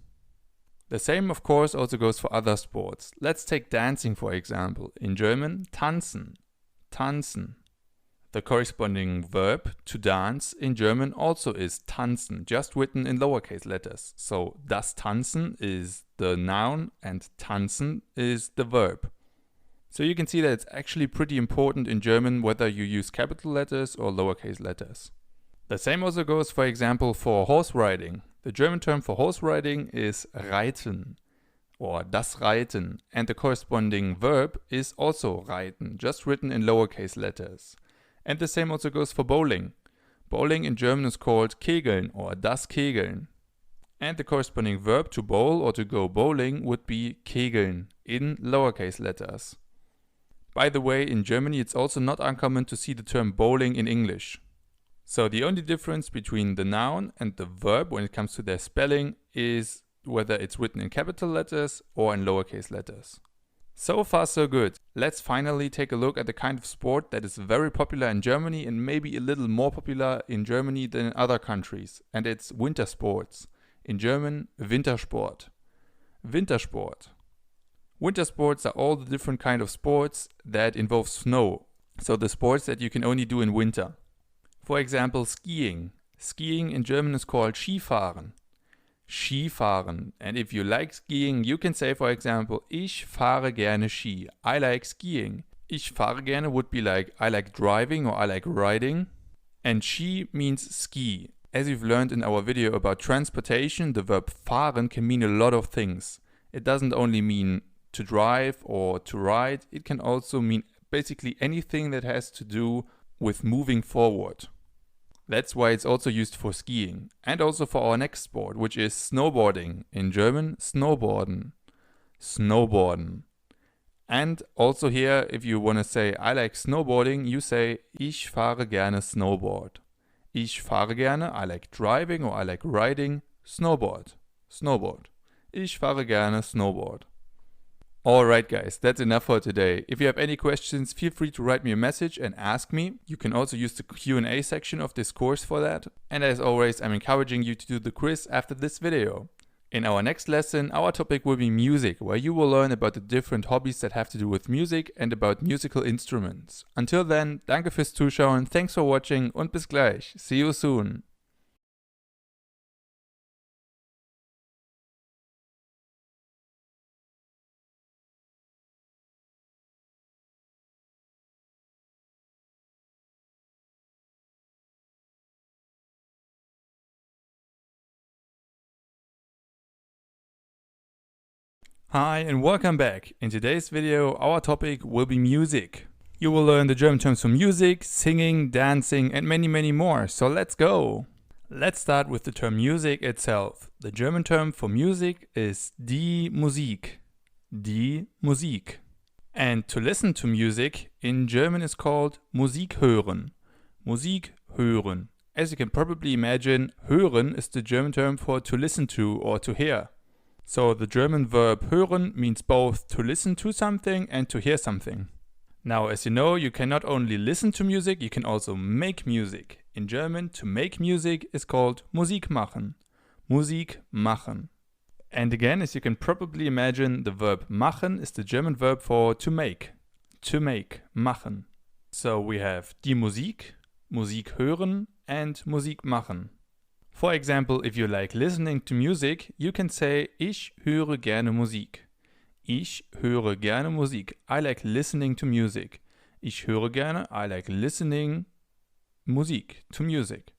Speaker 1: The same of course also goes for other sports. Let's take dancing for example. In German, tanzen, tanzen. The corresponding verb to dance in German also is tanzen, just written in lowercase letters. So das Tanzen is the noun and tanzen is the verb. So you can see that it's actually pretty important in German whether you use capital letters or lowercase letters. The same also goes, for example, for horse riding. The German term for horse riding is reiten or das Reiten, and the corresponding verb is also reiten, just written in lowercase letters. And the same also goes for bowling. Bowling in German is called kegeln or das Kegeln. And the corresponding verb to bowl or to go bowling would be kegeln in lowercase letters. By the way, in Germany it's also not uncommon to see the term bowling in English. So the only difference between the noun and the verb when it comes to their spelling is whether it's written in capital letters or in lowercase letters. So far so good. Let's finally take a look at the kind of sport that is very popular in Germany and maybe a little more popular in Germany than in other countries. And it's winter sports. In German, Wintersport. Wintersport. Winter sports are all the different kind of sports that involve snow. So the sports that you can only do in winter. For example, skiing. Skiing in German is called Skifahren. Skifahren. And if you like skiing, you can say, for example, Ich fahre gerne Ski. I like skiing. Ich fahre gerne would be like I like driving or I like riding. And Ski means ski. As you've learned in our video about transportation, the verb fahren can mean a lot of things. It doesn't only mean to drive or to ride. It can also mean basically anything that has to do with moving forward. That's why it's also used for skiing. And also for our next sport, which is snowboarding. In German, snowboarden. Snowboarden. And also here, if you want to say I like snowboarding, you say Ich fahre gerne Snowboard. Ich fahre gerne, I like driving or I like riding, snowboard. Snowboard. Ich fahre gerne Snowboard. Alright guys, that's enough for today. If you have any questions, feel free to write me a message and ask me. You can also use the Q&A section of this course for that. And as always, I'm encouraging you to do the quiz after this video. In our next lesson, our topic will be music, where you will learn about the different hobbies that have to do with music and about musical instruments. Until then, danke fürs Zuschauen, thanks for watching und bis gleich. See you soon. Hi and welcome back. In today's video, our topic will be music. You will learn the German terms for music, singing, dancing and many more. So let's go! Let's start with the term music itself. The German term for music is die Musik. Die Musik. And to listen to music in German is called Musik hören. Musik hören. As you can probably imagine, hören is the German term for to listen to or to hear. So the German verb hören means both to listen to something and to hear something. Now, as you know, you can not only listen to music, you can also make music. In German, to make music is called Musik machen. Musik machen. And again, as you can probably imagine, the verb machen is the German verb for to make. To make, machen. So we have die Musik, Musik hören, and Musik machen. For example, if you like listening to music, you can say Ich höre gerne Musik. Ich höre gerne Musik. I like listening to music. Ich höre gerne, I like listening Musik, to music.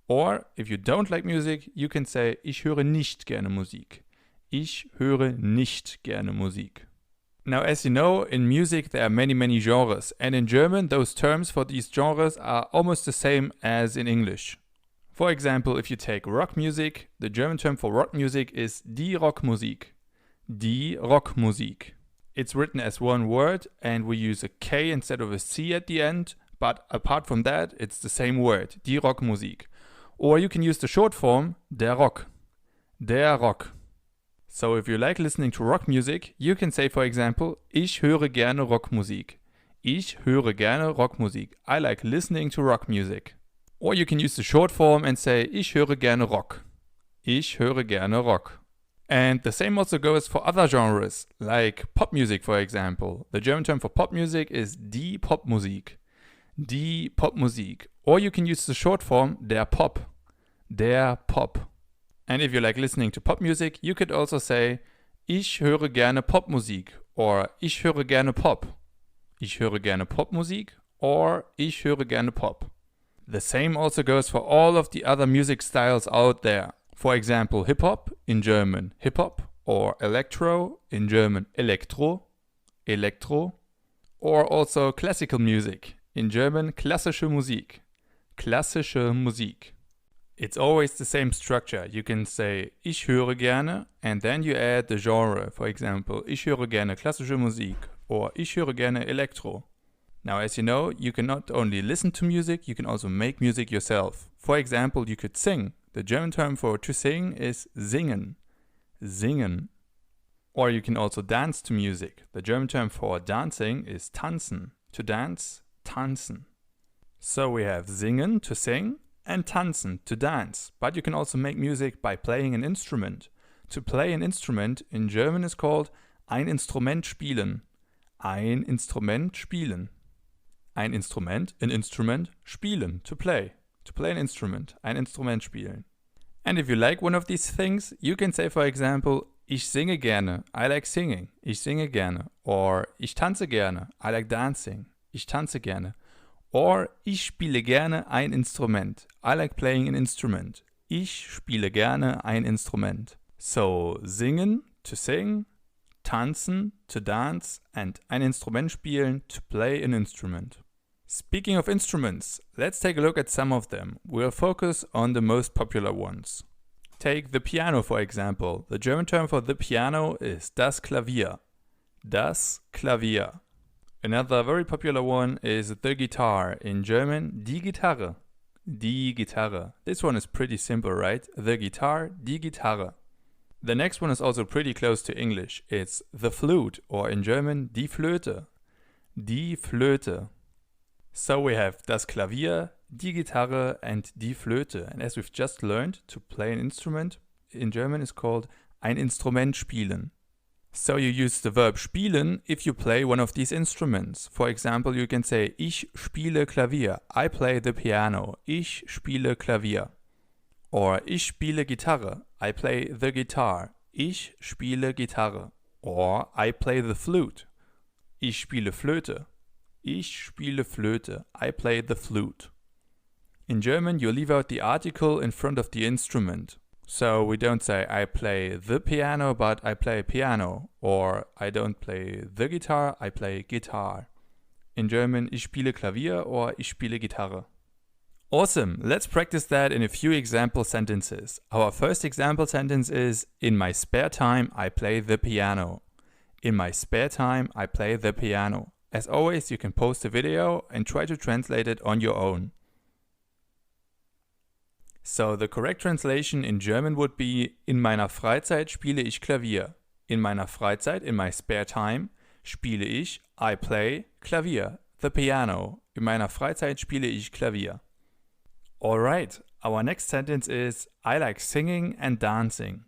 Speaker 1: Or, if you don't like music, you can say Ich höre nicht gerne Musik. Ich höre nicht gerne Musik. Now, as you know, in music there are many genres, and in German those terms for these genres are almost the same as in English. For example, if you take rock music, the German term for rock music is die Rockmusik. Die Rockmusik. It's written as one word and we use a K instead of a C at the end, but apart from that, it's the same word, die Rockmusik. Or you can use the short form, der Rock. Der Rock. So if you like listening to rock music, you can say, for example, ich höre gerne Rockmusik. Ich höre gerne Rockmusik. I like listening to rock music. Or you can use the short form and say, ich höre gerne Rock. Ich höre gerne Rock. And the same also goes for other genres, like pop music, for example. The German term for pop music is die Popmusik. Die Popmusik. Or you can use the short form, der Pop. Der Pop. And if you like listening to pop music, you could also say, ich höre gerne Popmusik. Or ich höre gerne Pop. Ich höre gerne Popmusik. Or ich höre gerne Pop. The same also goes for all of the other music styles out there. For example, hip-hop, in German hip-hop, or electro, in German elektro, elektro, or also classical music, in German klassische Musik, klassische Musik. It's always the same structure. You can say, ich höre gerne, and then you add the genre. For example, ich höre gerne klassische Musik, or ich höre gerne elektro. Now, as you know, you can not only listen to music, you can also make music yourself. For example, you could sing. The German term for to sing is singen. Singen. Or you can also dance to music. The German term for dancing is tanzen. To dance, tanzen. So we have singen, to sing, and tanzen, to dance. But you can also make music by playing an instrument. To play an instrument in German is called ein Instrument spielen. Ein Instrument spielen. Ein Instrument, an instrument, spielen, to play. To play an instrument, ein Instrument spielen. And if you like one of these things, you can say, for example, ich singe gerne, I like singing, ich singe gerne. Or ich tanze gerne, I like dancing, ich tanze gerne. Or ich spiele gerne ein Instrument, I like playing an instrument, ich spiele gerne ein Instrument. So, singen, to sing, tanzen, to dance, and ein Instrument spielen, to play an instrument. Speaking of instruments, let's take a look at some of them. We'll focus on the most popular ones. Take the piano, for example. The German term for the piano is das Klavier. Das Klavier. Another very popular one is the guitar. In German, die Gitarre. Die Gitarre. This one is pretty simple, right? The guitar, die Gitarre. The next one is also pretty close to English. It's the flute, or in German, die Flöte. Die Flöte. So we have das Klavier, die Gitarre, and die Flöte. And as we've just learned, to play an instrument in German is called ein Instrument spielen. So you use the verb spielen if you play one of these instruments. For example, you can say, ich spiele Klavier. I play the piano. Ich spiele Klavier. Or ich spiele Gitarre. I play the guitar. Ich spiele Gitarre. Or I play the flute. Ich spiele Flöte. Ich spiele Flöte. I play the flute. In German, you leave out the article in front of the instrument. So we don't say I play the piano, but I play piano. Or I don't play the guitar, I play guitar. In German, ich spiele Klavier or ich spiele Gitarre. Awesome, let's practice that in a few example sentences. Our first example sentence is, in my spare time, I play the piano. In my spare time, I play the piano. As always, you can post a video and try to translate it on your own. So the correct translation in German would be, in meiner Freizeit spiele ich Klavier. In meiner Freizeit, in my spare time, spiele ich, I play, Klavier, the piano. In meiner Freizeit spiele ich Klavier. Alright, our next sentence is, I like singing and dancing.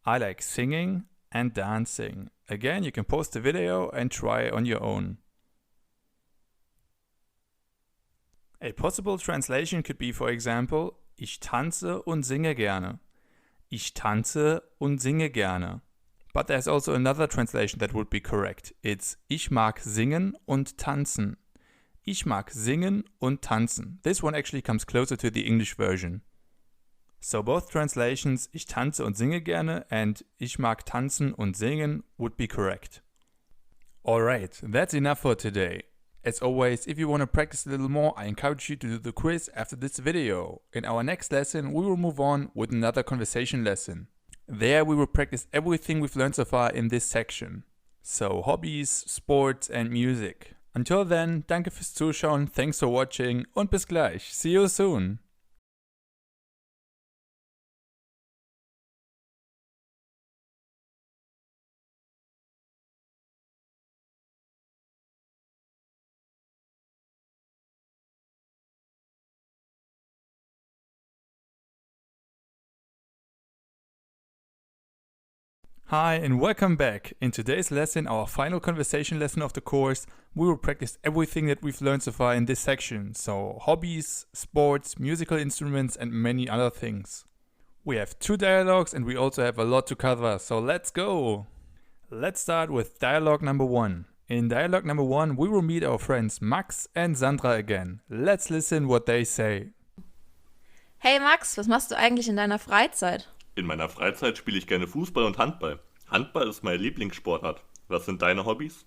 Speaker 1: I like singing and dancing. Again, you can post a video and try on your own. A possible translation could be, for example, ich tanze und singe gerne. Ich tanze und singe gerne. But there's also another translation that would be correct. It's ich mag singen und tanzen. Ich mag singen und tanzen. This one actually comes closer to the English version. So both translations, ich tanze und singe gerne, and ich mag tanzen und singen would be correct. Alright, that's enough for today. As always, if you want to practice a little more, I encourage you to do the quiz after this video. In our next lesson, we will move on with another conversation lesson. There we will practice everything we've learned so far in this section. So hobbies, sports and music. Until then, danke fürs Zuschauen, thanks for watching und bis gleich. See you soon! Hi and welcome back. In today's lesson, our final conversation lesson of the course, we will practice everything that we've learned so far in this section. So hobbies, sports, musical instruments and many other things. We have 2 dialogues and we also have a lot to cover, so let's go! Let's start with dialogue number 1. In dialogue number 1, we will meet our friends Max and Sandra again. Let's listen what they say.
Speaker 4: Hey Max, was machst du eigentlich in deiner Freizeit?
Speaker 2: In meiner Freizeit spiele ich gerne Fußball und Handball. Handball ist meine Lieblingssportart. Was sind deine Hobbys?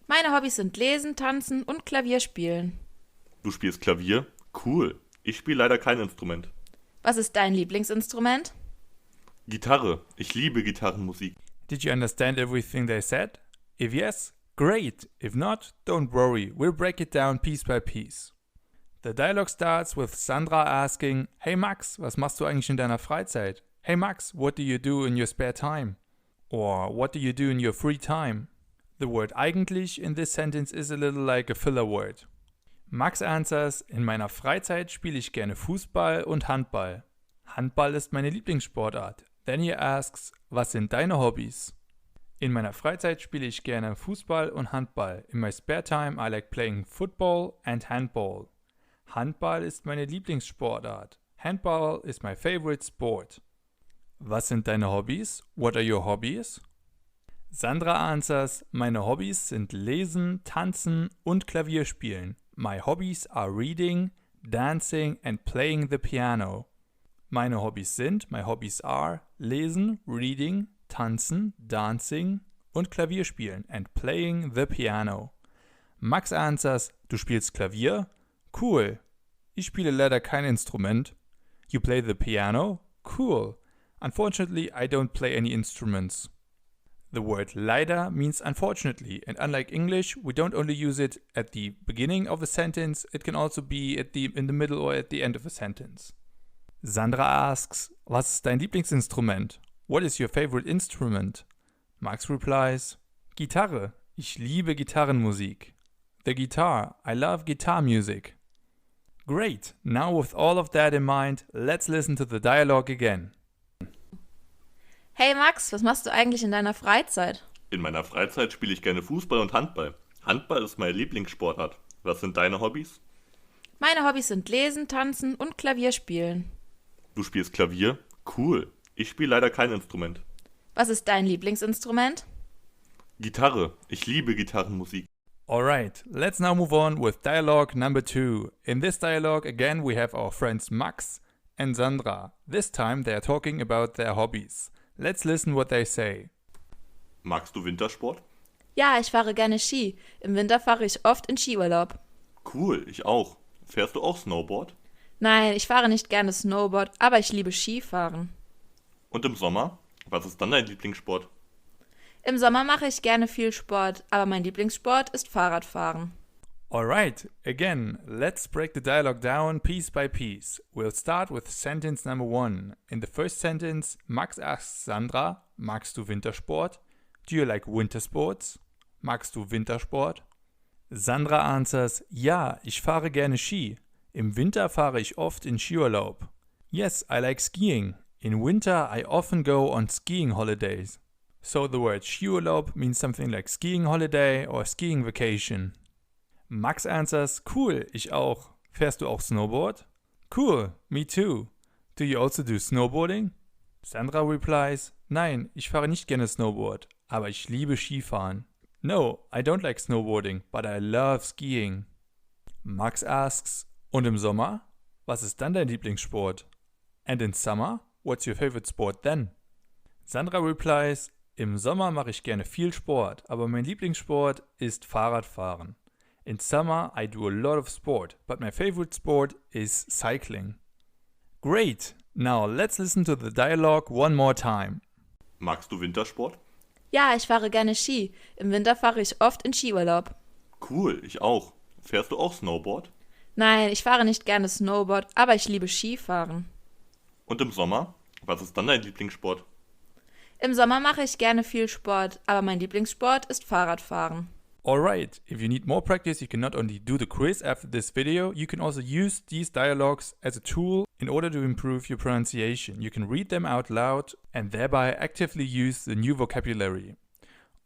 Speaker 4: Meine Hobbys sind Lesen, Tanzen und Klavier spielen.
Speaker 2: Du spielst Klavier? Cool. Ich spiele leider kein Instrument.
Speaker 4: Was ist dein Lieblingsinstrument?
Speaker 2: Gitarre. Ich liebe Gitarrenmusik.
Speaker 1: Did you understand everything they said? If yes, great. If not, don't worry. We'll break it down piece by piece. The dialogue starts with Sandra asking, Hey Max, was machst du eigentlich in deiner Freizeit? Hey Max, what do you do in your spare time? Or what do you do in your free time? The word eigentlich in this sentence is a little like a filler word. Max answers, in meiner Freizeit spiele ich gerne Fußball und Handball. Handball ist meine Lieblingssportart. Then he asks, was sind deine Hobbys? In meiner Freizeit spiele ich gerne Fußball und Handball. In my spare time I like playing football and handball. Handball ist meine Lieblingssportart. Handball is my favorite sport. Was sind deine Hobbys? What are your hobbies? Sandra answers, meine Hobbys sind Lesen, Tanzen und Klavierspielen. My hobbies are reading, dancing and playing the piano. Meine Hobbys sind, my hobbies are, Lesen, Reading, Tanzen, Dancing und Klavierspielen and playing the piano. Max answers, du spielst Klavier? Cool. Ich spiele leider kein Instrument. You play the piano? Cool. Unfortunately, I don't play any instruments. The word leider means unfortunately, and unlike English, we don't only use it at the beginning of a sentence, it can also be in the middle or at the end of a sentence. Sandra asks, was ist dein Lieblingsinstrument? What is your favorite instrument? Max replies, Gitarre. Ich liebe Gitarrenmusik. The guitar. I love guitar music. Great. Now with all of that in mind, let's listen to the dialogue again.
Speaker 4: Hey Max, was machst du eigentlich in deiner Freizeit?
Speaker 2: In meiner Freizeit spiele ich gerne Fußball und Handball. Handball ist meine Lieblingssportart. Was sind deine Hobbys?
Speaker 4: Meine Hobbys sind Lesen, Tanzen und Klavier spielen.
Speaker 2: Du spielst Klavier? Cool. Ich spiele leider kein Instrument.
Speaker 4: Was ist dein Lieblingsinstrument?
Speaker 2: Gitarre. Ich liebe Gitarrenmusik.
Speaker 1: Alright, let's now move on with dialogue number 2. In this dialogue, again, we have our friends Max and Sandra. This time they are talking about their hobbies. Let's listen what they say.
Speaker 2: Magst du Wintersport?
Speaker 4: Ja, ich fahre gerne Ski. Im Winter fahre ich oft in Skiurlaub.
Speaker 2: Cool, ich auch. Fährst du auch Snowboard?
Speaker 4: Nein, ich fahre nicht gerne Snowboard, aber ich liebe Skifahren.
Speaker 2: Und im Sommer? Was ist dann dein Lieblingssport?
Speaker 4: Im Sommer mache ich gerne viel Sport, aber mein Lieblingssport ist Fahrradfahren.
Speaker 1: Alright, again, let's break the dialogue down piece by piece. We'll start with sentence number 1. In the first sentence, Max asks Sandra, magst du Wintersport? Do you like winter sports? Magst du Wintersport? Sandra answers, ja, ich fahre gerne Ski. Im Winter fahre ich oft in Skiurlaub. Yes, I like skiing. In winter I often go on skiing holidays. So the word Skiurlaub means something like skiing holiday or skiing vacation. Max answers, cool, ich auch. Fährst du auch Snowboard? Cool, me too. Do you also do snowboarding? Sandra replies, nein, ich fahre nicht gerne Snowboard, aber ich liebe Skifahren. No, I don't like snowboarding, but I love skiing. Max asks, und im Sommer? Was ist dann dein Lieblingssport? And in summer? What's your favorite sport then? Sandra replies, im Sommer mache ich gerne viel Sport, aber mein Lieblingssport ist Fahrradfahren. In summer I do a lot of sport, but my favorite sport is cycling. Great! Now let's listen to the dialogue one more time.
Speaker 2: Magst du Wintersport?
Speaker 4: Ja, ich fahre gerne Ski. Im Winter fahre ich oft in Skiurlaub.
Speaker 2: Cool, ich auch. Fährst du auch Snowboard?
Speaker 4: Nein, ich fahre nicht gerne Snowboard, aber ich liebe Skifahren.
Speaker 2: Und im Sommer? Was ist dann dein Lieblingssport?
Speaker 4: Im Sommer mache ich gerne viel Sport, aber mein Lieblingssport ist Fahrradfahren.
Speaker 1: Alright, if you need more practice, you can not only do the quiz after this video, you can also use these dialogues as a tool in order to improve your pronunciation. You can read them out loud and thereby actively use the new vocabulary.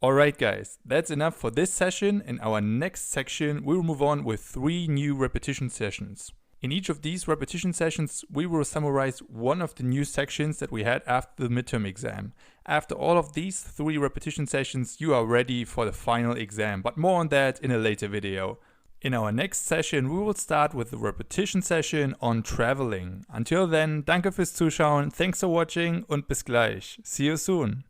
Speaker 1: Alright guys, that's enough for this session. In our next section, we will move on with 3 new repetition sessions. In each of these repetition sessions, we will summarize one of the new sections that we had after the midterm exam. After all of these 3 repetition sessions, you are ready for the final exam, but more on that in a later video. In our next session, we will start with the repetition session on traveling. Until then, danke fürs Zuschauen, thanks for watching und bis gleich. See you soon.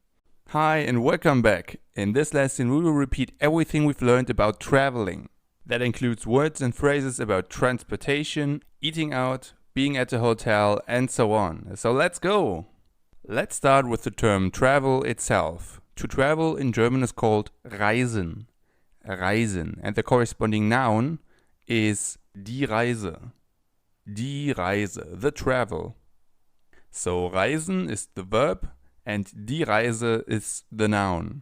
Speaker 1: Hi and welcome back. In this lesson, we will repeat everything we've learned about traveling. That includes words and phrases about transportation, eating out, being at a hotel, and so on. So let's go! Let's start with the term travel itself. To travel in German is called reisen. Reisen. And the corresponding noun is die Reise. Die Reise, the travel. So reisen is the verb and die Reise is the noun.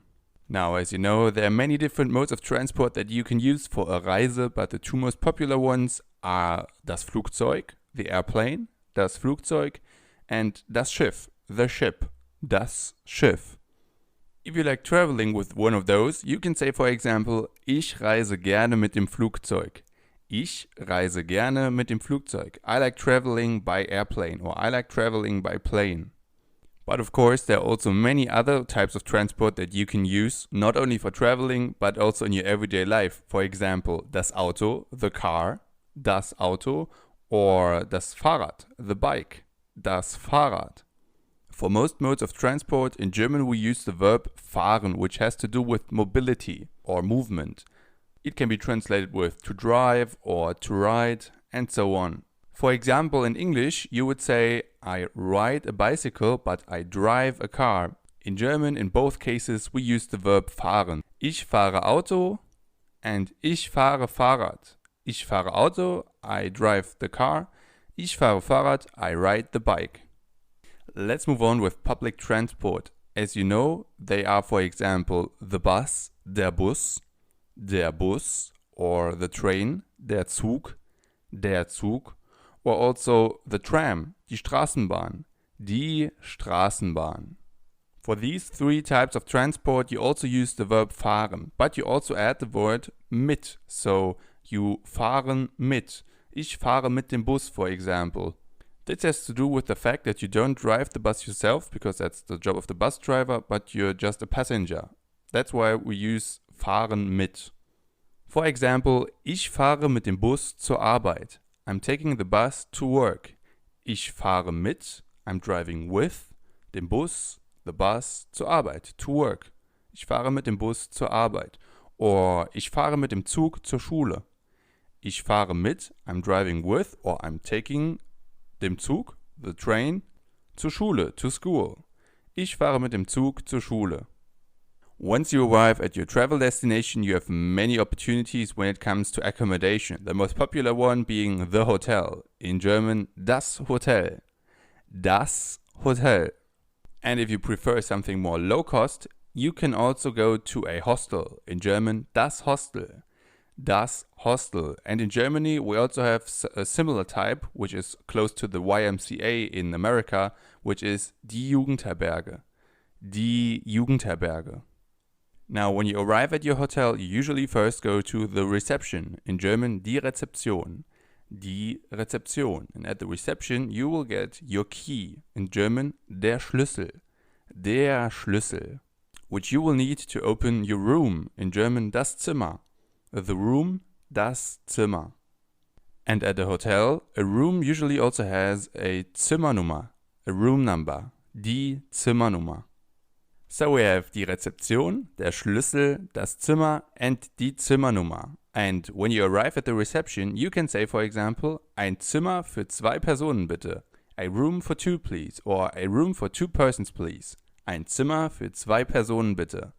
Speaker 1: Now, as you know, there are many different modes of transport that you can use for a Reise, but the 2 most popular ones are das Flugzeug, the airplane, das Flugzeug, and das Schiff, the ship, das Schiff. If you like traveling with one of those, you can say, for example, ich reise gerne mit dem Flugzeug. Ich reise gerne mit dem Flugzeug. I like traveling by airplane, or I like traveling by plane. But of course, there are also many other types of transport that you can use, not only for traveling, but also in your everyday life. For example, das Auto, the car, das Auto, or das Fahrrad, the bike, das Fahrrad. For most modes of transport, in German we use the verb fahren, which has to do with mobility or movement. It can be translated with to drive or to ride, and so on. For example, in English, you would say, I ride a bicycle, but I drive a car. In German, in both cases, we use the verb fahren. Ich fahre Auto and ich fahre Fahrrad. Ich fahre Auto, I drive the car. Ich fahre Fahrrad, I ride the bike. Let's move on with public transport. As you know, they are, for example, the bus, der Bus, or the train, der Zug, or also the tram, die Straßenbahn, die Straßenbahn. For these 3 types of transport, you also use the verb fahren, but you also add the word mit. So you fahren mit. Ich fahre mit dem Bus, for example. This has to do with the fact that you don't drive the bus yourself, because that's the job of the bus driver, but you're just a passenger. That's why we use fahren mit. For example, ich fahre mit dem Bus zur Arbeit. I'm taking the bus to work. Ich fahre mit, I'm driving with, dem Bus, the bus, zur Arbeit, to work. Ich fahre mit dem Bus zur Arbeit. Or ich fahre mit dem Zug zur Schule. Ich fahre mit, I'm driving with, or I'm taking dem Zug, the train, zur Schule, to school. Ich fahre mit dem Zug zur Schule. Once you arrive at your travel destination, you have many opportunities when it comes to accommodation. The most popular one being the hotel. In German, das Hotel. Das Hotel. And if you prefer something more low cost, you can also go to a hostel. In German, das Hostel. Das Hostel. And in Germany, we also have a similar type, which is close to the YMCA in America, which is die Jugendherberge. Die Jugendherberge. Now, when you arrive at your hotel, you usually first go to the reception. In German, die Rezeption. Die Rezeption. And at the reception, you will get your key. In German, der Schlüssel. Der Schlüssel. Which you will need to open your room. In German, das Zimmer. The room, das Zimmer. And at a hotel, a room usually also has a Zimmernummer, a room number. Die Zimmernummer. So we have die Rezeption, der Schlüssel, das Zimmer, and die Zimmernummer. And when you arrive at the reception, you can say, for example, ein Zimmer für 2 Personen bitte. A room for 2 please. Or a room for 2 persons please. Ein Zimmer für 2 Personen bitte.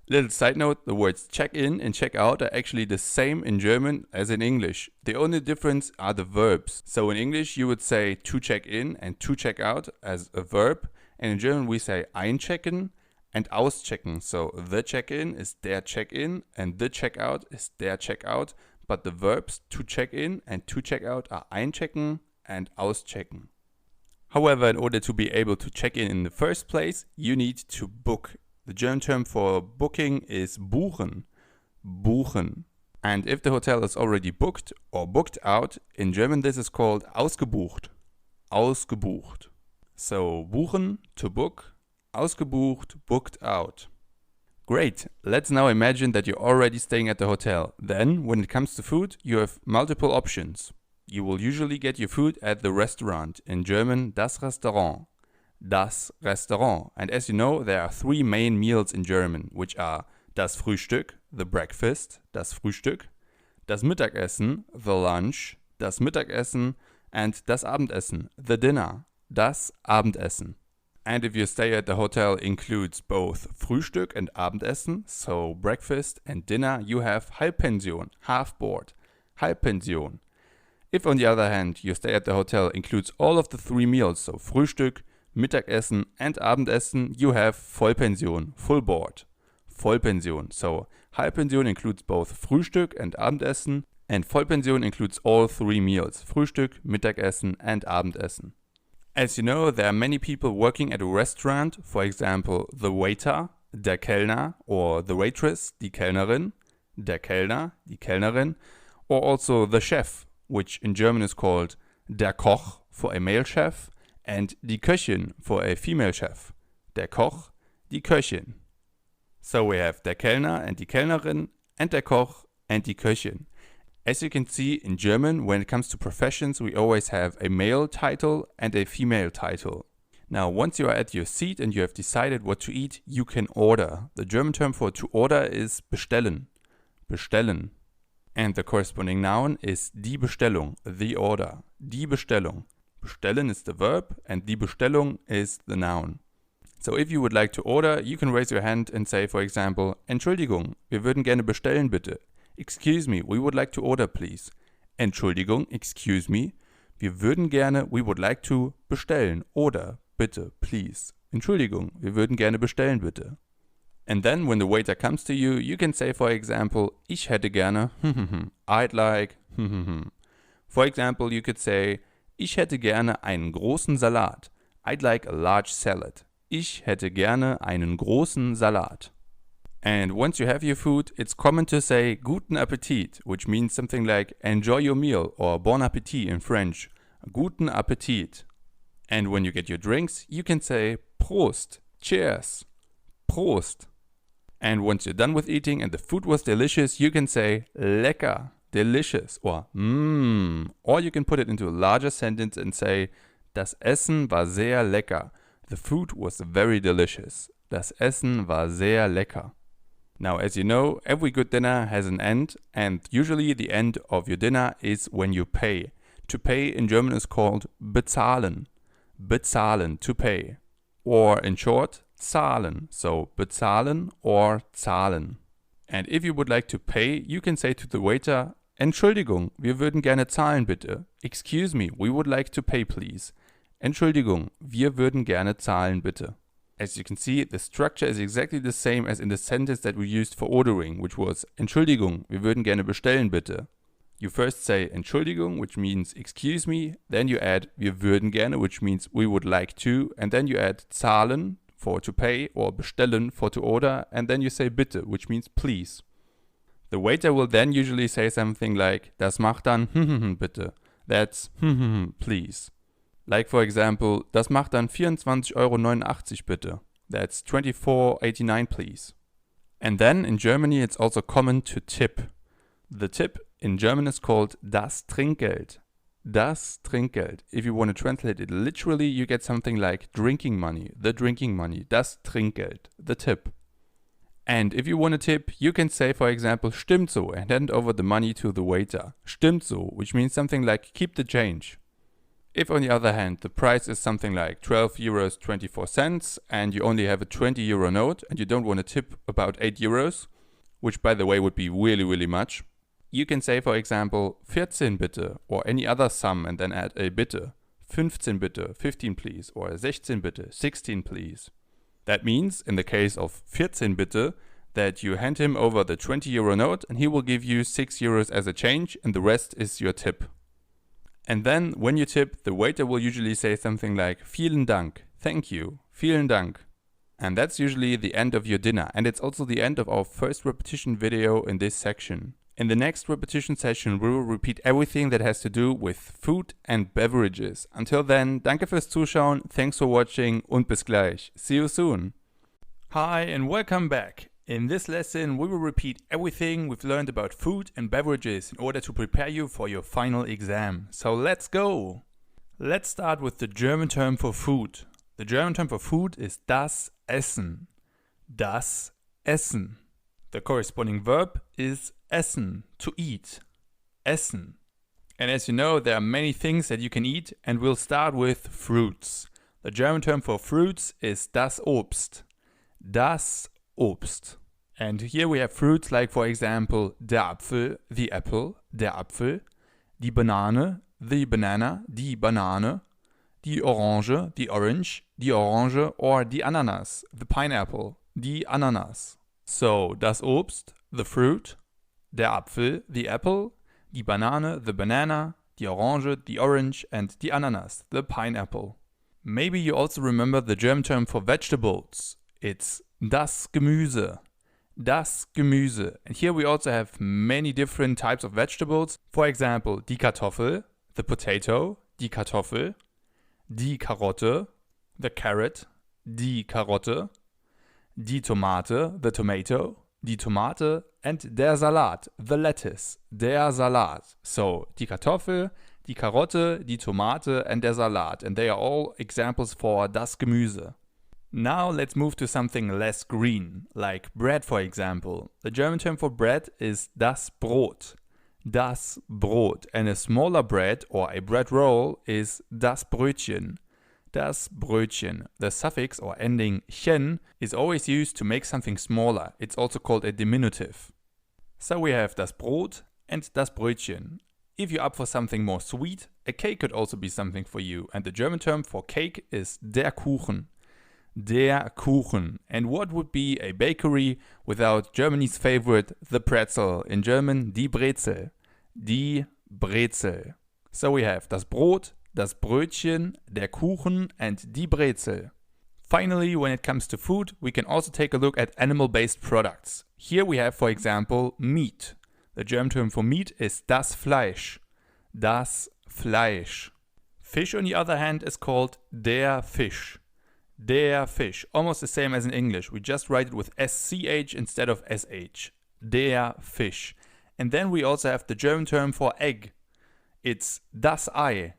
Speaker 1: Little side note, the words check in and check out are actually the same in German as in English. The only difference are the verbs. So in English you would say to check in and to check out as a verb. And in German we say einchecken, and auschecken. So the check-in is der check-in and the check-out is der check-out. But the verbs to check in and to check out are einchecken and auschecken. However, in order to be able to check in the first place, you need to book. The German term for booking is buchen. Buchen. And if the hotel is already booked or booked out, in German this is called ausgebucht. Ausgebucht. So buchen, to book, ausgebucht, booked out. Great, let's now imagine that you're already staying at the hotel. Then, when it comes to food, you have multiple options. You will usually get your food at the restaurant, in German das Restaurant. Das Restaurant. And as you know, there are 3 main meals in German, which are das Frühstück, the breakfast, das Frühstück, das Mittagessen, the lunch, das Mittagessen, and das Abendessen, the dinner, das Abendessen. And if your stay at the hotel includes both Frühstück and Abendessen, so breakfast and dinner, you have Halbpension, half board, Halbpension. If on the other hand, your stay at the hotel includes all of the 3 meals, so Frühstück, Mittagessen and Abendessen, you have Vollpension, full board, Vollpension. So Halbpension includes both Frühstück and Abendessen, and Vollpension includes all 3 meals, Frühstück, Mittagessen and Abendessen. As you know, there are many people working at a restaurant, for example, the waiter, der Kellner, or the waitress, die Kellnerin, der Kellner, die Kellnerin, or also the chef, which in German is called der Koch for a male chef, and die Köchin for a female chef, der Koch, die Köchin. So we have der Kellner and die Kellnerin, and der Koch and die Köchin. As you can see, in German, when it comes to professions, we always have a male title and a female title. Now, once you are at your seat and you have decided what to eat, you can order. The German term for to order is bestellen. Bestellen. And the corresponding noun is die Bestellung, the order. Die Bestellung. Bestellen is the verb and die Bestellung is the noun. So if you would like to order, you can raise your hand and say, for example, Entschuldigung, wir würden gerne bestellen bitte. Excuse me, we would like to order please. Entschuldigung, excuse me, wir würden gerne, we would like to bestellen, order, bitte, please. Entschuldigung, wir würden gerne bestellen bitte. And then when the waiter comes to you, you can say, for example, ich hätte gerne, I'd like, For example, you could say, ich hätte gerne einen großen Salat. I'd like a large salad. Ich hätte gerne einen großen Salat. And once you have your food, it's common to say guten Appetit, which means something like enjoy your meal or bon appétit in French. Guten Appetit. And when you get your drinks, you can say Prost, cheers, Prost. And once you're done with eating and the food was delicious, you can say lecker, delicious, or Or you can put it into a larger sentence and say das Essen war sehr lecker. The food was very delicious. Das Essen war sehr lecker. Now, as you know, every good dinner has an end, and usually the end of your dinner is when you pay. To pay in German is called bezahlen. Bezahlen, to pay. Or in short, zahlen. So bezahlen or zahlen. And if you would like to pay, you can say to the waiter, Entschuldigung, wir würden gerne zahlen bitte. Excuse me, we would like to pay please. Entschuldigung, wir würden gerne zahlen bitte. As you can see, the structure is exactly the same as in the sentence that we used for ordering, which was Entschuldigung, wir würden gerne bestellen bitte. You first say Entschuldigung, which means excuse me, then you add wir würden gerne, which means we would like to, and then you add zahlen for to pay or bestellen for to order, and then you say bitte, which means please. The waiter will then usually say something like das macht dann bitte. That's please. Like for example, das macht dann 24,89 € bitte. That's 24,89 please. And then in Germany it's also common to tip. The tip in German is called das Trinkgeld. Das Trinkgeld. If you want to translate it literally, you get something like drinking money, the drinking money, das Trinkgeld, the tip. And if you want to tip, you can say, for example, stimmt so, and hand over the money to the waiter. Stimmt so, which means something like keep the change. If on the other hand, the price is something like 12,24 €, and you only have a 20 euro note, and you don't want to tip about 8 euros, which by the way would be really, really much, you can say, for example, 14 bitte, or any other sum, and then add a bitte. 15 bitte, 15 please, or 16 bitte, 16 please. That means, in the case of 14 bitte, that you hand him over the 20 € note and he will give you 6 euros as a change and the rest is your tip. And then when you tip, the waiter will usually say something like vielen Dank, thank you, vielen Dank. And that's usually the end of your dinner, and it's also the end of our first repetition video in this section. In the next repetition session we will repeat everything that has to do with food and beverages. Until then, danke fürs Zuschauen, thanks for watching und bis gleich. See you soon. Hi and welcome back. In this lesson we will repeat everything we've learned about food and beverages in order to prepare you for your final exam. So let's go! Let's start with the German term for food. The German term for food is das Essen. Das Essen. The corresponding verb is essen, to eat. Essen. And as you know, there are many things that you can eat, and we'll start with fruits. The German term for fruits is das Obst. Das Obst. And here we have fruits like, for example, der Apfel, the apple, der Apfel, die Banane, the banana, die Banane, die Orange, the orange, die Orange, or die Ananas, the pineapple, die Ananas. So, das Obst, the fruit, der Apfel, the apple, die Banane, the banana, die Orange, the orange, and die Ananas, the pineapple. Maybe you also remember the German term for vegetables. It's das Gemüse. Das Gemüse. And here we also have many different types of vegetables. For example, die Kartoffel, the potato, die Kartoffel, die Karotte, the carrot, die Karotte, die Tomate, the tomato, die Tomate, and der Salat, the lettuce, der Salat. So, die Kartoffel, die Karotte, die Tomate, and der Salat. And they are all examples for das Gemüse. Now let's move to something less green, like bread for example. The German term for bread is das Brot. Das Brot. And a smaller bread or a bread roll is das Brötchen. Das Brötchen. The suffix or ending chen is always used to make something smaller. It's also called a diminutive. So we have das Brot and das Brötchen. If you're up for something more sweet, a cake could also be something for you. And the German term for cake is der Kuchen. Der Kuchen. And what would be a bakery without Germany's favorite, the pretzel? In German, die Brezel. Die Brezel. So we have das Brot, das Brötchen, der Kuchen, and die Brezel. Finally, when it comes to food, we can also take a look at animal-based products. Here we have, for example, meat. The German term for meat is das Fleisch. Das Fleisch. Fish, on the other hand, is called der Fisch. Der Fisch. Almost the same as in English. We just write it with SCH instead of SH. Der Fisch. And then we also have the German term for egg. It's das Ei.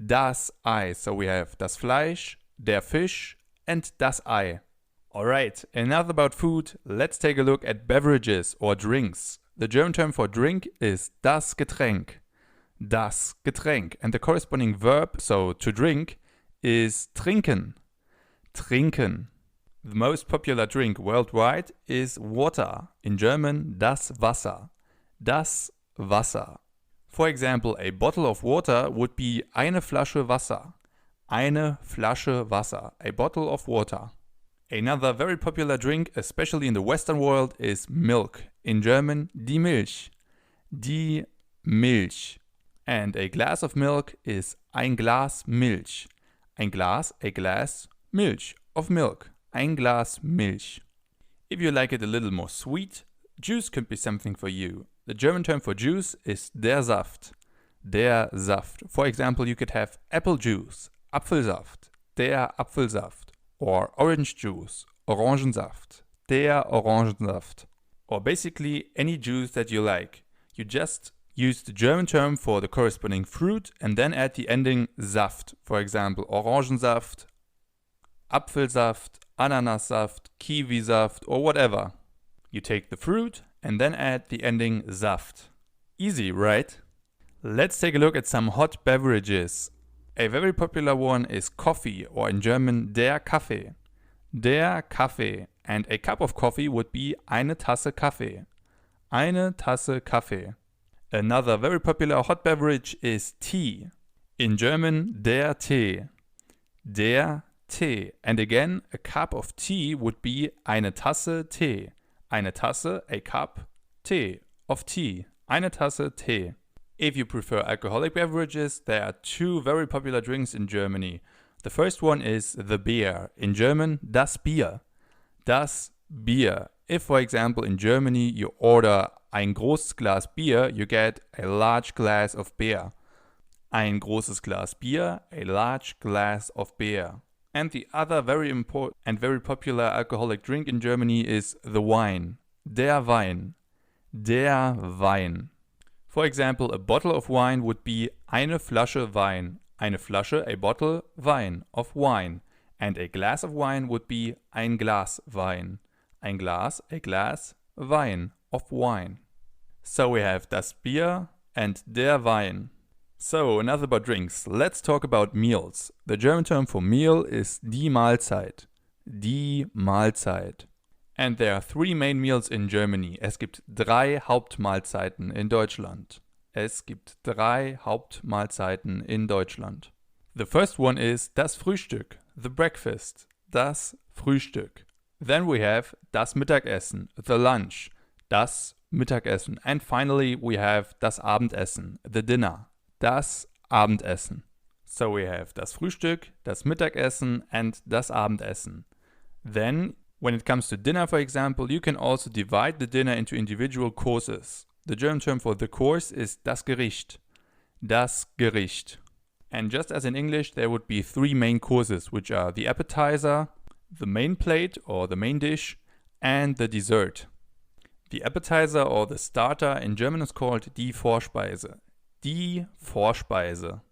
Speaker 1: Das Ei. So we have das Fleisch, der Fisch, and das Ei. Alright, enough about food. Let's take a look at beverages or drinks. The German term for drink is das Getränk. Das Getränk. And the corresponding verb, so to drink, is trinken. Trinken. The most popular drink worldwide is water. In German, das Wasser. Das Wasser. For example, a bottle of water would be eine Flasche Wasser. Eine Flasche Wasser. A bottle of water. Another very popular drink, especially in the Western world, is milk. In German, die Milch. Die Milch. And a glass of milk is ein Glas Milch. Ein Glas, a glass, Milch, of milk. Ein Glas Milch. If you like it a little more sweet, juice could be something for you. The German term for juice is der Saft. Der Saft. For example, you could have apple juice, Apfelsaft, der Apfelsaft. Or orange juice, Orangensaft, der Orangensaft. Or basically any juice that you like. You just use the German term for the corresponding fruit and then add the ending Saft. For example, Orangensaft, Apfelsaft, Ananassaft, Kiwisaft, or whatever. You take the fruit and then add the ending Saft. Easy, right? Let's take a look at some hot beverages. A very popular one is coffee, or in German, der Kaffee. Der Kaffee. And a cup of coffee would be eine Tasse Kaffee. Eine Tasse Kaffee. Another very popular hot beverage is tea. In German, der Tee. Der Tee. And again, a cup of tea would be eine Tasse Tee. Eine Tasse, a cup, Tee, of tea. Eine Tasse Tee. If you prefer alcoholic beverages, there are two very popular drinks in Germany. The first one is the beer. In German, das Bier. Das Bier. If, for example, in Germany you order ein großes Glas Bier, you get a large glass of beer. Ein großes Glas Bier, a large glass of beer. And the other very important and very popular alcoholic drink in Germany is the wine. Der Wein. Der Wein. For example, a bottle of wine would be eine Flasche Wein. Eine Flasche, a bottle, Wein, of wine. And a glass of wine would be ein Glas Wein. Ein Glas, a glass, Wein, of wine. So we have das Bier and der Wein. So, enough about drinks. Let's talk about meals. The German term for meal is die Mahlzeit. Die Mahlzeit. And there are three main meals in Germany. Es gibt drei Hauptmahlzeiten in Deutschland. Es gibt drei Hauptmahlzeiten in Deutschland. The first one is das Frühstück, the breakfast, das Frühstück. Then we have das Mittagessen, the lunch, das Mittagessen. And finally we have das Abendessen, the dinner, das Abendessen. So we have das Frühstück, das Mittagessen and das Abendessen. Then when it comes to dinner, for example, you can also divide the dinner into individual courses. The German term for the course is das Gericht. Das Gericht. And just as in English, there would be three main courses, which are the appetizer, the main plate or the main dish, and the dessert. The appetizer or the starter in German is called die Vorspeise. Die Vorspeise.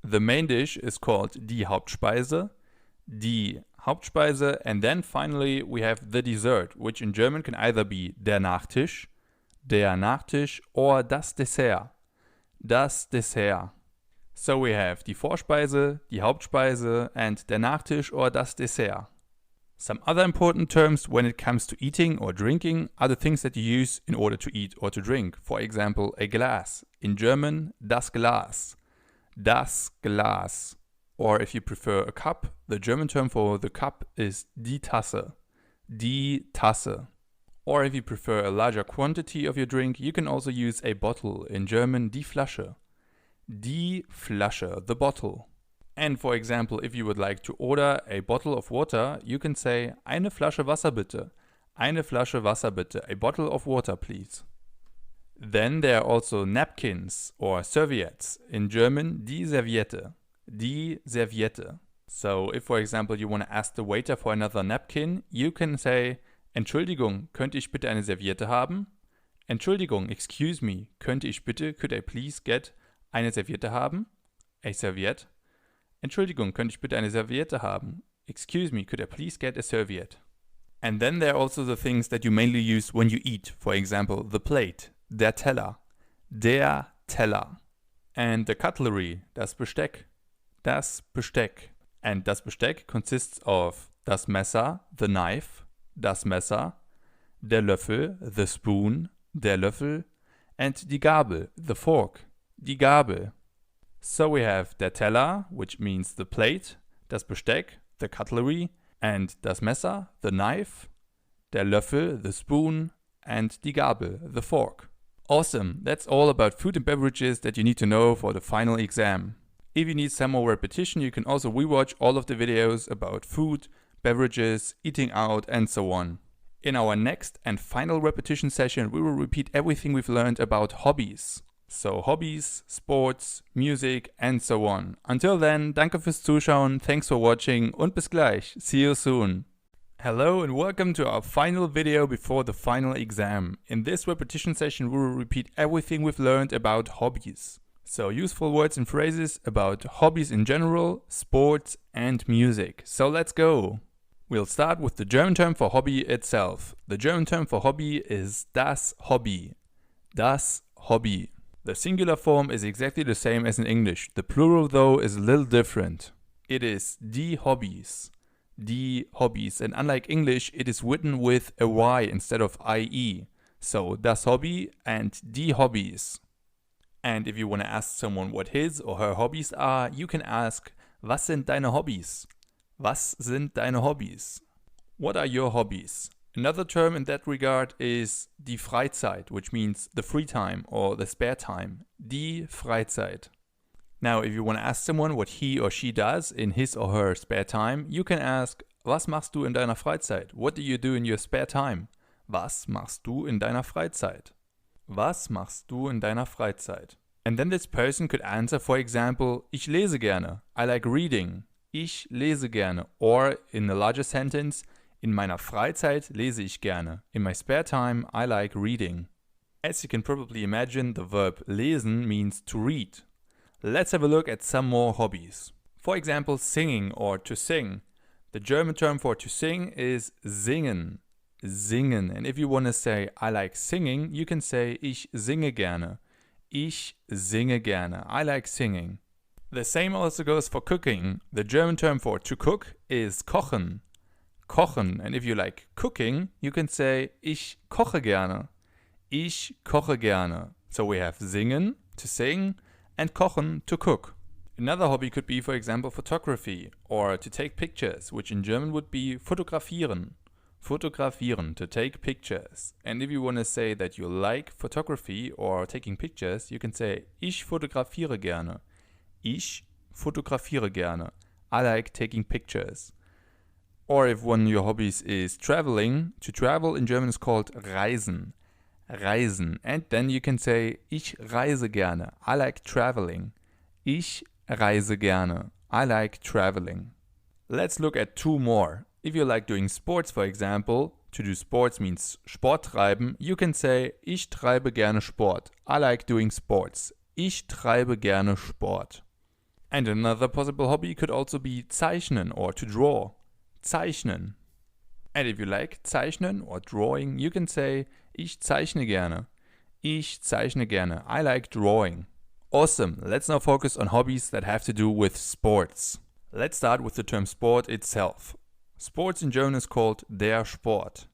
Speaker 1: The main dish is called die Hauptspeise. Die Hauptspeise. And then finally we have the dessert, which in German can either be der Nachtisch, or das Dessert. Das Dessert. So we have die Vorspeise, die Hauptspeise, and der Nachtisch or das Dessert. Some other important terms when it comes to eating or drinking are the things that you use in order to eat or to drink. For example, a glass. In German, das Glas. Das Glas. Or if you prefer a cup, the German term for the cup is die Tasse. Die Tasse. Or if you prefer a larger quantity of your drink, you can also use a bottle. In German, die Flasche. Die Flasche, the bottle. And for example, if you would like to order a bottle of water, you can say eine Flasche Wasser bitte. Eine Flasche Wasser bitte. A bottle of water, please. Then there are also napkins or serviettes. In German, die Serviette. Die Serviette. So if, for example, you want to ask the waiter for another napkin, you can say Entschuldigung, könnte ich bitte eine Serviette haben? Entschuldigung, excuse me, könnte ich bitte, could I please get eine Serviette haben? A serviette. Entschuldigung, könnte ich bitte eine Serviette haben? Excuse me, could I please get a serviette? And then there are also the things that you mainly use when you eat. For example, the plate, der Teller. Der Teller. And the cutlery, das Besteck. Das Besteck. And das Besteck consists of das Messer, the knife, das Messer, der Löffel, the spoon, der Löffel, and die Gabel, the fork, die Gabel. So we have der Teller, which means the plate, das Besteck, the cutlery, and das Messer, the knife, der Löffel, the spoon, and die Gabel, the fork. Awesome, that's all about food and beverages that you need to know for the final exam. If you need some more repetition, you can also rewatch all of the videos about food, beverages, eating out, and so on. In our next and final repetition session, we will repeat everything we've learned about hobbies. So hobbies, sports, music, and so on. Until then, danke fürs Zuschauen, thanks for watching und bis gleich. See you soon. Hello and welcome to our final video before the final exam. In this repetition session, we will repeat everything we've learned about hobbies. So useful words and phrases about hobbies in general, sports, and music. So let's go. We'll start with the German term for hobby itself. The German term for hobby is das Hobby. Das Hobby. The singular form is exactly the same as in English. The plural, though, is a little different. It is die Hobbies. Die Hobbies. And unlike English, it is written with a Y instead of IE. So, das Hobby and die Hobbies. And if you want to ask someone what his or her hobbies are, you can ask, was sind deine Hobbys? Was sind deine Hobbys? What are your hobbies? Another term in that regard is die Freizeit, which means the free time or the spare time. Die Freizeit. Now, if you want to ask someone what he or she does in his or her spare time, you can ask, was machst du in deiner Freizeit? What do you do in your spare time? Was machst du in deiner Freizeit? Was machst du in deiner Freizeit? And then this person could answer, for example, ich lese gerne. I like reading. Ich lese gerne. Or in a larger sentence, in meiner Freizeit lese ich gerne. In my spare time, I like reading. As you can probably imagine, the verb lesen means to read. Let's have a look at some more hobbies. For example, singing or to sing. The German term for to sing is singen. Singen. And if you want to say I like singing, you can say ich singe gerne. Ich singe gerne. I like singing. The same also goes for cooking. The German term for to cook is kochen. Kochen. And if you like cooking, you can say ich koche gerne. Ich koche gerne. So we have singen, to sing, and kochen, to cook. Another hobby could be, for example, photography or to take pictures, which in German would be fotografieren. Fotografieren, to take pictures. And if you want to say that you like photography or taking pictures, you can say ich fotografiere gerne. Ich fotografiere gerne. I like taking pictures. Or if one of your hobbies is traveling, to travel in German is called reisen. Reisen. And then you can say ich reise gerne. I like traveling. Ich reise gerne. I like traveling. Let's look at two more. If you like doing sports, for example, to do sports means Sport treiben, you can say ich treibe gerne Sport. I like doing sports. Ich treibe gerne Sport. And another possible hobby could also be zeichnen or to draw. Zeichnen. And if you like zeichnen or drawing, you can say ich zeichne gerne. Ich zeichne gerne. I like drawing. Awesome. Let's now focus on hobbies that have to do with sports. Let's start with the term sport itself. Sports in German is called der Sport.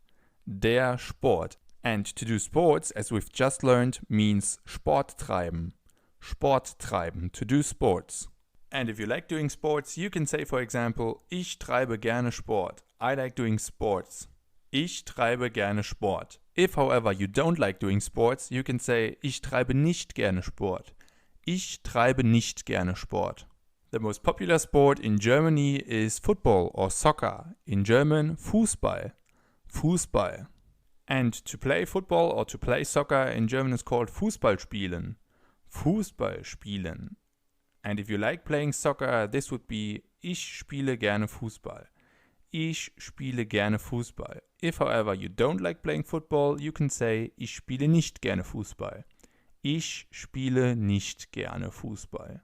Speaker 1: Der Sport. And to do sports, as we've just learned, means Sport treiben. Sport treiben, to do sports. And if you like doing sports, you can say, for example, ich treibe gerne Sport. I like doing sports. Ich treibe gerne Sport. If, however, you don't like doing sports, you can say, ich treibe nicht gerne Sport. Ich treibe nicht gerne Sport. The most popular sport in Germany is football or soccer. In German, Fußball. Fußball. And to play football or to play soccer in German is called Fußball spielen. Fußball spielen. And if you like playing soccer, this would be ich spiele gerne Fußball. Ich spiele gerne Fußball. If, however, you don't like playing football, you can say ich spiele nicht gerne Fußball. Ich spiele nicht gerne Fußball.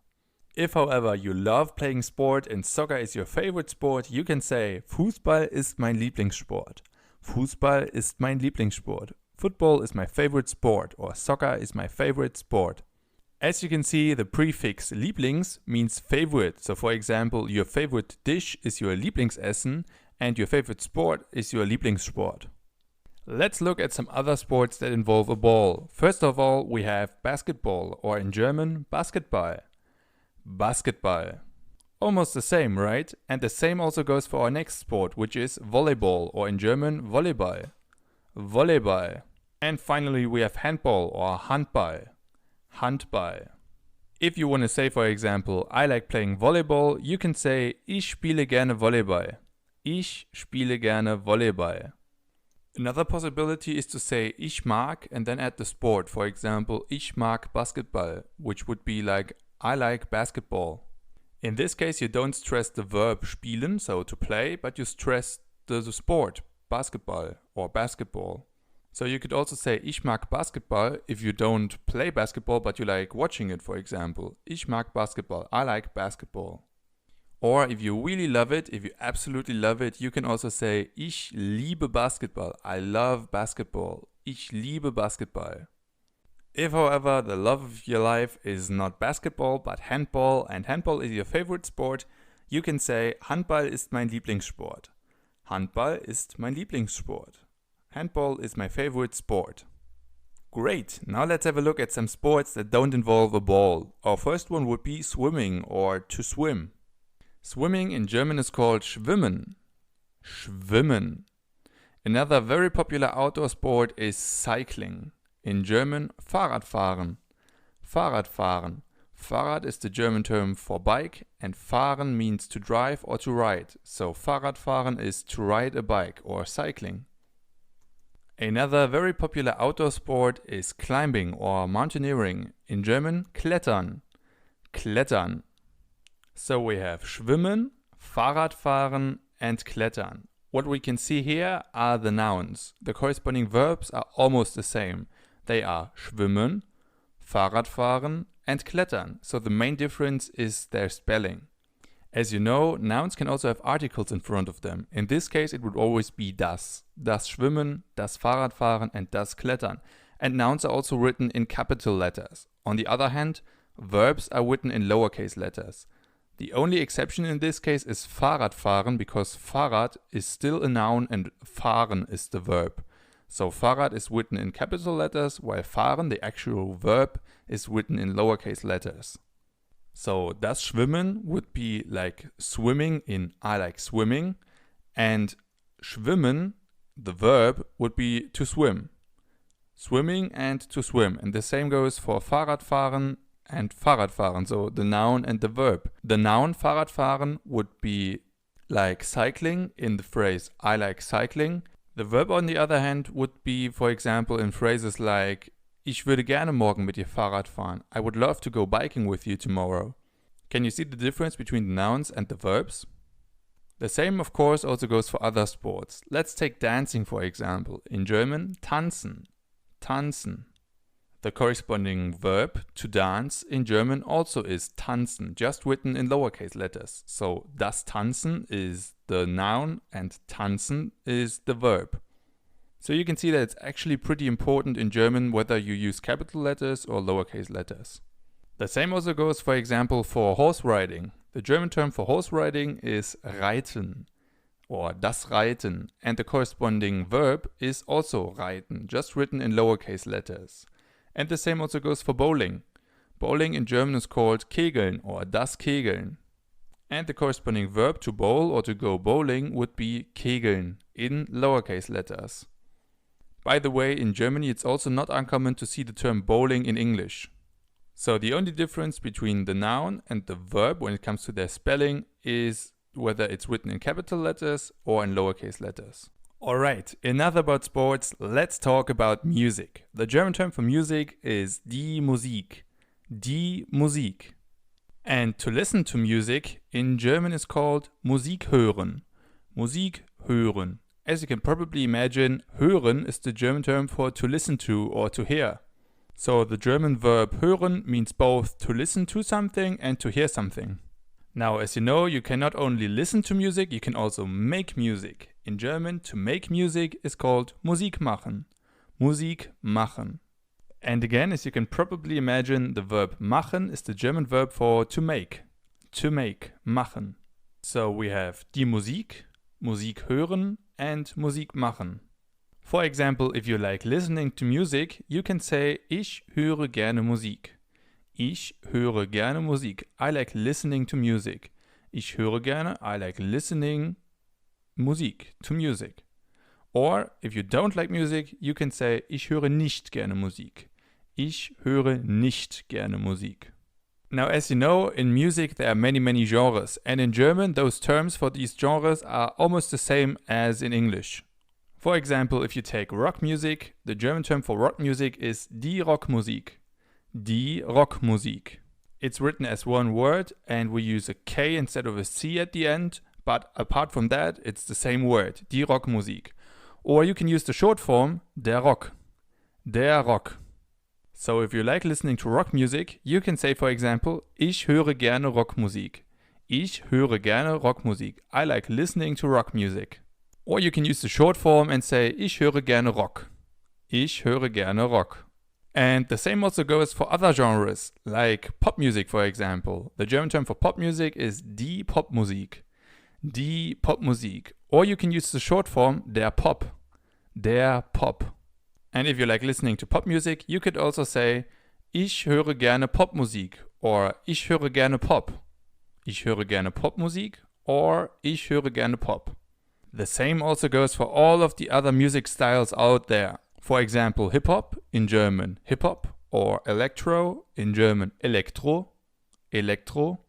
Speaker 1: If, however, you love playing sport and soccer is your favorite sport, you can say Fußball ist mein Lieblingssport. Fußball ist mein Lieblingssport. Football is my favorite sport or soccer is my favorite sport. As you can see, the prefix Lieblings means favorite. So for example, your favorite dish is your Lieblingsessen and your favorite sport is your Lieblingssport. Let's look at some other sports that involve a ball. First of all, we have basketball, or in German, Basketball. Basketball. Almost the same, right? And the same also goes for our next sport, which is volleyball, or in German, Volleyball. Volleyball. And finally, we have handball, or Handball. Handball. If you want to say, for example, I like playing volleyball, you can say ich spiele gerne Volleyball. Ich spiele gerne Volleyball. Another possibility is to say ich mag and then add the sport. For example, ich mag Basketball, which would be like I like basketball. In this case, you don't stress the verb spielen, so to play, but you stress the sport, basketball or basketball. So you could also say ich mag Basketball if you don't play basketball but you like watching it, for example. Ich mag Basketball. I like basketball. Or if you really love it, if you absolutely love it, you can also say ich liebe Basketball. I love basketball. Ich liebe Basketball. If, however, the love of your life is not basketball but handball and handball is your favorite sport, you can say Handball ist mein Lieblingssport. Handball ist mein Lieblingssport. Handball is my favorite sport. Great, now let's have a look at some sports that don't involve a ball. Our first one would be swimming or to swim. Swimming in German is called Schwimmen. Schwimmen. Another very popular outdoor sport is cycling. In German, Fahrradfahren. Fahrradfahren. Fahrrad is the German term for bike, and fahren means to drive or to ride. So Fahrradfahren is to ride a bike or cycling. Another very popular outdoor sport is climbing or mountaineering. In German, Klettern. Klettern. So we have Schwimmen, Fahrradfahren and Klettern. What we can see here are the nouns. The corresponding verbs are almost the same. They are schwimmen, Fahrradfahren and Klettern. So the main difference is their spelling. As you know, nouns can also have articles in front of them. In this case, it would always be das. Das Schwimmen, das Fahrradfahren and das Klettern. And nouns are also written in capital letters. On the other hand, verbs are written in lowercase letters. The only exception in this case is Fahrradfahren, because Fahrrad is still a noun and fahren is the verb. So Fahrrad is written in capital letters, while fahren, the actual verb, is written in lowercase letters. So das Schwimmen would be like swimming in I like swimming, and schwimmen, the verb, would be to swim. Swimming and to swim. And the same goes for Fahrradfahren and Fahrradfahren, so the noun and the verb. The noun Fahrradfahren would be like cycling in the phrase I like cycling. The verb, on the other hand, would be, for example, in phrases like Ich würde gerne morgen mit dir Fahrrad fahren. I would love to go biking with you tomorrow. Can you see the difference between the nouns and the verbs? The same, of course, also goes for other sports. Let's take dancing, for example. In German, tanzen. Tanzen. The corresponding verb to dance in German also is tanzen, just written in lowercase letters. So das Tanzen is the noun and tanzen is the verb. So you can see that it's actually pretty important in German whether you use capital letters or lowercase letters. The same also goes, for example, for horse riding. The German term for horse riding is reiten or das Reiten, and the corresponding verb is also reiten, just written in lowercase letters. And the same also goes for bowling. Bowling in German is called kegeln or das Kegeln. And the corresponding verb to bowl or to go bowling would be kegeln in lowercase letters. By the way, in Germany it's also not uncommon to see the term bowling in English. So the only difference between the noun and the verb when it comes to their spelling is whether it's written in capital letters or in lowercase letters. Alright, enough about sports, let's talk about music. The German term for music is die Musik. Die Musik. And to listen to music in German is called Musik hören. Musik hören. As you can probably imagine, hören is the German term for to listen to or to hear. So the German verb hören means both to listen to something and to hear something. Now, as you know, you can not only listen to music, you can also make music. In German, to make music is called Musik machen. Musik machen. And again, as you can probably imagine, the verb machen is the German verb for to make. To make, machen. So we have die Musik, Musik hören, and Musik machen. For example, if you like listening to music, you can say Ich höre gerne Musik. Ich höre gerne Musik. I like listening to music. Ich höre gerne, I like listening Musik, to music. Or, if you don't like music, you can say Ich höre nicht gerne Musik. Ich höre nicht gerne Musik. Now, as you know, in music there are many genres, and in German those terms for these genres are almost the same as in English. For example, if you take rock music, the German term for rock music is die Rockmusik. Die Rockmusik. It's written as one word and we use a K instead of a C at the end, but apart from that, it's the same word, die Rockmusik. Or you can use the short form, der Rock. Der Rock. So if you like listening to rock music, you can say, for example, Ich höre gerne Rockmusik. Ich höre gerne Rockmusik. I like listening to rock music. Or you can use the short form and say, Ich höre gerne Rock. Ich höre gerne Rock. And the same also goes for other genres, like pop music, for example. The German term for pop music is die Popmusik. Die Popmusik. Or you can use the short form, der Pop. Der Pop. And if you like listening to pop music, you could also say, Ich höre gerne Popmusik. Or Ich höre gerne Pop. Ich höre gerne Popmusik or ich höre gerne Pop. The same also goes for all of the other music styles out there. For example, hip-hop in German, hip-hop, or electro in German, elektro, elektro,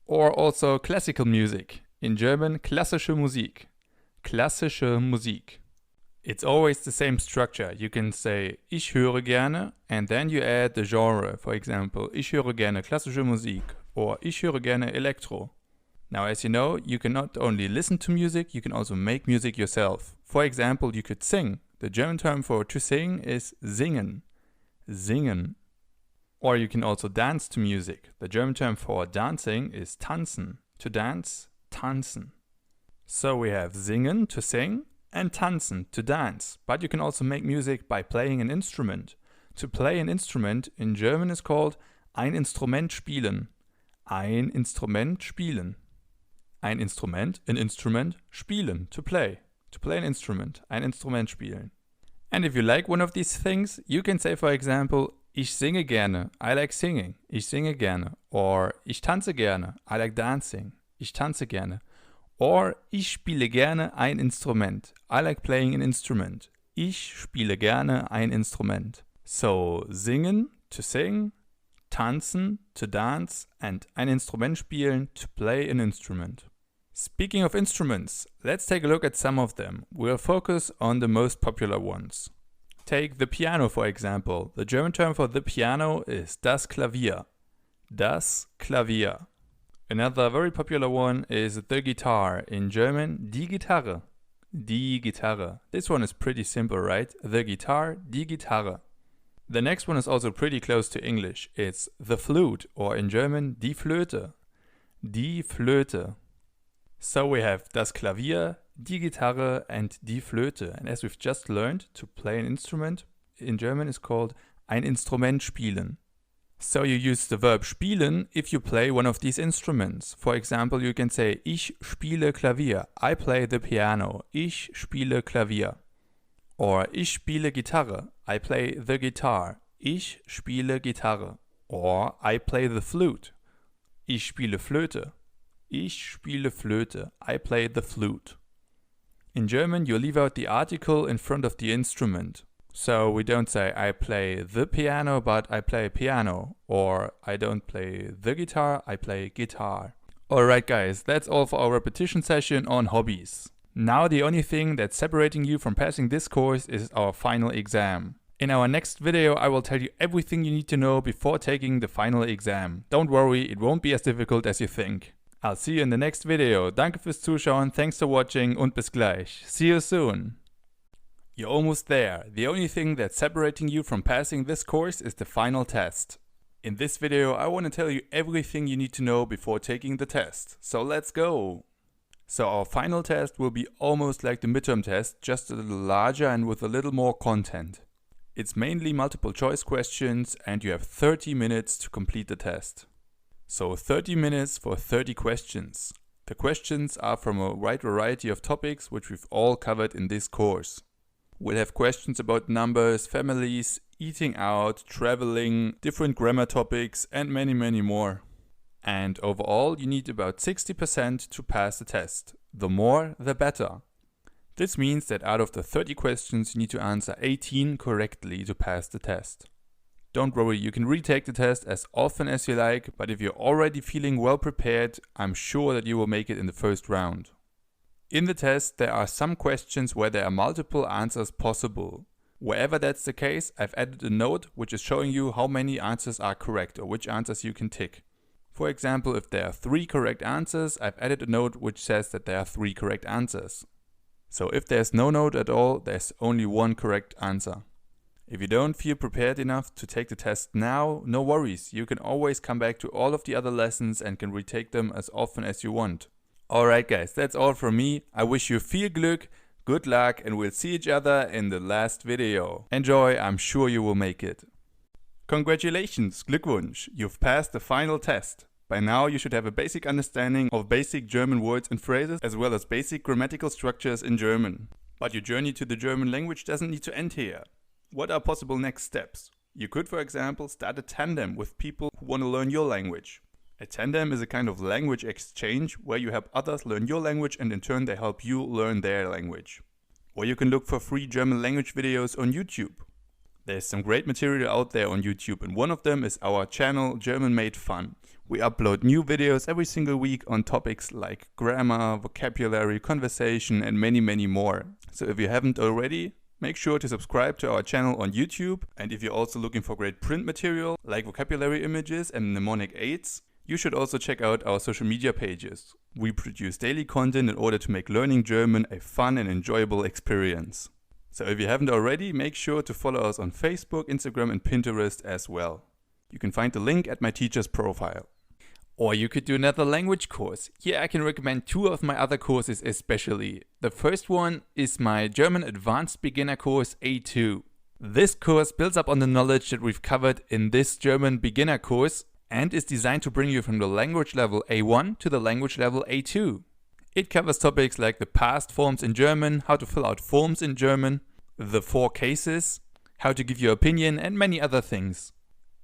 Speaker 1: or also classical music in German, klassische Musik, klassische Musik. It's always the same structure. You can say ich höre gerne and then you add the genre. For example, ich höre gerne klassische Musik or ich höre gerne elektro. Now, as you know, you can not only listen to music, you can also make music yourself. For example, you could sing. The German term for to sing is singen, singen. Or you can also dance to music. The German term for dancing is tanzen. To dance, tanzen. So we have singen, to sing, and tanzen, to dance. But you can also make music by playing an instrument. To play an instrument in German is called ein Instrument spielen. Ein Instrument spielen. Ein Instrument, an instrument, spielen, to play an instrument, ein Instrument spielen. And if you like one of these things, you can say, for example, ich singe gerne, I like singing, ich singe gerne. Or ich tanze gerne, I like dancing, ich tanze gerne. Or ich spiele gerne ein Instrument, I like playing an instrument, ich spiele gerne ein Instrument. So, singen, to sing, tanzen, to dance, and ein Instrument spielen, to play an instrument. Speaking of instruments, let's take a look at some of them. We'll focus on the most popular ones. Take the piano, for example. The German term for the piano is das Klavier. Das Klavier. Another very popular one is the guitar. In German, die Gitarre. Die Gitarre. This one is pretty simple, right? The guitar, die Gitarre. The next one is also pretty close to English. It's the flute, or in German, die Flöte. Die Flöte. So we have das Klavier, die Gitarre, and die Flöte. And as we've just learned, to play an instrument in German is called ein Instrument spielen. So you use the verb spielen if you play one of these instruments. For example, you can say ich spiele Klavier. I play the piano. Ich spiele Klavier. Or ich spiele Gitarre. I play the guitar. Ich spiele Gitarre. Or I play the flute. Ich spiele Flöte. Ich spiele Flöte. I play the flute. In German, you leave out the article in front of the instrument. So we don't say I play the piano, but I play piano. Or I don't play the guitar, I play guitar. Alright guys, that's all for our repetition session on hobbies. Now the only thing that's separating you from passing this course is our final exam. In our next video, I will tell you everything you need to know before taking the final exam. Don't worry, it won't be as difficult as you think. I'll see you in the next video. Danke fürs Zuschauen, thanks for watching und bis gleich. See you soon. You're almost there. The only thing that's separating you from passing this course is the final test. In this video, I want to tell you everything you need to know before taking the test. So let's go! So our final test will be almost like the midterm test, just a little larger and with a little more content. It's mainly multiple choice questions and you have 30 minutes to complete the test. So 30 minutes for 30 questions. The questions are from a wide variety of topics which we've all covered in this course. We'll have questions about numbers, families, eating out, traveling, different grammar topics and many more. And overall you need about 60% to pass the test. The more, the better. This means that out of the 30 questions you need to answer 18 correctly to pass the test. Don't worry, you can retake the test as often as you like, but if you're already feeling well prepared, I'm sure that you will make it in the first round. In the test, there are some questions where there are multiple answers possible. Wherever that's the case, I've added a note which is showing you how many answers are correct or which answers you can tick. For example, if there are 3 correct answers, I've added a note which says that there are 3 correct answers. So if there's no note at all, there's only 1 correct answer. If you don't feel prepared enough to take the test now, no worries, you can always come back to all of the other lessons and can retake them as often as you want. Alright guys, that's all from me. I wish you viel Glück, good luck, and we'll see each other in the last video. Enjoy, I'm sure you will make it. Congratulations, Glückwunsch, you've passed the final test. By now you should have a basic understanding of basic German words and phrases as well as basic grammatical structures in German. But your journey to the German language doesn't need to end here. What are possible next steps? You could, for example, start a tandem with people who want to learn your language. A tandem is a kind of language exchange where you help others learn your language and in turn they help you learn their language. Or you can look for free German language videos on YouTube. There's some great material out there on YouTube and one of them is our channel German Made Fun. We upload new videos every single week on topics like grammar, vocabulary, conversation and many more. So if you haven't already, make sure to subscribe to our channel on YouTube. And if you're also looking for great print material like vocabulary images and mnemonic aids, you should also check out our social media pages. We produce daily content in order to make learning German a fun and enjoyable experience. So if you haven't already, make sure to follow us on Facebook, Instagram and Pinterest as well. You can find the link at my teacher's profile. Or you could do another language course. Here I can recommend two of my other courses especially. The first one is my German Advanced Beginner course A2. This course builds up on the knowledge that we've covered in this German beginner course and is designed to bring you from the language level A1 to the language level A2. It covers topics like the past forms in German, how to fill out forms in German, the 4 cases, how to give your opinion and many other things.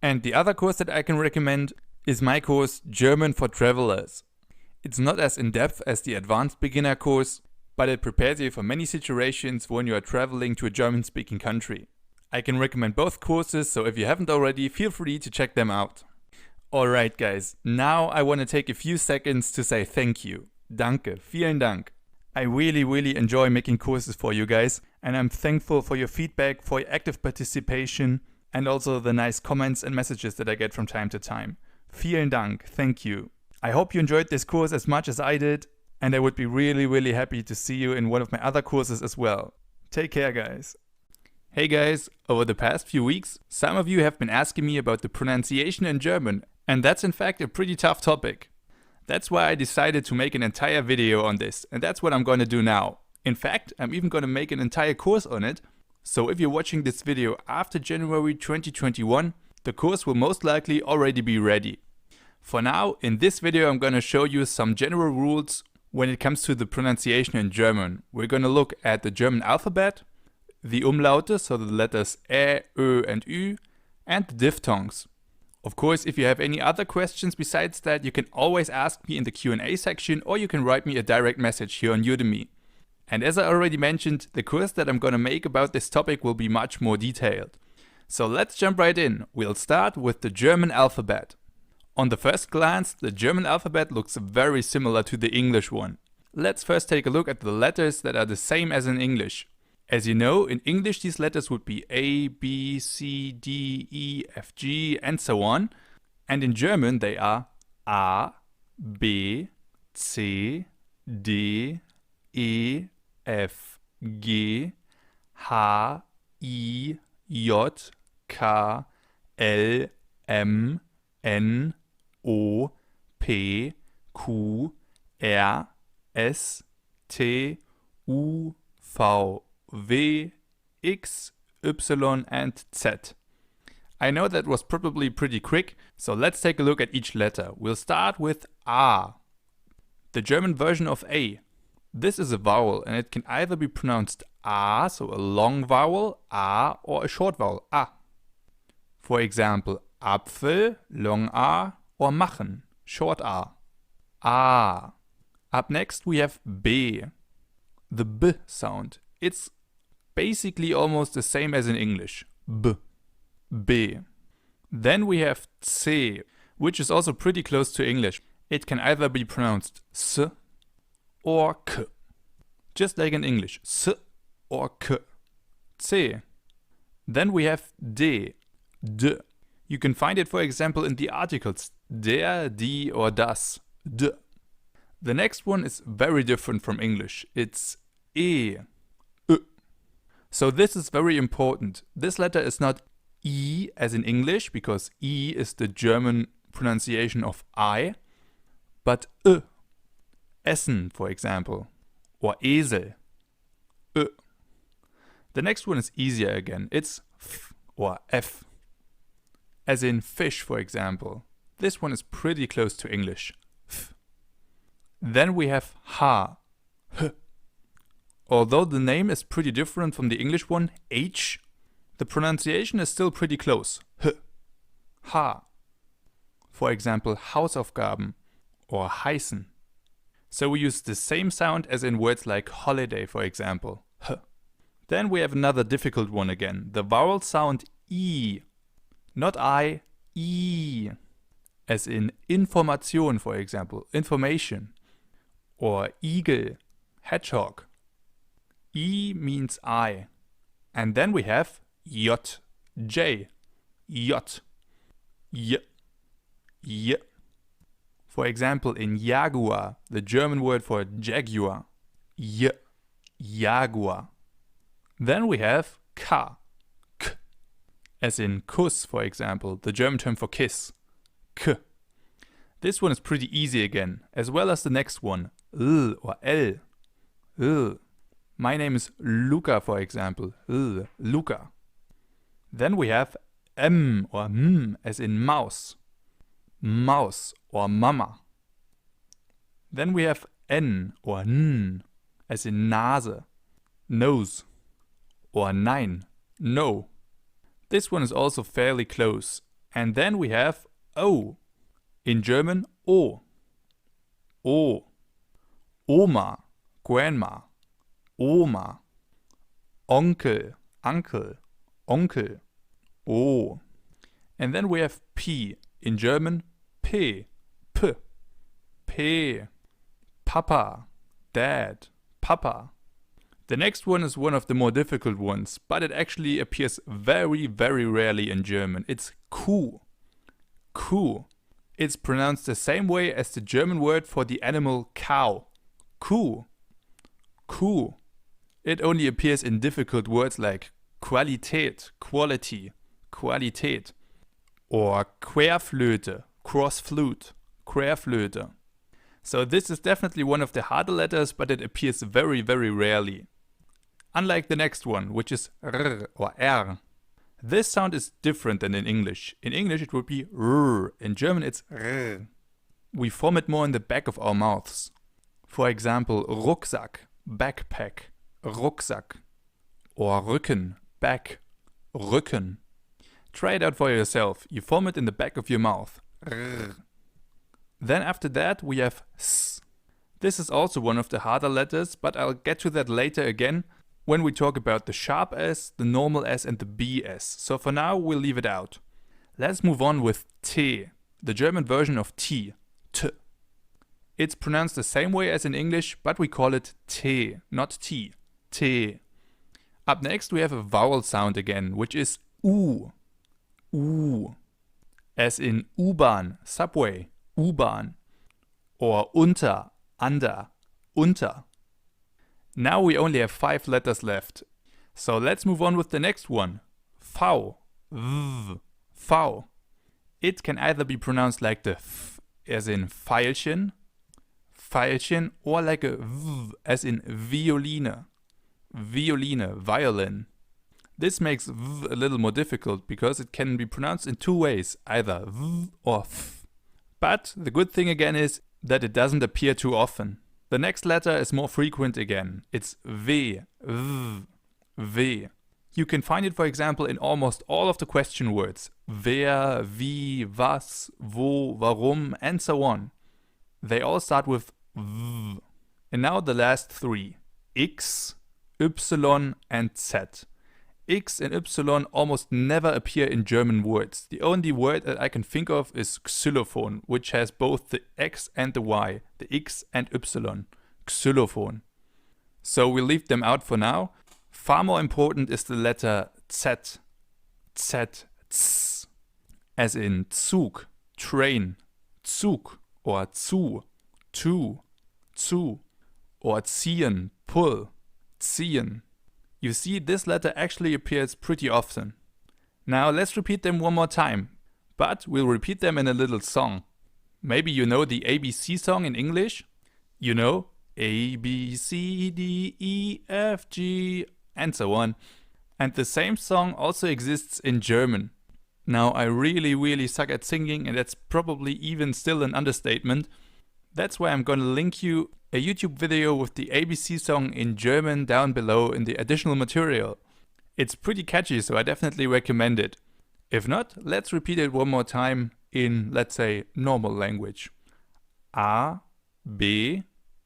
Speaker 1: And the other course that I can recommend is my course German for Travelers. It's not as in-depth as the Advanced Beginner course, but it prepares you for many situations when you are traveling to a German-speaking country. I can recommend both courses, so if you haven't already, feel free to check them out. Alright guys, now I want to take a few seconds to say thank you. Danke, vielen Dank. I really enjoy making courses for you guys and I'm thankful for your feedback, for your active participation and also the nice comments and messages that I get from time to time. Vielen Dank, thank you. I hope you enjoyed this course as much as I did and I would be really happy to see you in one of my other courses as well. Take care guys. Hey guys, over the past few weeks, some of you have been asking me about the pronunciation in German. And that's in fact a pretty tough topic. That's why I decided to make an entire video on this and that's what I'm going to do now. In fact, I'm even going to make an entire course on it. So if you're watching this video after January 2021, the course will most likely already be ready. For now, in this video I'm going to show you some general rules when it comes to the pronunciation in German. We're going to look at the German alphabet, the umlaute, so the letters ä, ö and ü, and the diphthongs. Of course, if you have any other questions besides that, you can always ask me in the Q&A section or you can write me a direct message here on Udemy. And as I already mentioned, the course that I'm gonna make about this topic will be much more detailed. So let's jump right in. We'll start with the German alphabet. On the first glance, the German alphabet looks very similar to the English one. Let's first take a look at the letters that are the same as in English. As you know, in English these letters would be A, B, C, D, E, F, G and so on. And in German they are A, B, C, D, E, F, G, H, I, J, K, L, M, N, O, P, Q, R, S, T, U, V, W, X, Y and Z. I know that was probably pretty quick, so let's take a look at each letter. We'll start with A, the German version of A. This is a vowel and it can either be pronounced A, so a long vowel, A, or a short vowel, A. For example, Apfel, long A, or machen, short A. A. Up next we have B, the B sound. It's basically almost the same as in English, B. B. Then we have C, which is also pretty close to English. It can either be pronounced S or K. Just like in English, S or K. C. Then we have D, D. You can find it, for example, in the articles der, die or das, D. The next one is very different from English. It's E, Ö. So this is very important. This letter is not E as in English, because E is the German pronunciation of I, but Ö. Essen, for example, or Esel, Ö. The next one is easier again. It's F or F, as in fish, for example. This one is pretty close to English, F. Then we have H, H. Although the name is pretty different from the English one, H, the pronunciation is still pretty close, H, H. For example, Hausaufgaben or heißen. So we use the same sound as in words like holiday, for example. H. Then we have another difficult one again. The vowel sound I. Not I, I. As in Information, for example, information. Or Igel, hedgehog. I means I. And then we have J, J, J, J, J. For example, in Jaguar, the German word for jaguar, J, Jaguar. Then we have K, K, as in Kuss, for example, the German term for kiss, K. This one is pretty easy again, as well as the next one, L or L, L. My name is Luca, for example, L, Luca. Then we have M or M, as in mouse, mouse or mama. Then we have N or N, as in Nase, nose. Or nein, no. This one is also fairly close. And then we have O. In German, O. O. Oma, grandma, Oma. Onkel, uncle, onkel, O. And then we have P. In German, P. P. P. Papa, dad, papa. The next one is one of the more difficult ones, but it actually appears very, very rarely in German. It's Kuh. Kuh. It's pronounced the same way as the German word for the animal cow. Kuh. Kuh. It only appears in difficult words like Qualität, quality, Qualität. Or Querflöte, cross flute, Querflöte. So this is definitely one of the harder letters, but it appears very, very rarely. Unlike the next one, which is R or R. This sound is different than in English. In English it would be R. In German it's R. We form it more in the back of our mouths. For example, Rucksack, backpack, Rucksack. Or Rücken, back, Rücken. Try it out for yourself. You form it in the back of your mouth. R. Then after that we have S. This is also one of the harder letters, but I'll get to that later again when we talk about the sharp S, the normal S and the BS. So for now we'll leave it out. Let's move on with T, the German version of T, T. It's pronounced the same way as in English, but we call it T, not T, T. Up next we have a vowel sound again, which is U, U. As in U-Bahn, subway, U-Bahn. Or unter, under, unter. Now we only have 5 letters left. So let's move on with the next one. V, V, V. It can either be pronounced like the F, as in Veilchen, Veilchen, or like a V, as in Violine, Violine, violin. This makes V a little more difficult because it can be pronounced in 2 ways, either V or F. But the good thing again is that it doesn't appear too often. The next letter is more frequent again. It's V, V, V. You can find it, for example, in almost all of the question words. Wer, wie, was, wo, warum, and so on. They all start with V. And now the last 3. X, Y, and Z. X and Y almost never appear in German words. The only word that I can think of is xylophone, which has both the X and the Y, the X and Y. Xylophone. So we'll leave them out for now. Far more important is the letter Z. Z, Z. As in Zug, train, Zug, or zu, zu. Or ziehen, pull, ziehen. You see, this letter actually appears pretty often. Now let's repeat them one more time, but we'll repeat them in a little song. Maybe you know the ABC song in English? You know, A, B, C, D, E, F, G, and so on. And the same song also exists in German. Now I really suck at singing, and that's probably even still an understatement. That's why I'm gonna link you a YouTube video with the ABC song in German down below in the additional material. It's pretty catchy, so I definitely recommend it. If not, let's repeat it one more time in, let's say, normal language. A, B,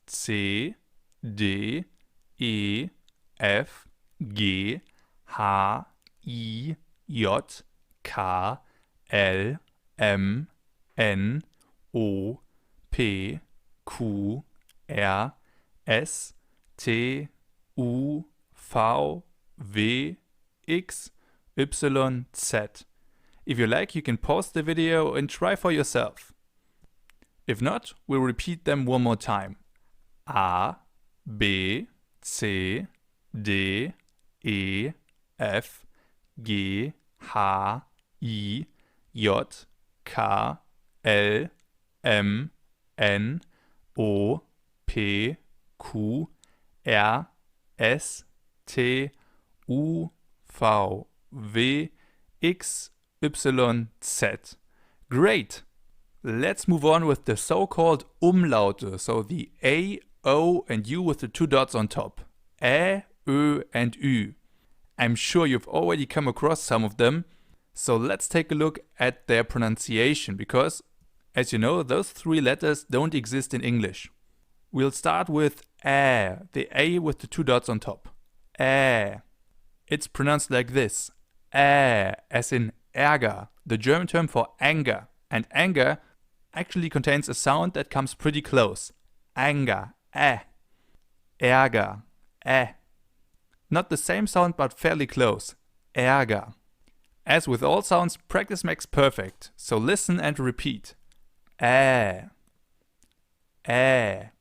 Speaker 1: C, D, E, F, G, H, I, J, K, L, M, N, O, P, Q, R, S, T, U, V, W, X, Y, Z. If you like, you can pause the video and try for yourself. If not, we'll repeat them one more time. A, B, C, D, E, F, G, H, I, J, K, L, M, N, O, P, Q, R, S, T, U, V, W, X, Y, Z. Great! Let's move on with the so-called umlaute, so the A, O and U with the two dots on top. Ä, Ö and Ü. I'm sure you've already come across some of them, so let's take a look at their pronunciation because, as you know, those three letters don't exist in English. We'll start with Ä, the A with the two dots on top. Ä. It's pronounced like this. Ä, as in Ärger, the German term for anger. And anger actually contains a sound that comes pretty close. Anger, Ä. Ärger, Ä. Not the same sound but fairly close. Ärger. As with all sounds, practice makes perfect. So listen and repeat. Ä. Ä.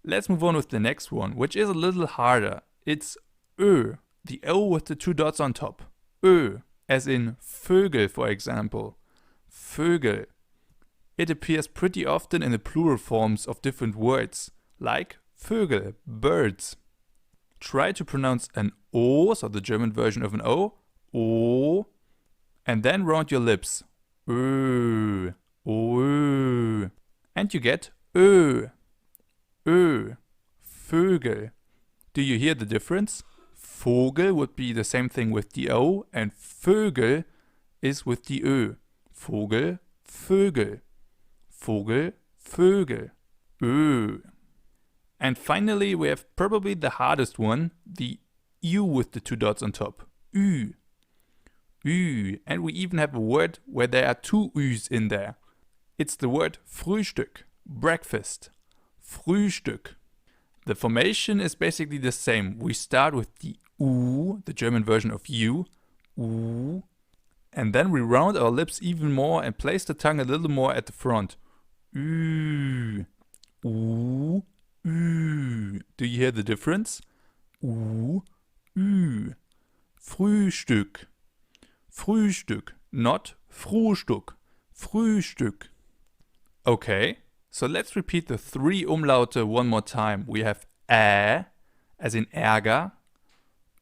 Speaker 1: Let's move on with the next one, which is a little harder. It's Ö, the O with the two dots on top. Ö, as in Vögel, for example. Vögel. It appears pretty often in the plural forms of different words, like Vögel, birds. Try to pronounce an O, so the German version of an O, and then round your lips. Ö, Ö. And you get Ö. Ö, Vögel. Do you hear the difference? Vogel would be the same thing with the O, and Vögel is with the Ö. Vogel, Vögel. Vogel, Vögel. Ö. And finally, we have probably the hardest one, the U with the two dots on top. Ü. Ü. And we even have a word where there are two Ü's in there. It's the word Frühstück, breakfast. Frühstück. The formation is basically the same. We start with the U, the German version of U, U, and then we round our lips even more and place the tongue a little more at the front. Ü, U, Ü. Do you hear the difference? U, Ü. Frühstück. Frühstück, not Frühstück. Frühstück. Okay, so let's repeat the three umlaute one more time. We have Ä, as in Ärger,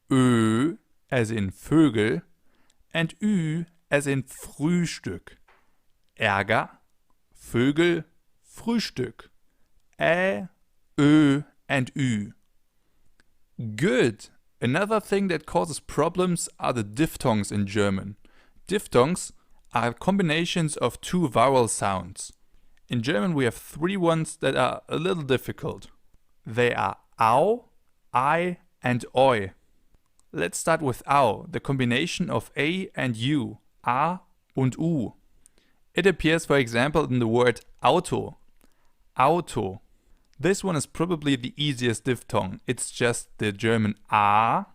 Speaker 1: Ö, as in Vögel, and Ü, as in Frühstück. Ärger, Vögel, Frühstück. Ä, Ö, and Ü. Good! Another thing that causes problems are the diphthongs in German. Diphthongs are combinations of two vowel sounds. In German we have three ones that are a little difficult. They are Au, I, and Oi. Let's start with Au, the combination of A and U, A und U. It appears, for example, in the word Auto. Auto. This one is probably the easiest diphthong. It's just the German A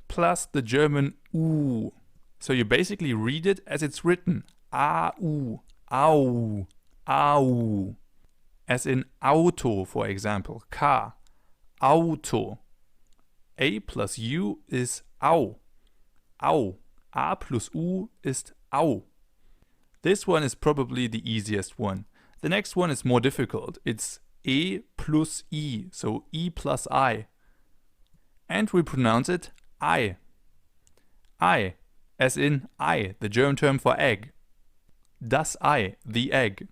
Speaker 1: plus the German U. So you basically read it as it's written. A-U, Au, Au. As in Auto, for example. K. Auto. A plus U is Au. Au. A plus U ist Au. This one is probably the easiest one. The next one is more difficult. It's E plus I, so E plus I. And we pronounce it I. I, as in Ei, the German term for egg. Das Ei, the egg.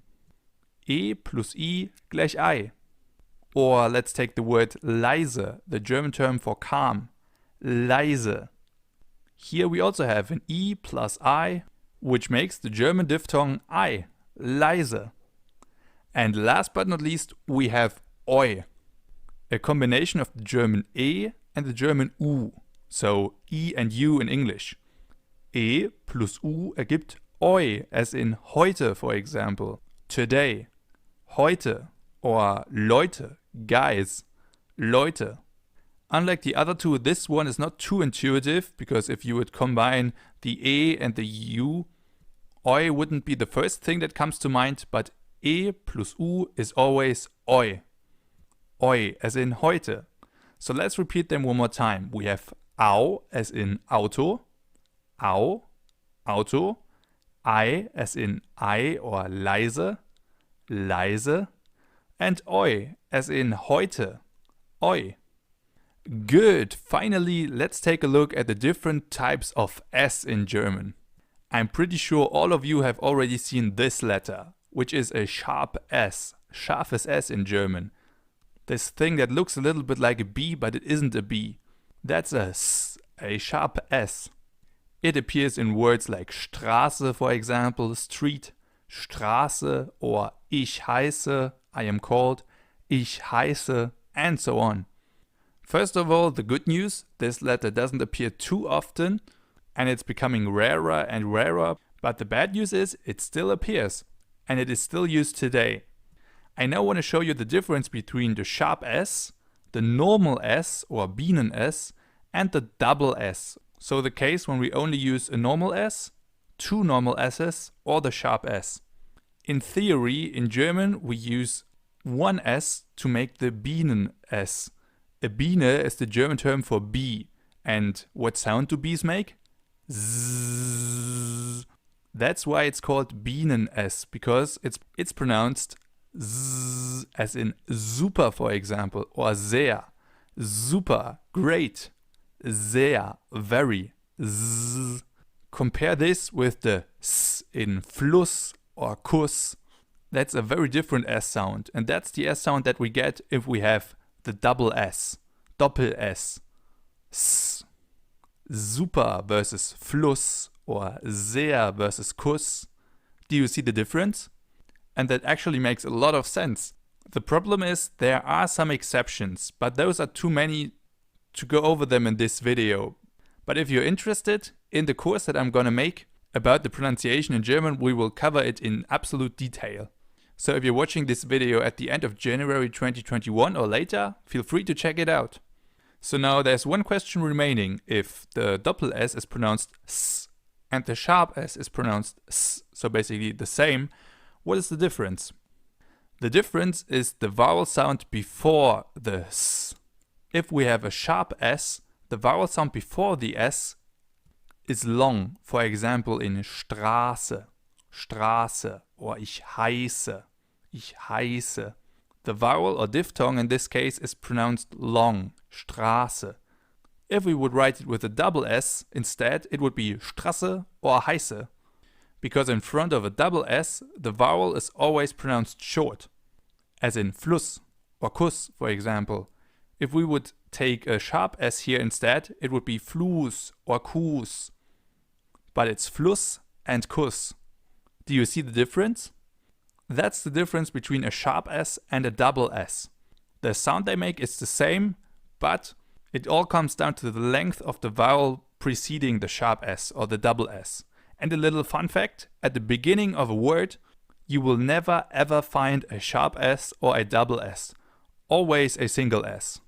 Speaker 1: E plus I gleich Ei. Or let's take the word leise, the German term for calm. Leise. Here we also have an E plus I which makes the German diphthong I, leise. And last but not least, we have oi, a combination of the German e and the German u, so e and u in English. E plus u ergibt oi, as in heute, for example, today, heute, or Leute, guys, Leute. Unlike the other two, this one is not too intuitive, because if you would combine the e and the u, oi wouldn't be the first thing that comes to mind, but e plus u is always oi. Oi, as in heute. So let's repeat them one more time. We have au, as in Auto, au, Auto, I, as in I or leise, leise, and oi, as in heute, oi. Good! Finally, let's take a look at the different types of S in German. I'm pretty sure all of you have already seen this letter, which is a sharp S, scharfes S in German. This thing that looks a little bit like a B, but it isn't a B. That's a S, a sharp S. It appears in words like Straße, for example, street, Straße, or ich heiße, I am called, ich heiße, and so on. First of all, the good news, this letter doesn't appear too often, and it's becoming rarer and rarer, but the bad news is it still appears, and it is still used today. I now want to show you the difference between the sharp S, the normal S or Bienen S, and the double S. So the case when we only use a normal S, two normal S's, or the sharp S. In theory, in German, we use one S to make the Bienen S. A Biene is the German term for bee. And what sound do bees make? Zzz. That's why it's called Bienen S, because it's pronounced Z, as in super, for example, or sehr. Super, great. Sehr, very. Z. Compare this with the S in Fluss or Kuss. That's a very different S sound, and that's the S sound that we get if we have the double S, Doppel S. S. Super versus Fluss or sehr versus Kuss. Do you see the difference? And that actually makes a lot of sense. The problem is there are some exceptions, but those are too many to go over them in this video. But if you're interested, in the course that I'm gonna make about the pronunciation in German, we will cover it in absolute detail. So if you're watching this video at the end of January 2021 or later, feel free to check it out. So now there's one question remaining. If the double S is pronounced S and the sharp S is pronounced S, so basically the same, what is the difference? The difference is the vowel sound before the S. If we have a sharp S, the vowel sound before the S is long. For example, in Straße, Straße, or ich heiße, ich heiße. The vowel or diphthong in this case is pronounced long, Straße. If we would write it with a double S, instead it would be Straße or heiße. Because in front of a double S, the vowel is always pronounced short, as in Fluss or Kuss, for example. If we would take a sharp S here instead, it would be Fluss or Kuss. But it's Fluss and Kuss. Do you see the difference? That's the difference between a sharp S and a double S. The sound they make is the same, but it all comes down to the length of the vowel preceding the sharp S or the double S. And a little fun fact, at the beginning of a word, you will never ever find a sharp S or a double S. Always a single S.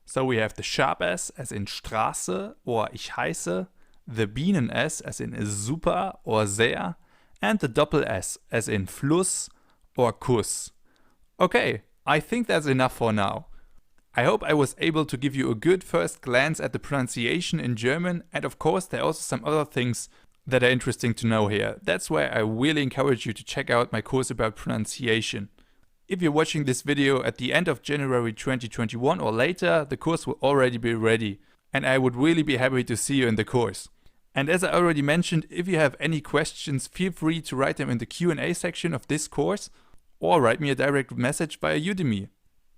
Speaker 1: So we have the sharp S as in Straße or ich heiße, the Bienen S as in super or sehr, and the double S as in Fluss or Kuss. Okay, I think that's enough for now. I hope I was able to give you a good first glance at the pronunciation in German, and of course there are also some other things that are interesting to know here. That's why I really encourage you to check out my course about pronunciation. If you're watching this video at the end of January 2021 or later, the course will already be ready, and I would really be happy to see you in the course. And as I already mentioned, if you have any questions, feel free to write them in the Q&A section of this course, or write me a direct message via Udemy.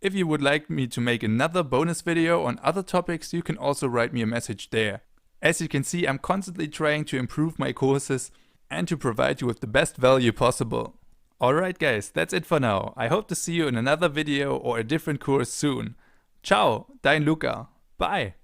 Speaker 1: If you would like me to make another bonus video on other topics, you can also write me a message there. As you can see, I'm constantly trying to improve my courses, and to provide you with the best value possible. Alright guys, that's it for now. I hope to see you in another video or a different course soon. Ciao, dein Luca. Bye.